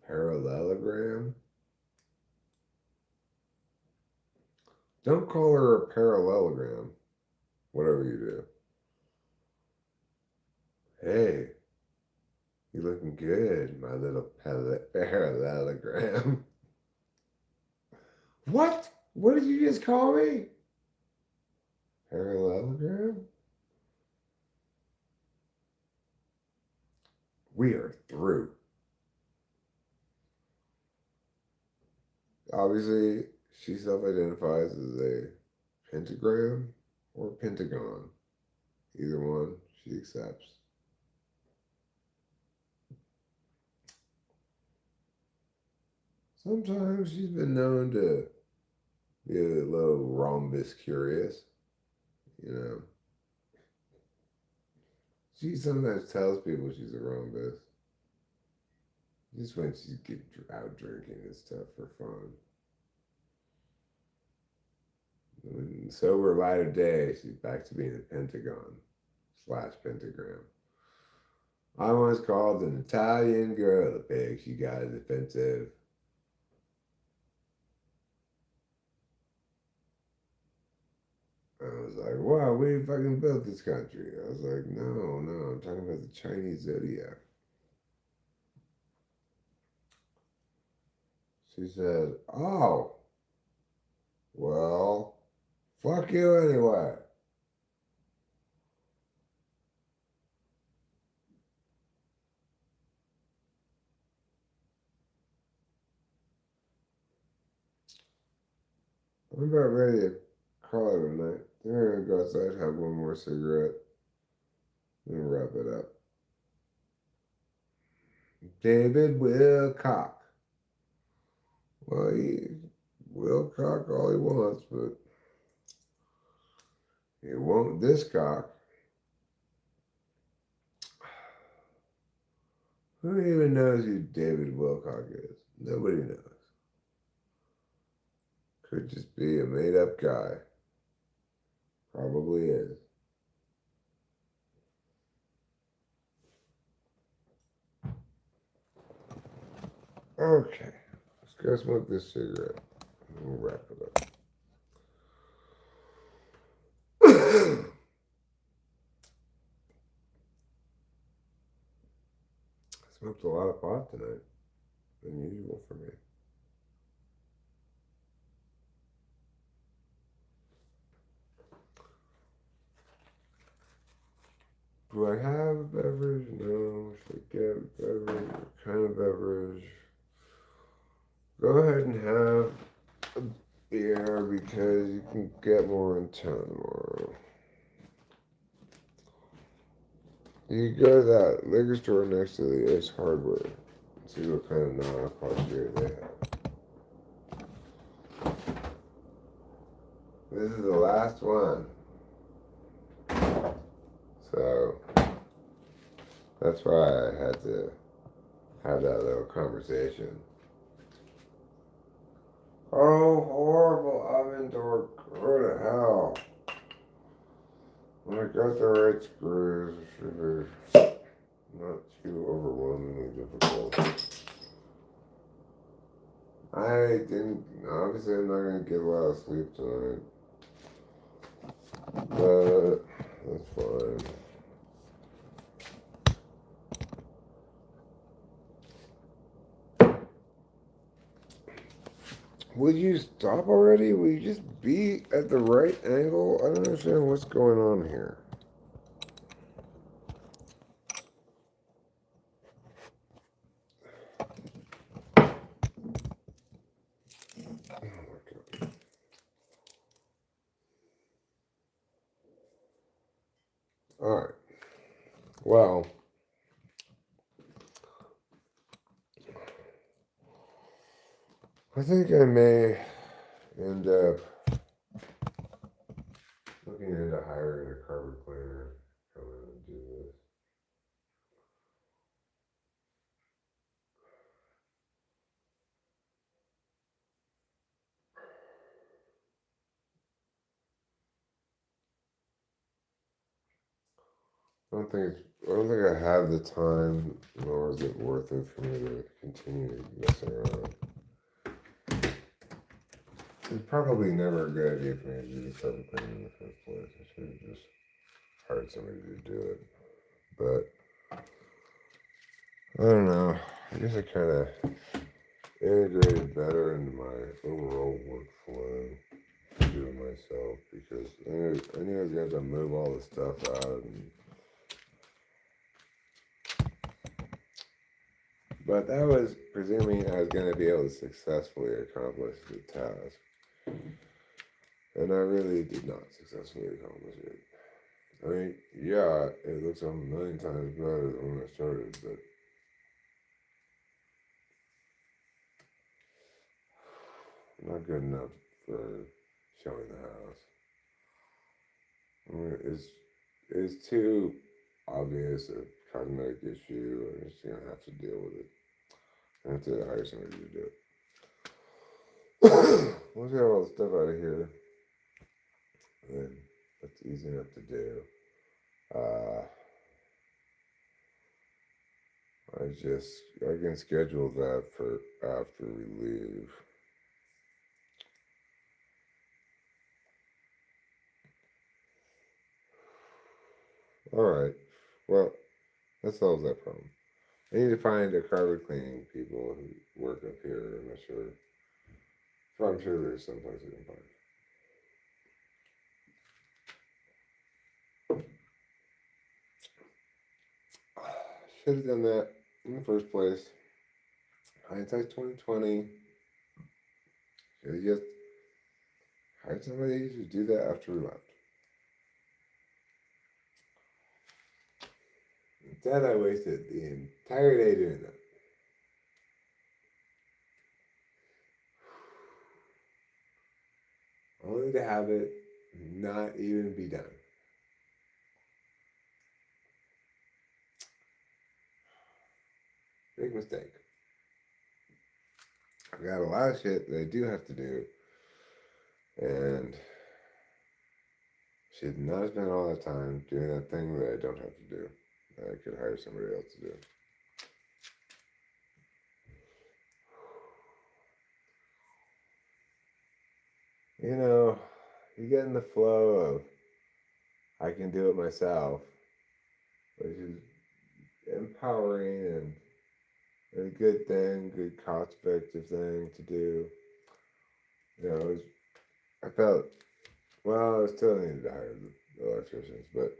parallelogram. Don't call her a parallelogram, whatever you do. Hey, you looking good, my little parallelogram. What? What did you just call me? Parallelogram? We are through. Obviously, she self-identifies as a pentagram or pentagon. Either one, she accepts. Sometimes she's been known to be a little rhombus curious, you know. She sometimes tells people she's a rhombus. Just when she's getting out drinking and stuff for fun. When sober light of day, she's back to being a pentagon / pentagram. I once called an Italian girl a pig. She got defensive. I was like, wow, we fucking built this country. I was like, no, I'm talking about the Chinese zodiac. She said, oh, well, fuck you anyway. I'm about ready to call it a night. Then we're gonna go outside, have one more cigarette, and wrap it up. David Wilcock. Well, he Wilcock all he wants, but he won't this cock. Who even knows who David Wilcock is? Nobody knows. Could just be a made up guy. Probably is. Okay. Let's go smoke this cigarette. We'll wrap it up. I smoked a lot of pot tonight. Unusual for me. Do I have a beverage? No. Should I get a beverage? What kind of beverage? Go ahead and have a beer because you can get more in town tomorrow. You go to that liquor store next to the Ace Hardware and see what kind of non-alcoholic beer they have. This is the last one. So that's why I had to have that little conversation. Oh, horrible oven door. Go to hell. When I got the right screws, it should be not too overwhelmingly difficult. Obviously I'm not going to get a lot of sleep tonight. But that's fine. Will you stop already? Will you just be at the right angle? I don't understand what's going on here. Oh my God. All right. Well, I think I may end up looking into hiring a carpet cleaner to come in and do this. I don't think I have the time, nor is it worth it for me to continue messing around. It's probably never a good idea for me to do the carpet cleaning in the first place. I should have just hired somebody to do it. But I don't know. I guess I kind of integrated better into my overall workflow to do it myself because I knew I was going to have to move all the stuff out. But that was presuming I was going to be able to successfully accomplish the task. And I really did not successfully accomplish it. I mean, yeah, it looks a million times better than when I started, but not good enough for showing the house. I mean, it's too obvious a cosmetic issue, and it's gonna have to deal with it. I have to hire somebody to do it. Once we have all the stuff out of here, then that's easy enough to do. I can schedule that for after we leave. All right. Well, that solves that problem. I need to find a carpet cleaning people who work up here. I'm not sure. So I'm sure there's some place we can find. Should have done that in the first place. Hindsight's 2020. Should have just hired somebody to do that after we left. Instead, I wasted the entire day doing that. Only to have it not even be done. Big mistake. I've got a lot of shit that I do have to do, and should not spend all that time doing that thing that I don't have to do, that I could hire somebody else to do. You know, you get in the flow of I can do it myself, which is empowering and a good thing, good cost effective thing to do. You know, I felt, well, I still needed to hire the electricians, but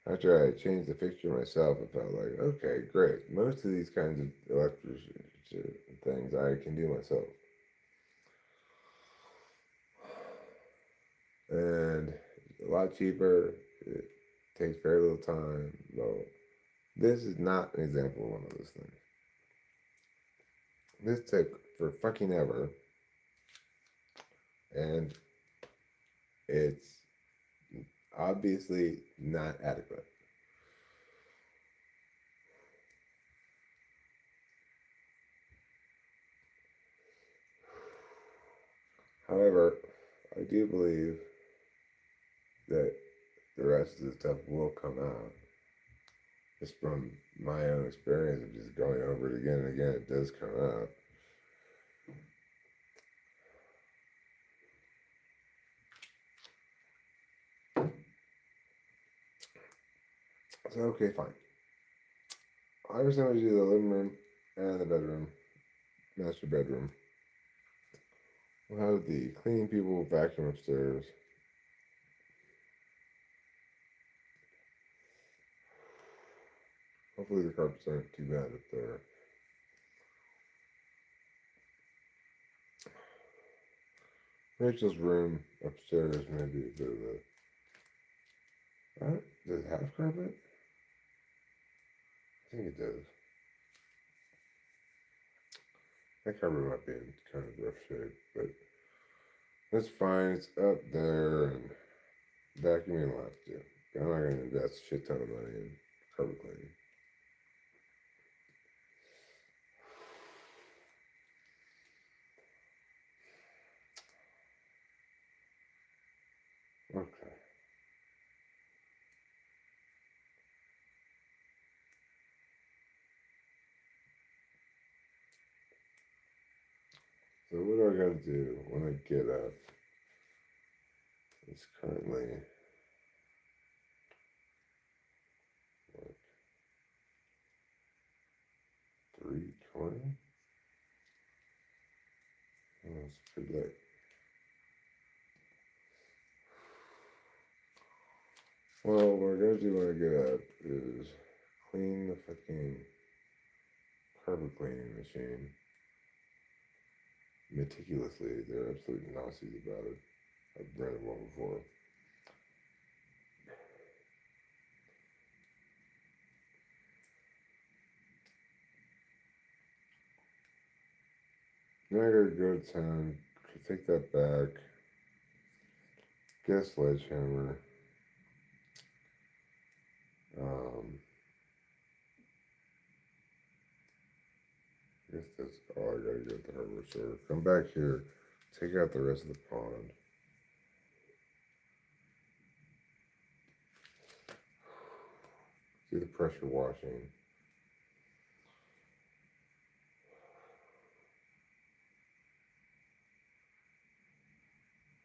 after I changed the fixture myself, I felt like, okay, great. Most of these kinds of electrician things I can do myself. And a lot cheaper. It takes very little time. Well, this is not an example of one of those things. This took for fucking ever, and it's obviously not adequate. However, I do believe that the rest of the stuff will come out. Just from my own experience of just going over it again and again, it does come out. So, okay, fine. I was going to do the living room and the bedroom, master bedroom. We'll have the cleaning people vacuum upstairs. Hopefully the carpets aren't too bad up there. Rachel's room upstairs may be a bit of a... Does it have carpet? I think it does. That carpet might be in kind of rough shape, but that's fine. It's up there, and vacuuming will have to do. I'm not going to invest a shit ton of money in carpet cleaning. Okay. So what do I got to do when I get up? It's currently like 3:20. Oh, it's pretty late. Well, what I gotta do when I get up is clean the fucking carpet cleaning machine meticulously. They're absolutely Nazis about it. I've rented one before. Then I gotta go to town, take that back, get a sledgehammer. I guess that's all I gotta do at the hardware store. Come back here, take out the rest of the pond. Do the pressure washing.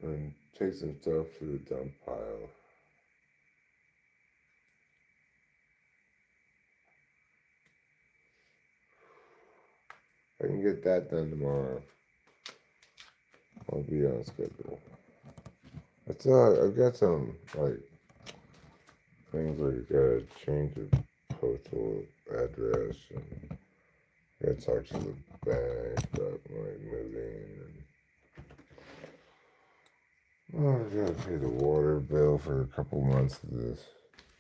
And take some stuff to the dump pile. If I can get that done tomorrow, I'll be on schedule. I've got some like things like I gotta change the postal address, and I gotta talk to the bank about my moving, and Oh, I gotta pay the water bill for a couple months of this.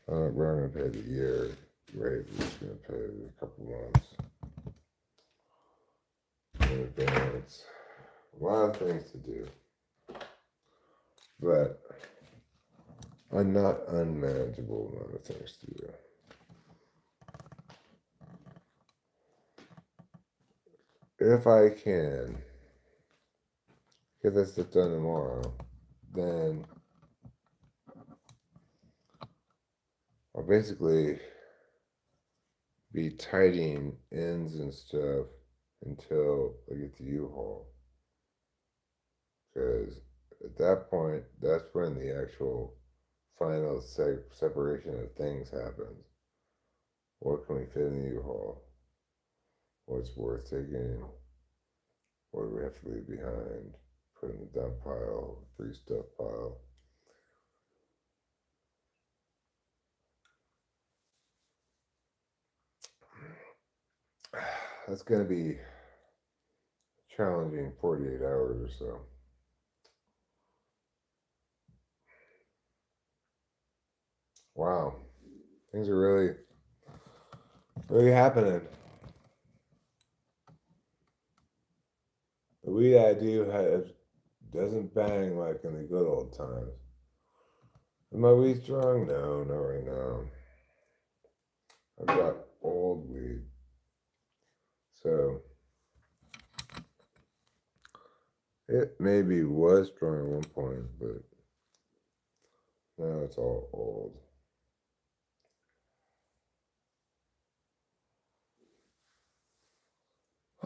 We're not gonna pay the year, right? We're just gonna pay a couple months in advance. A lot of things to do, but a not unmanageable amount of things to do. If I can get this stuff done tomorrow, then I'll basically be tidying ends and stuff until I get to U-Haul. Because at that point, that's when the actual final separation of things happens. What can we fit in the U-Haul? What's worth taking? What do we have to leave behind? Put in the dump pile, free stuff pile. That's going to be challenging 48 hours or so. Wow. Things are really happening. The weed I do doesn't bang like in the good old times. Is my weed strong? No, not right now. I've got old weed. So it maybe was strong at one point, but now it's all old.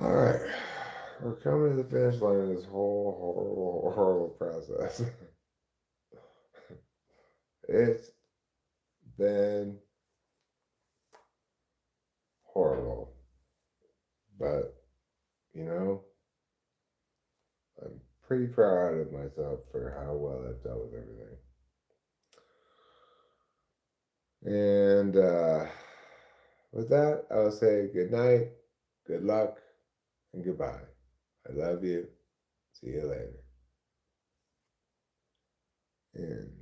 All right. We're coming to the finish line of this whole horrible process. It's been horrible. But, you know, I'm pretty proud of myself for how well I've dealt with everything. And with that, I'll say good night, good luck, and goodbye. I love you. See you later. And